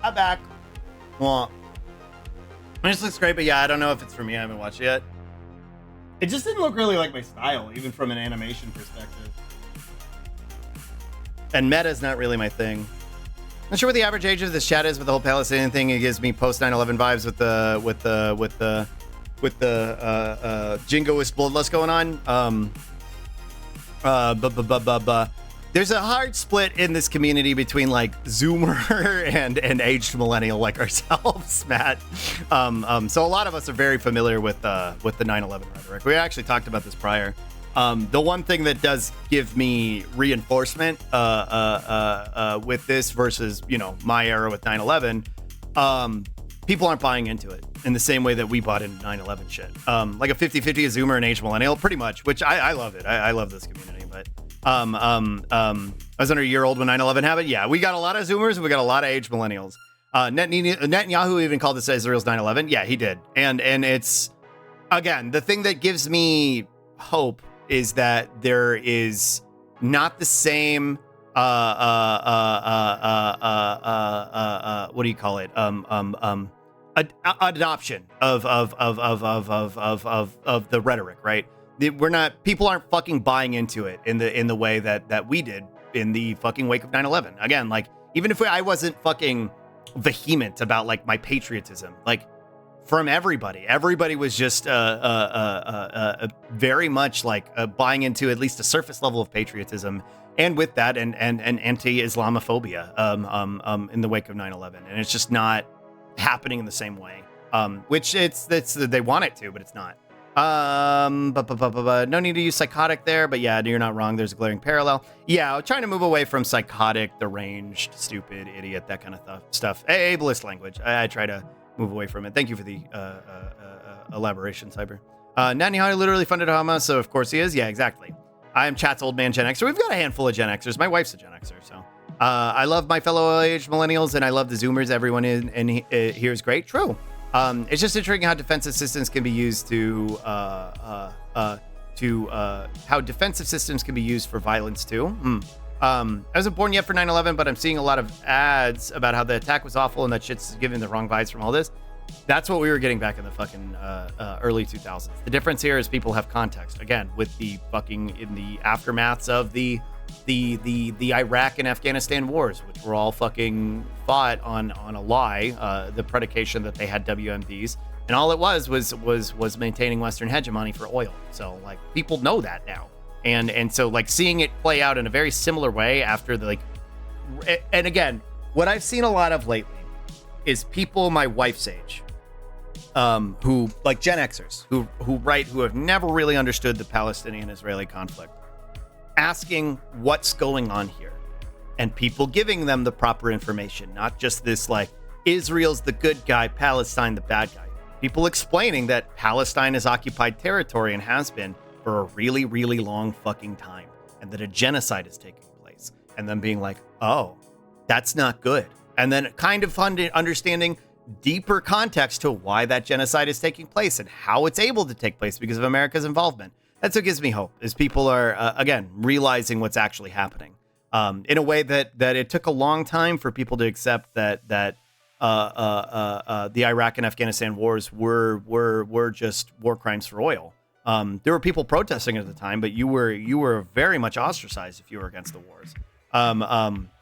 I'm back. Well, this looks great, but yeah, I don't know if it's for me. I haven't watched it yet. It just didn't look really like my style, even from an animation perspective. And meta's not really my thing. Not sure what the average age of this chat is with the whole Palestinian thing. It gives me post 9/11 vibes with the jingoist bloodlust going on. There's a hard split in this community between like Zoomer and aged millennial like ourselves, Matt. So a lot of us are very familiar with the 9/11 rhetoric. We actually talked about this prior. The one thing that does give me reinforcement with this versus, you know, my era with 9/11, people aren't buying into it in the same way that we bought into 9/11 shit. Like a 50-50 a Zoomer and aged millennial, pretty much, which I love it. I love this community, but I was under a year old when 9/11 happened. Yeah, we got a lot of Zoomers and we got a lot of aged millennials. Netanyahu even called this Israel's 9/11. Yeah, he did. And it's, again, the thing that gives me hope is that there is not the same what do you call it? Adoption of the rhetoric, right? People aren't fucking buying into it in the way that we did in the fucking wake of 9/11. Again, like, even if I wasn't fucking vehement about like my patriotism, like, from everybody was just very much like buying into at least a surface level of patriotism, and with that and anti-Islamophobia in the wake of 9/11, and it's just not happening in the same way, which it's they want it to, but it's not. No need to use psychotic there, but yeah, you're not wrong. There's a glaring parallel. Yeah, I'm trying to move away from psychotic, deranged, stupid, idiot, that kind of stuff. Ableist language. I try to move away from it. Thank you for the elaboration, Cyber. Netanyahu literally funded Hamas, so of course he is. Yeah, exactly. I am chat's old man Gen Xer. We've got a handful of Gen Xers. My wife's a Gen Xer, so I love my fellow aged millennials, and I love the Zoomers. Everyone here is great. True. It's just intriguing how defensive systems can be used how defensive systems can be used for violence too. I wasn't born yet for 9/11, but I'm seeing a lot of ads about how the attack was awful and that shit's giving the wrong vibes from all this. That's what we were getting back in the fucking early 2000s. The difference here is people have context. Again, with the fucking in the aftermaths of the Iraq and Afghanistan wars, which were all fucking fought on a lie, the predication that they had WMDs, and all it was maintaining Western hegemony for oil. So like, people know that now, and so like seeing it play out in a very similar way after the like, and again, what I've seen a lot of lately is people my wife's age, who like Gen Xers who have never really understood the Palestinian-Israeli conflict, asking what's going on here, and people giving them the proper information, not just this like Israel's the good guy, Palestine the bad guy. People explaining that Palestine is occupied territory and has been for a really, really long fucking time, and that a genocide is taking place, and then being like, oh, that's not good. And then kind of understanding deeper context to why that genocide is taking place and how it's able to take place because of America's involvement. That's what gives me hope, is people are, again, realizing what's actually happening in a way that it took a long time for people to accept that the Iraq and Afghanistan wars were just war crimes for oil. There were people protesting at the time, but you were very much ostracized if you were against the wars.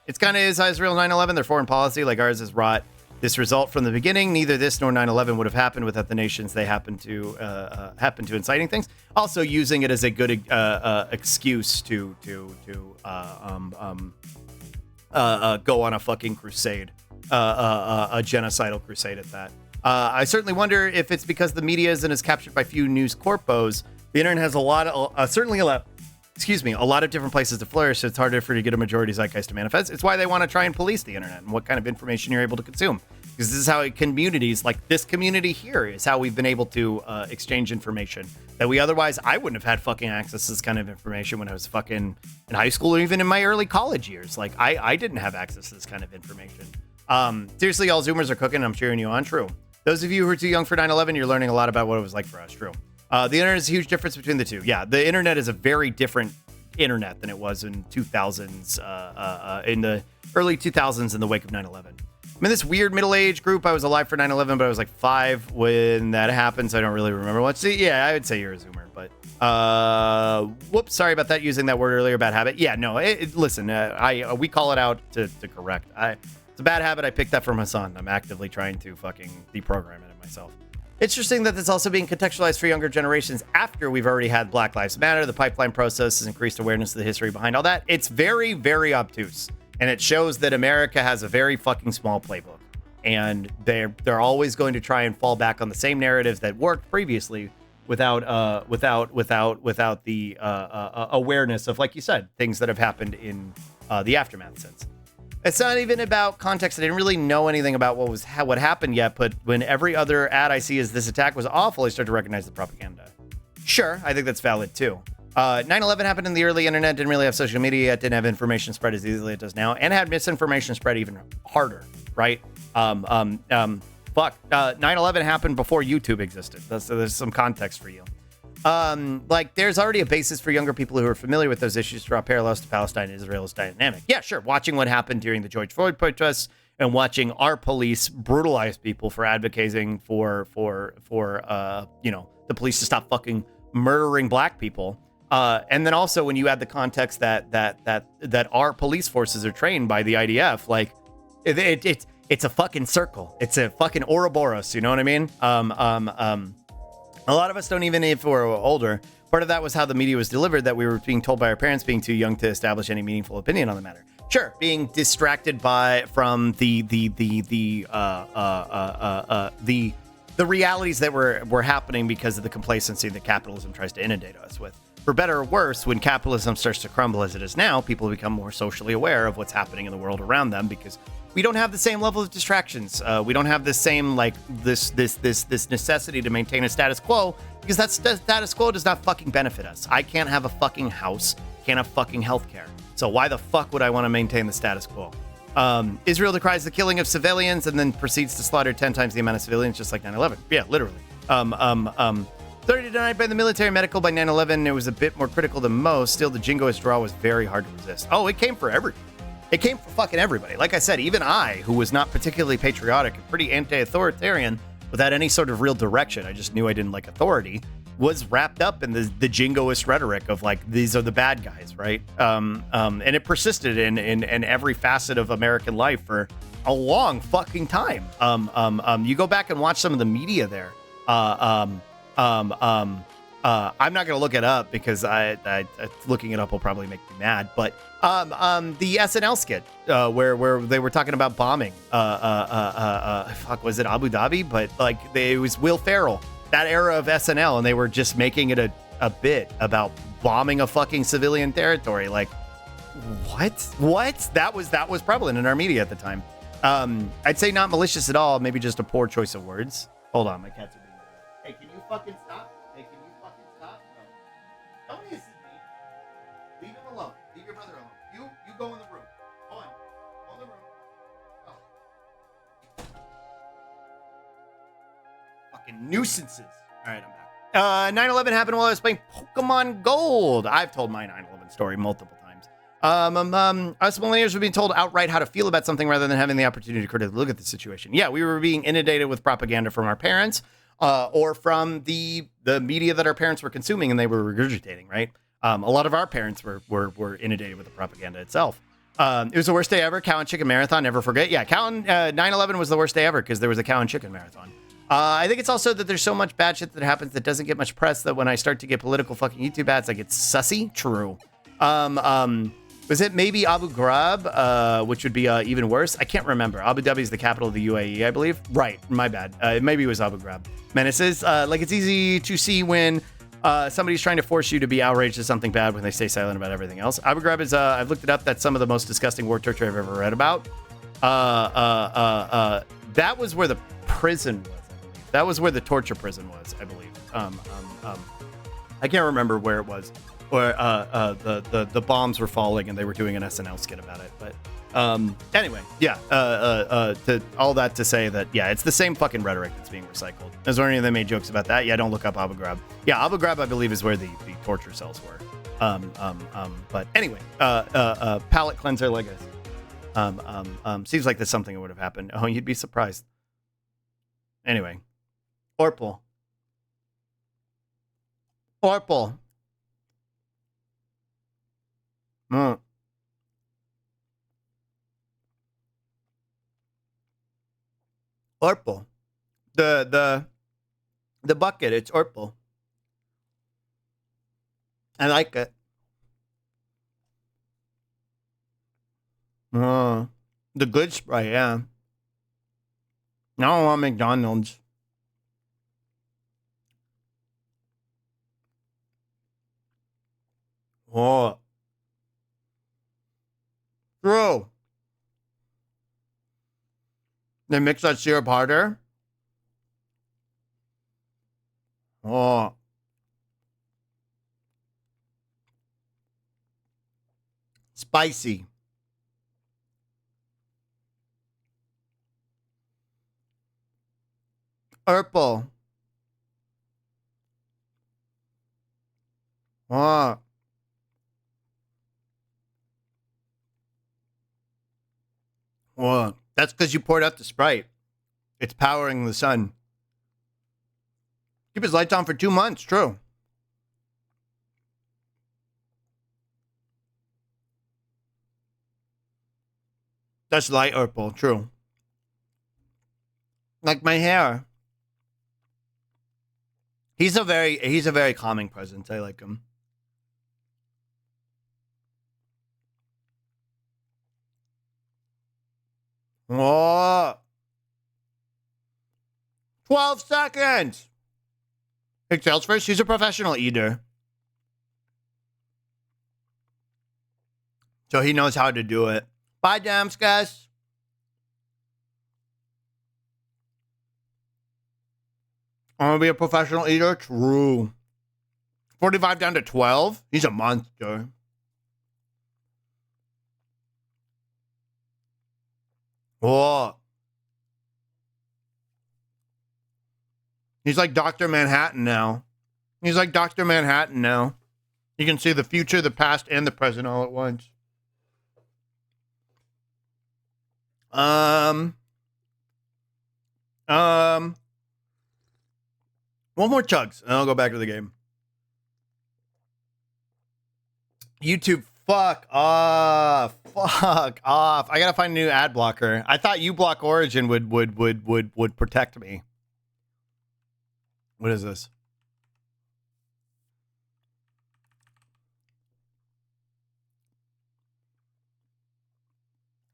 It's kind of is Israel 9/11. Their foreign policy, like ours, is wrought this result from the beginning. Neither this nor 9/11 would have happened without the nations they happen to inciting things. Also using it as a good excuse to go on a fucking crusade, a genocidal crusade at that. I certainly wonder if it's because the media isn't as captured by few news corpos. The internet has a lot of a lot of different places to flourish, so it's harder for you to get a majority zeitgeist to manifest. It's why they want to try and police the internet and what kind of information you're able to consume. Because this is how communities, like this community here, is how we've been able to exchange information that we otherwise, I wouldn't have had fucking access to this kind of information when I was fucking in high school or even in my early college years. Like, I didn't have access to this kind of information. Seriously, all Zoomers are cooking. I'm cheering you on. True. Those of you who are too young for 9/11, you're learning a lot about what it was like for us. True. The internet is a huge difference between the two. Yeah, the internet is a very different internet than it was in 2000s, in the early 2000s in the wake of 9/11. I'm in this weird middle-aged group. I was alive for 9/11, but I was like 5 when that happened, so I don't really remember much. So, yeah, I would say you're a Zoomer, but whoops, sorry about that, using that word earlier, bad habit. Yeah, no, listen, we call it out to correct. It's a bad habit. I picked that from Hassan. I'm actively trying to fucking deprogram it myself. Interesting that it's also being contextualized for younger generations after we've already had Black Lives Matter. The pipeline process has increased awareness of the history behind all that. It's very, very obtuse. And it shows that America has a very fucking small playbook. And they're always going to try and fall back on the same narratives that worked previously without the awareness of, like you said, things that have happened in the aftermath since. It's not even about context. I didn't really know anything about what happened yet, but when every other ad I see is this attack was awful, I start to recognize the propaganda. Sure, I think that's valid too. 9/11 happened in the early internet, didn't really have social media yet, didn't have information spread as easily as it does now, and had misinformation spread even harder, right? 9/11 happened before YouTube existed. So there's some context for you. There's already a basis for younger people who are familiar with those issues to draw parallels to Palestine and Israel's dynamic. Yeah, sure. Watching what happened during the George Floyd protests and watching our police brutalize people for advocating for the police to stop fucking murdering black people. And then also when you add the context that our police forces are trained by the IDF, like it's a fucking circle. It's a fucking Ouroboros. You know what I mean? A lot of us don't, even if we're older. Part of that was how the media was delivered, that we were being told by our parents being too young to establish any meaningful opinion on the matter. Sure, being distracted from the realities that were happening because of the complacency that capitalism tries to inundate us with. For better or worse, when capitalism starts to crumble as it is now, people become more socially aware of what's happening in the world around them because we don't have the same level of distractions. We don't have the same this necessity to maintain a status quo because that status quo does not fucking benefit us. I can't have a fucking house, can't have fucking healthcare. So why the fuck would I want to maintain the status quo? Israel decries the killing of civilians and then proceeds to slaughter 10 times the amount of civilians, just like 9/11. Yeah, literally. 30 denied by the military, medical by 9/11. It was a bit more critical than most. Still, the jingoist draw was very hard to resist. Oh, it came for everybody. It came for fucking everybody. Like I said, even I, who was not particularly patriotic and pretty anti-authoritarian without any sort of real direction, I just knew I didn't like authority, was wrapped up in the jingoist rhetoric of like, these are the bad guys, right? And it persisted in every facet of American life for a long fucking time. You go back and watch some of the media there. I'm not going to look it up because looking it up will probably make me mad. But the SNL skit where they were talking about bombing, was it Abu Dhabi? But like it was Will Ferrell, that era of SNL, and they were just making it a bit about bombing a fucking civilian territory. Like what? That was prevalent in our media at the time. I'd say not malicious at all. Maybe just a poor choice of words. Hold on, my cats are being. Hey, can you fucking stop? fucking nuisances. All right, I'm back. 9/11 happened while I was playing Pokemon Gold. I've told my 9/11 story multiple times. Us millennials were being told outright how to feel about something rather than having the opportunity to critically look at the situation. Yeah, we were being inundated with propaganda from our parents, or from the media that our parents were consuming and they were regurgitating, right? A lot of our parents were inundated with the propaganda itself. It was the worst day ever. Cow and chicken marathon, never forget. Yeah, 9/11 was the worst day ever because there was a cow and chicken marathon. I think it's also that there's so much bad shit that happens that doesn't get much press that when I start to get political fucking YouTube ads, I get sussy. True. Was it maybe Abu Ghraib, which would be even worse? I can't remember. Abu Dhabi is the capital of the UAE, I believe. Right, my bad. Maybe it was Abu Ghraib. Menaces. Like, it's easy to see when somebody's trying to force you to be outraged at something bad when they stay silent about everything else. Abu Ghraib is, I've looked it up, that's some of the most disgusting war torture I've ever read about. That was where the prison was, I believe. That was where the torture prison was, I believe. I can't remember where it was. Or the bombs were falling and they were doing an SNL skit about it. But anyway, yeah. To all that to say that, yeah, it's the same fucking rhetoric that's being recycled. Is there any of them made jokes about that? Yeah, don't look up Abu Ghraib. Yeah, Abu Ghraib, I believe, is where the torture cells were. But anyway, palate cleanser like this. Seems like that's something that would have happened. Oh, you'd be surprised. Anyway, Orpal. Orpal. The bucket, it's Orpal. I like it. The good Sprite, yeah. Now I want McDonald's. Oh. True. They mix that syrup harder. Oh. Spicy. Purple. Oh. Well, that's because you poured out the Sprite. It's powering the sun. Keep his lights on for 2 months, true. That's light purple, true. Like my hair. He's a very calming presence. I like him. Oh. 12 seconds. Hey, tails first. He's a professional eater. So he knows how to do it. Bye, Damscus. I want to be a professional eater? True. 45 down to 12? He's a monster. Oh. He's like Dr. Manhattan now. You can see the future, the past, and the present all at once. One more chugs, and I'll go back to the game. YouTube, fuck off. I gotta find a new ad blocker. I thought uBlock Origin would protect me. What is this?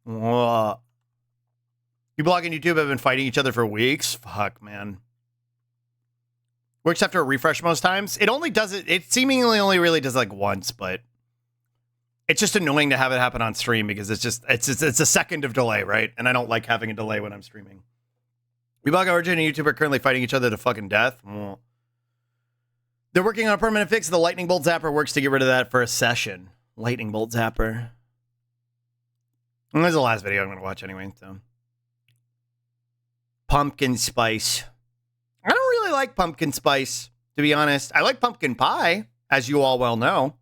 uBlock and YouTube have been fighting each other for weeks. Fuck, man. Works after a refresh most times. It only does it. It seemingly only really does like once, but it's just annoying to have it happen on stream because it's a second of delay, right? And I don't like having a delay when I'm streaming. uBlock Origin and YouTube are currently fighting each other to fucking death. They're working on a permanent fix. The lightning bolt zapper works to get rid of that for a session. Lightning bolt zapper. And there's the last video I'm going to watch anyway. So, pumpkin spice. I don't really like pumpkin spice, to be honest. I like pumpkin pie, as you all well know.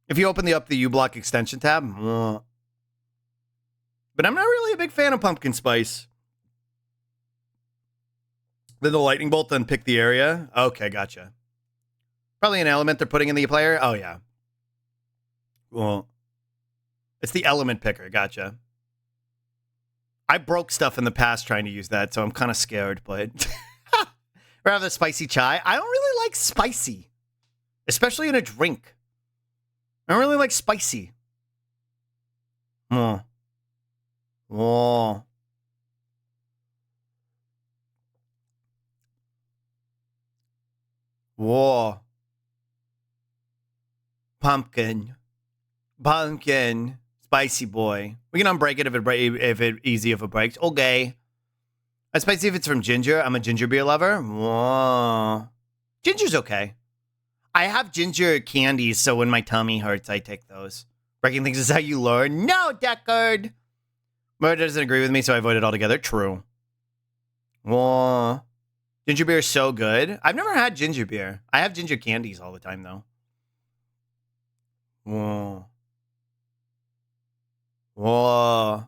If you open up the uBlock extension tab, but I'm not really a big fan of pumpkin spice. Then the lightning bolt, then pick the area. Okay, gotcha. Probably an element they're putting in the player. Oh, yeah. Well, it's the element picker. Gotcha. I broke stuff in the past trying to use that, so I'm kind of scared, but rather spicy chai. I don't really like spicy, especially in a drink. I don't really like spicy. Oh. Oh. Whoa. Pumpkin. Spicy boy. We can unbreak it if it easy if it breaks. Okay. That's spicy if it's from ginger. I'm a ginger beer lover. Whoa. Ginger's okay. I have ginger candies, so when my tummy hurts, I take those. Breaking things is how you learn. No, Deckard. Murder doesn't agree with me, so I avoid it altogether. True. Whoa. Ginger beer is so good. I've never had ginger beer. I have ginger candies all the time, though. Whoa. Whoa.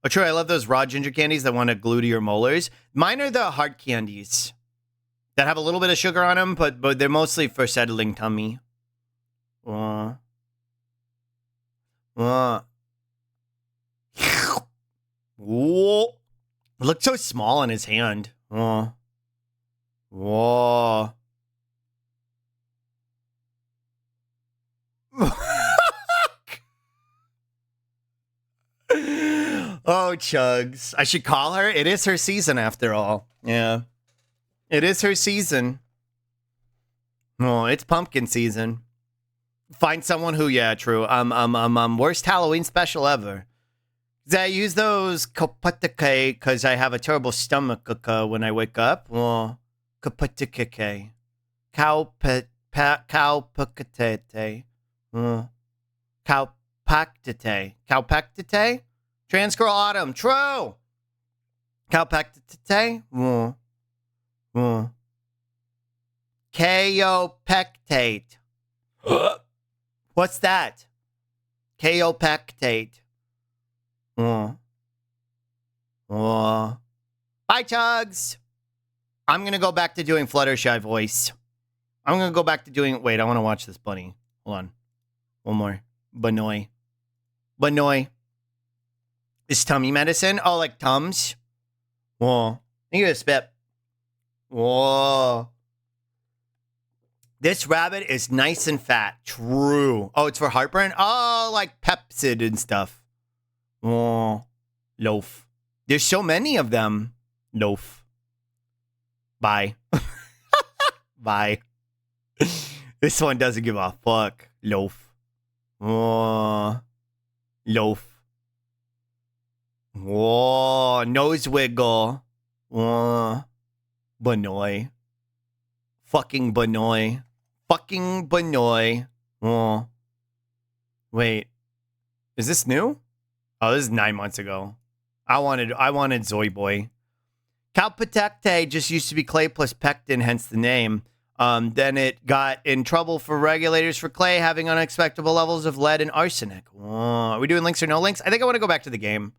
Oh, true. I love those raw ginger candies that want to glue to your molars. Mine are the hard candies that have a little bit of sugar on them, but they're mostly for settling tummy. Whoa. Whoa. Whoa. It looked so small in his hand. Whoa. Whoa. Oh, Chugs. I should call her. It is her season after all. Yeah. It is her season. Oh, it's pumpkin season. Find someone who, yeah, true. Worst Halloween special ever. I use those kopatake because I have a terrible stomach when I wake up. Oh, kopatake. Cowpactate. Cowpactate. Cowpactate? Transgirl Autumn. True. Cowpactate. Kaopectate. What's that? Kaopectate. Bye, Chugs. I'm going to go back to doing Fluttershy voice. I'm going to go back to doing... Wait, I want to watch this bunny. Hold on. One more. Banoy. Is tummy medicine? Oh, like Tums? Whoa. You get a spit. Whoa. This rabbit is nice and fat. True. Oh, it's for heartburn? Oh, like Pepsid and stuff. Oh, loaf. There's so many of them. Loaf. Bye. Bye. This one doesn't give a fuck. Loaf. Oh, loaf. Whoa, nose wiggle. Whoa, Banoy. Fucking Banoy. Fucking Banoy. Whoa. Wait. Is this new? Oh, this is 9 months ago. I wanted Zoe Boy. Calpatecte just used to be clay plus pectin, hence the name. Then it got in trouble for regulators for clay having unexpected levels of lead and arsenic. Whoa. Are we doing links or no links? I think I want to go back to the game.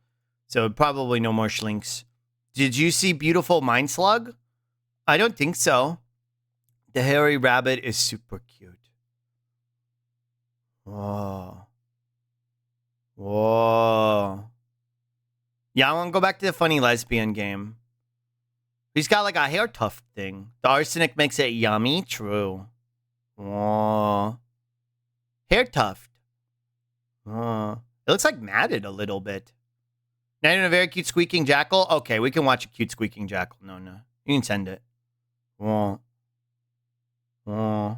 So probably no more schlinks. Did you see Beautiful Mind Slug? I don't think so. The hairy rabbit is super cute. Whoa. Whoa. Yeah, I want to go back to the funny lesbian game. He's got like a hair tuft thing. The arsenic makes it yummy. True. Whoa. Hair tuft. It looks like matted a little bit. Now you're in a very cute squeaking jackal. Okay, we can watch a cute squeaking jackal. No. You can send it. Whoa. I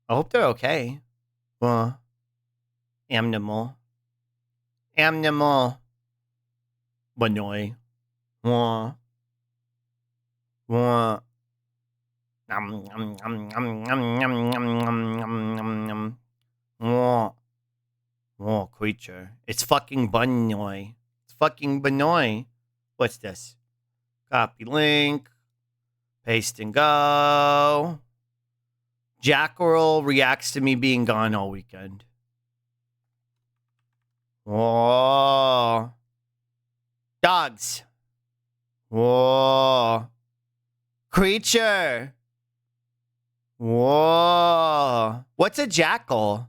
hope they're okay. Animal. Banoy. Whoa. Creature. It's fucking Banoy. Fucking Banoy. What's this? Copy link. Paste and go. Jackerel reacts to me being gone all weekend. Whoa. Dogs. Whoa. Creature. Whoa. What's a jackal?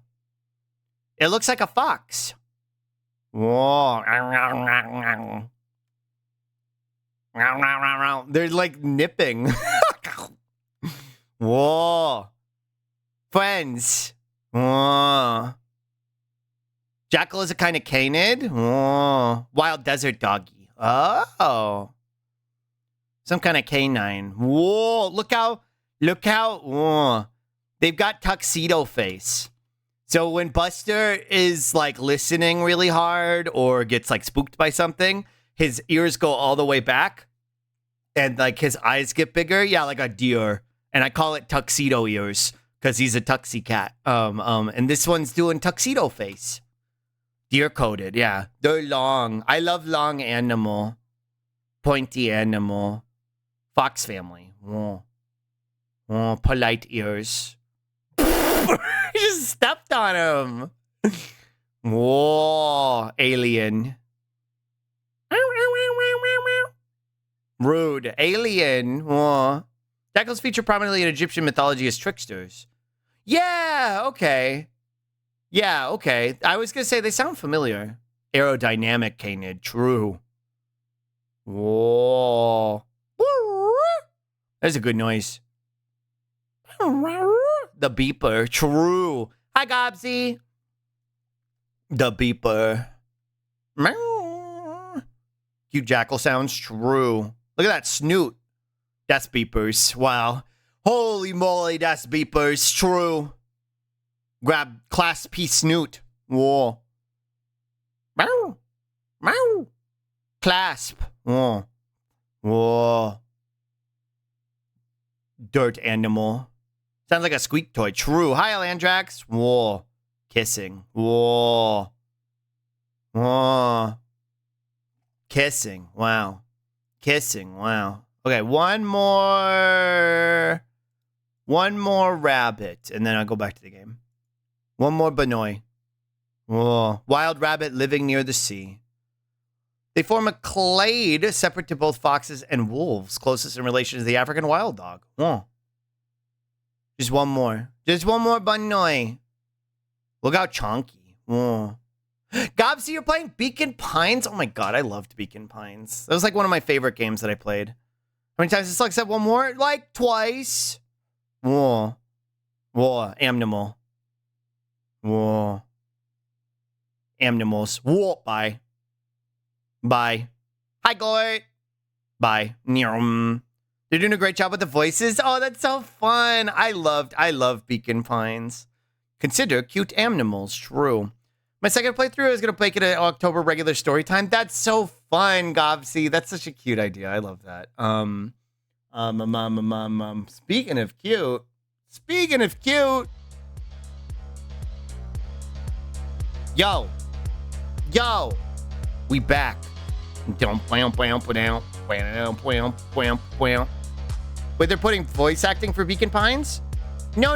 It looks like a fox. Whoa. They're like nipping. Whoa. Friends. Whoa. Jackal is a kind of canid. Whoa. Wild desert doggy. Oh. Some kind of canine. Whoa. Look how. Whoa. They've got tuxedo face. So when Buster is like listening really hard or gets like spooked by something, his ears go all the way back and like his eyes get bigger. Yeah, like a deer. And I call it tuxedo ears because he's a tuxie cat. And this one's doing tuxedo face. Deer coated, yeah. They're long. I love long animal. Pointy animal. Fox family. Whoa. Oh, polite ears. He just stepped on him. Whoa, alien. Rude. Alien. Whoa. Jackals feature prominently in Egyptian mythology as tricksters. Yeah, okay. Yeah, okay. I was going to say they sound familiar. Aerodynamic canid. True. Whoa. That's a good noise. The beeper. True. Hi, Gobsy. The beeper. Cute jackal sounds. True. Look at that snoot. That's beepers. Wow. Holy moly, that's beepers. True. Grab class P snoot. Whoa. Meow. Meow. Clasp. Whoa. Whoa. Dirt animal. Sounds like a squeak toy. True. Hi, Alandrax. Whoa. Kissing. Whoa. Whoa. Kissing. Wow. Kissing. Wow. Okay, one more rabbit, and then I'll go back to the game. One more Benoy. Whoa. Wild rabbit living near the sea. They form a clade separate to both foxes and wolves, closest in relation to the African wild dog. Whoa. Just one more. Just one more Benoy. Look how chunky. Whoa. Gobsy, you're playing Beacon Pines? Oh my god, I loved Beacon Pines. That was like one of my favorite games that I played. How many times did Slug said one more? Like twice. Whoa. Whoa. Animal. Whoa. Animals. Whoa. Bye. Bye. Hi, Gort. Bye. They're doing a great job with the voices. Oh, that's so fun. I love Beacon Pines. Consider cute animals. True. My second playthrough is going to make it an October regular story time. That's so fun, Gobsy. That's such a cute idea. I love that. Speaking of cute. Yo. We back. Wait, they're putting voice acting for Beacon Pines? No.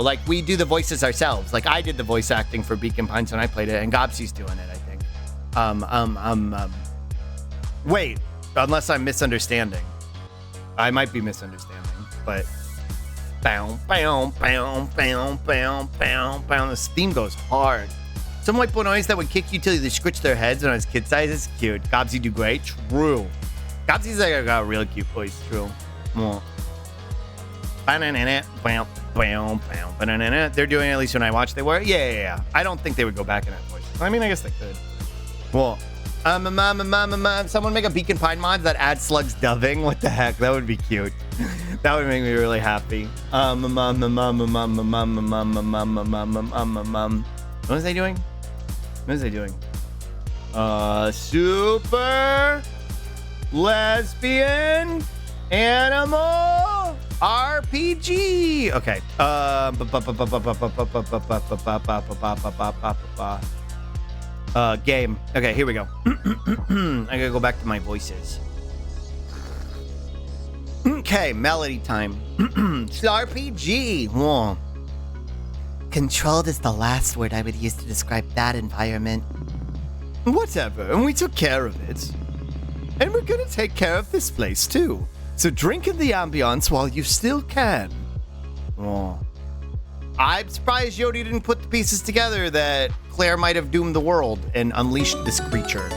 Like, we do the voices ourselves. Like, I did the voice acting for Beacon Pines when I played it, and Gobsy's doing it, I think. Wait, unless I'm misunderstanding. I might be misunderstanding, but... This theme goes hard. Some white boy noise that would kick you till they scritch their heads when I was kid size is cute. Gobsy do great. True. Gobsy's like got a really cute voice. True. Well. They're doing it, at least when I watched they were. Yeah. I don't think they would go back in that voice. I mean, I guess they could. Well, someone make a Beacon Pine mod that adds Slug's dubbing. What the heck? That would be cute. That would make me really happy. What was they doing? Super lesbian animal RPG. Okay. Game. Okay, here we go. I gotta go back to my voices. Okay, melody time. slarpg. Whoa. Controlled is the last word I would use to describe that environment. Whatever, and we took care of it. And we're gonna take care of this place too. So drink in the ambiance while you still can. Oh. I'm surprised Yodi didn't put the pieces together that Claire might have doomed the world and unleashed this creature.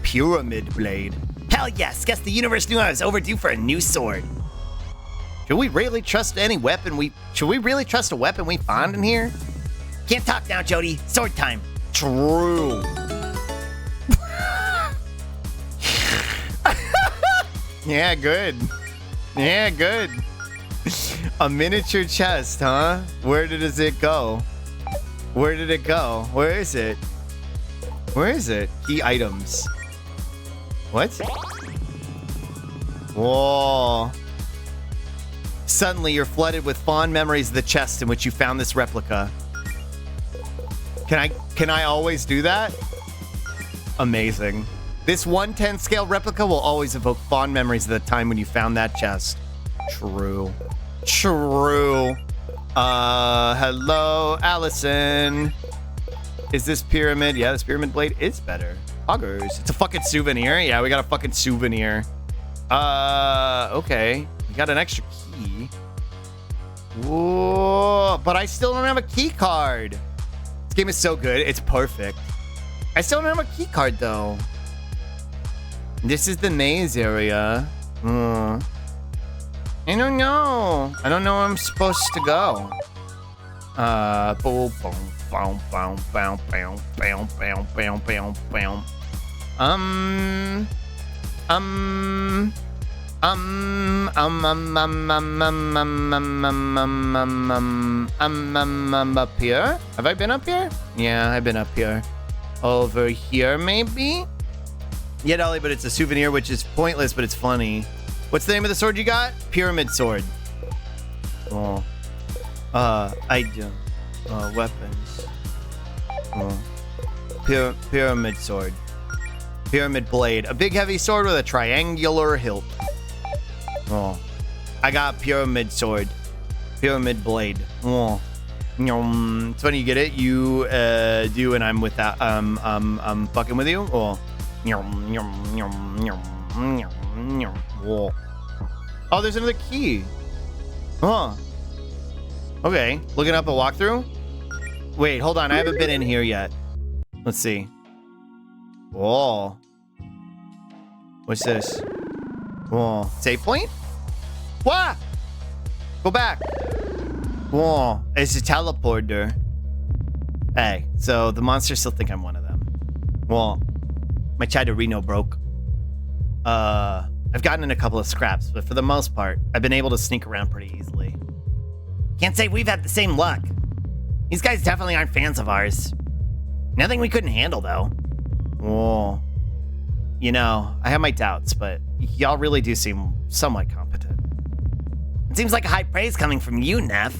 Pyramid Blade. Hell yes, guess the universe knew I was overdue for a new sword. Should we really trust a weapon we found in here? Can't talk now, Jody. Sword time. True. Yeah, good. Yeah, good. A miniature chest, huh? Where does it go? Where did it go? Where is it? Where is it? Key items. What? Whoa. Suddenly, you're flooded with fond memories of the chest in which you found this replica. Can I always do that? Amazing. This 1/10 scale replica will always evoke fond memories of the time when you found that chest. True. True. Hello, Allison. Is this pyramid? Yeah, this pyramid blade is better. Poggers. It's a fucking souvenir. Yeah, we got a fucking souvenir. Okay. We got an extra key. Whoa, but I still don't have a key card. This game is so good. It's perfect. I still don't have a key card, though. This is the maze area. I don't know. I don't know where I'm supposed to go. Boom, boom, boom, boom, boom, boom, boom, boom, boom, boom, boom. Up here? Have I been up here? Yeah, I've been up here. Over here, maybe? Yeah, Dolly, but it's a souvenir, which is pointless, but it's funny. What's the name of the sword you got? Pyramid sword. Oh. I do. Weapons. Oh. Pyramid sword. Pyramid blade. A big heavy sword with a triangular hilt. Oh. I got pyramid sword. Pyramid blade. Oh. It's funny you get it. You do, and I'm with that. I'm fucking with you. Oh. Whoa. Oh, there's another key. Huh. Okay. Looking up a walkthrough. Wait, hold on. I haven't been in here yet. Let's see. Whoa. What's this? Whoa. Save point? What? Go back. Whoa. It's a teleporter. Hey, so the monsters still think I'm one of them. Whoa. My Chidorino broke. I've gotten in a couple of scraps, but for the most part, I've been able to sneak around pretty easily. Can't say we've had the same luck. These guys definitely aren't fans of ours. Nothing we couldn't handle, though. Whoa. You know, I have my doubts, but y'all really do seem somewhat competent. It seems like a high praise coming from you, Neff.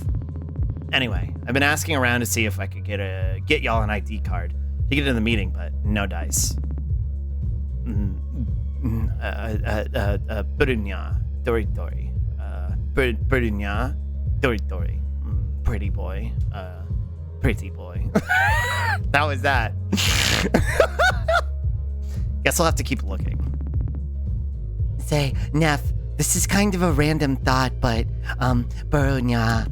Anyway, I've been asking around to see if I could get y'all an ID card to get in the meeting, but no dice. Brunya, Dori. Brunya, Dori. Pretty boy. Pretty boy. That was that. Guess I'll have to keep looking. Say, Neff, this is kind of a random thought, but, Brunya.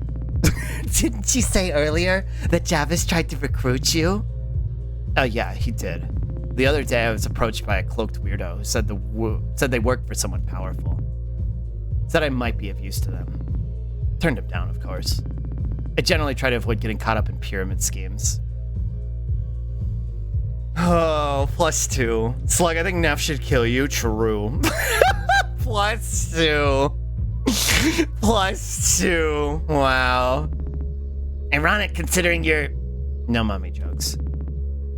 Didn't you say earlier that Javis tried to recruit you? Yeah, he did. The other day, I was approached by a cloaked weirdo who said they worked for someone powerful. Said I might be of use to them. Turned him down, of course. I generally try to avoid getting caught up in pyramid schemes. Oh, +2. Slug, I think Neff should kill you. True. +2. +2. Wow. Ironic considering you're... No mummy jokes.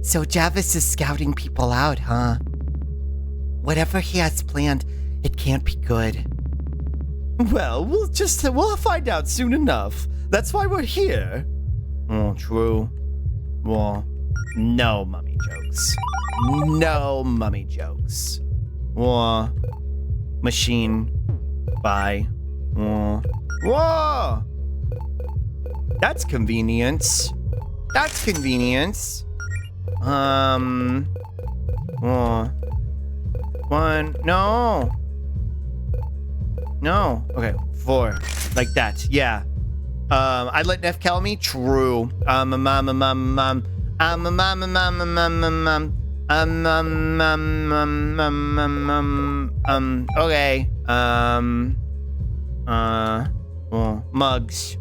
So Javis is scouting people out, huh? Whatever he has planned, it can't be good. Well, we'll find out soon enough. That's why we're here. Oh, true. Well, no mummy jokes. No mummy jokes. Well, machine. Bye. Whoa! That's convenience. That's convenience. One. No. No. Okay. 4. Like that. Yeah. I'd let Neff kill me. True. Okay. Mugs.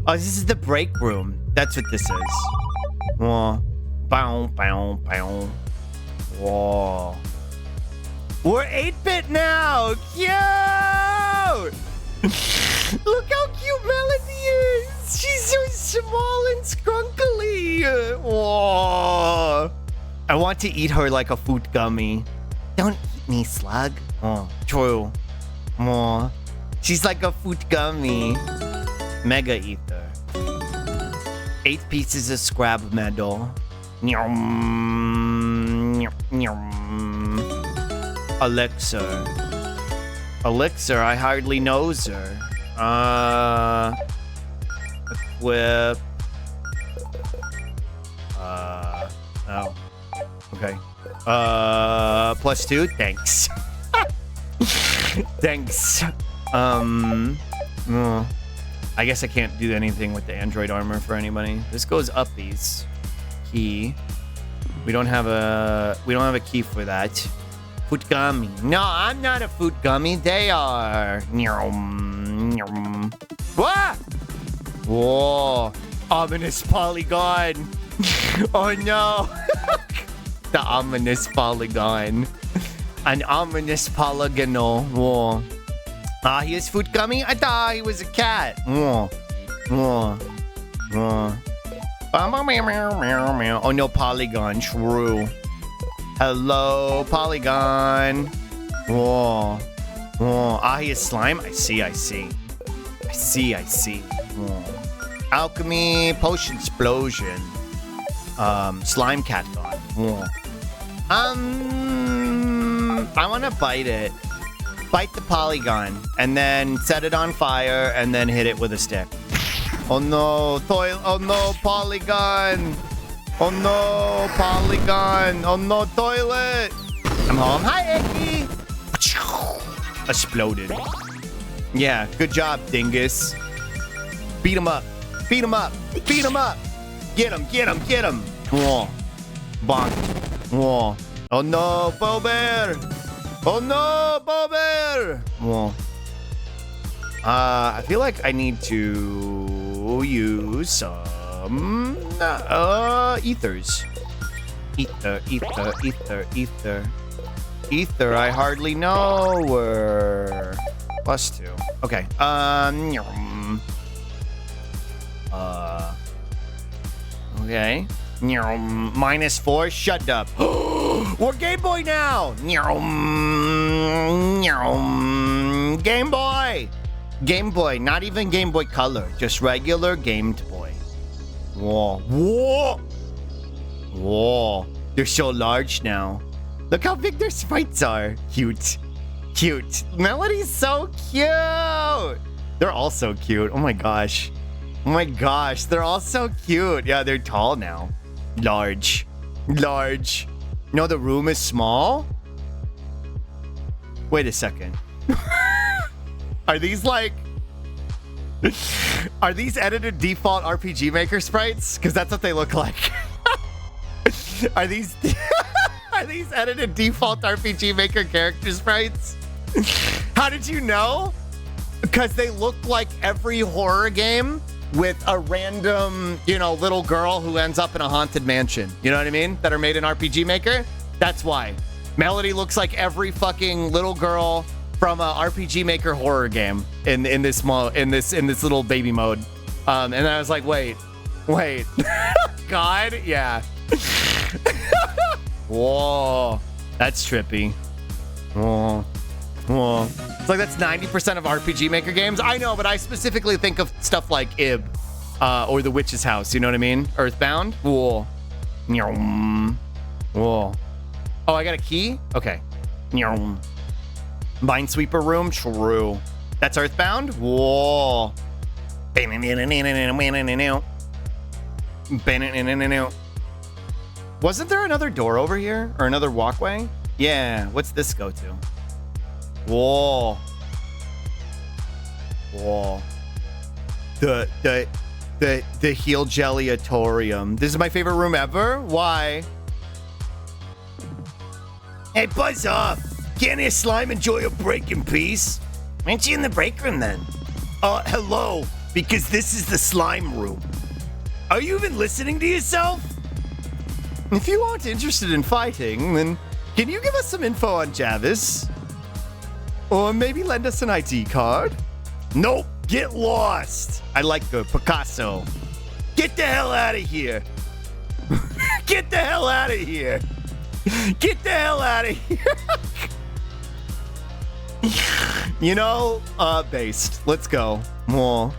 Oh, this is the break room. That's what this is. Bow, bow, bow. Whoa. We're 8-bit now. Cute. Look how cute Melody is. She's so small and scrunkly. Whoa. I want to eat her like a fruit gummy. Don't eat me, slug. Oh, true. Oh, she's like a fruit gummy. Mega ether. 8 pieces of scrap metal. Elixir. Elixir, I hardly knows her. Equip. Oh. Okay. +2? Thanks. Thanks. I guess I can't do anything with the android armor for anybody. This goes up these. Key. We don't have a key for that. Foot gummy. No, I'm not a foot gummy. They are. What? Whoa. Ominous polygon. Oh no. The ominous polygon. An ominous polygonal. Whoa. He is food gummy? I thought he was a cat. Whoa. Whoa. Whoa. Oh no, polygon. True. Hello, polygon. Whoa. Whoa. He is slime? I see. Whoa. Alchemy, potion explosion. Slime cat gone. Whoa. I want to bite it. Bite the polygon and then set it on fire and then hit it with a stick. Oh no, oh no, polygon. Oh no, polygon. Oh no, toilet. I'm home. Hi, Icky. Exploded. Yeah, good job, dingus. Beat him up. Beat him up. Beat him up. Get him, get him, get him. Whoa. Bonk. Whoa. Oh no, Bo Bear. Oh no, Bo Bear. Whoa. I feel like I need to use some ethers. Ether. Ether, I hardly know where. +2. Okay. Okay. -4. Shut up. We're Game Boy now. Game Boy. Game Boy. Not even Game Boy Color. Just regular Game Boy. Whoa. Whoa. Whoa. They're so large now. Look how big their sprites are. Cute. Cute. Melody's so cute. They're all so cute. Oh my gosh. Oh my gosh. They're all so cute. Yeah, they're tall now. Large. Large. No, the room is small? Wait a second. Are these like... Are these edited default RPG Maker sprites? Because that's what they look like. Are these... Are these edited default RPG Maker character sprites? How did you know? Because they look like every horror game with a random, little girl who ends up in a haunted mansion. You know what I mean? That are made in RPG Maker. That's why. Melody looks like every fucking little girl from a RPG Maker horror game in this little baby mode. And I was like, wait. God, yeah. Whoa, that's trippy. Whoa. It's like that's 90% of RPG Maker games. I know, but I specifically think of stuff like Ib, or The Witch's House. You know what I mean? Earthbound. Whoa. Whoa. Oh, I got a key? Okay. Minesweeper room? True. That's Earthbound? Whoa. Wasn't there another door over here? Or another walkway? Yeah, what's this go to? Whoa. Whoa. The Heal Jelly-atorium. This is my favorite room ever? Why? Hey, buzz off. Can't a slime enjoy a break in peace? Why aren't you in the break room then? Hello, because this is the slime room. Are you even listening to yourself? If you aren't interested in fighting, then can you give us some info on Javis? Or maybe lend us an ID card? Nope, get lost. I like the Picasso. Get the hell out of here. Get the hell out of here. Get the hell out of here. You know, based. Let's go. More.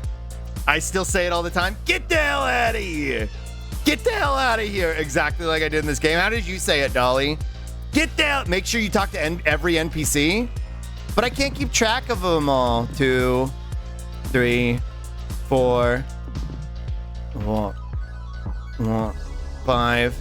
I still say it all the time. Get the hell out of here. Get the hell out of here. Exactly like I did in this game. How did you say it, Dolly? Get the hell. Make sure you talk to every NPC. But I can't keep track of them all. 2, 3, 4, 5.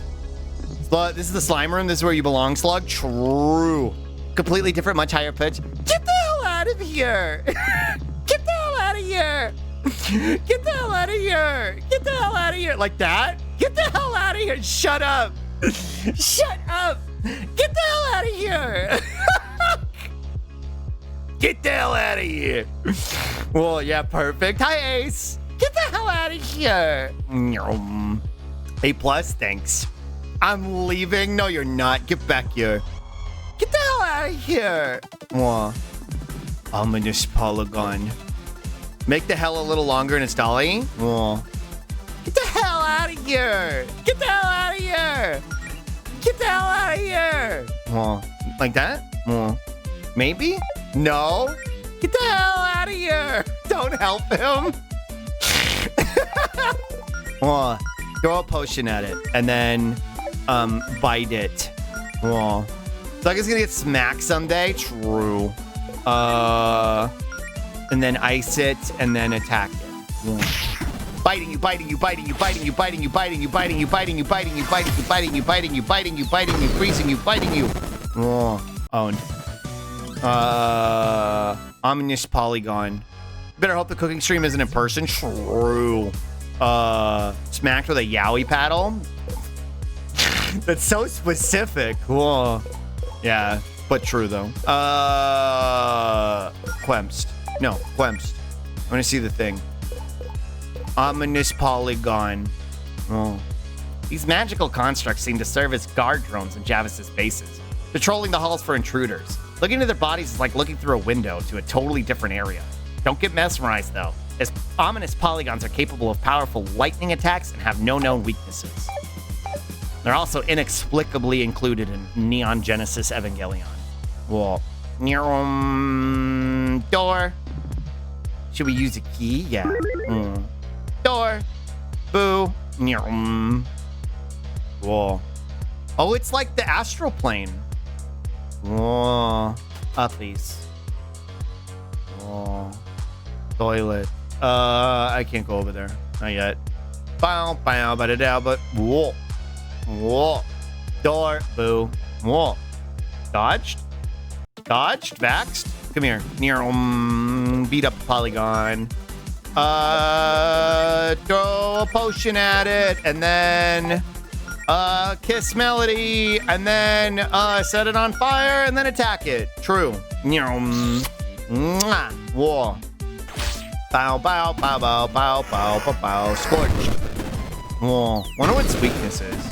This is the slime room. This is where you belong, Slug. True. Completely different, much higher pitch. Get the hell out of here. Get the hell out of here. Get the hell out of here. Get the hell out of here. Like that? Get the hell out of here. Shut up. Shut up. Get the hell out of here. Get the hell out of here. Well, yeah, perfect. Hi, Ace. Get the hell out of here. A+, thanks. I'm leaving. No, you're not. Get back here. Get the hell out of here. Whoa. Ominous polygon. Make the hell a little longer and it's Dolly. Whoa. Get the hell out of here. Get the hell out of here. Get the hell out of here. Whoa. Like that? Whoa. Maybe? No. Get the hell out of here. Don't help him. Whoa. Throw a potion at it and then bite it. Whoa. Slug is gonna get smacked someday. True. And then ice it and then attack it. Whoa. Biting you, biting you, biting you, biting you, biting you, biting you, biting you, biting you, biting you, biting you, biting you, biting you, biting you, biting you, freezing you, biting you. Whoa. Owned. Ominous polygon. Better hope the cooking stream isn't in person. True. Smacked with a yaoi paddle. That's so specific. Whoa. Yeah, but true though. Quemst. No, Quemst. I want to see the thing. Ominous polygon. Oh. These magical constructs seem to serve as guard drones in Javis's bases, patrolling the halls for intruders. Looking into their bodies is like looking through a window to a totally different area. Don't get mesmerized though, as ominous polygons are capable of powerful lightning attacks and have no known weaknesses. They're also inexplicably included in Neon Genesis Evangelion. Whoa. Door. Should we use a key? Yeah. Door. Boo. Whoa. Oh, it's like the astral plane. Whoa. Uppies. Whoa. Toilet. I can't go over there. Not yet. Bow, bow, ba-da-da, but whoa. Whoa. Door. Boo. Whoa. Dodged? Dodged? Vaxed? Come here. Beat up polygon. Throw a potion at it, and then kiss Melody, and then set it on fire, and then attack it. True. Whoa. Bow, bow, bow, bow, bow, bow, bow, bow. Scorched. Whoa. Wonder what its weakness is.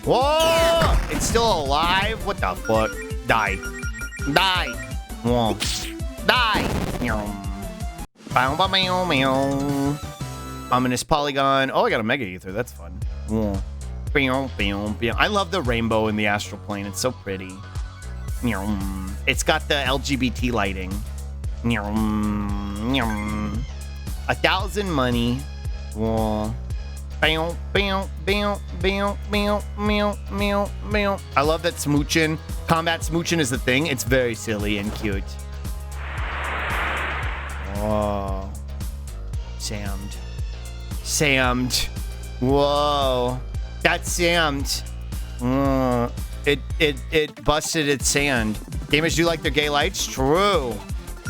Whoa! It's still alive? What the fuck? Die. Die. Whoa. Die. Bow, bow, meow, meow. Ominous polygon. Oh, I got a mega ether. That's fun. Whoa. I love the rainbow in the astral plane. It's so pretty. It's got the LGBT lighting. 1,000 money. Whoa. I love that smoochin'. Combat smoochin' is the thing. It's very silly and cute. Whoa. Sammed. Sammed. Whoa. That's sammed. It busted its sand. Gamers do like their gay lights? True.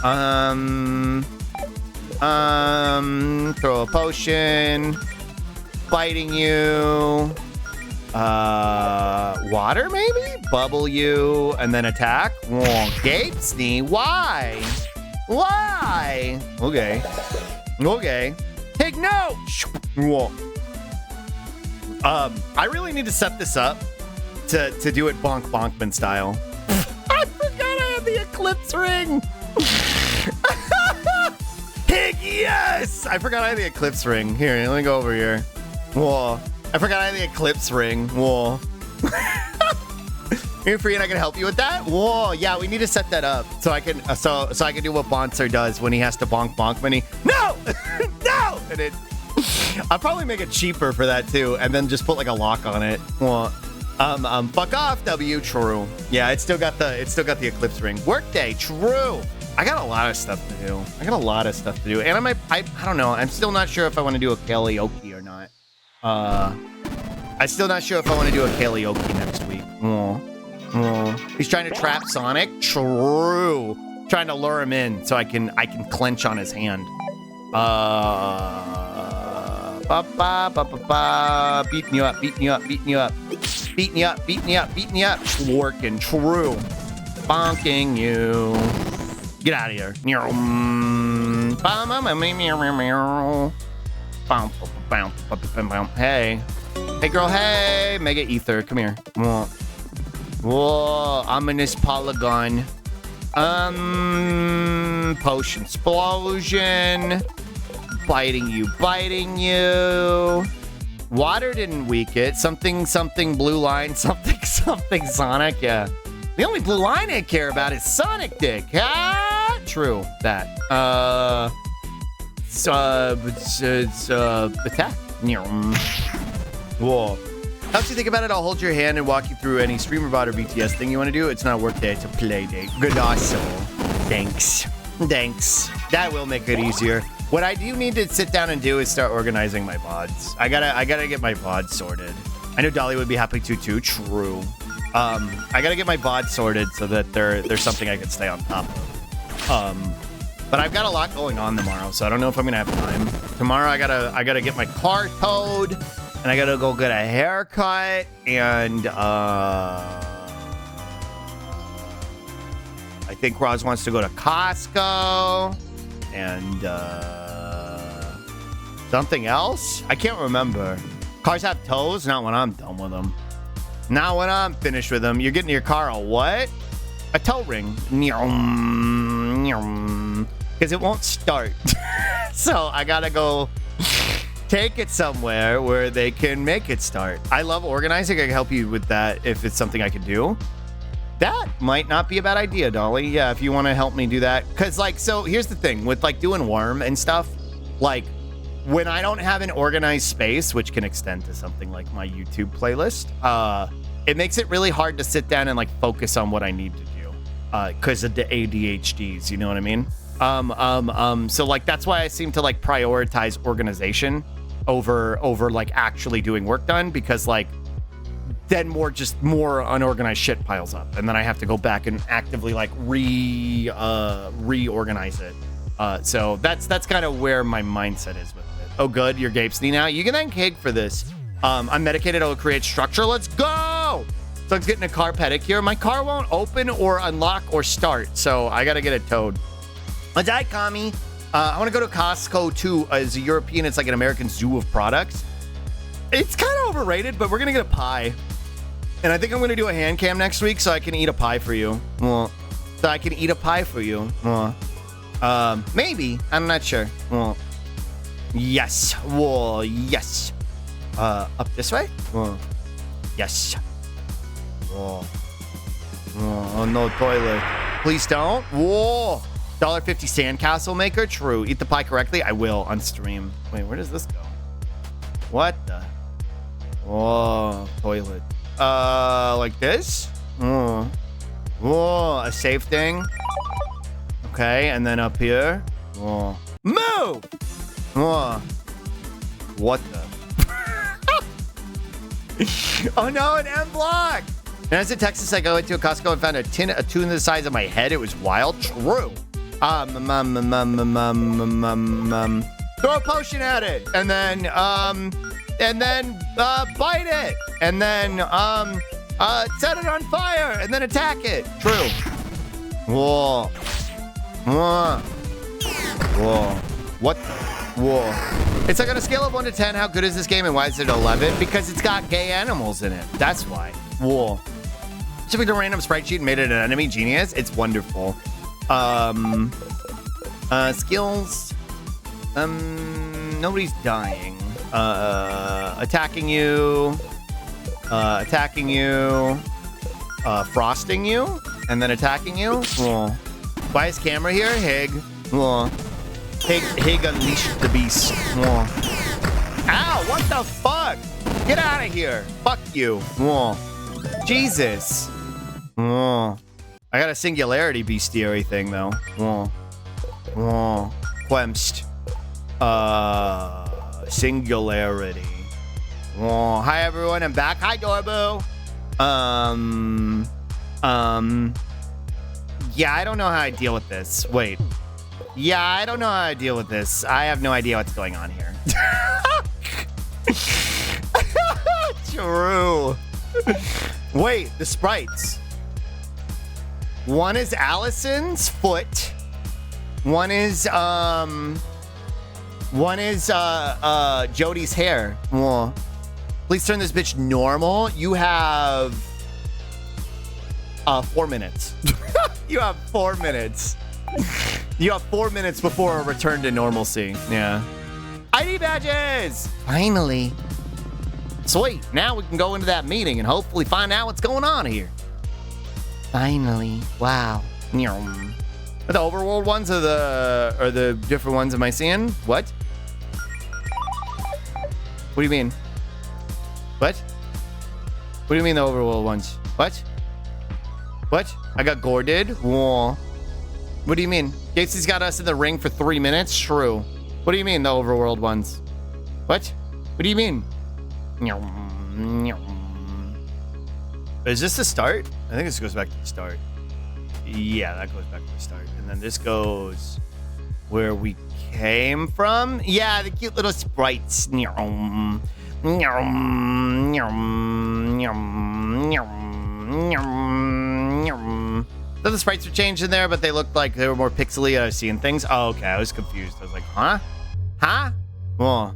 Throw a potion. Biting you. Water maybe? Bubble you and then attack? Whoa, Gatesney, why? Why? Okay. Okay. Take note! Whoa. I really need to set this up to do it Bonk Bonkman style. I forgot I had the Eclipse ring! Pig, yes! I forgot I had the Eclipse ring. Here, let me go over here. Whoa. I forgot I had the Eclipse ring. Whoa. You're free and I can help you with that? Whoa, yeah, we need to set that up so I can so I can do what Bonser does when he has to bonk Bonkman. No! No! And it I'll probably make it cheaper for that too, and then just put like a lock on it. Whoa. Fuck off, W. True. Yeah, it's still got the Eclipse ring. Workday, true. I got a lot of stuff to do. And I don't know. I'm still not sure if I want to do a karaoke or not. I'm still not sure if I want to do a karaoke next week. He's trying to trap Sonic. True. Trying to lure him in so I can clench on his hand. Beating you up. Working. True. Bonking you. Get out of here. Hey. Hey, girl. Hey. Mega Ether. Come here. Whoa. Ominous Polygon. Potion Explosion. Biting you. Water didn't weak it. Something blue line. Something Sonic. Yeah. The only blue line I care about is Sonic Dick. Ah, true. That. It's attack. Whoa. How do you think about it? I'll hold your hand and walk you through any streamer bot or BTS thing you want to do. It's not a work day, it's a play date. Good also. Thanks. That will make it easier. What I do need to sit down and do is start organizing my VODs. I gotta get my VODs sorted. I know Dolly would be happy to too. True. I gotta get my VODs sorted so that there's something I can stay on top of. But I've got a lot going on tomorrow, so I don't know if I'm gonna have time. Tomorrow I gotta get my car towed, and I gotta go get a haircut, and I think Roz wants to go to Costco, and something else? I can't remember. Cars have tows? Not when I'm done with them. Not when I'm finished with them. You're getting your car a what? A tow ring. Because it won't start. So I gotta go take it somewhere where they can make it start. I love organizing. I can help you with that if it's something I can do. That might not be a bad idea, Dolly. Yeah, if you want to help me do that. Because, like, so here's the thing. With, like, doing Worm and stuff, like, when I don't have an organized space, which can extend to something like my YouTube playlist, it makes it really hard to sit down and, like, focus on what I need to do. Because of the ADHDs, you know what I mean? So, like, that's why I seem to, like, prioritize organization over, like, actually doing work done. Because, like, then more unorganized shit piles up, and then I have to go back and actively like reorganize it. So that's kind of where my mindset is with it. Oh, good, you're Gapesney now. You can thank Hig for this. I'm medicated. I'll create structure. Let's go. So I'm getting a car pedicure. My car won't open or unlock or start, so I gotta get it towed. Let's die, Kami. I want to go to Costco too. As a European, it's like an American zoo of products. It's kind of overrated, but we're gonna get a pie. And I think I'm going to do a hand cam next week so I can eat a pie for you. Maybe. I'm not sure. Yes. Whoa, yes. Up this way? Yes. Whoa. Oh, no toilet. Please don't. Whoa. $1.50 sandcastle maker? True. Eat the pie correctly? I will on stream. Wait, where does this go? What the? Whoa, toilet. Like this? Whoa, a safe thing. Okay, and then up here. Whoa. Move! Whoa. What the? Oh no, an M block! And as in Texas, I go into a Costco and found a tune the size of my head. It was wild. True. Throw a potion at it, and then bite it, and then set it on fire, and then attack it. True. Whoa. Whoa. Whoa. What? Whoa. It's like on a scale of 1 to 10, how good is this game and why is it 11? Because it's got gay animals in it. That's why. Whoa. Just picked a random sprite sheet and made it an enemy. Genius. It's wonderful. Skills. Nobody's dying. Attacking you. Frosting you. And then attacking you. Whoa. Why is camera here? Hig. Whoa. Hig unleashed the beast. Whoa. Ow, what the fuck? Get out of here. Fuck you. Whoa. Jesus. Whoa. I got a singularity bestiary thing though. Whoa. Whoa. Quemst. Singularity. Whoa. Hi everyone, I'm back. Hi Dorbu. Yeah, I don't know how I deal with this. Wait. Yeah, I don't know how I deal with this. I have no idea what's going on here. True. Wait, the sprites. One is Allison's foot. One is Jody's hair. Whoa. Please turn this bitch normal. You have 4 minutes. You have 4 minutes. You have 4 minutes before a return to normalcy. Yeah. ID badges! Finally. Sweet. Now we can go into that meeting and hopefully find out what's going on here. Finally. Wow. Are the overworld ones or the different ones am I seeing? What? What do you mean? What? What do you mean the overworld ones? What? What? I got gourded? Whoa. What do you mean? Gatesy's got us in the ring for 3 minutes? True. What do you mean, the overworld ones? What? What do you mean? Is this the start? I think this goes back to the start. Yeah, that goes back to the start. And then this goes where we came from. Yeah, the cute little sprites. So the sprites were changed in there, but they looked like they were more pixely and I was seeing things. Oh, okay. I was confused. I was like, huh? Huh? Whoa.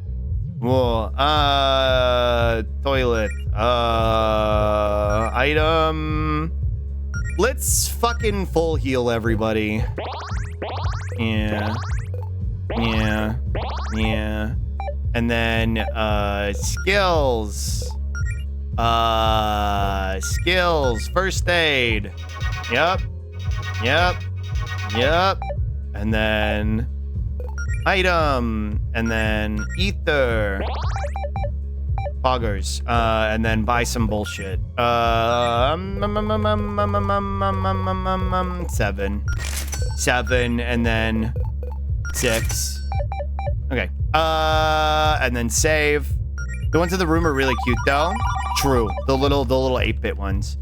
Whoa. Toilet. Item. Let's fucking full heal everybody. Yeah. Yeah. Yeah. And then, skills. Skills. First aid. Yep. Yep. Yep. And then item. And then ether. Poggers. And then buy some bullshit. 7. 7 and then 6. Okay. And then save. The ones in the room are really cute though. True. The little 8-bit ones.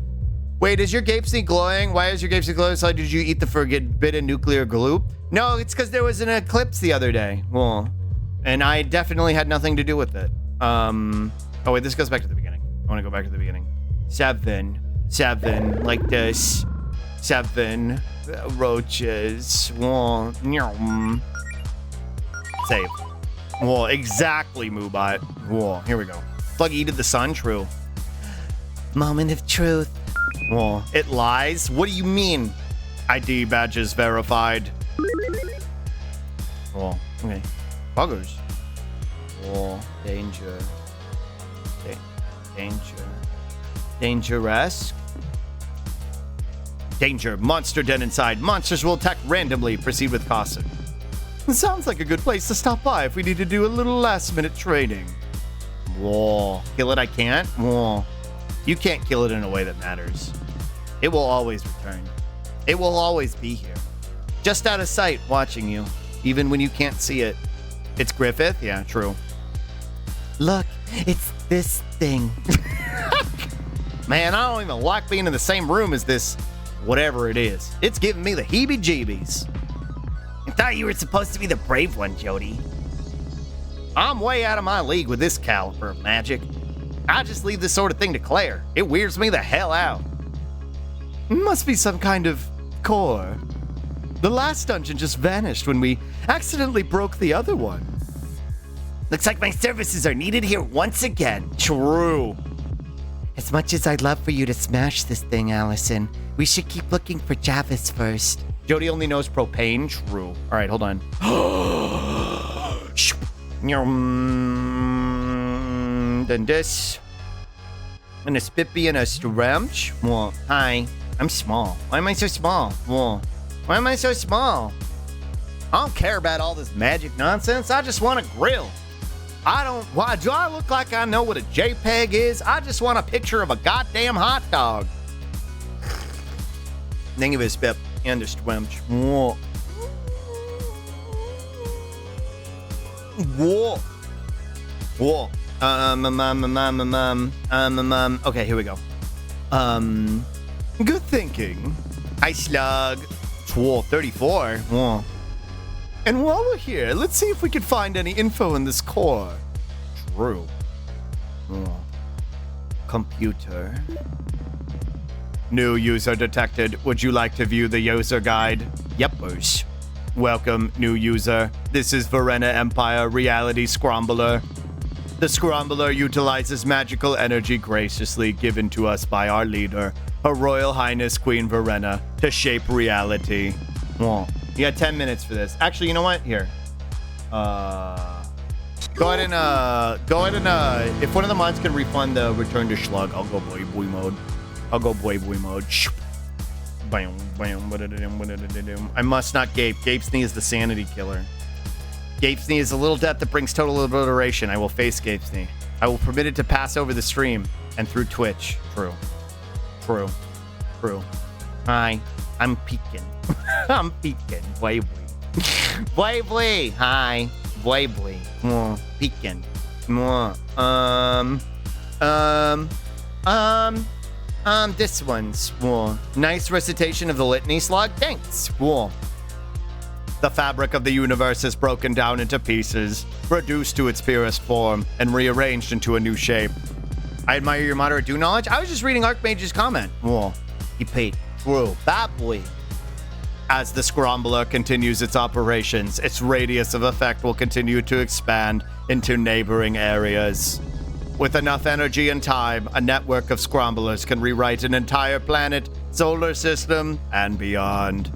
Wait, is your Gapesy glowing? Why is your Gapesy glowing? So did you eat the forbidden nuclear glue? No, it's because there was an eclipse the other day. Well, and I definitely had nothing to do with it. Oh wait, this goes back to the beginning. I want to go back to the beginning. 7, like this. 7 roaches. Whoa, save. Whoa, exactly, Moobot. Whoa, here we go. Plug E to the sun, true. Moment of truth. Whoa, it lies? What do you mean? ID badges verified. Whoa, okay. Buggers. Whoa, danger. Danger. Dangerous. Danger. Monster den inside. Monsters will attack randomly. Proceed with caution. Sounds like a good place to stop by if we need to do a little last-minute training. Whoa. Kill it I can't? Whoa. You can't kill it in a way that matters. It will always return. It will always be here. Just out of sight, watching you. even when you can't see it. It's Griffith? Yeah, true. Look, it's this thing. Man, I don't even like being in the same room as this whatever it is. It's giving me the heebie-jeebies. I thought you were supposed to be the brave one, Jody. I'm way out of my league with this caliber of magic. I just leave this sort of thing to Claire. It weirds me the hell out. Must be some kind of core. The last dungeon just vanished when we accidentally broke the other one. Looks like my services are needed here once again. True. As much as I'd love for you to smash this thing, Allison, we should keep looking for Javis first. Jody only knows propane. True. All right, hold on. Then this. And a spippy and a stretch. Well, hi. I'm small. Why am I so small? Well, why am I so small? I don't care about all this magic nonsense. I just want a grill. Why do I look like I know what a JPEG is? I just want a picture of a goddamn hot dog. Think of his spip and a stretch. Whoa. Whoa. Whoa. Okay, here we go. Good thinking. I slug. Whoa, 34. Whoa. And while we're here, let's see if we can find any info in this core. True. Whoa. Computer. New user detected. Would you like to view the user guide? Yepers. Welcome, new user. This is Verena Empire Reality Scrambler. The Scrambler utilizes magical energy graciously given to us by our leader, Her Royal Highness Queen Verena, to shape reality. Whoa. You got 10 minutes for this. Actually, you know what? Here. Go ahead and, if one of the mods can refund the return to Schlug, I'll go boy mode. I'll go boy mode. Bam, bam, I must not gape. Gape is the sanity killer. Gape is a little death that brings total obliteration. I will face Gape. I will permit it to pass over the stream and through Twitch. True. True. True. Hi. I'm peeking. I'm peeking. Boy. Boy. Hi. Boy. Peeking. This one's nice recitation of the litany slug. Thanks. The fabric of the universe is broken down into pieces, reduced to its purest form, and rearranged into a new shape. I admire your moderate due knowledge. I was just reading Archmage's comment. He paid. True. Bad boy. As the Scrambler continues its operations, its radius of effect will continue to expand into neighboring areas. With enough energy and time, a network of Scramblers can rewrite an entire planet, solar system, and beyond.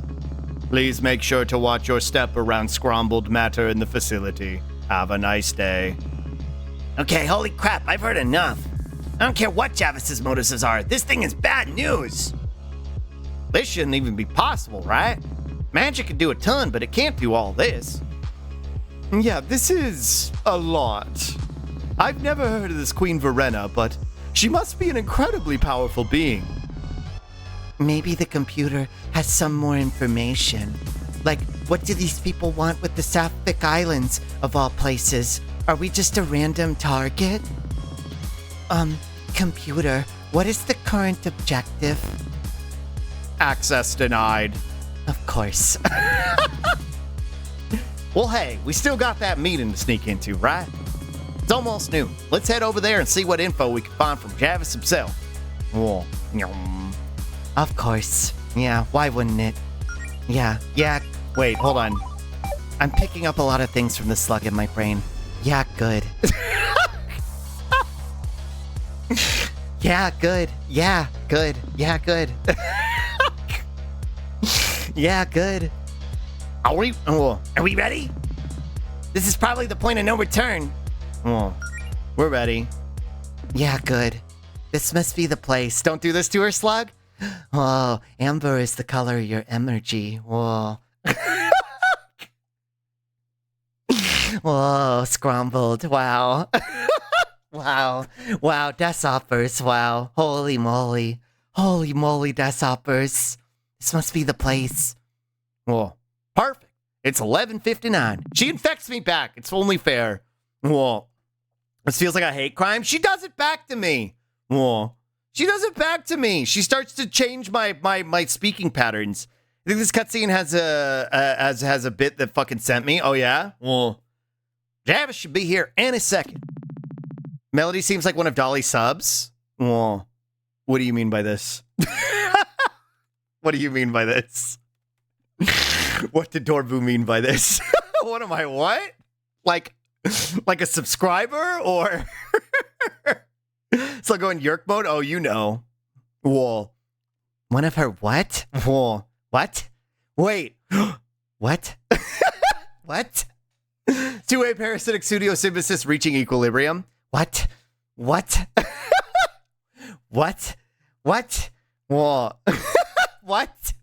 Please make sure to watch your step around scrambled matter in the facility. Have a nice day. Okay, holy crap, I've heard enough. I don't care what Javis's motives are. This thing is bad news. This shouldn't even be possible, right? Magic can do a ton, but it can't do all this. Yeah, this is a lot. I've never heard of this Queen Verena, but she must be an incredibly powerful being. Maybe the computer has some more information. Like, what do these people want with the Sapphic Islands, of all places? Are we just a random target? Computer, what is the current objective? Access denied. Of course. Well, hey, we still got that meeting to sneak into, right? It's almost noon. Let's head over there and see what info we can find from Javis himself. Of course. Yeah, why wouldn't it? Yeah. Wait, hold on. I'm picking up a lot of things from the slug in my brain. Yeah, good. Yeah, good. Yeah, good. Yeah, good. Yeah, good. Are we ready? This is probably the point of no return. We're ready. Yeah, good. This must be the place. Don't do this to her, Slug. Whoa, amber is the color of your energy. Whoa. Whoa, scrambled. Wow. Wow, death offers. Wow. Holy moly, death offers. This must be the place. Perfect. It's 11:59. She infects me back. It's only fair. Whoa. This feels like a hate crime. She does it back to me. Whoa. She does it back to me. She starts to change my speaking patterns. I think this cutscene has a bit that fucking sent me. Oh yeah? Well, Javis should be here any second. Melody seems like one of Dolly's subs. Well, what do you mean by this? What do you mean by this? What did Dorbu mean by this? What am I, what? Like a subscriber or? So I go in Yerk mode? Oh, you know. Whoa. One of her what? Whoa. What? Wait. What? What? Two-way parasitic pseudosymbiosis reaching equilibrium. What? What? What? What? Whoa. What?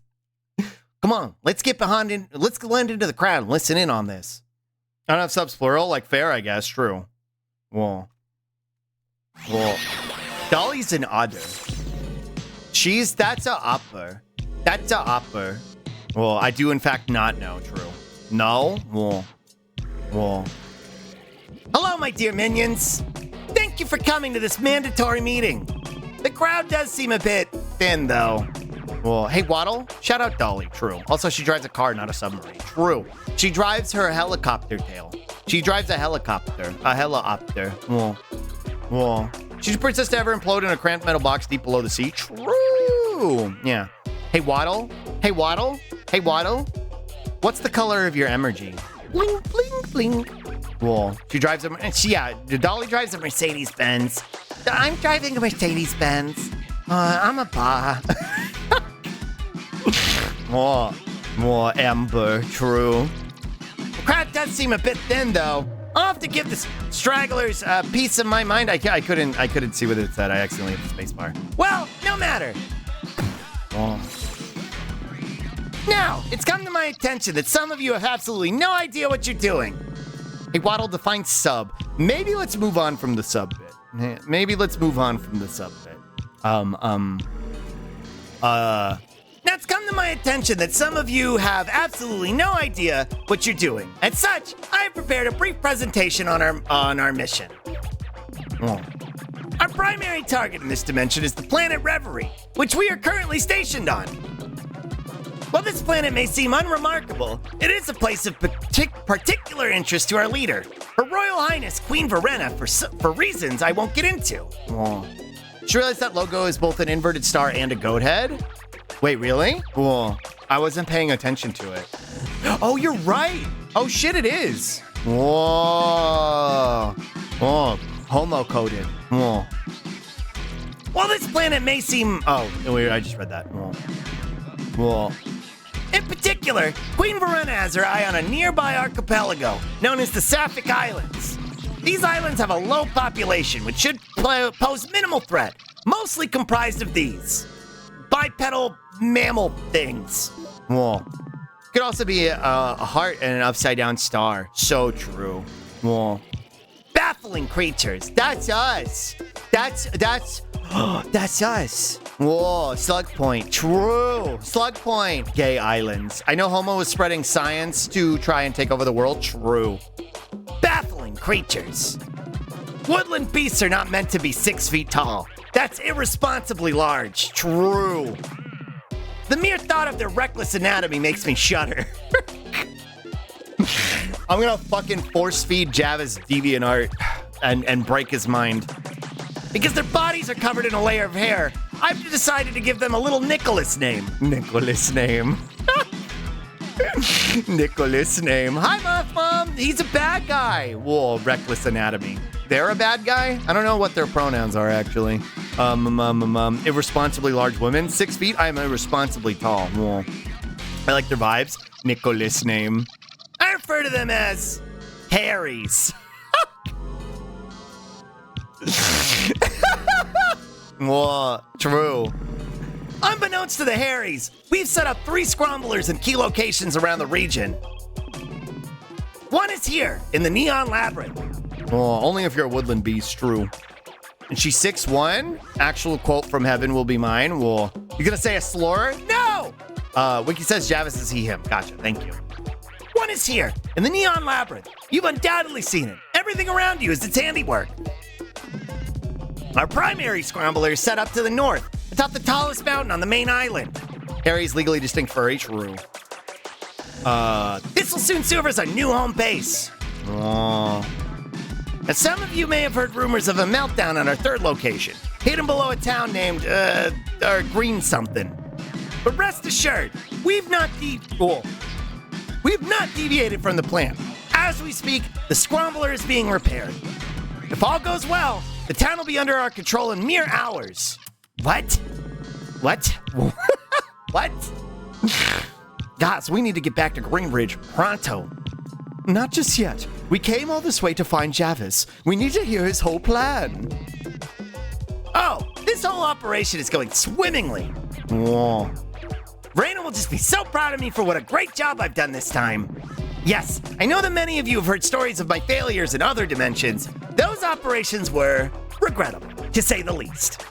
Come on, let's get behind in. Let's blend into the crowd and listen in on this. I don't have subs plural, like fair, I guess. True. Whoa. Whoa. Dolly's an other. That's a upper. That's a upper. Well, I do in fact not know. True. No? Whoa. Whoa. Hello, my dear minions. Thank you for coming to this mandatory meeting. The crowd does seem a bit thin, though. Well, hey, Waddle, shout out Dolly. True. Also, she drives a car, not a submarine. True. She drives her helicopter tail. She drives a helicopter. A helicopter. Whoa. Whoa. She's a princess to ever implode in a cramped metal box deep below the sea. True. Yeah. Hey, Waddle. Hey, Waddle. Hey, Waddle. What's the color of your energy? Bling, bling, bling. Whoa. She drives a... Dolly drives a Mercedes-Benz. I'm driving a Mercedes-Benz. I'm a bar. More Amber, true. The crowd does seem a bit thin, though. I'll have to give the stragglers a piece of my mind. I couldn't see what it said. I accidentally hit the space bar. Well, no matter. Oh. Now, it's come to my attention that some of you have absolutely no idea what you're doing. Hey, Waddle, define sub. Maybe let's move on from the sub bit. Now, it's come to my attention that some of you have absolutely no idea what you're doing. As such, I have prepared a brief presentation on our mission. Oh. Our primary target in this dimension is the planet Reverie, which we are currently stationed on. While this planet may seem unremarkable, it is a place of particular interest to our leader, Her Royal Highness Queen Verena, for reasons I won't get into. Oh. Did you realize that logo is both an inverted star and a goat head? Wait, really? Whoa. I wasn't paying attention to it. Oh, you're right. Oh, shit, it is. Whoa. Whoa. Homo-coded. Whoa. While this planet may seem... Oh, wait, I just read that. Whoa. Whoa. In particular, Queen Verena has her eye on a nearby archipelago known as the Sapphic Islands. These islands have a low population, which should pose minimal threat, mostly comprised of these bipedal mammal things. Whoa. Could also be a heart and an upside-down star. So true. Whoa. Baffling creatures. That's us. That's us. Whoa, Slug Point. True. Slug Point. Gay islands. I know Homo was spreading science to try and take over the world. True. Baffling creatures. Woodland beasts are not meant to be 6 feet tall. That's irresponsibly large. True. The mere thought of their reckless anatomy makes me shudder. I'm gonna fucking force feed Javis DeviantArt and break his mind. Because their bodies are covered in a layer of hair, I've decided to give them a little Nicholas name. Nicholas name. Nicholas name. Hi, Muff Mom. He's a bad guy. Whoa, reckless anatomy. They're a bad guy? I don't know what their pronouns are, actually. Irresponsibly large women. 6 feet. I am irresponsibly tall. Whoa. I like their vibes. Nicholas name. I refer to them as Harrys. Whoa, true. Unbeknownst to the Harrys, we've set up 3 scramblers in key locations around the region. One is here, in the Neon Labyrinth. Oh, only if you're a woodland beast, true. And she's 6'1"? Actual quote from heaven will be mine. Whoa. You gonna say a slur? No! Wiki says Javis is he, him. Gotcha, thank you. One one is here, in the Neon Labyrinth. You've undoubtedly seen it. Everything around you is its handiwork. Our primary scrambler is set up to the north, atop the tallest mountain on the main island. Areas legally distinct for each room. This will soon serve as our new home base. Oh. Now, some of you may have heard rumors of a meltdown on our third location, hidden below a town named, Green something. But rest assured, we've not deviated from the plan. As we speak, the scrambler is being repaired. If all goes well, the town will be under our control in mere hours. What? What? Guys, we need to get back to Greenbridge pronto. Not just yet. We came all this way to find Javis. We need to hear his whole plan. Oh, this whole operation is going swimmingly. Whoa. Raina will just be so proud of me for what a great job I've done this time. Yes, I know that many of you have heard stories of my failures in other dimensions. Those operations were regrettable, to say the least.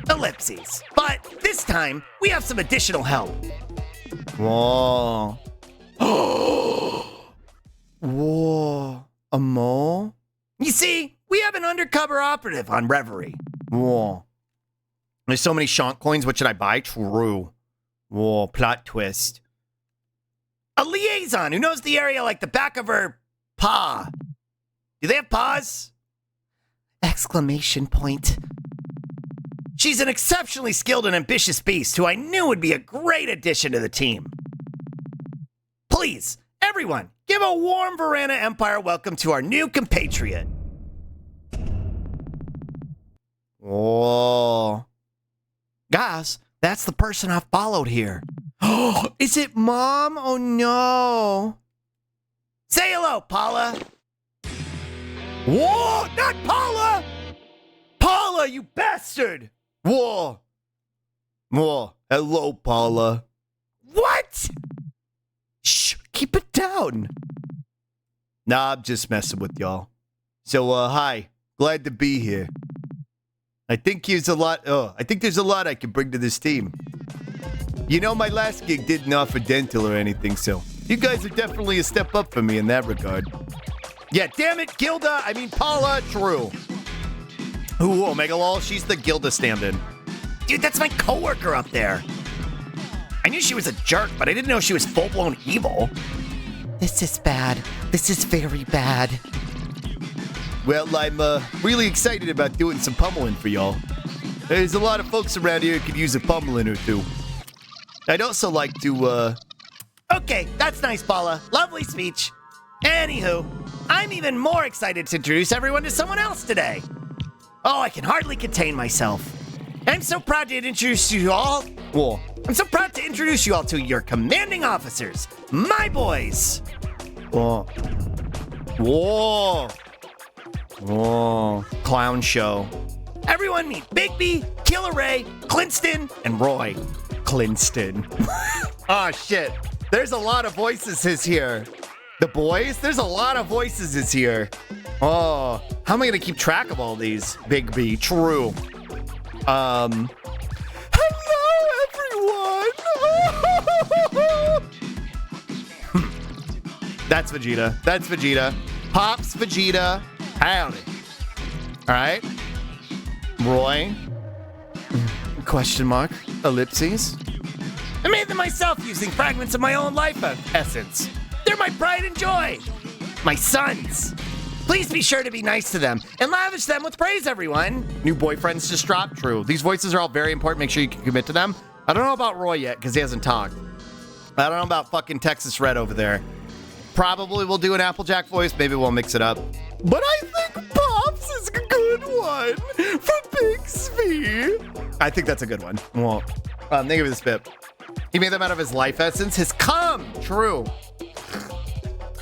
Ellipses. But this time, we have some additional help. Whoa. Whoa. A mole? You see, we have an undercover operative on Reverie. Whoa. There's so many Shank coins. What should I buy? True. Whoa. Plot twist. A liaison who knows the area like the back of her paw. Do they have paws? Exclamation point. She's an exceptionally skilled and ambitious beast who I knew would be a great addition to the team. Please, everyone, give a warm Verana Empire welcome to our new compatriot. Whoa. Guys, that's the person I followed here. Oh, is it Mom? Oh no. Say hello, Paula. Whoa, not Paula! Paula, you bastard! Whoa. Whoa. Hello, Paula. What? Shh, keep it down. Nah, I'm just messing with y'all. So, hi. Glad to be here. I think there's a lot I can bring to this team. You know, my last gig didn't offer dental or anything, so you guys are definitely a step up for me in that regard. Yeah, damn it, Paula, true. Ooh, Omega Lol, she's the Gilda stand-in. Dude, that's my coworker up there. I knew she was a jerk, but I didn't know she was full-blown evil. This is bad. This is very bad. Well, I'm really excited about doing some pummeling for y'all. There's a lot of folks around here who could use a pummeling or two. I'd also like to, Okay, that's nice, Paula. Lovely speech. Anywho, I'm even more excited to introduce everyone to someone else today. Oh, I can hardly contain myself. I'm so proud to introduce you all. Whoa. I'm so proud to introduce you all to your commanding officers, my boys. Whoa. Whoa. Whoa. Clown show. Everyone meet Bigby, Killer Ray, Clinston, and Roy. Clinston. Oh, shit. There's a lot of voices here. The boys? There's a lot of voices here. Oh, how am I going to keep track of all these? Bigby, true. Hello, everyone. That's Vegeta. That's Vegeta. Pops Vegeta. Howdy. All right. Roy. Question mark. Ellipses. I made them myself using fragments of my own life essence. They're my pride and joy. My sons. Please be sure to be nice to them and lavish them with praise, everyone. New boyfriends just dropped. True. These voices are all very important. Make sure you can commit to them. I don't know about Roy yet because he hasn't talked. I don't know about fucking Texas Red over there. Probably we'll do an Applejack voice. Maybe we'll mix it up. But I think Pops is a good one for Bixby. I think that's a good one. Well, think of this bit. He made them out of his life essence. His cum. True.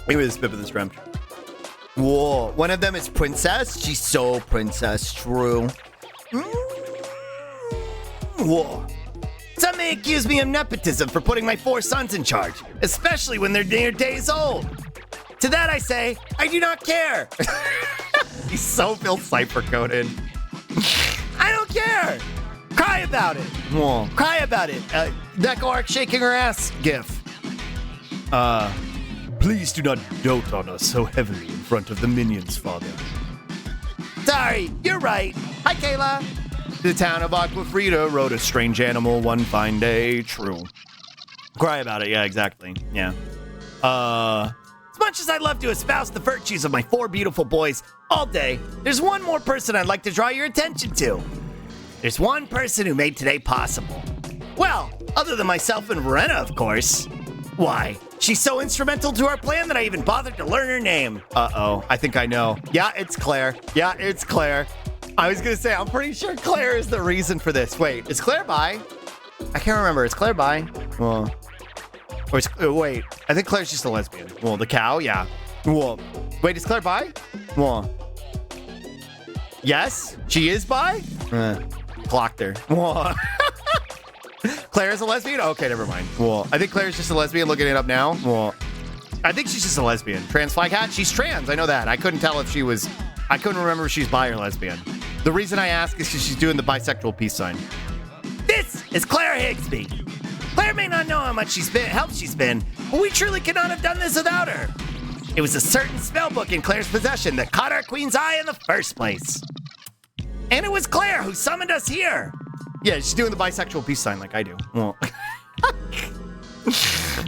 Maybe this bit with this dream. Whoa. One of them is Princess. She's so Princess. True. Whoa. Some may accuse me of nepotism for putting my 4 sons in charge, especially when they're near days old. To that I say, I do not care. He's so Phil Cipher-coded. I don't care. Cry about it. Whoa. Cry about it. Neko Arc shaking her ass gif. Please do not dote on us so heavily in front of the minions, Father. Sorry, you're right. Hi, Kayla. The town of Aquafrida rode a strange animal one fine day. True. Cry about it. Yeah, exactly. Yeah. As much as I'd love to espouse the virtues of my 4 beautiful boys all day, there's one more person I'd like to draw your attention to. There's one person who made today possible. Well, other than myself and Verena, of course. Why? She's so instrumental to our plan that I even bothered to learn her name. Uh-oh. I think I know. Yeah, it's Claire. Yeah, it's Claire. I was gonna say, I'm pretty sure Claire is the reason for this. Wait, is Claire bi? I can't remember. Is Claire bi? Well, or is, wait, I think Claire's just a lesbian. Well, the cow, yeah. Well, wait, is Claire bi? Well, yes, she is bi? Clocked her. Well, Claire is a lesbian? Okay, never mind. Well, I think Claire's just a lesbian. Looking it up now. Well, I think she's just a lesbian. Trans flag hat? She's trans. I know that. I couldn't tell if she was... I couldn't remember if she's bi or lesbian. The reason I ask is because she's doing the bisexual peace sign. This is Claire Higsby. Claire may not know how much help she's been, but we truly could not have done this without her. It was a certain spellbook in Claire's possession that caught our queen's eye in the first place. And it was Claire who summoned us here. Yeah, she's doing the bisexual peace sign like I do. Well,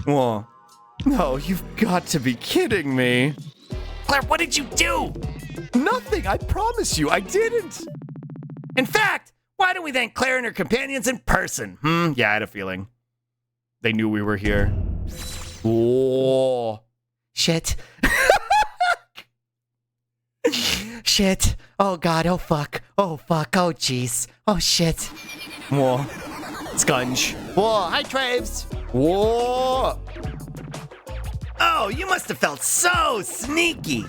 well, no, you've got to be kidding me. Claire, what did you do? Nothing, I promise you, I didn't. In fact, why don't we thank Claire and her companions in person? Yeah, I had a feeling. They knew we were here. Oh. Shit. Shit. Oh, God. Oh, fuck. Oh, fuck. Oh, jeez. Oh, shit. Whoa. Scunch. Whoa. Hi, Traves. Whoa. Oh, you must have felt so sneaky.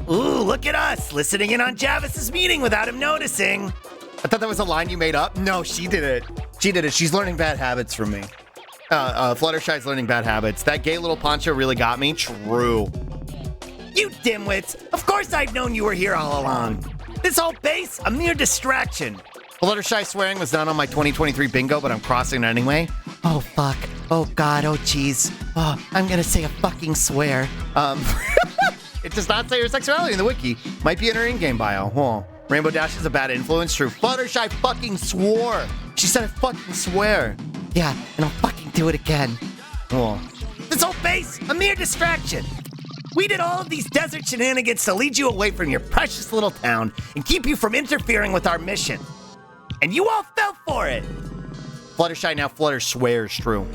Ooh, look at us, listening in on Javis's meeting without him noticing. I thought that was a line you made up. No, she did it. She did it. She's learning bad habits from me. Fluttershy's learning bad habits. That gay little poncho really got me. True. You dimwits! Of course I've known you were here all along. This whole base, a mere distraction. Fluttershy swearing was not on my 2023 bingo, but I'm crossing it anyway. Oh, fuck. Oh, God. Oh, jeez. Oh, I'm gonna say a fucking swear. It does not say her sexuality in the wiki. Might be in her in-game bio. Huh. Rainbow Dash is a bad influence. True. Fluttershy fucking swore. She said I fucking swear. Yeah, and I'll fucking do it again. Oh. This whole base, a mere distraction. We did all of these desert shenanigans to lead you away from your precious little town and keep you from interfering with our mission. And you all fell for it. Fluttershy now Flutter swears true.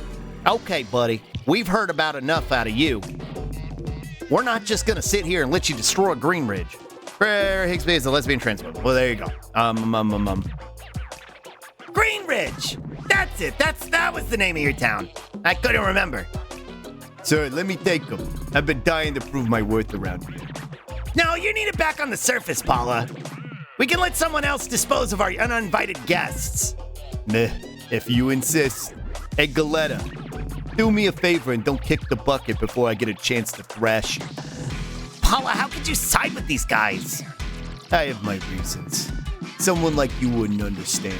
Okay, buddy. We've heard about enough out of you. We're not just gonna sit here and let you destroy Greenridge. Claire Higsby is a lesbian transphobe. Well, there you go. Greenridge! That's it. That was the name of your town. I couldn't remember. Sir, let me take them. I've been dying to prove my worth around here. No, you need it back on the surface, Paula. We can let someone else dispose of our uninvited guests. Meh, if you insist. Hey, Galetta, do me a favor and don't kick the bucket before I get a chance to thrash you. Paula, how could you side with these guys? I have my reasons. Someone like you wouldn't understand.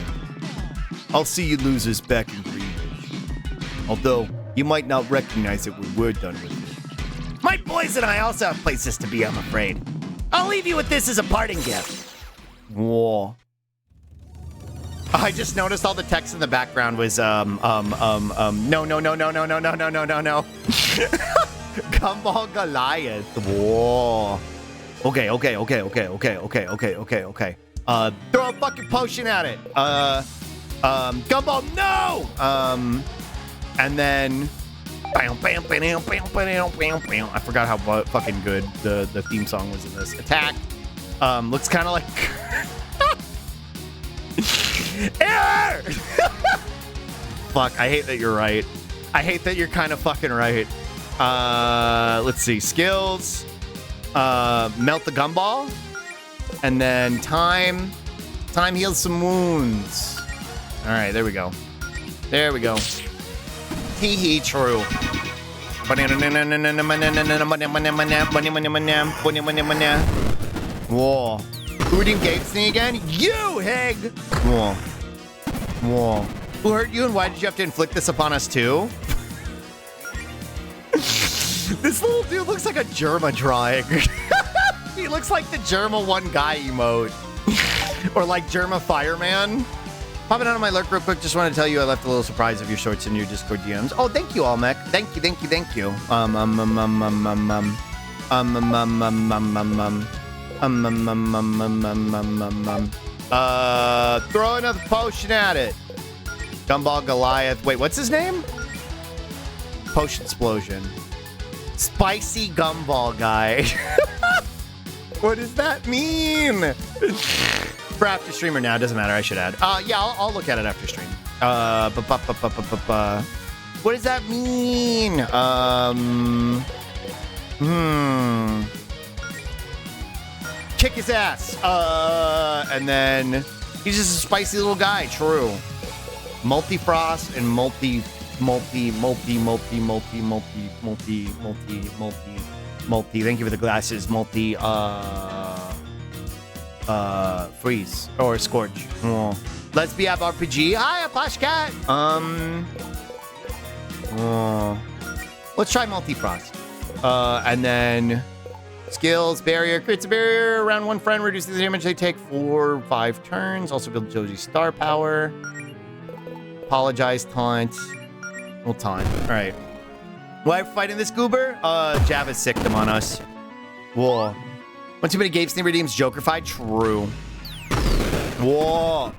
I'll see you losers back in Greenridge. Although, you might not recognize it when we're done with it. My boys and I also have places to be, I'm afraid. I'll leave you with this as a parting gift. Whoa. I just noticed all the text in the background was, no. Gumball Goliath. Whoa. Okay. Throw a fucking potion at it. Gumball, no! And then... I forgot how fucking good the theme song was in this. Attack. Looks kind of like... Error! Fuck, I hate that you're right. I hate that you're kind of fucking right. Let's see. Skills. Melt the gumball. And then time. Time heals some wounds. All right, there we go. There we go. Hee true. Whoa. Who redeemed Gatesney again? You, Hig! Whoa. Who hurt you and why did you have to inflict this upon us too? This little dude looks like a Germa drawing. He looks like the Germa one guy emote. Or like Germa Fireman. Popping out of my lurk real quick, just want to tell you I left a little surprise of your shorts in your Discord DMs. Oh, thank you, Almec. Thank you. Throw another potion at it. Gumball Goliath. Wait, what's his name? Potion Explosion. Spicy Gumball guy. What does that mean? For after streamer now, doesn't matter. I should add. Yeah, I'll look at it after stream. What does that mean? Kick his ass. And then he's just a spicy little guy. True. Multi-frost and multi. Thank you for the glasses. Freeze or scorch. Oh. Let's be up RPG. Hi, Plashcat. Let's try multi-frost. And then skills barrier creates a barrier around one friend, reduces the damage they take for 5 turns. Also build Josie's star power. Apologize, taunt. We'll taunt. All right. Why are we fighting this goober? Java sicked him on us. Whoa. One too many Gabe Sneak redeems Jokerfied. True. Whoa.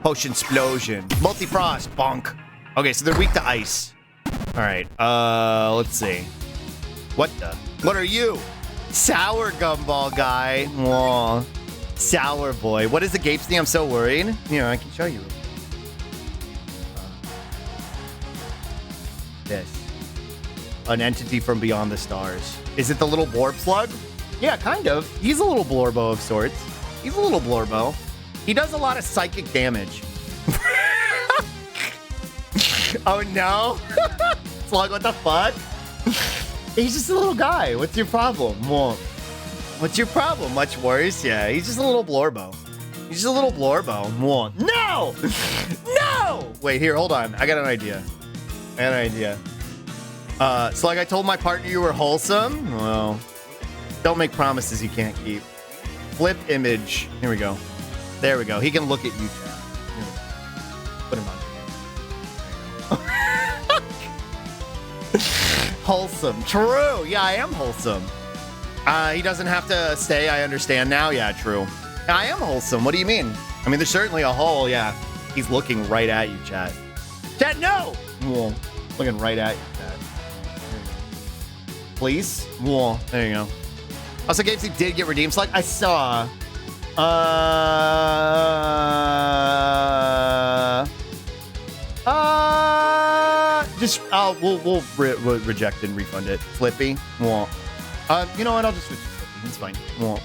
Potion Explosion. Multi-frost. Bonk. Okay, so they're weak to ice. All right. Let's see. What are you? Sour Gumball guy. Whoa. Sour boy. What is the Gabe Sneak? I'm so worried. Here, I can show you. This. An entity from beyond the stars. Is it the little blorb slug? Yeah, kind of. He's a little blorbo of sorts. He's a little blorbo. He does a lot of psychic damage. Oh no. Slug, what the fuck? He's just a little guy. What's your problem? Well, what's your problem? Much worse? Yeah, he's just a little blorbo. He's just a little blorbo. Well, no! No! Wait, here, hold on. I got an idea. Slug, I told my partner you were wholesome. Well, don't make promises you can't keep. Flip image. Here we go. There we go. He can look at you, chat. Put him on. Wholesome. True. Yeah, I am wholesome. He doesn't have to stay. I understand now. Yeah, true. I am wholesome. What do you mean? I mean, there's certainly a hole. Yeah. He's looking right at you, chat. Chat, no! Whoa. Looking right at you, chat. Please? Whoa. There you go. Also, Games did get redeemed. Like I saw. We'll reject and refund it. Flippy. Whoa. You know what? I'll just switch to Flippy. It's fine. Whoa.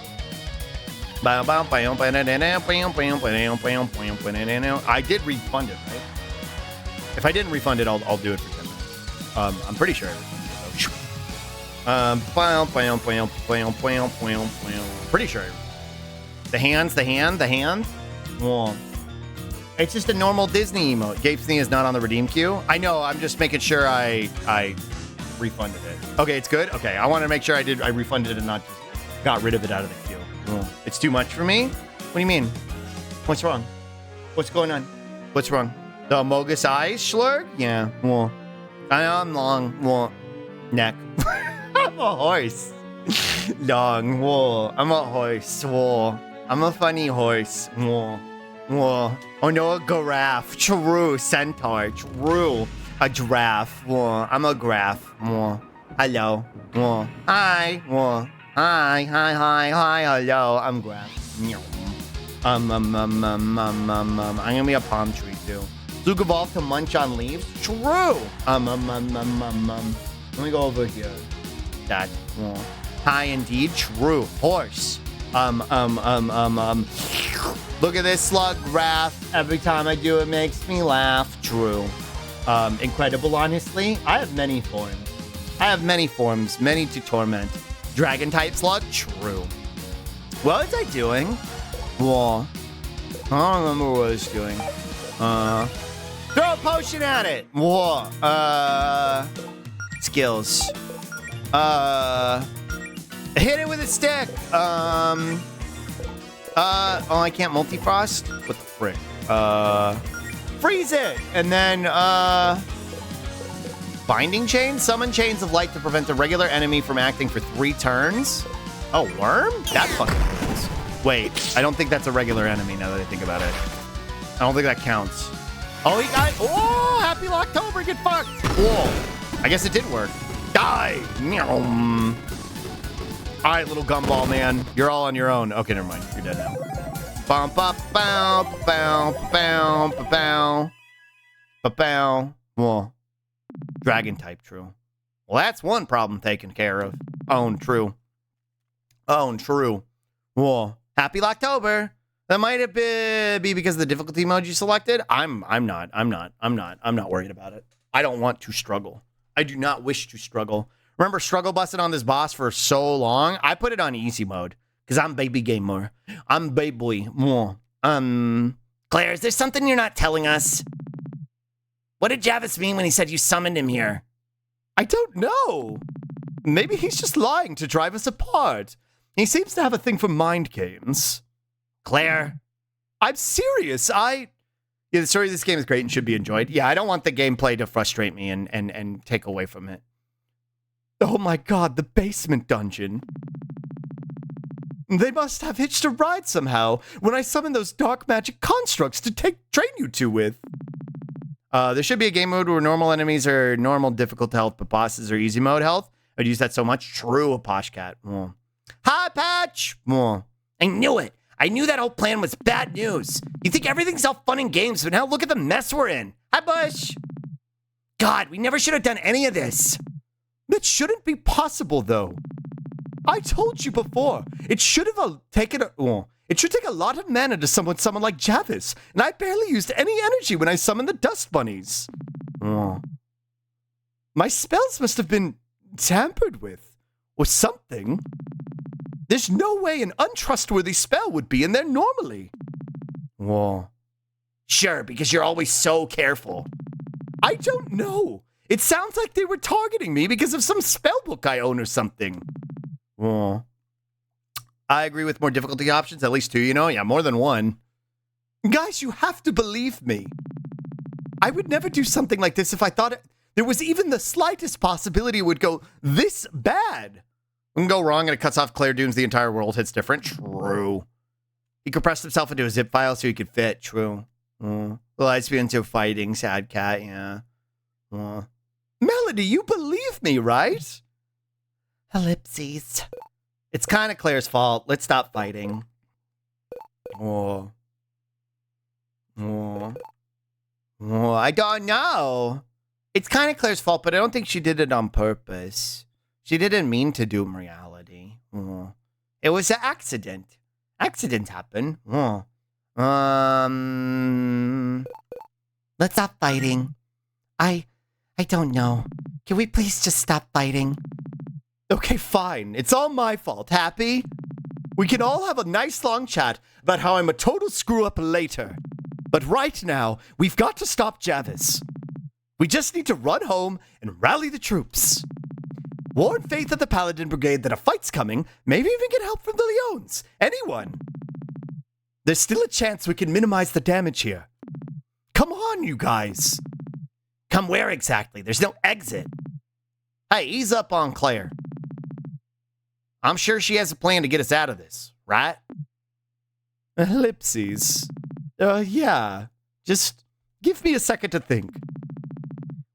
I did refund it, right? If I didn't refund it, I'll do it for 10 minutes. I'm pretty sure I refunded it. Pretty sure. The hand. Whoa. It's just a normal Disney emote. Gabe Sneak is not on the redeem queue. I know, I'm just making sure I refunded it. Okay, it's good? Okay, I want to make sure I refunded it and not just got rid of it out of the queue. It's too much for me? What do you mean? What's wrong? What's going on? What's wrong? The Amogus eyes, Schlurg? Yeah, well, I'm long, well, neck. I'm a horse. Long, whoa. I'm a horse, whoa. I'm a funny horse, whoa. Whoa. Oh no, a giraffe. True. Centaur. True. A giraffe. Whoa. I'm a graph. Whoa. Hello. Whoa. Hi. Whoa. Hi. Hello. I'm graph. I'm gonna be a palm tree too. Luke evolved to munch on leaves. True. Let me go over here. That. Whoa. Hi indeed. True. Horse. Look at this slug graph. Every time I do it makes me laugh. True. Incredible, honestly. I have many forms. Many to torment. Dragon type slug? True. What was I doing? Whoa. I don't remember what I was doing. Throw a potion at it. Whoa. Skills. Hit it with a stick. Oh, I can't multi-frost? What the frick? Freeze it! And then, Binding Chain? Summon Chains of Light to prevent a regular enemy from acting for 3 turns? Oh, Worm? That fucking hurts. Wait, I don't think that's a regular enemy now that I think about it. I don't think that counts. Oh, he got... Oh, Happy Locktober, get fucked! Whoa. I guess it did work. Die! Meow. All right, little gumball man. You're all on your own. Okay, never mind. You're dead now. Bow, bow, bow, bow, bow, bow, bow, bow. Whoa. Dragon type, true. Well, that's one problem taken care of. Own, true. Own, true. Whoa. Happy Locktober. That might have be because of the difficulty mode you selected. I'm not worried about it. I don't want to struggle. I do not wish to struggle. Remember struggle busting on this boss for so long? I put it on easy mode because I'm baby gamer. I'm baby boy. Claire, is there something you're not telling us? What did Javis mean when he said you summoned him here? I don't know. Maybe he's just lying to drive us apart. He seems to have a thing for mind games. Claire? I'm serious. Yeah, the story of this game is great and should be enjoyed. Yeah, I don't want the gameplay to frustrate me and take away from it. Oh my god, the basement dungeon. They must have hitched a ride somehow when I summoned those dark magic constructs to train you two with. There should be a game mode where normal enemies are normal difficult health, but bosses are easy mode health. I'd use that so much. True, Poshcat. Hi, Patch! I knew it. I knew that whole plan was bad news. You think everything's all fun and games, but now look at the mess we're in. Hi, Bush! God, we never should have done any of this. That shouldn't be possible, though. I told you before, it should take a lot of mana to summon someone like Javis, and I barely used any energy when I summoned the Dust Bunnies. My spells must have been tampered with, or something. There's no way an untrustworthy spell would be in there normally. Sure, because you're always so careful. I don't know. It sounds like they were targeting me because of some spellbook I own or something. I agree with more difficulty options, at least 2, you know? Yeah, more than 1. Guys, you have to believe me. I would never do something like this if I thought there was even the slightest possibility it would go this bad. It can go wrong and it cuts off Claire Dooms the entire world. Hits different. True. He compressed himself into a zip file so he could fit. True. Well, I'd be into fighting, sad cat, yeah. Melody, you believe me, right? Ellipses. It's kind of Claire's fault. Let's stop fighting. I don't know. It's kind of Claire's fault, but I don't think she did it on purpose. She didn't mean to doom reality. It was an accident. Accidents happen. Let's stop fighting. I don't know. Can we please just stop fighting? Okay, fine. It's all my fault. Happy? We can all have a nice long chat about how I'm a total screw-up later. But right now, we've got to stop Javis. We just need to run home and rally the troops. Warn Faith of the Paladin Brigade that a fight's coming, maybe even get help from the Leones. Anyone. There's still a chance we can minimize the damage here. Come on, you guys. Come where exactly? There's no exit. Hey, ease up on Claire. I'm sure she has a plan to get us out of this, right? Ellipses. Yeah. Just give me a second to think.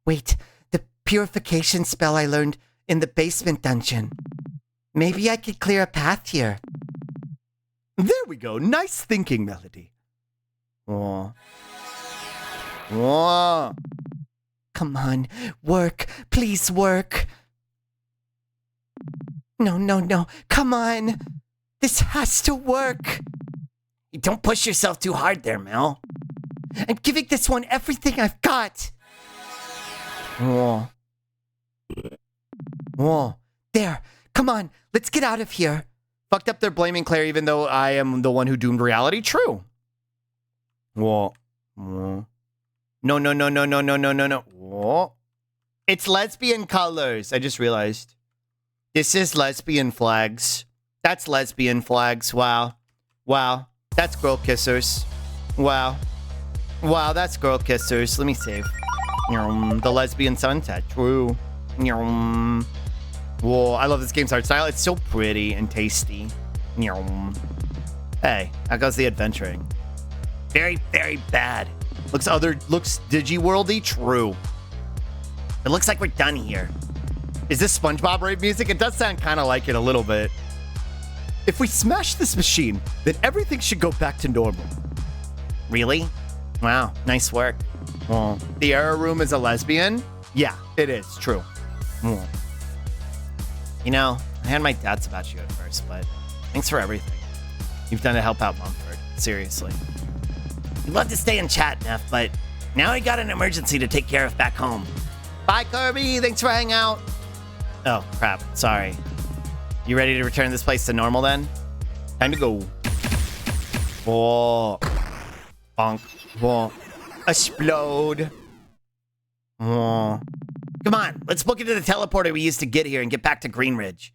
Wait, the purification spell I learned in the basement dungeon. Maybe I could clear a path here. There we go. Nice thinking, Melody. Come on, work. Please work. No. Come on. This has to work. Don't push yourself too hard there, Mel. I'm giving this one everything I've got. There. Come on. Let's get out of here. Fucked up they're blaming Claire even though I am the one who doomed reality. True. No. It's lesbian colors. I just realized. This is lesbian flags. That's lesbian flags. Wow. Wow. That's girl kissers. Wow. Wow, that's girl kissers. Let me save. The lesbian sunset. True. Whoa, I love this game's art style. It's so pretty and tasty. Hey, how goes the adventuring? Very, very bad. Looks digi-worldy? True. It looks like we're done here. Is this SpongeBob rave music? It does sound kind of like it a little bit. If we smash this machine, then everything should go back to normal. Really? Wow, nice work. Well, the error room is a lesbian? Yeah, it is. True. You know, I had my doubts about you at first, but thanks for everything you've done to help out Mumford. Seriously. We'd love to stay and chat, Neff, but now I got an emergency to take care of back home. Bye, Kirby. Thanks for hanging out. Oh, crap. Sorry. You ready to return this place to normal then? Time to go. Whoa. Bonk. Whoa. Explode. Whoa. Come on, let's book into the teleporter we used to get here and get back to Greenridge.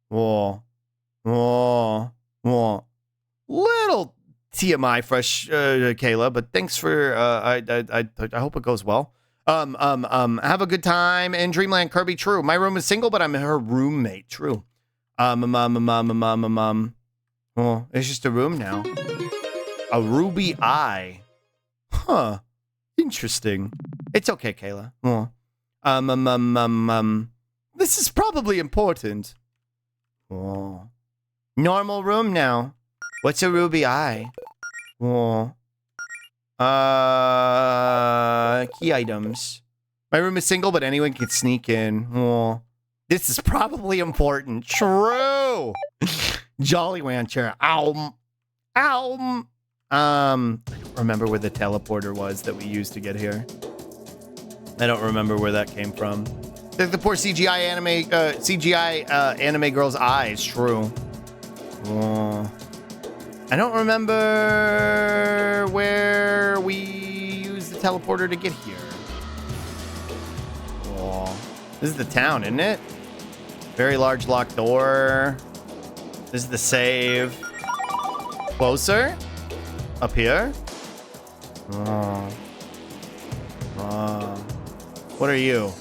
Whoa. Whoa. Whoa. Little TMI fresh, Kayla, but thanks for, I hope it goes well. Have a good time in Dreamland, Kirby. True. My room is single, but I'm her roommate. True. Oh, it's just a room now. A ruby eye. Huh. Interesting. It's okay, Kayla. Oh. This is probably important. Oh. Normal room now. What's a ruby eye? Oh. Key items. My room is single, but anyone can sneak in. Oh. This is probably important. True. Jolly Rancher. I don't remember where the teleporter was that we used to get here. I don't remember where that came from. The poor CGI anime girl's eyes. True. Oh. I don't remember where we used the teleporter to get here. Oh. This is the town, isn't it? Very large locked door. This is the save. Closer? Up here? Oh. Oh. What are you?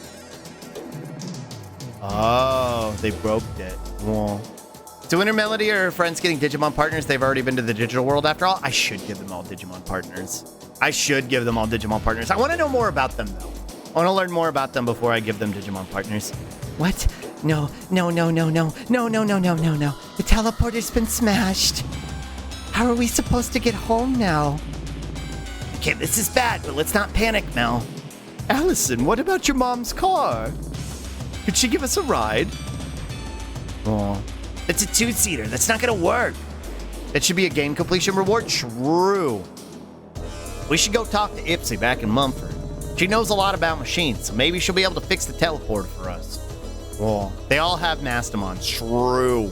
Oh, they broke it. Whoa. So Winter Melody or her friends getting Digimon partners, they've already been to the digital world after all? I should give them all Digimon partners. I want to know more about them, though. I want to learn more about them before I give them Digimon partners. What? No. The teleporter's been smashed. How are we supposed to get home now? Okay, this is bad, but let's not panic, Mel. Allison, what about your mom's car? Could she give us a ride? Oh. It's a two-seater. That's not gonna work. That should be a game completion reward? True. We should go talk to Ipsy back in Mumford. She knows a lot about machines, so maybe she'll be able to fix the teleporter for us. Oh. They all have Mastamons. True.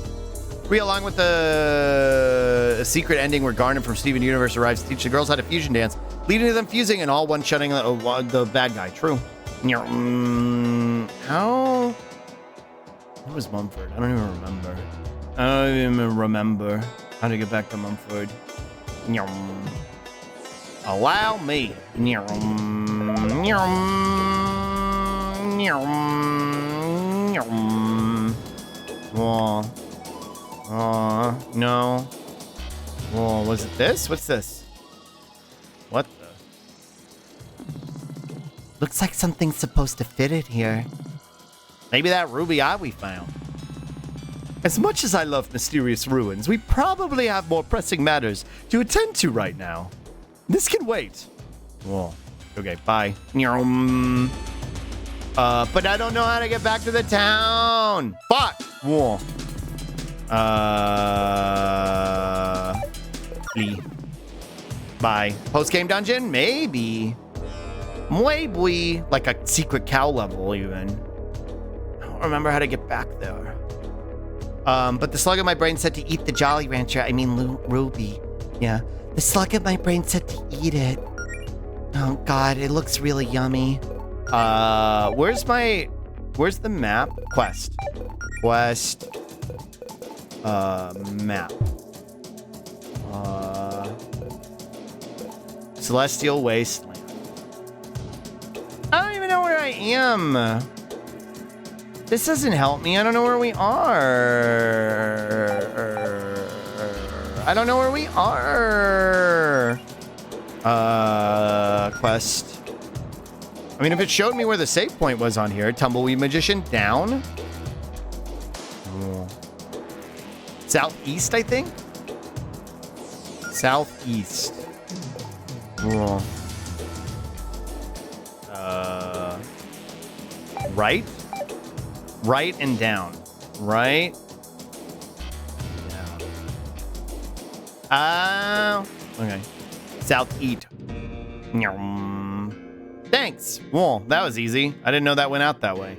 We, along with a secret ending where Garnet from Steven Universe arrives to teach the girls how to fusion dance, leading to them fusing and all one-shotting the bad guy. True. How? What was Mumford? I don't even remember. How to get back to Mumford. Allow me. No. Oh, was it this? What's this? What the? Looks like something's supposed to fit it here. Maybe that ruby eye we found. As much as I love mysterious ruins, we probably have more pressing matters to attend to right now. This can wait. Whoa. Okay, bye. But I don't know how to get back to the town. Fuck. Whoa. Flee. Bye. Post-game dungeon? Maybe. Like a secret cow level, even. I don't remember how to get back there. But the slug in my brain said to eat the Jolly Rancher. I mean, Ruby. Yeah. The slug in my brain said to eat it. Oh, God. It looks really yummy. Where's my Where's the map? Quest. Quest. Map. Celestial Wasteland. I don't even know where I am. This doesn't help me. I don't know where we are. I don't know where we are. Quest. I mean, if it showed me where the save point was on here, Tumbleweed Magician down. Oh. Southeast, I think. Southeast. Oh. Right? Right and down. Right? Down. Okay. Southeast. Thanks. Well, that was easy. I didn't know that went out that way.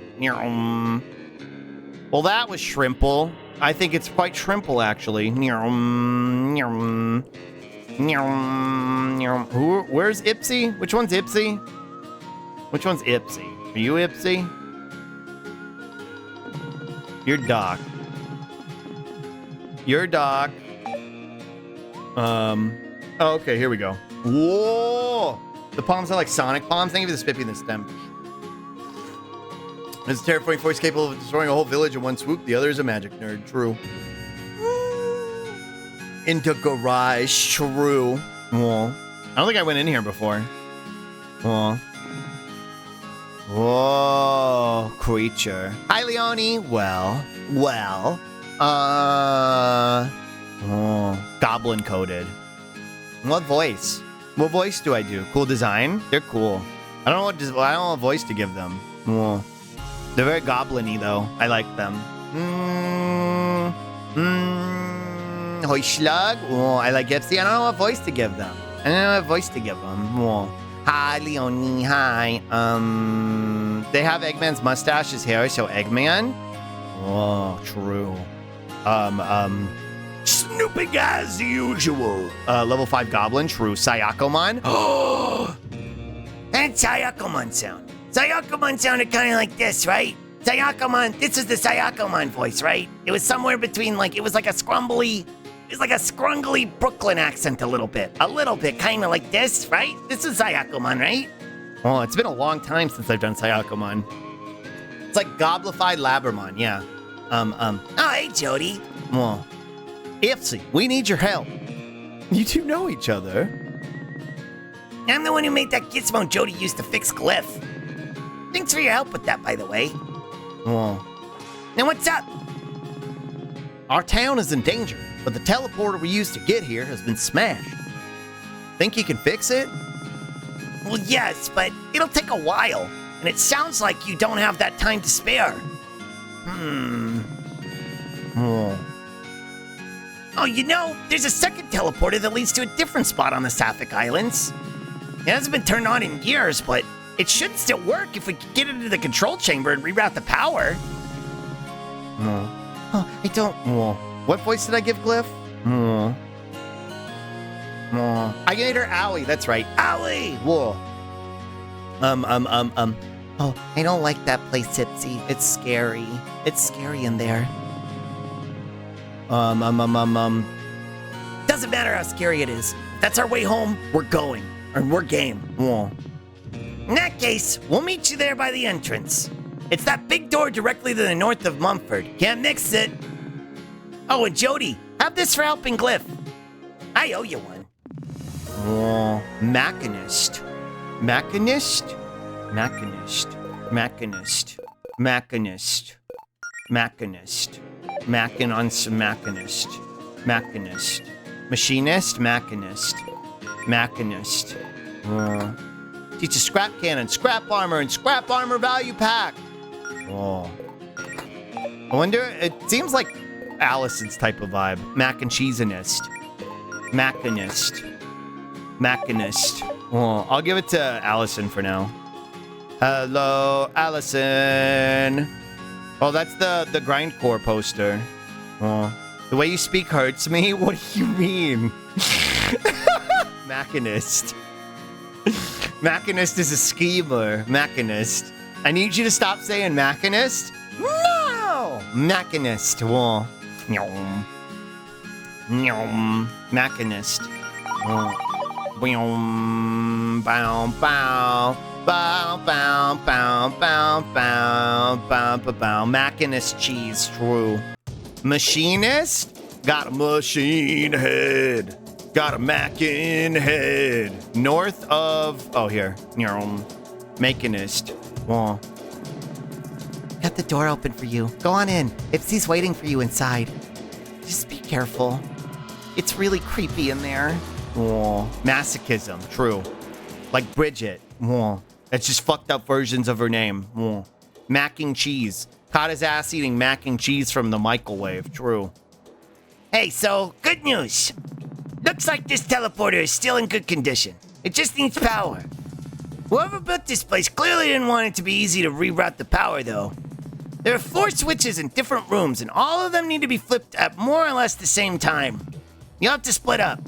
Well, that was Shrimple. I think it's quite Shrimple, actually. Where's Ipsy? Which one's Ipsy? Which one's Ipsy? Are you Ipsy? You're Doc. You're Doc. Oh, okay, here we go. Whoa! The palms are like Sonic palms. Thank you for the spiffy in the stem. It's a terrifying force capable of destroying a whole village in one swoop. The other is a magic nerd. True. Into garage. True. Whoa. I don't think I went in here before. Whoa. Whoa. Creature. Hi, Leone. Well. Oh. Goblin coded. What voice? What voice do I do? Cool design? They're cool. I don't know what voice to give them. Whoa. They're very goblin-y, though. I like them. Hoislug. Oh, I like Ipsy. I don't know what voice to give them. Whoa. Hi, Leonie. Hi. They have Eggman's mustache, his hair, so Eggman. Oh, true. Snooping as usual. Level 5 Goblin, true. Sayakomon. Oh! And Sayakomon sound. Sayakomon sounded kind of like this, right? Sayakomon, this is the Sayakomon voice, right? It was somewhere between, it was like a scrumbly Brooklyn accent a little bit, kind of like this, right? This is Sayakomon, right? Oh, it's been a long time since I've done Sayakomon. It's like Goblified Labramon, yeah. Oh, hey, Jody. Well, Ipsy, we need your help. You two know each other. I'm the one who made that gizmo Jody used to fix Glyph. Thanks for your help with that, by the way. Well, Now what's up? our town is in danger, but the teleporter we used to get here has been smashed. Think you can fix it? Well, yes, but it'll take a while, and it sounds like you don't have that time to spare. Oh. Oh, there's a second teleporter that leads to a different spot on the Sapphic Islands. It hasn't been turned on in years, but it should still work if we could get into the control chamber and reroute the power. No. Oh, I don't. Oh. What voice did I give Glyph? Oh. Oh. I made her Owie. That's right. Owie. Whoa. Oh, I don't like that place, Ipsy. It's scary. It's scary in there. Doesn't matter how scary it is. If that's our way home, we're going. Or we're game. Whoa. In that case, we'll meet you there by the entrance. It's that big door directly to the north of Mumford. Can't mix it. Oh, and Jody, have this for helping Glyph. I owe you one. Oh, Machinist. Machinist? Machinist. Machinist. Machinist. Machinist. Machinist. Machinist. Machinist. Machinist. Machinist. Machinist. Teach a scrap cannon, scrap armor, and scrap armor value pack. Oh. I wonder, it seems like Allison's type of vibe. Mac and cheesinist. Machinist. Machinist. Oh, I'll give it to Allison for now. Hello, Allison. Oh, that's the grindcore poster. Oh, the way you speak hurts me. What do you mean? Machinist. Machinist is a schemer. Machinist. I need you to stop saying machinist. No! Machinist. Whoa. Nyom. Nyom. Machinist. Boom. Bow, bow. Bow, bow, bow, bow, bow, bow, bow, bow. Machinist cheese, true. Machinist? Got a machine head. Got a machin head. North of... Oh, here. Machinist. Whoa. Got the door open for you. Go on in. Ipsy's waiting for you inside. Just be careful. It's really creepy in there. Whoa. Masochism, true. Like Bridget. Whoa. It's just fucked up versions of her name. Whoa. Macking cheese. Caught his ass eating macking cheese from the microwave. True. Hey, so, good news. Looks like this teleporter is still in good condition. It just needs power. Whoever built this place clearly didn't want it to be easy to reroute the power, though. There are 4 switches in different rooms, and all of them need to be flipped at more or less the same time. You'll have to split up.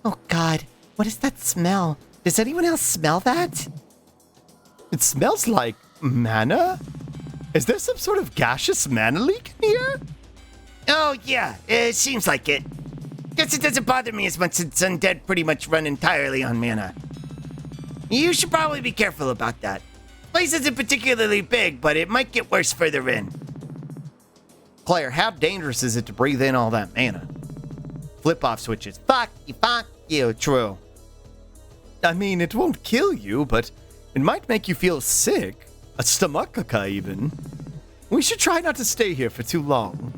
Oh, God. What is that smell? Does anyone else smell that? It smells like mana? Is there some sort of gaseous mana leak in here? Oh, yeah. It seems like it. Guess it doesn't bother me as much since undead pretty much run entirely on mana. You should probably be careful about that. The place isn't particularly big, but it might get worse further in. Claire, how dangerous is it to breathe in all that mana? Flip-off switches. Fuck you. True. I mean, it won't kill you, but it might make you feel sick. A stomachache, even. We should try not to stay here for too long.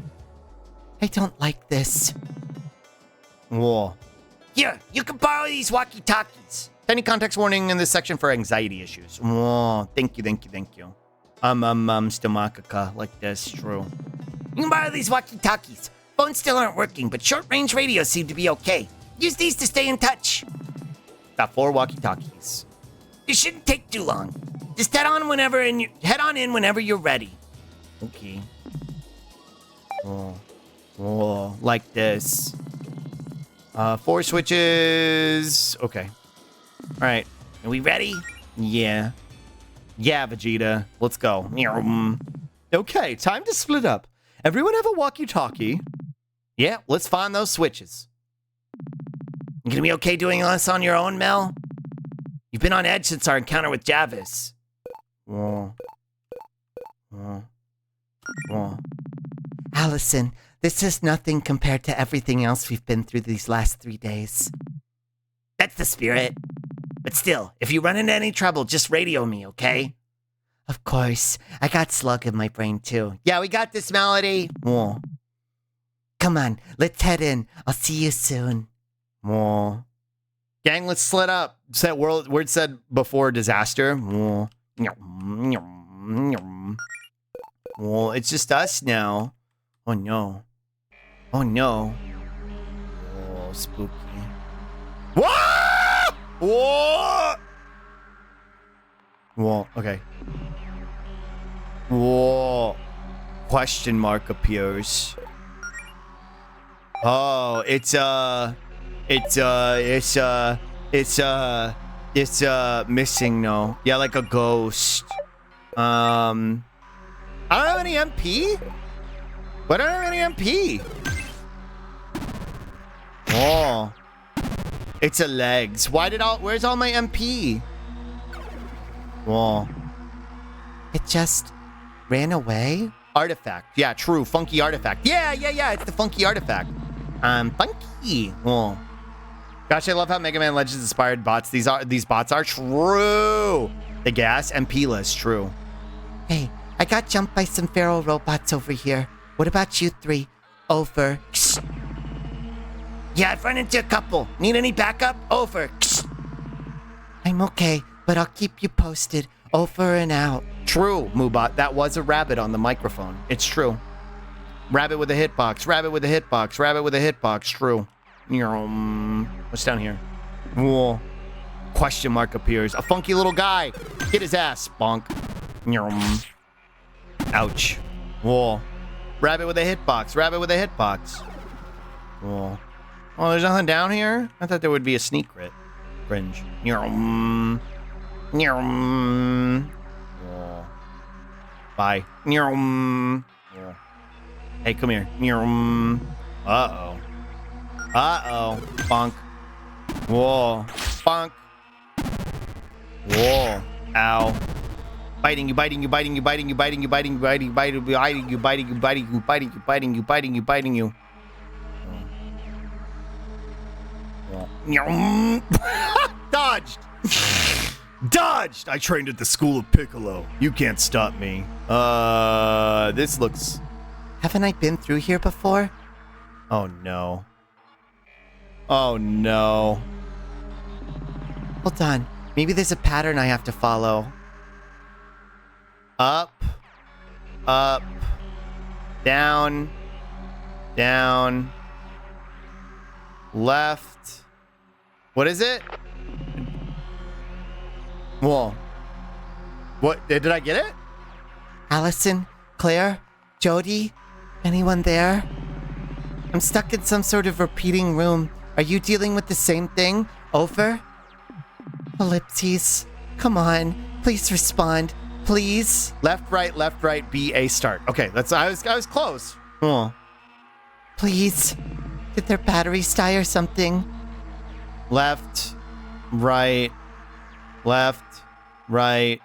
I don't like this. Whoa. Here, you can borrow these walkie-talkies. Any context warning in this section for anxiety issues. Whoa. Thank you. Stomachache, like this, true. You can borrow these walkie-talkies. Phones still aren't working, but short-range radios seem to be okay. Use these to stay in touch. Got 4 walkie-talkies. It shouldn't take too long. Just head on in whenever you're ready. Okay. Whoa. Like this. 4 switches. Okay. All right. Are we ready? Yeah. Yeah, Vegeta. Let's go. Okay, time to split up. Everyone have a walkie-talkie? Yeah, let's find those switches. You gonna be okay doing this on your own, Mel? You've been on edge since our encounter with Javis. Whoa. Allison, this is nothing compared to everything else we've been through these last 3 days. That's the spirit. But still, if you run into any trouble, just radio me, okay? Of course. I got slug in my brain, too. Yeah, we got this, Melody. Whoa. Come on, let's head in. I'll see you soon. Whoa. Gang, let's split up. Word said before disaster. Whoa. Well, it's just us now. Oh, no. Oh, spooky. What? What? Whoa, okay. Whoa. Question mark appears. Oh, it's missing, no. Yeah, like a ghost. I don't have any MP? Why don't I have any MP? Oh. It's a legs. Where's all my MP? Whoa. It just ran away? Artifact. Yeah, true. Funky artifact. Yeah. It's the funky artifact. Funky. Whoa. Gosh, I love how Mega Man Legends inspired bots. These bots are true. The gas MP list, true. Hey, I got jumped by some feral robots over here. What about you 3? Over. Yeah, I've run into a couple. Need any backup? Over. I'm okay, but I'll keep you posted. Over and out. True, Moobot. That was a rabbit on the microphone. It's true. Rabbit with a hitbox. Rabbit with a hitbox. Rabbit with a hitbox. True. What's down here? Whoa. Question mark appears. A funky little guy. Hit his ass. Bonk. Ouch. Whoa. Rabbit with a hitbox. Rabbit with a hitbox. Whoa. Oh, there's nothing down here? I thought there would be a sneak crit. Cringe. Whoa. Bye. Nyum. Yeah. Hey, come here. Nyum. Uh-oh. Uh-oh. Bonk. Whoa. Bonk. Whoa. Ow. Biting you, biting you, biting you, biting you, biting you, biting you, biting you, biting you, biting you, biting you, biting you, biting you, biting you, biting you, biting you. Dodged! Dodged! I trained at the school of Piccolo. You can't stop me. This looks... Haven't I been through here before? Oh, no. Oh, no. Hold on. Maybe there's a pattern I have to follow. Up. Up. Down. Down. Left. What is it? Whoa. What? Did I get it? Allison? Claire? Jody? Anyone there? I'm stuck in some sort of repeating room. Are you dealing with the same thing? Over? Ellipses. Come on. Please respond. Please. Left, right, B, A, start. Okay, I was close. Oh. Please. Did their batteries die or something? Left, right, right.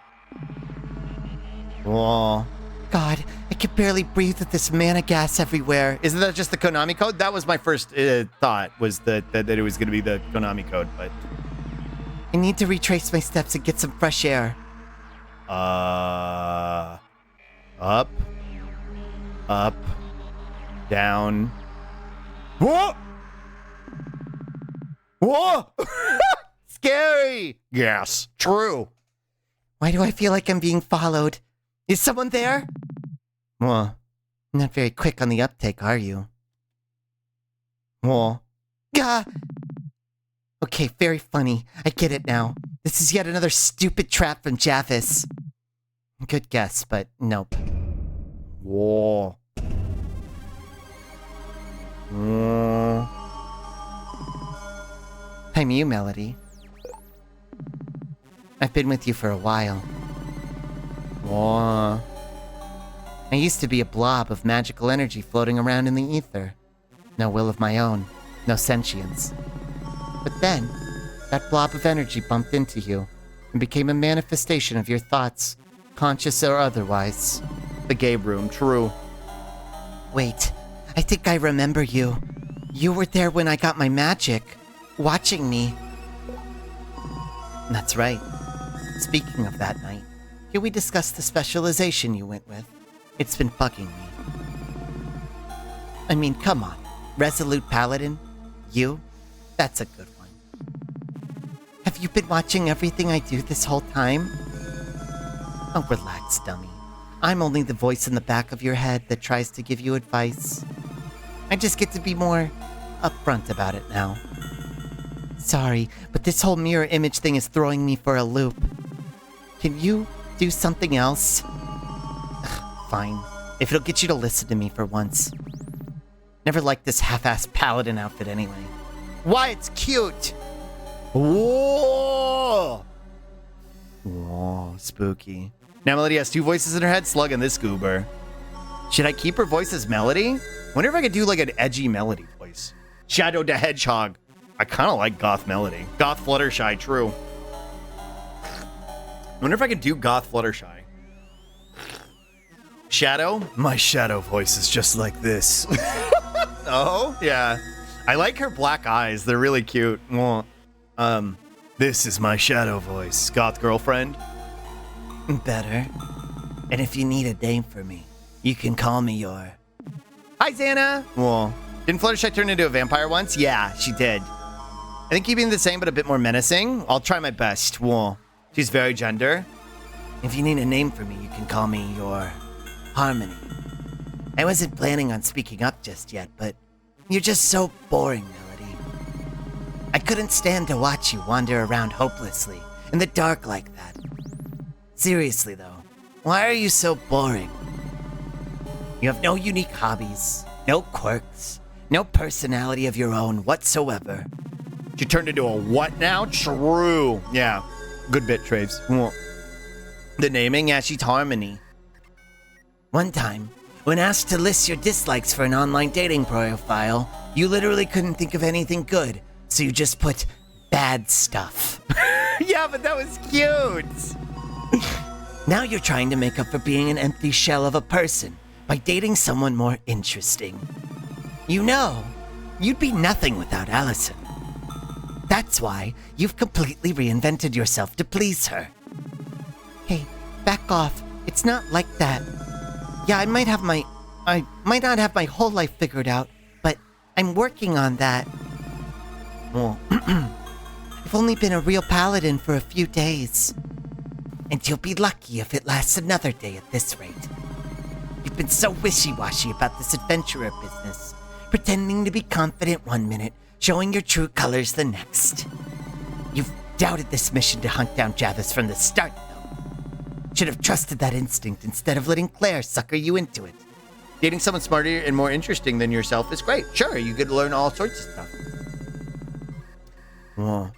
Whoa. God, I can barely breathe with this mana gas everywhere. Isn't that just the Konami code? That was my first thought, was that it was going to be the Konami code, but... I need to retrace my steps and get some fresh air. Up. Up. Down. Whoa! Whoa! Scary! Yes, true. Why do I feel like I'm being followed? Is someone there? Whoa. Not very quick on the uptake, are you? Whoa. Gah! Okay, very funny. I get it now. This is yet another stupid trap from Javis. Good guess, but nope. Whoa. I'm you, Melody. I've been with you for a while. Whoa. I used to be a blob of magical energy floating around in the ether. No will of my own, no sentience. But then, that blob of energy bumped into you and became a manifestation of your thoughts, conscious or otherwise. The game room, true. Wait, I think I remember you. You were there when I got my magic, watching me. That's right. Speaking of that night, can we discuss the specialization you went with? It's been bugging me. I mean, come on. Resolute Paladin? You? That's a good one. Have you been watching everything I do this whole time? Oh, relax, dummy. I'm only the voice in the back of your head that tries to give you advice. I just get to be more upfront about it now. Sorry, but this whole mirror image thing is throwing me for a loop. Can you do something else? Ugh, fine. If it'll get you to listen to me for once. Never liked this half-assed paladin outfit anyway. Why, it's cute! Whoa! Whoa, spooky. Now Melody has two voices in her head, Slug and this goober. Should I keep her voice as Melody? Wonder if I could do like an edgy Melody voice. Shadow the Hedgehog. I kind of like Goth Melody. Goth Fluttershy, true. Wonder if I could do Goth Fluttershy. Shadow? My shadow voice is just like this. Oh, yeah. I like her black eyes. They're really cute. Well, this is my shadow voice. Goth girlfriend? Better. And if you need a name for me, you can call me your... Hi, Xana. Well, didn't Fluttershy turn into a vampire once? Yeah, she did. I think keeping the same, but a bit more menacing. I'll try my best. Well, she's very gender. If you need a name for me, you can call me your... Harmony. I wasn't planning on speaking up just yet, but you're just so boring, Melody. I couldn't stand to watch you wander around hopelessly in the dark like that. Seriously, though, why are you so boring? You have no unique hobbies, no quirks, no personality of your own whatsoever. She turned into a what now? True. Yeah. Good bit, Traves. Well, the naming, yeah, she's Harmony. One time, when asked to list your dislikes for an online dating profile, you literally couldn't think of anything good, so you just put bad stuff. Yeah, but that was cute. Now you're trying to make up for being an empty shell of a person by dating someone more interesting. You know, you'd be nothing without Allison. That's why you've completely reinvented yourself to please her. Hey, back off. It's not like that. Yeah, I might not have my whole life figured out, but I'm working on that. Well, I've only been a real paladin for a few days. And you'll be lucky if it lasts another day at this rate. You've been so wishy-washy about this adventurer business, pretending to be confident one minute, showing your true colors the next. You've doubted this mission to hunt down Javis from the start, though. Should have trusted that instinct instead of letting Claire sucker you into it. Dating someone smarter and more interesting than yourself is great. Sure, you get to learn all sorts of stuff. Whoa.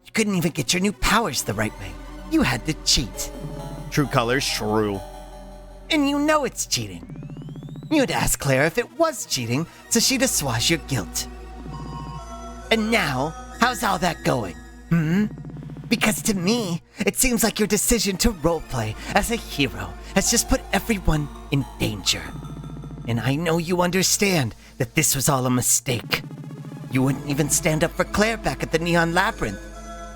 You couldn't even get your new powers the right way. You had to cheat. True colors, true. And you know it's cheating. You had to ask Claire if it was cheating so she'd assuage your guilt. And now, how's all that going? Because to me, it seems like your decision to roleplay as a hero has just put everyone in danger. And I know you understand that this was all a mistake. You wouldn't even stand up for Claire back at the Neon Labyrinth.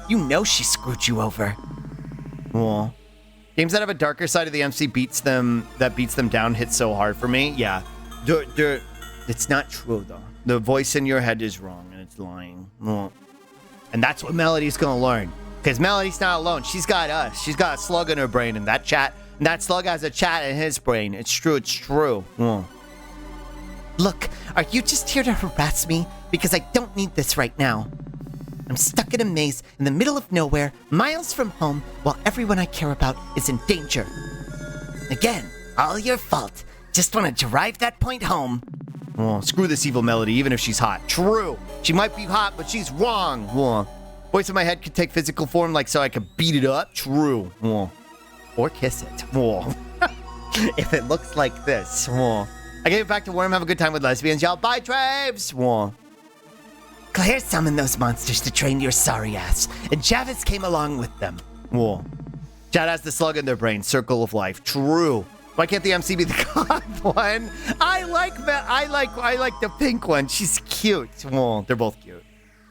You know she screwed you over. Well, games that have a darker side of the MC beats them down hit so hard for me. Yeah. It's not true, though. The voice in your head is wrong, and it's lying. Well, and that's what Melody's gonna learn. Because Melody's not alone. She's got us. She's got a slug in her brain, and that slug has a chat in his brain. It's true. Well. Look, are you just here to harass me? Because I don't need this right now. I'm stuck in a maze in the middle of nowhere, miles from home, while everyone I care about is in danger. Again, all your fault. Just want to drive that point home. Oh, screw this evil Melody, even if she's hot. True. She might be hot, but she's wrong. Oh. Voice in my head could take physical form like so I could beat it up. True. Oh. Or kiss it. Oh. If it looks like this. Oh. I gave it back to Worm. Have a good time with lesbians, y'all. Bye, Traves. Oh. Claire summoned those monsters to train your sorry ass, and Javis came along with them. Whoa. Chad has the slug in their brain. Circle of life. True. Why can't the MC be the god one? I like the pink one. She's cute. Well, they're both cute.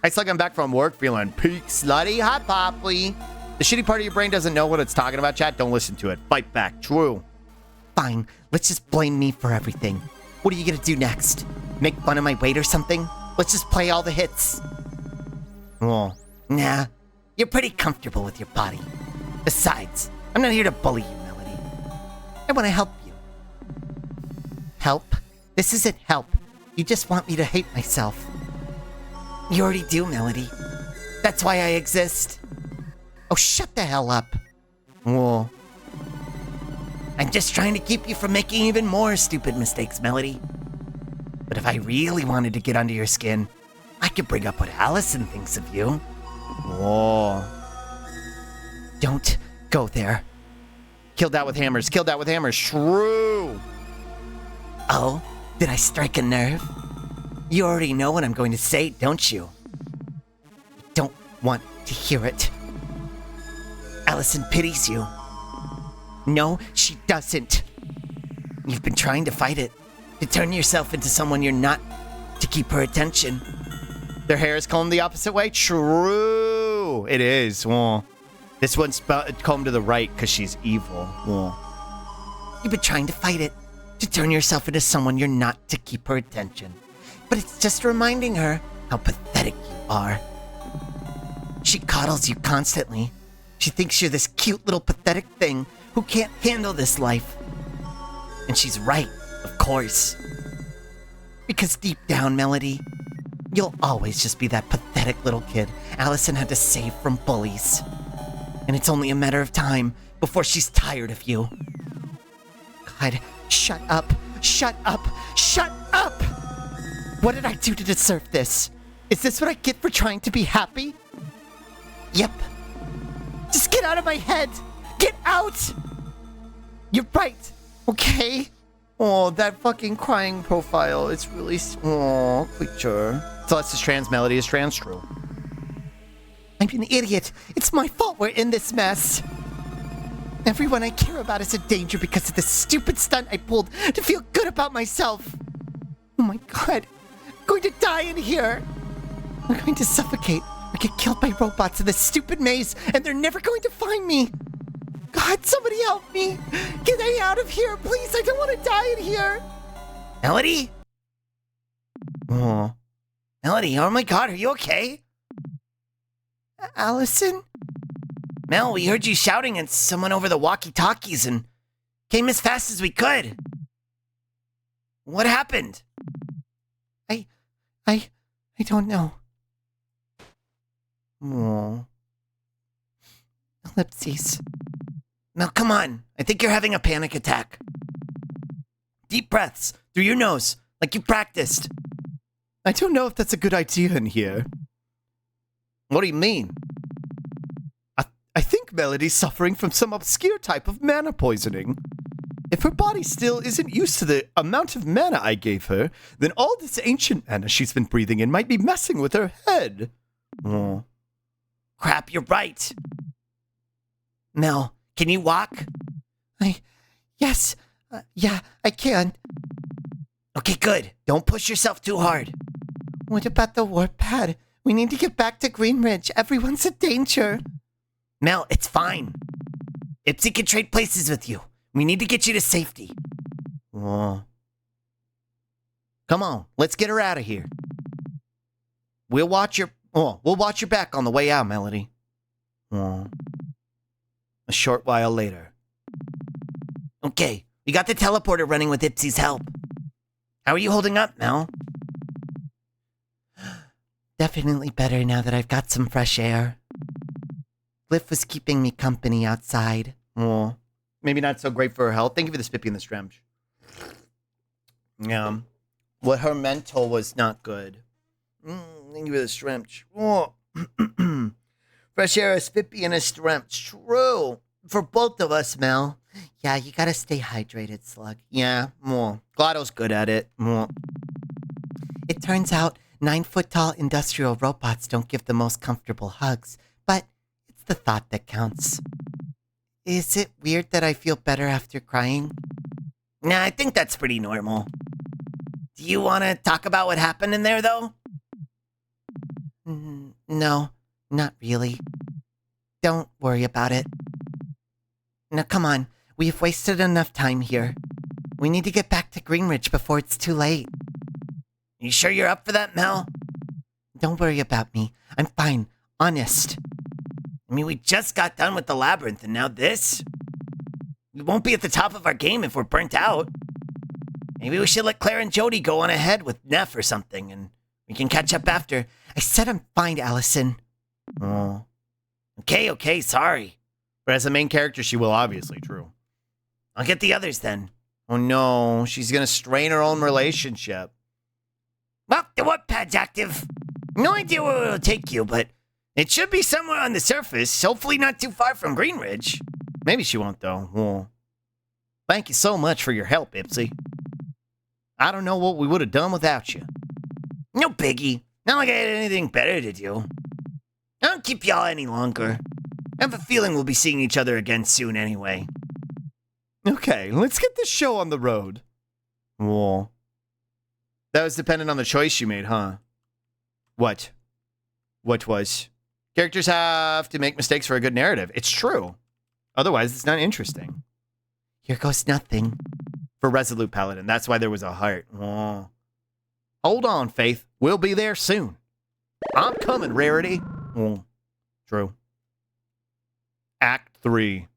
It's like I'm back from work feeling peak slutty hot poppy. The shitty part of your brain doesn't know what it's talking about, chat. Don't listen to it. Fight back. True. Fine. Let's just blame me for everything. What are you gonna do next? Make fun of my weight or something? Let's just play all the hits. Oh. Nah. You're pretty comfortable with your body. Besides, I'm not here to bully you, Melody. I want to help you. Help? This isn't help. You just want me to hate myself. You already do, Melody. That's why I exist. Oh, shut the hell up. Whoa. I'm just trying to keep you from making even more stupid mistakes, Melody. But if I really wanted to get under your skin, I could bring up what Allison thinks of you. Whoa. Don't go there. Kill that with hammers. Kill that with hammers. True. Oh, did I strike a nerve? You already know what I'm going to say, don't you? I don't want to hear it. Allison pities you. No, she doesn't. You've been trying to fight it. To turn yourself into someone you're not. To keep her attention. Their hair is combed the opposite way? True. It is. Well, this one's combed to the right because she's evil. Well. You've been trying to fight it. To turn yourself into someone you're not to keep her attention. But it's just reminding her how pathetic you are. She coddles you constantly. She thinks you're this cute little pathetic thing who can't handle this life. And she's right, of course. Because deep down, Melody, you'll always just be that pathetic little kid Allison had to save from bullies. And it's only a matter of time before she's tired of you. God, shut up. Shut up. Shut up! What did I do to deserve this? Is this what I get for trying to be happy? Yep. Just get out of my head! Get out! You're right, okay? Oh, that fucking crying profile. It's really... Oh, creature. Celeste's trans, Melody is trans, true. I'm an idiot. It's my fault we're in this mess. Everyone I care about is in danger because of the stupid stunt I pulled to feel good about myself. Oh my god. I'm going to die in here. I'm going to suffocate or get killed by robots in this stupid maze, and they're never going to find me. God, somebody help me. Get me out of here, please. I don't want to die in here. Melody? Oh. Melody, oh my god, are you okay? Allison? Mel, we heard you shouting at someone over the walkie-talkies and came as fast as we could. What happened? I don't know. Oh. Ellipses. Mel, come on. I think you're having a panic attack. Deep breaths through your nose, like you practiced. I don't know if that's a good idea in here. What do you mean? I think Melody's suffering from some obscure type of mana poisoning. If her body still isn't used to the amount of mana I gave her, then all this ancient mana she's been breathing in might be messing with her head. Oh. Crap, you're right. Mel, can you walk? Yes. Yeah, I can. Okay, good. Don't push yourself too hard. What about the warp pad? We need to get back to Greenridge. Everyone's in danger. Mel, it's fine. Ipsy can trade places with you. We need to get you to safety. Oh. Come on, let's get her out of here. We'll watch your back on the way out, Melody. Oh. A short while later. Okay, we got the teleporter running with Ipsy's help. How are you holding up, Mel? Definitely better now that I've got some fresh air. Cliff was keeping me company outside. Oh. Maybe not so great for her health. Thank you for the spippy and the stremch. Yeah. What her mental was not good. Thank you for the stremch. Oh. Fresh air, a spippy, and a stremch. True. For both of us, Mel. Yeah, you gotta stay hydrated, Slug. Yeah. Glotto's good at it. It turns out 9-foot-tall industrial robots don't give the most comfortable hugs, but it's the thought that counts. Is it weird that I feel better after crying? Nah, I think that's pretty normal. Do you want to talk about what happened in there, though? No, not really. Don't worry about it. Now, come on. We've wasted enough time here. We need to get back to Greenridge before it's too late. You sure you're up for that, Mel? Don't worry about me. I'm fine. Honest. I mean, we just got done with the labyrinth, and now this? We won't be at the top of our game if we're burnt out. Maybe we should let Claire and Jody go on ahead with Neff or something, and we can catch up after. I said I'm fine, Allison. Oh. Okay, sorry. But as a main character, she will obviously, true. I'll get the others then. Oh no, she's gonna strain her own relationship. Well, the warp pad's active. No idea where it'll take you, but it should be somewhere on the surface, hopefully not too far from Greenridge. Maybe she won't, though. Well, thank you so much for your help, Ipsy. I don't know what we would have done without you. No biggie. Not like I had anything better to do. I don't keep y'all any longer. I have a feeling we'll be seeing each other again soon anyway. Okay, let's get this show on the road. Well, that was dependent on the choice you made, huh? What? What was? Characters have to make mistakes for a good narrative. It's true. Otherwise, it's not interesting. Here goes nothing. For Resolute Paladin, that's why there was a heart. Oh. Hold on, Faith. We'll be there soon. I'm coming, Rarity. Oh. True. Act 3.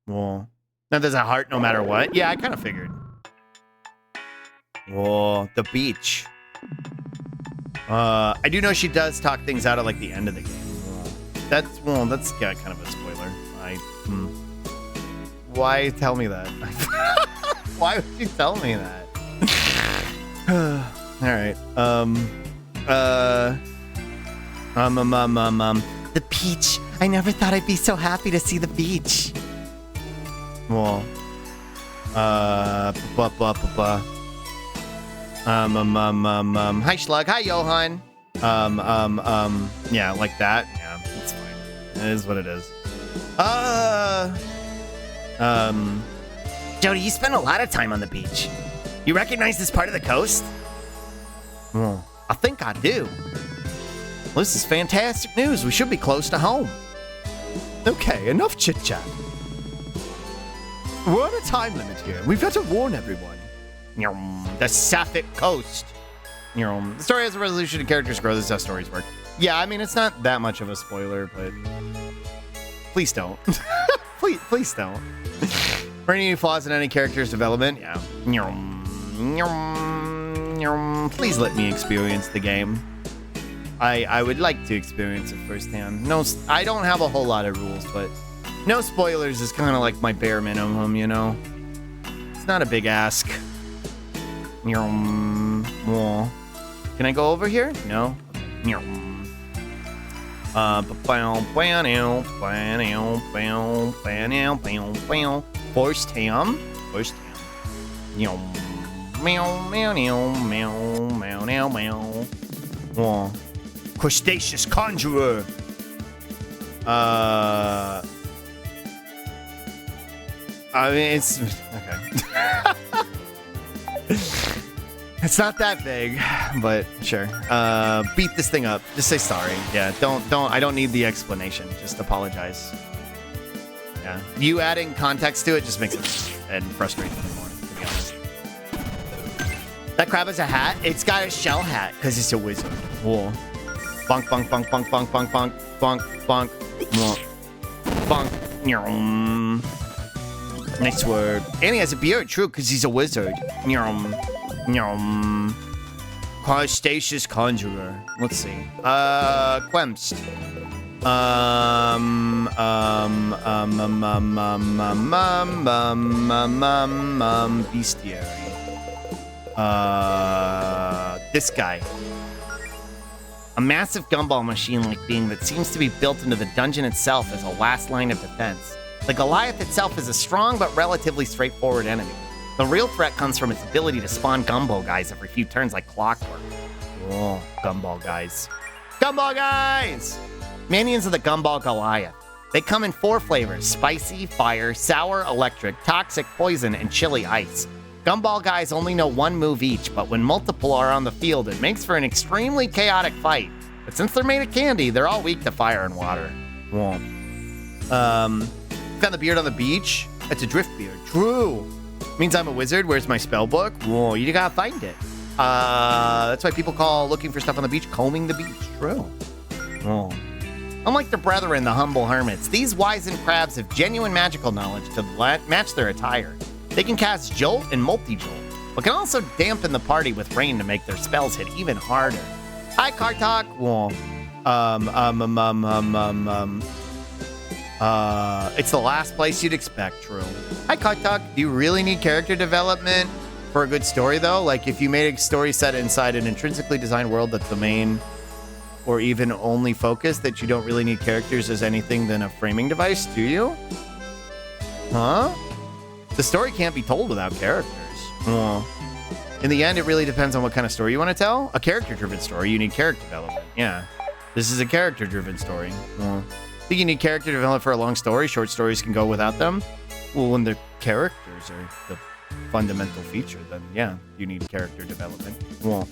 Well, now there's a heart no matter what. Yeah, I kind of figured. Whoa, the beach. I do know she does talk things out at like the end of the game. That's yeah, kind of a spoiler. Why tell me that? Why would you tell me that? All right. The beach. I never thought I'd be so happy to see the beach. Well, Hi, Schlug. Hi, Johan. Yeah, like that. Yeah, it's fine. It is what it is. Jody, you spend a lot of time on the beach. You recognize this part of the coast? Well, I think I do. Well, this is fantastic news. We should be close to home. Okay, enough chit-chat. We're on a time limit here. We've got to warn everyone. The Sapphic Coast. The story has a resolution and characters grow. This is how stories work. Yeah, I mean, it's not that much of a spoiler, but please don't. please don't. For any flaws in any character's development, yeah. Please let me experience the game. I would like to experience it firsthand. No, I don't have a whole lot of rules, but no spoilers is kind of like my bare minimum, you know? It's not a big ask. Can I go over here? No? Forced ham. Crustaceous conjurer. I mean, it's okay. It's not that big, but sure. Beat this thing up. Just say sorry. Yeah, don't. I don't need the explanation. Just apologize. Yeah, you adding context to it just makes it and frustrates me more, to be honest. That crab has a hat. It's got a shell hat because it's a wizard. Whoa. Bonk, bonk, bonk, bonk, bonk, bonk, bonk, bonk, bonk, bonk, bonk. Nice work. And he has a beard, true, because he's a wizard. Crustaceous conjurer. Let's see. Quemst. Bestiary. This guy. A massive gumball machine-like being that seems to be built into the dungeon itself as a last line of defense. The Goliath itself is a strong but relatively straightforward enemy. The real threat comes from its ability to spawn gumball guys every few turns like clockwork. Oh, gumball guys. Gumball guys! Minions of the Gumball Goliath. They come in 4 flavors: spicy, fire, sour, electric, toxic, poison, and chili ice. Gumball guys only know 1 move each, but when multiple are on the field, it makes for an extremely chaotic fight. But since they're made of candy, they're all weak to fire and water. Whoa. Found the beard on the beach? It's a drift beard. True. Means I'm a wizard. Where's my spell book? Whoa, you gotta find it. That's why people call looking for stuff on the beach combing the beach. True. Whoa. Unlike their brethren, the humble hermits, these wizened crabs have genuine magical knowledge to match their attire. They can cast Jolt and Multi-Jolt, but can also dampen the party with rain to make their spells hit even harder. Hi, Kartok. Whoa. It's the last place you'd expect, true. Hi, Kartok. Do you really need character development for a good story, though? Like, if you made a story set inside an intrinsically designed world that's the main or even only focus, that you don't really need characters as anything than a framing device, do you? Huh? The story can't be told without characters. Well, in the end, it really depends on what kind of story you want to tell. A character-driven story, you need character development. Yeah. This is a character-driven story. Well, I think you need character development for a long story. Short stories can go without them. Well, when the characters are the fundamental feature, then yeah, you need character development. Well,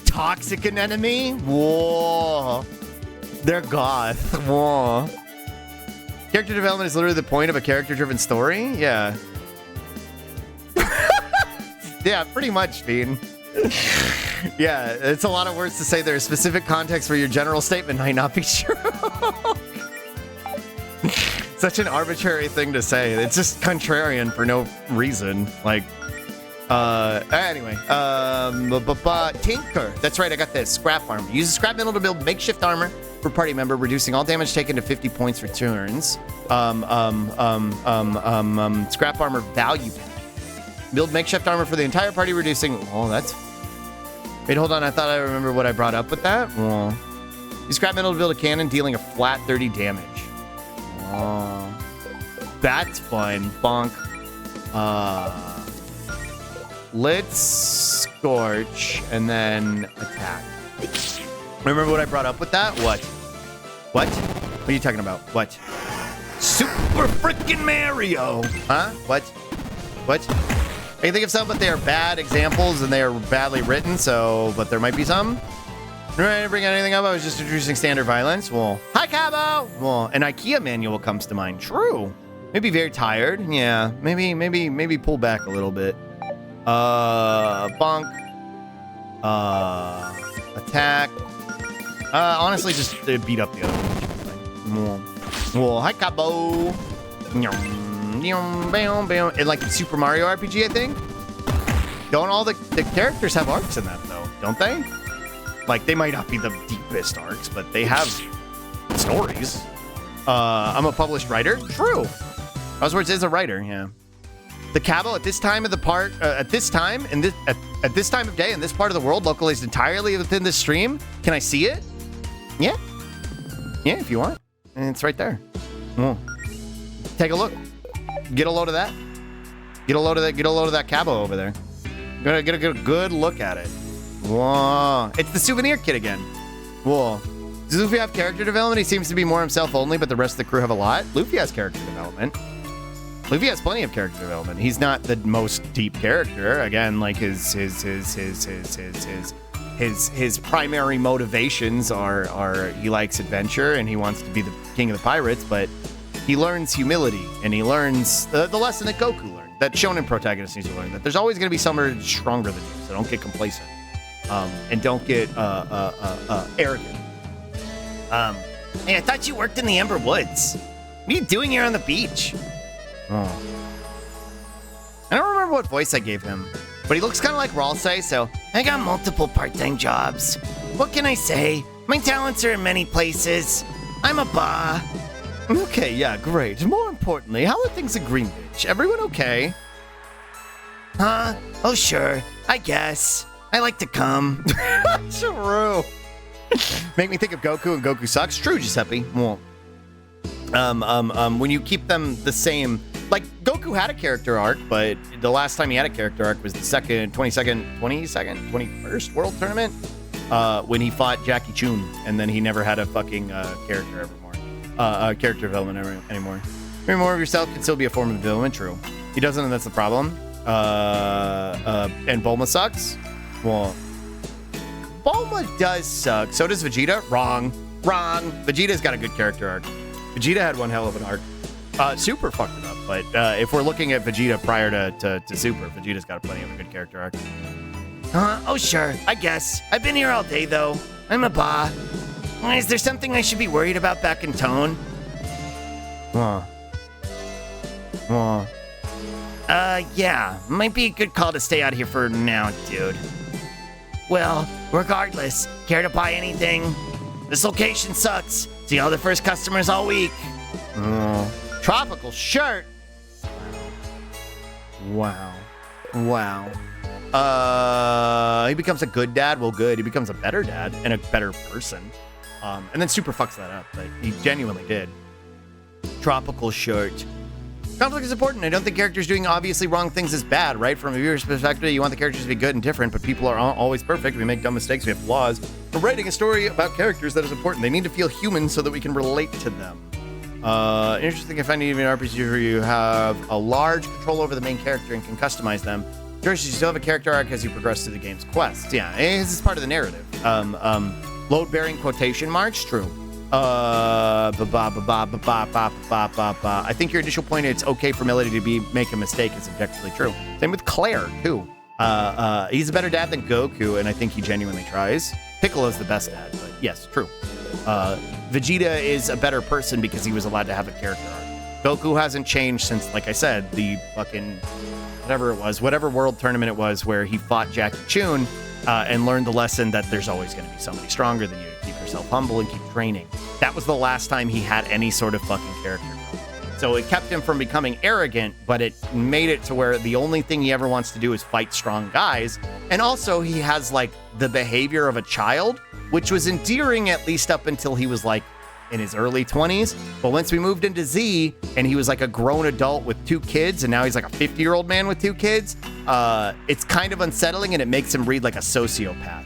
toxic an enemy? Whoa. They're goth. Whoa. Character development is literally the point of a character-driven story? Yeah. Yeah, pretty much, Bean. Yeah, it's a lot of words to say there's specific context where your general statement might not be true. Such an arbitrary thing to say. It's just contrarian for no reason. Like, anyway. Tinker. That's right, I got this. Scrap armor. Use scrap metal to build makeshift armor for party member, reducing all damage taken to 50 points for turns. Scrap armor value pack. Build makeshift armor for the entire party, reducing... Oh, that's... Wait, hold on. I thought I remember what I brought up with that. Oh. Use scrap metal to build a cannon, dealing a flat 30 damage. Oh. That's fun. Bonk. Let's Scorch and then attack. Remember what I brought up with that? What? What? What are you talking about? What? Super freaking Mario! Huh? What? What? I can think of some, but they are bad examples and they are badly written, so, but there might be some. I didn't bring anything up. I was just introducing standard violence. Well, hi, Cabo! Well, an IKEA manual comes to mind. True. Maybe very tired. Yeah, maybe pull back a little bit. Bonk. Attack. Honestly, just beat up the other one. Well, hi, Cabo. And like in Super Mario RPG, I think. Don't all the characters have arcs in that, though? Don't they? Like, they might not be the deepest arcs, but they have stories. I'm a published writer. True. Buzzwords is a writer, yeah. The Cabo at this time of the part, at this time of day in this part of the world, localized entirely within this stream. Can I see it? Yeah. Yeah, if you want. And it's right there. Take a look. Get a load of that. Get a load of that Cabo over there. Get a good look at it. Whoa. It's the souvenir kit again. Whoa. Does Luffy have character development? He seems to be more himself only, but the rest of the crew have a lot. Luffy has character development. Luffy has plenty of character development. He's not the most deep character. Again, like his primary motivations are he likes adventure and he wants to be the king of the pirates, but he learns humility and he learns the lesson that Goku learned, that shonen protagonists need to learn, that there's always going to be someone stronger than you, so don't get complacent. And don't get arrogant. Hey, I thought you worked in the Ember Woods. What are you doing here on the beach? Oh. I don't remember what voice I gave him, but he looks kind of like Ralsei, so I got multiple part-time jobs. What can I say? My talents are in many places. I'm a ba. Okay, yeah, great. More importantly, how are things at Greenwich? Everyone okay? Huh? Oh, sure. I guess. I like to come. True. Make me think of Goku and Goku sucks. True, Giuseppe. Well, when you keep them the same, like Goku had a character arc, but the last time he had a character arc was the 21st World Tournament, when he fought Jackie Chun, and then he never had a fucking character evermore, character development anymore. Maybe more of yourself can still be a form of development. True. He doesn't, and that's the problem. And Bulma sucks. Well, Bulma does suck. So does Vegeta. Wrong. Vegeta's got a good character arc. Vegeta had one hell of an arc. Super fucked it up, but if we're looking at Vegeta prior to Super, Vegeta's got plenty of a good character arc. Oh, sure. I guess. I've been here all day, though. I'm a ba. Is there something I should be worried about back in Tone? Yeah. Might be a good call to stay out here for now, dude. Well, regardless, care to buy anything? This location sucks. See all the first customers all week. Tropical shirt. Wow. He becomes a good dad. Well, good. He becomes a better dad and a better person. And then Super fucks that up, but he genuinely did. Tropical shirt. Conflict is important. I don't think characters doing obviously wrong things is bad, right? From a viewer's perspective, you want the characters to be good and different, but people are always perfect. We make dumb mistakes. We have flaws. For writing a story about characters, that is important. They need to feel human so that we can relate to them. Interesting if any of an RPG where you have a large control over the main character and can customize them. First, you still have a character arc as you progress through the game's quests. Yeah, this is part of the narrative. Load-bearing quotation marks, true. I think your initial point, it's okay for Melody to make a mistake, is objectively true. Same with Claire, too. He's a better dad than Goku, and I think he genuinely tries. Piccolo's the best dad, but yes, true. Vegeta is a better person because he was allowed to have a character arc. Goku hasn't changed since, like I said, the fucking whatever world tournament it was where he fought Jackie Chun and learned the lesson that there's always going to be somebody stronger than you. Keep yourself humble and keep training. That was the last time he had any sort of fucking character. So it kept him from becoming arrogant, but it made it to where the only thing he ever wants to do is fight strong guys. And also he has like the behavior of a child, which was endearing at least up until he was like in his early 20s. But once we moved into Z and he was like a grown adult with 2 kids, and now he's like a 50-year-old man with 2 kids, it's kind of unsettling, and it makes him read like a sociopath.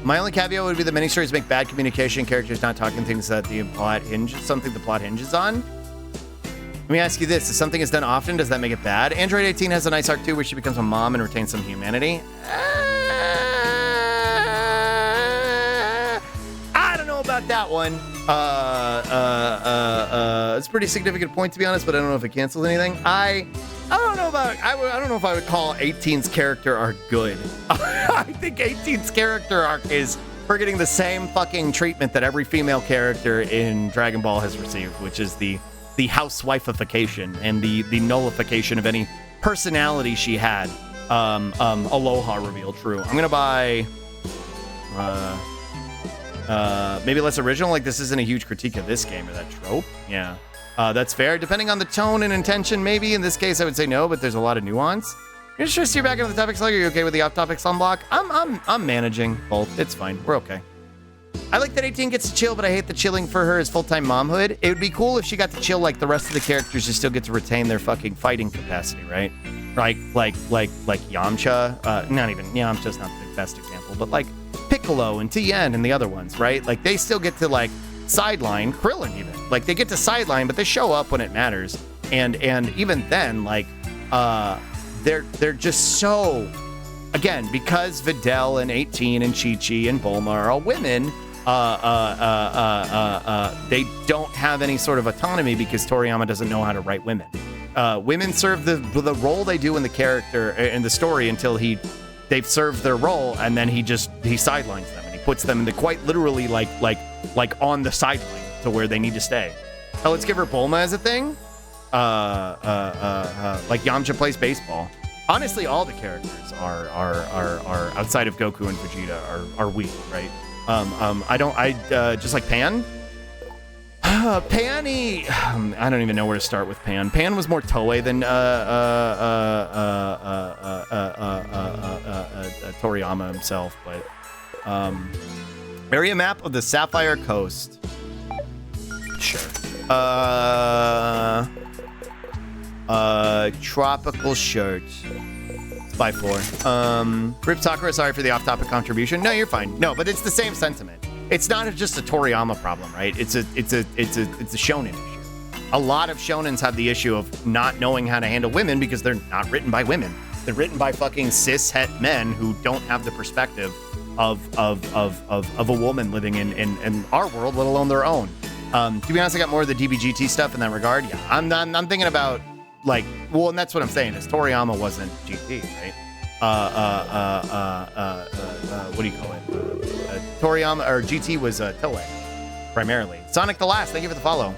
My only caveat would be the miniseries make bad communication, characters not talking, things that the plot hinges on. Let me ask you this. If something is done often, does that make it bad? Android 18 has a nice arc too, where she becomes a mom and retains some humanity. I don't know about that one. It's a pretty significant point, to be honest, but I don't know if it cancels anything. I don't know if I would call 18's character arc good. I think 18's character arc is we're getting the same fucking treatment that every female character in Dragon Ball has received, which is the housewifeification and the nullification of any personality she had. Aloha reveal, true. I'm gonna buy maybe less original. Like, this isn't a huge critique of this game or that trope. Yeah. That's fair. Depending on the tone and intention, maybe. In this case, I would say no, but there's a lot of nuance. You're just you're back into the topic slug. Are you okay with the off-topic sunblock? I'm managing both. It's fine. We're okay. I like that 18 gets to chill, but I hate the chilling for her as full-time momhood. It would be cool if she got to chill like the rest of the characters who still get to retain their fucking fighting capacity, right? Like Yamcha. Not even Yamcha's not the best example, but like Piccolo and Tien and the other ones, right? Like they still get to like sideline Krillin even. Like they get to sideline, but they show up when it matters. And even then, like they're just so, again, because Videl and 18 and Chi-Chi and Bulma are all women. They don't have any sort of autonomy because Toriyama doesn't know how to write women. Women serve the role they do in the character in the story until they've served their role, and then he sidelines them and he puts them in the quite literally like on the sideline to where they need to stay. Oh, let's give her Bulma as a thing. Like Yamcha plays baseball. Honestly, all the characters are outside of Goku and Vegeta are weak, right? I just like Pan. Panny, I don't even know where to start with Pan. Pan was more Toei than Toriyama himself, but area map of the Sapphire Coast. Sure. Tropical shirt. By 4. Rip Sakura, sorry for the off-topic contribution. No, you're fine. No, but it's the same sentiment. It's not just a Toriyama problem, right? It's a shonen issue. A lot of shonens have the issue of not knowing how to handle women because they're not written by women. They're written by fucking cis-het men who don't have the perspective of a woman living in our world, let alone their own. To be honest, I got more of the DBGT stuff in that regard. Yeah, I'm thinking about like, well, and that's what I'm saying is Toriyama wasn't GT, right? What do you call it? Toriyama or GT was Toei, primarily. Sonic the Last, thank you for the follow.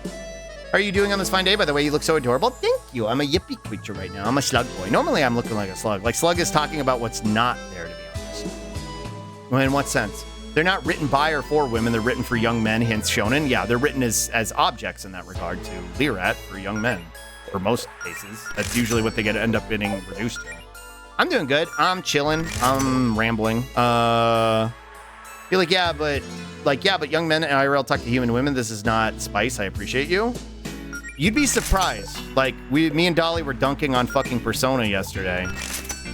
How are you doing on this fine day? By the way, you look so adorable. Thank you. I'm a yippy creature right now. I'm a slug boy. Normally, I'm looking like a slug. Like, Slug is talking about what's not there, to be honest. Well, in what sense? They're not written by or for women. They're written for young men, hence shonen. Yeah, they're written as objects in that regard to leer at for young men. For most cases, that's usually what they end up getting reduced to. I'm doing good. I'm chilling. I'm rambling. Feel like yeah, but young men and IRL talk to human women. This is not spice. I appreciate you. You'd be surprised. Like me and Dolly were dunking on fucking Persona yesterday,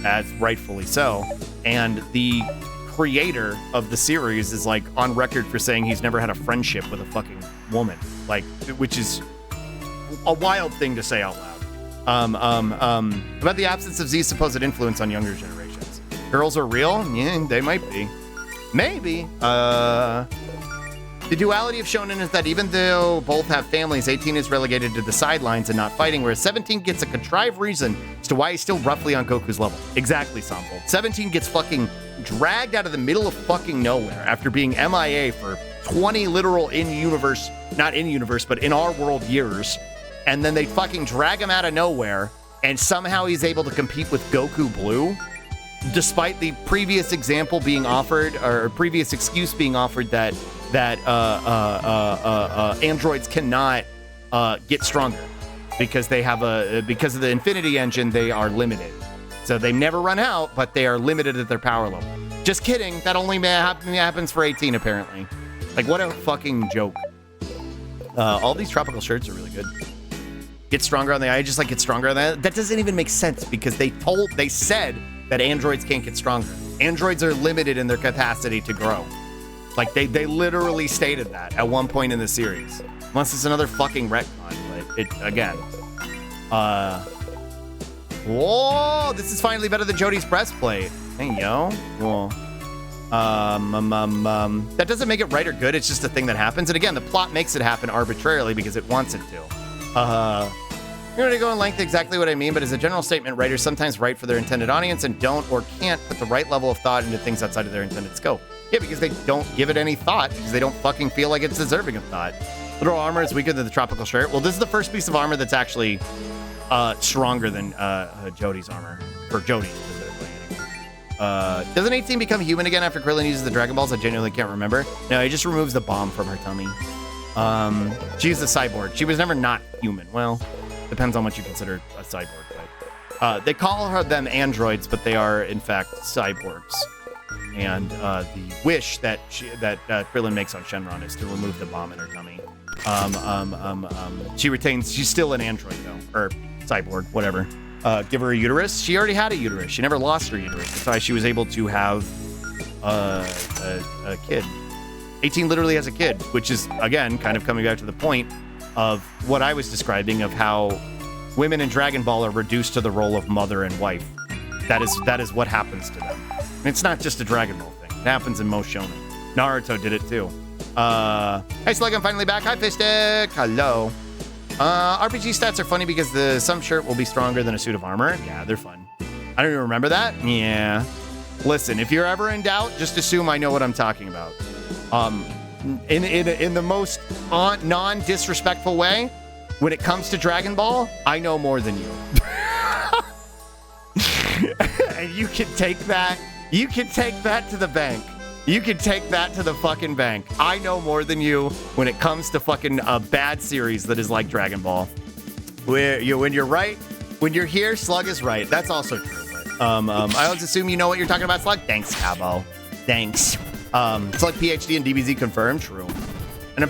as rightfully so, and the creator of the series is like on record for saying he's never had a friendship with a fucking woman, like, which is a wild thing to say out loud. About the absence of Z's supposed influence on younger generations. Girls are real? Yeah, they might be. Maybe. The duality of shonen is that even though both have families, 18 is relegated to the sidelines and not fighting, whereas 17 gets a contrived reason as to why he's still roughly on Goku's level. Exactly, Sample. 17 gets fucking dragged out of the middle of fucking nowhere after being MIA for 20 literal in-universe, not in-universe, but in our world years. And then they fucking drag him out of nowhere, and somehow he's able to compete with Goku Blue, despite the previous example being offered, or previous excuse being offered that androids cannot get stronger because they have because of the Infinity Engine, they are limited. So they never run out, but they are limited at their power level. Just kidding. That only happens for 18, apparently. Like, what a fucking joke. All these tropical shirts are really good. Get stronger on the eye, just like get stronger on that. That doesn't even make sense because they said that androids can't get stronger. Androids are limited in their capacity to grow. Like, they literally stated that at one point in the series. Unless it's another fucking retcon, but it, again. Whoa, this is finally better than Jody's breastplate. Hey, yo. Whoa. That doesn't make it right or good. It's just a thing that happens. And again, the plot makes it happen arbitrarily because it wants it to. I'm going to go in length exactly what I mean, but as a general statement, writers sometimes write for their intended audience and don't or can't put the right level of thought into things outside of their intended scope. Yeah, because they don't give it any thought, because they don't fucking feel like it's deserving of thought. Literal armor is weaker than the tropical shirt. Well, this is the first piece of armor that's actually stronger than Jody's armor. For Jody, specifically. Doesn't 18 become human again after Krillin uses the Dragon Balls? I genuinely can't remember. No, he just removes the bomb from her tummy. She's a cyborg. She was never not human. Well, depends on what you consider a cyborg. But, they call them androids, but they are, in fact, cyborgs. And the wish that Krillin makes on Shenron is to remove the bomb in her tummy. She's still an android, though. Or cyborg, whatever. Give her a uterus. She already had a uterus. She never lost her uterus. That's why she was able to have a kid. 18 literally has a kid, which is, again, kind of coming back to the point of what I was describing of how women in Dragon Ball are reduced to the role of mother and wife. That is what happens to them. And it's not just a Dragon Ball thing. It happens in most shonen. Naruto did it too. Hey Slug, I'm finally back. Hi Fishstick. Hello. RPG stats are funny because some shirt will be stronger than a suit of armor. Yeah, they're fun. I don't even remember that. Yeah. Listen, if you're ever in doubt, just assume I know what I'm talking about. In the most non-disrespectful way, when it comes to Dragon Ball, I know more than you. And you can take that. You can take that to the bank. You can take that to the fucking bank. I know more than you when it comes to fucking a bad series that is like Dragon Ball. When you're right, when you're here, Slug is right. That's also true. But, I always assume you know what you're talking about, Slug. Thanks, Cabo. Thanks. Slug PhD and DBZ confirmed. True. And I'm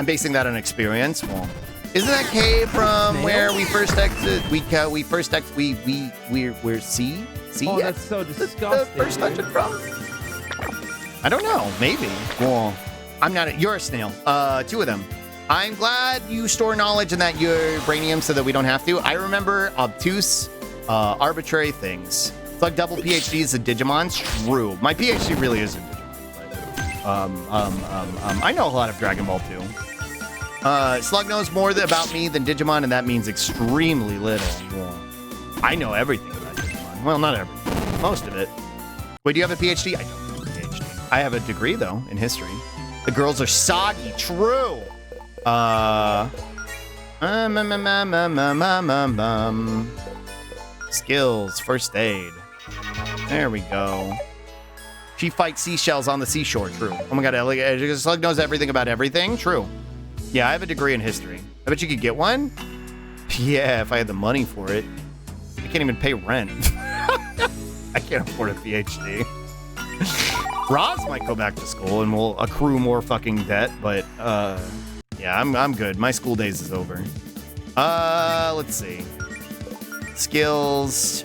basing that on experience. Well, isn't that K from where we first exit? We're C? Oh, that's so disgusting. The first dungeon from? I don't know. Maybe. Well, I'm not. You're a snail. Two of them. I'm glad you store knowledge in that uranium so that we don't have to. I remember obtuse, arbitrary things. It's like double PhDs and Digimons. True. My PhD really is in Digimon. But, I know a lot of Dragon Ball too. Slug knows more about me than Digimon, and that means extremely little. Well, I know everything about Digimon. Well, not everything. Most of it. Wait, do you have a PhD? I don't have a PhD. I have a degree, though, in history. The girls are soggy. True. Skills. First aid. There we go. She fights seashells on the seashore. True. Oh my god, Slug knows everything about everything. True. Yeah, I have a degree in history. I bet you could get one. Yeah, if I had the money for it. I can't even pay rent. I can't afford a PhD. Roz might go back to school and we'll accrue more fucking debt, but yeah, I'm good. My school days is over. Let's see. Skills.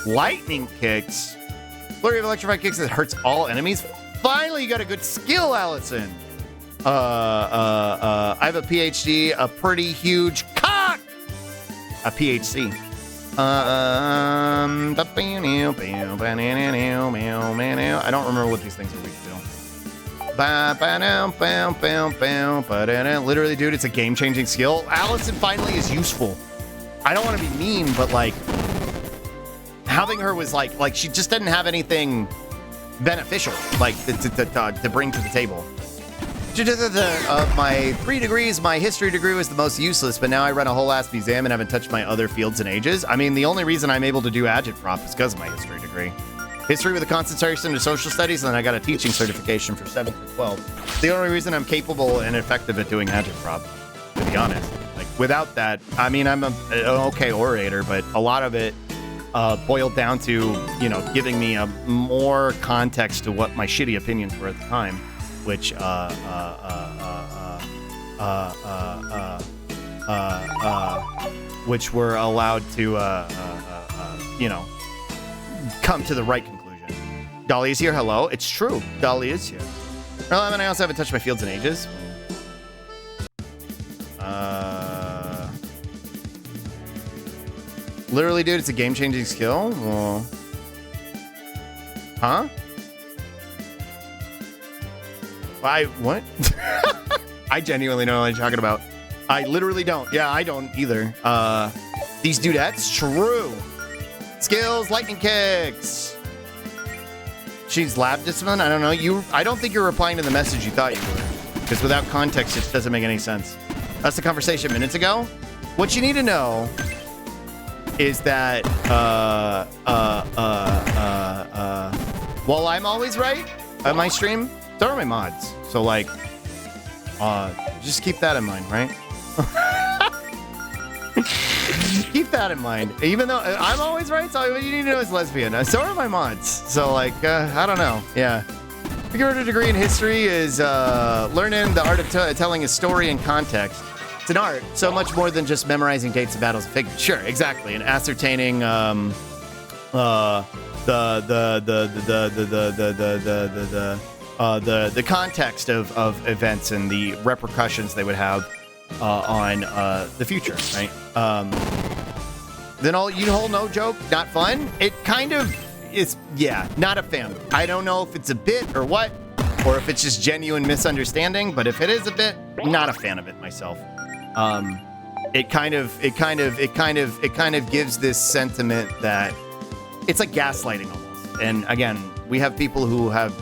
Lightning kicks. Flurry of electrified kicks that hurts all enemies. Finally, you got a good skill, Allison. I have a PhD, a pretty huge cock. A PhD. I don't remember what these things are weak to. Literally, dude, it's a game-changing skill. Allison finally is useful. I don't want to be mean, but like having her was like she just didn't have anything beneficial like to bring to the table. Of my 3 degrees, my history degree was the most useless, but now I run a whole ass museum and haven't touched my other fields in ages. I mean, the only reason I'm able to do agitprop is because of my history degree. History with a concentration in social studies, and then I got a teaching certification for 7th and 12th. The only reason I'm capable and effective at doing agitprop, to be honest. Like, without that, I mean, I'm an okay orator, but a lot of it boiled down to, giving me a more context to what my shitty opinions were at the time, which which were allowed to come to the right conclusion. Dolly is here. Hello. It's true. Dolly is here. Well, I also haven't touched my fields in ages. Literally, dude, it's a game-changing skill. Well, huh? What? I genuinely don't know what you're talking about. I literally don't. Yeah, I don't either. These dudettes, true. Skills, lightning kicks. She's lab discipline. I don't know. I don't think you're replying to the message you thought you were, because without context, it doesn't make any sense. That's the conversation minutes ago. What you need to know is that while I'm always right on my stream, so are my mods. So like, just keep that in mind, right? Keep that in mind. Even though I'm always right, so what you need to know is lesbian. So are my mods. So like, I don't know. Yeah. Figurative degree in history is learning the art of telling a story in context. It's an art, so much more than just memorizing dates of battles and figures. Sure, exactly, and ascertaining the context of events and the repercussions they would have on the future, right? Then you whole no joke, not fun. It kind of is, yeah, not a fan. I don't know if it's a bit or what, or if it's just genuine misunderstanding. But if it is a bit, not a fan of it myself. It kind of gives this sentiment that it's like gaslighting almost. And again, we have people who have,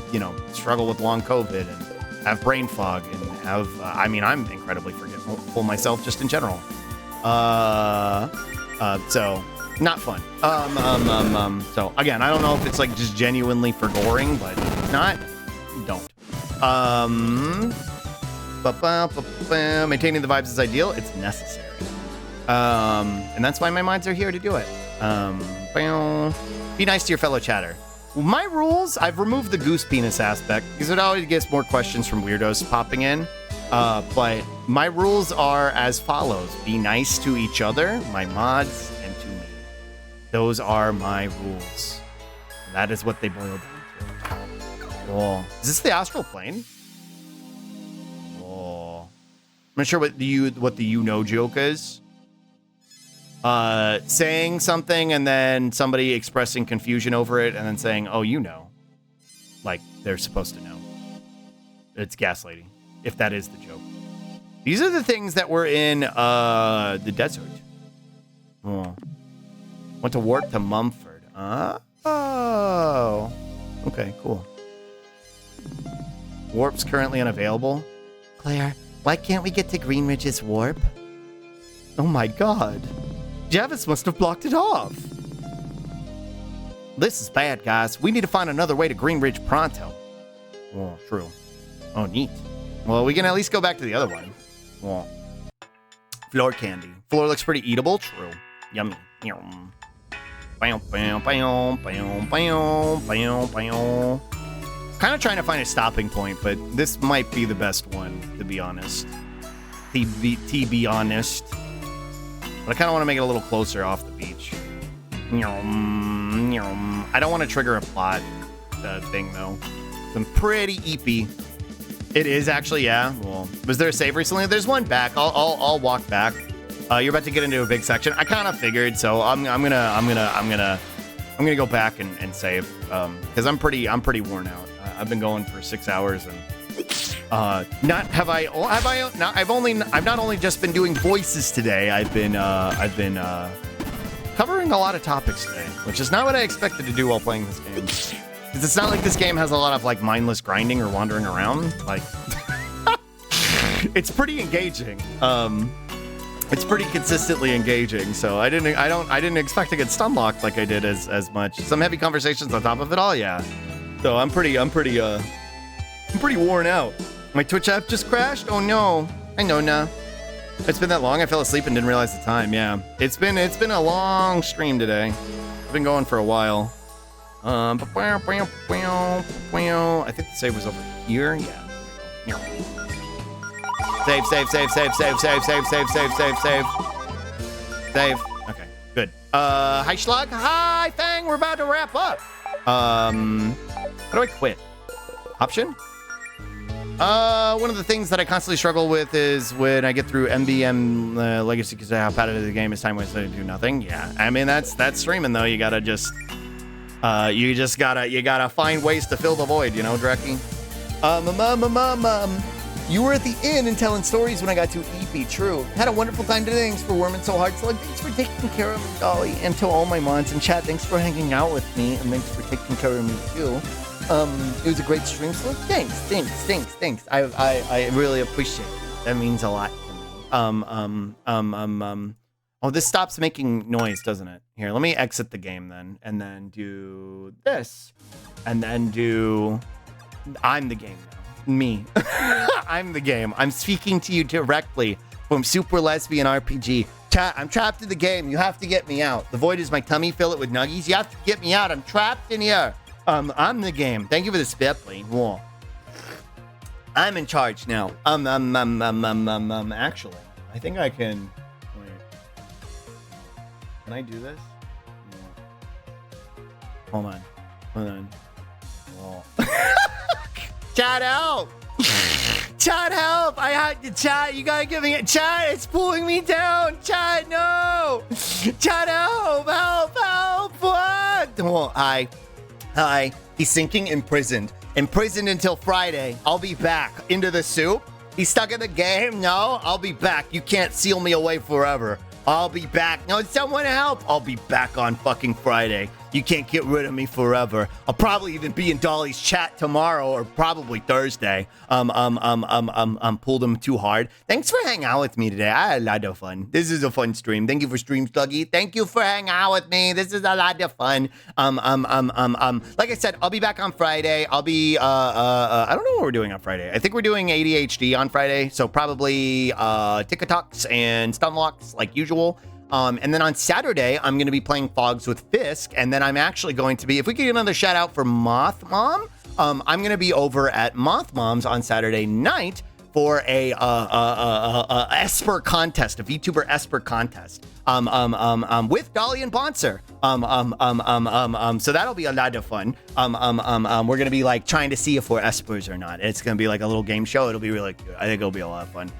struggle with long COVID and have brain fog and have, I'm incredibly forgetful myself just in general. So not fun. So again, I don't know if it's like just genuinely for goring, but if it's not, don't. Maintaining the vibes is ideal. It's necessary. And that's why my mods are here to do it. Be nice to your fellow chatter. My rules, I've removed the goose penis aspect because it always gets more questions from weirdos popping in. But my rules are as follows. Be nice to each other, my mods, and to me. Those are my rules. That is what they boil down to. Oh, is this the astral plane? Oh, I'm not sure what the joke is. Saying something and then somebody expressing confusion over it and then saying, oh, like they're supposed to know. It's gaslighting, if that is the joke. These are the things that were in the desert. Oh. Went to Warp to Mumford. Oh. Okay, cool. Warp's currently unavailable. Claire, why can't we get to Greenridge's warp? Oh my god. Javis must have blocked it off. This is bad, guys. We need to find another way to Greenridge pronto. Oh, true. Oh, neat. Well, we can at least go back to the other one. Oh. Floor candy. Floor looks pretty eatable. True. Yummy. Yum. Kind of trying to find a stopping point, but this might be the best one, to be honest. To be honest. But I kind of want to make it a little closer off the beach. I don't want to trigger a plot thing, though. I'm pretty eepy. It is actually, yeah. Well, was there a save recently? There's one back. I'll walk back. You're about to get into a big section. I kind of figured, so I'm gonna go back and save because I'm pretty worn out. I've been going for 6 hours and I've not only just been doing voices today. I've been covering a lot of topics today, which is not what I expected to do while playing this game. Because it's not like this game has a lot of like mindless grinding or wandering around. Like, it's pretty engaging. It's pretty consistently engaging. So I didn't expect to get stun locked like I did as much. Some heavy conversations on top of it all, yeah. So I'm pretty worn out. My Twitch app just crashed? Oh no. I know now. It's been that long. I fell asleep and didn't realize the time. Yeah. It's been a long stream today. I've been going for a while. I think the save was over here. Yeah. Save. Save. Okay, good. Hi, Schlug. Hi, Fang. We're about to wrap up. How do I quit? Option? One of the things that I constantly struggle with is when I get through MBM Legacy because of how bad it is the game, it's time wasted to do nothing. Yeah, I mean that's streaming though. You gotta just you gotta find ways to fill the void, you know, Dreki. You were at the inn and telling stories when I got to EP. True. Had a wonderful time today. Thanks for worming so hard. Slug, thanks for taking care of me, Dolly, and to all my mods in chat. Thanks for hanging out with me, and thanks for taking care of me too. It was a great stream, Slug. Thanks. I really appreciate it. That means a lot to me. Oh, this stops making noise, doesn't it? Here, let me exit the game then, and then do this, and then do. I'm the game now. Me. I'm the game. I'm speaking to you directly from Super Lesbian RPG. Chat, I'm trapped in the game. You have to get me out. The void is my tummy. Fill it with nuggies. You have to get me out. I'm trapped in here. I'm the game. Thank you for the spitly. Whoa. I'm in charge now. Actually, I think I can. Wait. Can I do this? Yeah. Hold on. Whoa. Chat help! Chat help! I had to chat. You gotta give me a chat. It's pulling me down. Chat, no! Chat help! What? Oh, hi. He's sinking, imprisoned until Friday. I'll be back. Into the soup. He's stuck in the game. No, I'll be back. You can't seal me away forever. I'll be back. No, someone help. I'll be back on fucking Friday. You can't get rid of me forever. I'll probably even be in Dolly's chat tomorrow or probably Thursday. Pulled him too hard. Thanks for hanging out with me today. I had a lot of fun. This is a fun stream. Thank you for stream Sluggy. Thank you for hanging out with me. This is a lot of fun. Like I said, I'll be back on Friday. I'll be I don't know what we're doing on Friday. I think we're doing ADHD on Friday. So probably TikToks and Stunlocks like usual. And then on Saturday, I'm going to be playing Fogs with Fisk. And then I'm actually going to be, if we could get another shout out for Moth Mom, I'm going to be over at Moth Mom's on Saturday night for a Esper contest, a VTuber Esper contest, with Dolly and Bonser. So that'll be a lot of fun. We're going to be like trying to see if we're Espers or not. It's going to be like a little game show. It'll be really cute. I think it'll be a lot of fun.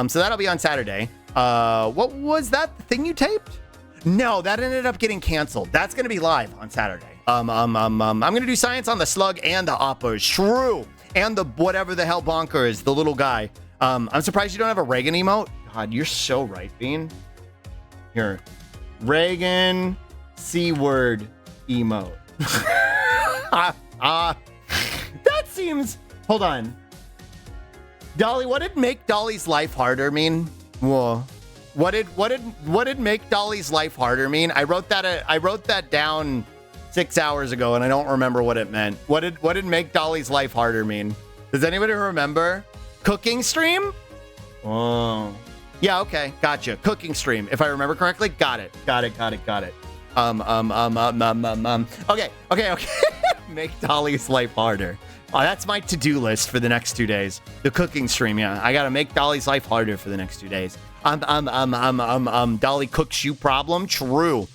So that'll be on Saturday. What was that thing you taped? No, that ended up getting canceled. That's going to be live on Saturday. I'm going to do science on the slug and the oppers. True. And the whatever the hell bonker is, the little guy. I'm surprised you don't have a Reagan emote. God, you're so right, Bean. Here. Reagan C-word emote. That seems... Hold on. Dolly, what did make Dolly's life harder mean? Whoa. What did make Dolly's life harder mean? I wrote that down 6 hours ago and I don't remember what it meant. What did make Dolly's life harder mean? Does anybody remember? Cooking stream? Oh. Yeah, okay. Gotcha. Cooking stream. If I remember correctly. Got it. Okay. Make Dolly's life harder. Oh, that's my to-do list for the next 2 days. The cooking stream, yeah. I gotta make Dolly's life harder for the next 2 days. Dolly cooks you problem? True.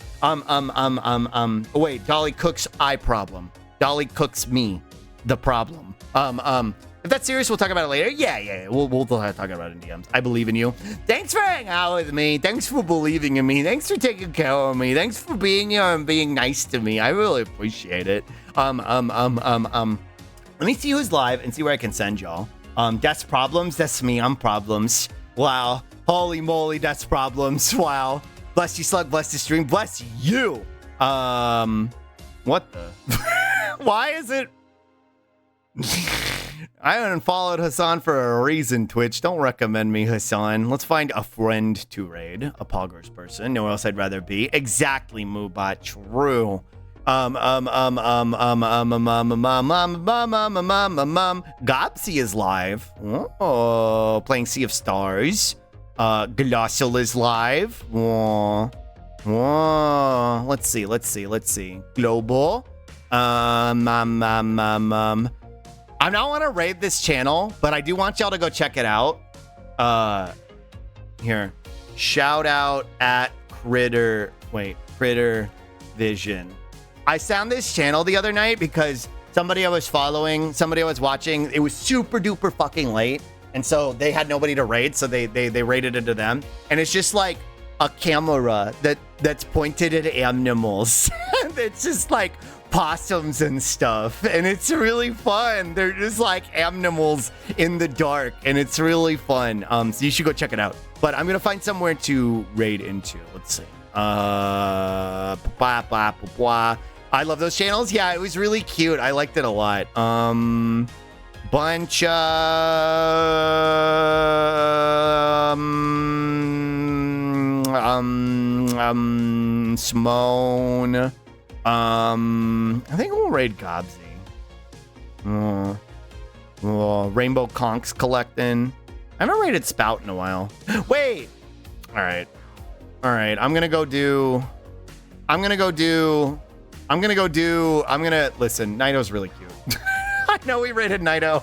Wait, Dolly cooks I problem. Dolly cooks me the problem. If that's serious, we'll talk about it later. Yeah. We'll talk about it in DMs. I believe in you. Thanks for hanging out with me. Thanks for believing in me. Thanks for taking care of me. Thanks for being here and being nice to me. I really appreciate it. Let me see who's live and see where I can send y'all. That's problems. That's me. I'm problems. Wow. Holy moly, that's problems. Wow. Bless you, Slug. Bless the stream. Bless you. What the? Why is it? I unfollowed Hassan for a reason, Twitch. Don't recommend me, Hassan. Let's find a friend to raid. A poggers person. Nowhere else I'd rather be. Exactly, Moobot. True. Gopsy is live. Oh, playing Sea of Stars. Glossal is live. Oh. Whoa. Let's see. Global. I don't want to raid this channel, but I do want y'all to go check it out. Here. Shout out at Critter Vision. I found this channel the other night because somebody I was following, somebody I was watching, it was super duper fucking late. And so they had nobody to raid, so they raided it to them. And it's just like a camera that's pointed at animals. It's just like possums and stuff. And it's really fun. They're just like animals in the dark. And it's really fun. So you should go check it out. But I'm going to find somewhere to raid into. Let's see. I love those channels. Yeah, it was really cute. I liked it a lot. Bunch Smone. I think we'll raid Gobsy. Rainbow Conks collecting. I haven't raided Spout in a while. Wait. All right. I'm gonna listen. Naito's really cute. I know we rated Naito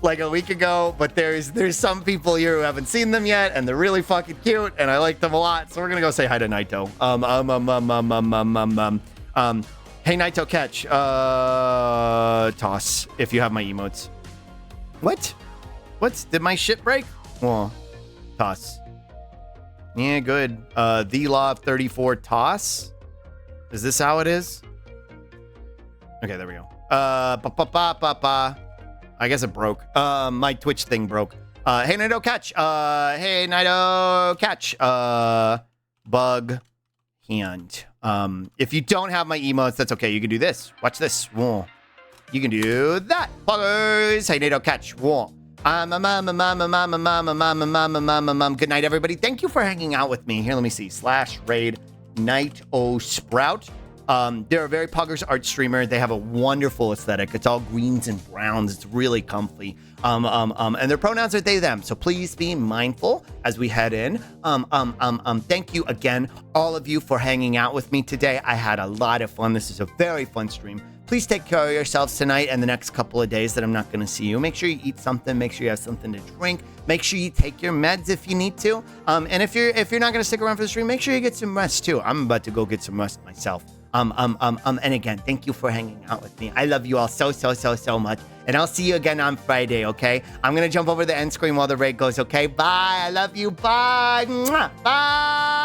like a week ago, but there's some people here who haven't seen them yet, and they're really fucking cute, and I like them a lot. So we're gonna go say hi to Naito. Hey Naito, catch. Toss if you have my emotes. What? Did my shit break? Well, toss. Yeah, good. The Law of 34 toss. Is this how it is? Okay, there we go. I guess it broke. My Twitch thing broke. Hey Naito, catch. Bug hand. If you don't have my emotes, that's okay. You can do this. Watch this. Whoa. You can do that. Buggers. Hey Naito, catch. Whoa. Good night, everybody. Thank you for hanging out with me. Here, let me see. /raid Naito Sprout. They're a very Puggers art streamer. They have a wonderful aesthetic. It's all greens and browns. It's really comfy. And their pronouns are they, them. So please be mindful as we head in. Thank you again, all of you, for hanging out with me today. I had a lot of fun. This is a very fun stream. Please take care of yourselves tonight and the next couple of days that I'm not going to see you. Make sure you eat something. Make sure you have something to drink. Make sure you take your meds if you need to. And if you're not going to stick around for the stream, make sure you get some rest too. I'm about to go get some rest myself. And again, thank you for hanging out with me. I love you all so much. And I'll see you again on Friday, okay? I'm going to jump over the end screen while the raid goes, okay? Bye. I love you. Bye. Mwah. Bye.